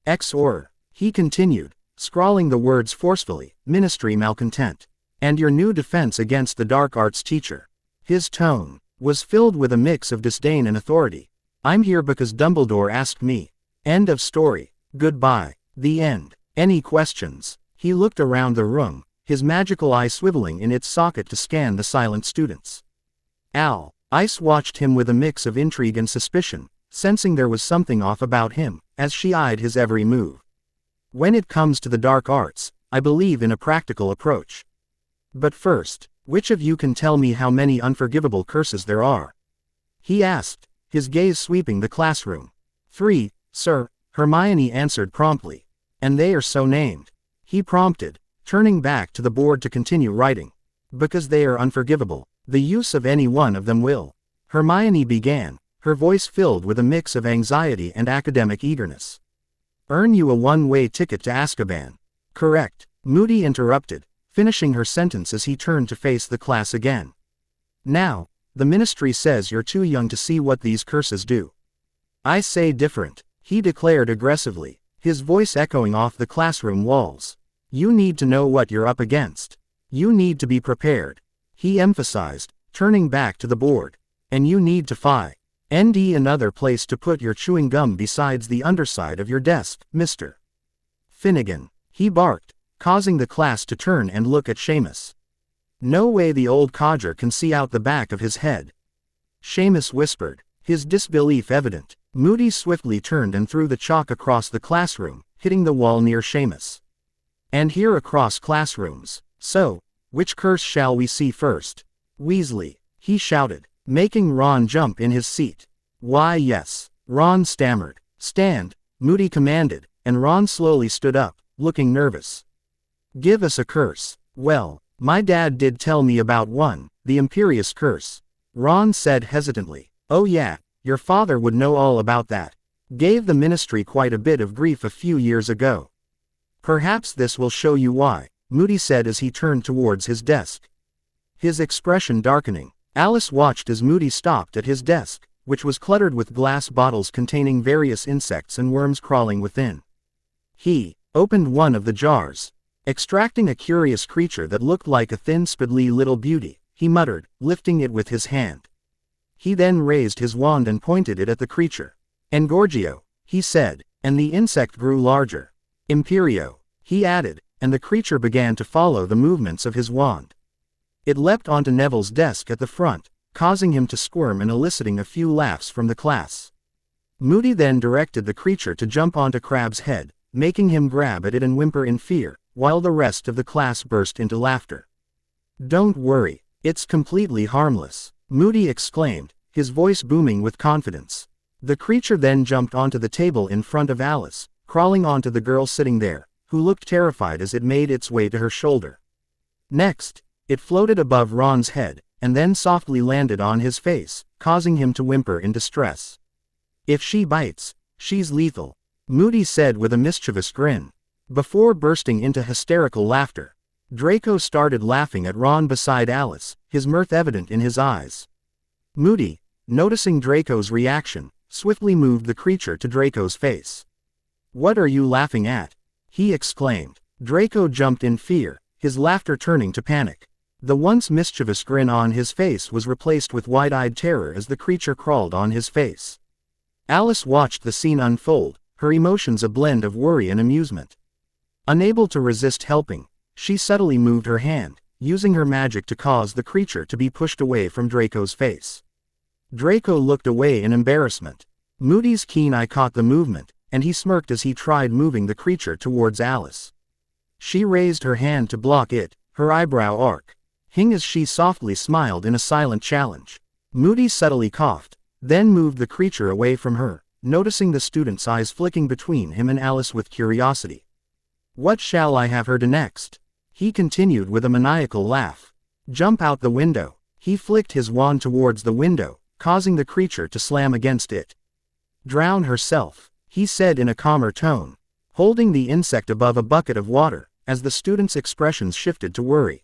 Ex-or, he continued, scrawling the words forcefully, Ministry malcontent. And your new defense against the dark arts teacher. His tone was filled with a mix of disdain and authority. I'm here because Dumbledore asked me. End of story. Goodbye. The end. Any questions? He looked around the room, his magical eye swiveling in its socket to scan the silent students. Ice watched him with a mix of intrigue and suspicion, sensing there was something off about him, as she eyed his every move. When it comes to the dark arts, I believe in a practical approach. But first, which of you can tell me how many unforgivable curses there are? He asked, his gaze sweeping the classroom. 3, sir, Hermione answered promptly. And they are so named. He prompted, turning back to the board to continue writing. Because they are unforgivable, the use of any one of them will. Hermione began, her voice filled with a mix of anxiety and academic eagerness. Earn you a one-way ticket to Azkaban. Correct, Moody interrupted, finishing her sentence as he turned to face the class again. Now, the ministry says you're too young to see what these curses do. I say different, he declared aggressively, his voice echoing off the classroom walls. You need to know what you're up against. You need to be prepared. He emphasized, turning back to the board. And you need to find another place to put your chewing gum besides the underside of your desk, Mr. Finnegan. He barked, causing the class to turn and look at Seamus. No way the old codger can see out the back of his head. Seamus whispered, his disbelief evident. Moody swiftly turned and threw the chalk across the classroom, hitting the wall near Seamus. And here across classrooms. So, which curse shall we see first? Weasley, he shouted, making Ron jump in his seat. Why yes, Ron stammered. Stand, Moody commanded, and Ron slowly stood up, looking nervous. Give us a curse. Well, my dad did tell me about one, the Imperious Curse. Ron said hesitantly. Oh yeah, your father would know all about that. Gave the ministry quite a bit of grief a few years ago. Perhaps this will show you why, Moody said as he turned towards his desk. His expression darkening. Alice watched as Moody stopped at his desk, which was cluttered with glass bottles containing various insects and worms crawling within. He opened one of the jars. Extracting a curious creature that looked like a thin spindly little beauty, he muttered, lifting it with his hand. He then raised his wand and pointed it at the creature. Engorgio, he said, and the insect grew larger. Imperio, he added, and the creature began to follow the movements of his wand. It leapt onto Neville's desk at the front, causing him to squirm and eliciting a few laughs from the class. Moody then directed the creature to jump onto Crabbe's head, making him grab at it and whimper in fear, while the rest of the class burst into laughter. Don't worry, it's completely harmless, Moody exclaimed, his voice booming with confidence. The creature then jumped onto the table in front of Alice, crawling onto the girl sitting there, who looked terrified as it made its way to her shoulder. Next, it floated above Ron's head, and then softly landed on his face, causing him to whimper in distress. If she bites, she's lethal, Moody said with a mischievous grin. Before bursting into hysterical laughter, Draco started laughing at Ron beside Alice, his mirth evident in his eyes. Moody, noticing Draco's reaction, swiftly moved the creature to Draco's face. What are you laughing at? He exclaimed. Draco jumped in fear, his laughter turning to panic. The once mischievous grin on his face was replaced with wide-eyed terror as the creature crawled on his face. Alice watched the scene unfold, her emotions a blend of worry and amusement. Unable to resist helping, she subtly moved her hand, using her magic to cause the creature to be pushed away from Draco's face. Draco looked away in embarrassment. Moody's keen eye caught the movement, and he smirked as he tried moving the creature towards Alice. She raised her hand to block it, her eyebrow arc. As she softly smiled in a silent challenge. Moody subtly coughed, then moved the creature away from her, noticing the student's eyes flicking between him and Alice with curiosity. What shall I have her do next? He continued with a maniacal laugh. Jump out the window. He flicked his wand towards the window, causing the creature to slam against it. Drown herself. he said in a calmer tone, holding the insect above a bucket of water, as the student's expressions shifted to worry.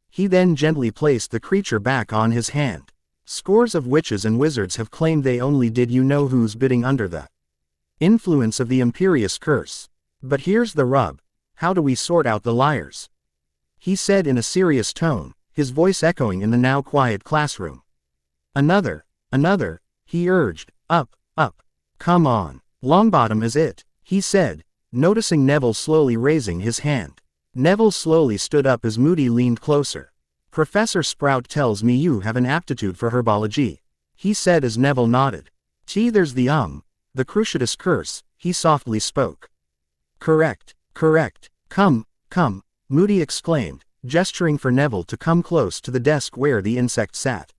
He then gently placed the creature back on his hand. Scores of witches and wizards have claimed they only did you know who's bidding under the influence of the imperious curse. But here's the rub. How do we sort out the liars? He said in a serious tone, his voice echoing in the now quiet classroom. Another, he urged, up. Come on. Longbottom is it, he said, noticing Neville slowly raising his hand. Neville slowly stood up as Moody leaned closer. Professor Sprout tells me you have an aptitude for herbology, he said as Neville nodded. There's the Cruciatus curse, he softly spoke. Correct. Come, Moody exclaimed, gesturing for Neville to come close to the desk where the insect sat.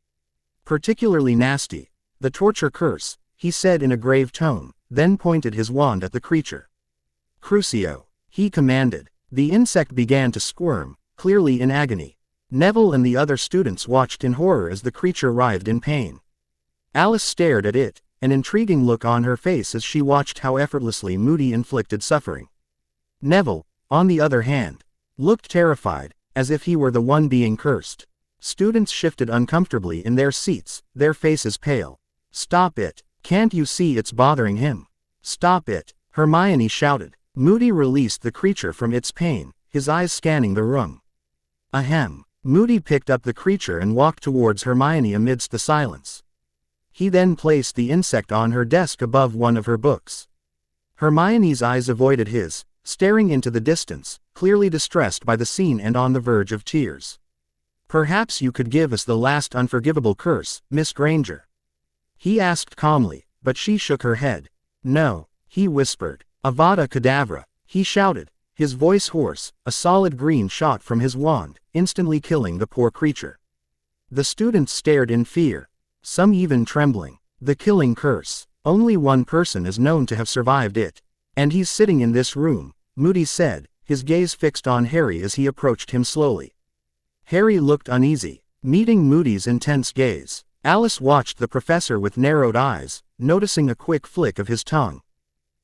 Particularly nasty. The torture curse, he said in a grave tone, then pointed his wand at the creature. Crucio, he commanded. The insect began to squirm, clearly in agony. Neville and the other students watched in horror as the creature writhed in pain. Alice stared at it, an intriguing look on her face as she watched how effortlessly Moody inflicted suffering. Neville, on the other hand, looked terrified, as if he were the one being cursed. Students shifted uncomfortably in their seats, their faces pale. Stop it, can't you see it's bothering him? Stop it, Hermione shouted. Moody released the creature from its pain, his eyes scanning the room. Ahem. Moody picked up the creature and walked towards Hermione amidst the silence. He then placed the insect on her desk above one of her books. Hermione's eyes avoided his, staring into the distance, clearly distressed by the scene and on the verge of tears. Perhaps you could give us the last unforgivable curse, Miss Granger? He asked calmly, but she shook her head. No, he whispered. Avada Kedavra, he shouted, his voice hoarse, a solid green shot from his wand, instantly killing the poor creature. The students stared in fear, some even trembling. The killing curse. Only one person is known to have survived it. And he's sitting in this room, Moody said, his gaze fixed on Harry as he approached him slowly. Harry looked uneasy, meeting Moody's intense gaze. Alice watched the professor with narrowed eyes, noticing a quick flick of his tongue.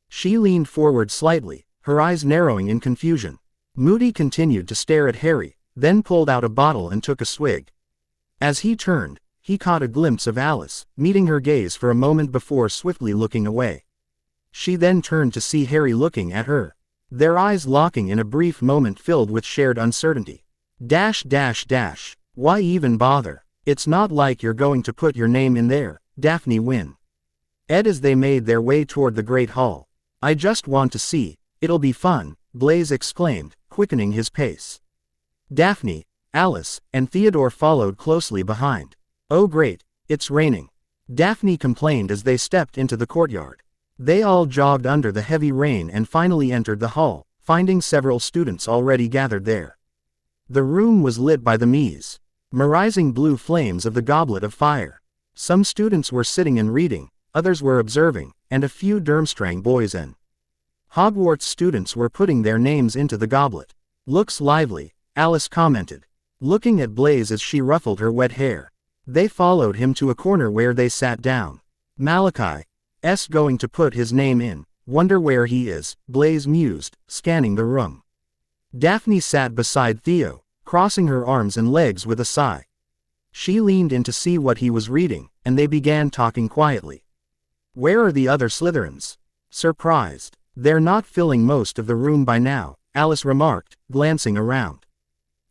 She leaned forward slightly, her eyes narrowing in confusion. Moody continued to stare at Harry, then pulled out a bottle and took a swig. As he turned, he caught a glimpse of Alice, meeting her gaze for a moment before swiftly looking away. She then turned to see Harry looking at her, their eyes locking in a brief moment filled with shared uncertainty. Why even bother? It's not like you're going to put your name in there, Daphne Wynne. As they made their way toward the Great Hall. I just want to see, it'll be fun, Blaise exclaimed, quickening his pace. Daphne, Alice, and Theodore followed closely behind. Oh great, it's raining, Daphne complained as they stepped into the courtyard. They all jogged under the heavy rain and finally entered the hall, finding several students already gathered there. The room was lit by the mesmerizing blue flames of the Goblet of Fire. Some students were sitting and reading, others were observing, and a few Durmstrang boys and Hogwarts students were putting their names into the goblet. Looks lively, Alice commented, looking at Blaise as she ruffled her wet hair. They followed him to a corner where they sat down. Malachi's going to put his name in. Wonder where he is, Blaise mused, scanning the room. Daphne sat beside Theo, crossing her arms and legs with a sigh. She leaned in to see what he was reading, and they began talking quietly. Where are the other Slytherins? Surprised. They're not filling most of the room by now, Alice remarked, glancing around.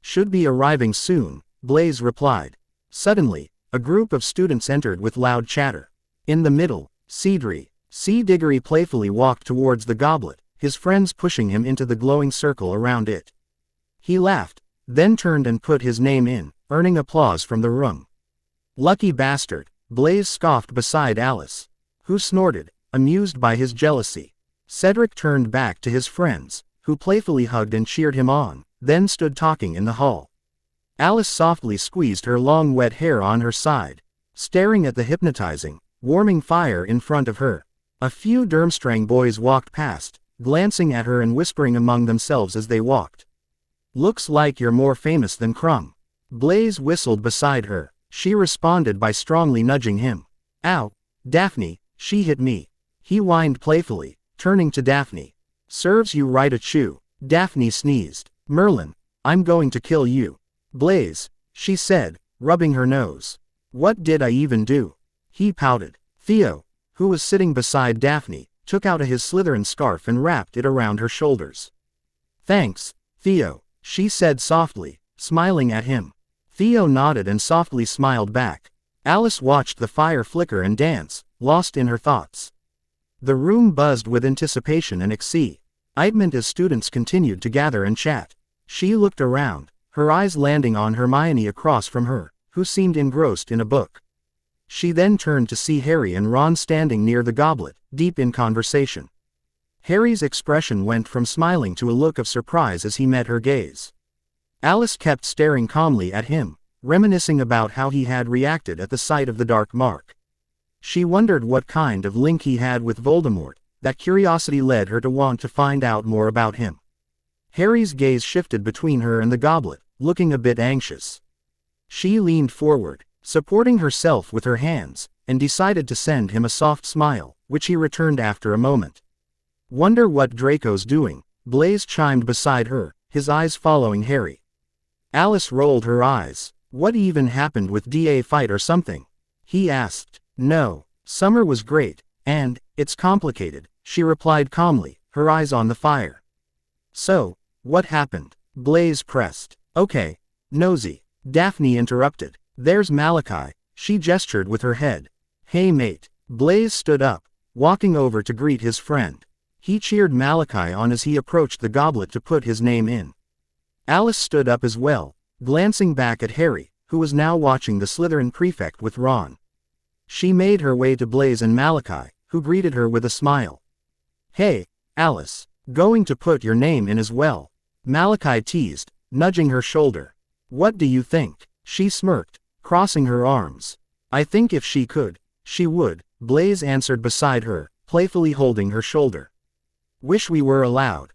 Should be arriving soon, Blaise replied. Suddenly, a group of students entered with loud chatter. In the middle, C. Diggory playfully walked towards the goblet, his friends pushing him into the glowing circle around it. He laughed, then turned and put his name in, earning applause from the room. Lucky bastard, Blaise scoffed beside Alice, who snorted, amused by his jealousy. Cedric turned back to his friends, who playfully hugged and cheered him on, then stood talking in the hall. Alice softly squeezed her long wet hair on her side, staring at the hypnotizing, warming fire in front of her. A few Durmstrang boys walked past, glancing at her and whispering among themselves as they walked. Looks like you're more famous than Crumb. Blaise whistled beside her. She responded by strongly nudging him. Ow, Daphne, she hit me. He whined playfully, turning to Daphne. Serves you right, achoo. Daphne sneezed. Merlin, I'm going to kill you. Blaze, she said, rubbing her nose. What did I even do? He pouted. Theo, who was sitting beside Daphne, took out his Slytherin scarf and wrapped it around her shoulders. Thanks, Theo, she said softly, smiling at him. Theo nodded and softly smiled back. Alice watched the fire flicker and dance, lost in her thoughts. The room buzzed with anticipation and excitement as students continued to gather and chat. She looked around, her eyes landing on Hermione across from her, who seemed engrossed in a book. She then turned to see Harry and Ron standing near the goblet, deep in conversation. Harry's expression went from smiling to a look of surprise as he met her gaze. Alice kept staring calmly at him, reminiscing about how he had reacted at the sight of the dark mark. She wondered what kind of link he had with Voldemort. That curiosity led her to want to find out more about him. Harry's gaze shifted between her and the goblet, looking a bit anxious. She leaned forward, supporting herself with her hands, and decided to send him a soft smile, which he returned after a moment. Wonder what Draco's doing, Blaze chimed beside her, his eyes following Harry. Alice rolled her eyes. What even happened with DA fight or something? He asked. No, summer was great, and, it's complicated, she replied calmly, her eyes on the fire. So, what happened? Blaze pressed. Okay, nosy. Daphne interrupted. There's Malachi, she gestured with her head. Hey mate. Blaze stood up, walking over to greet his friend. He cheered Malachi on as he approached the goblet to put his name in. Alice stood up as well, glancing back at Harry, who was now watching the Slytherin prefect with Ron. She made her way to Blaze and Malachi, who greeted her with a smile. Hey, Alice, going to put your name in as well? Malachi teased, nudging her shoulder. What do you think? She smirked, crossing her arms. I think if she could, she would, Blaze answered beside her, playfully holding her shoulder. Wish we were allowed.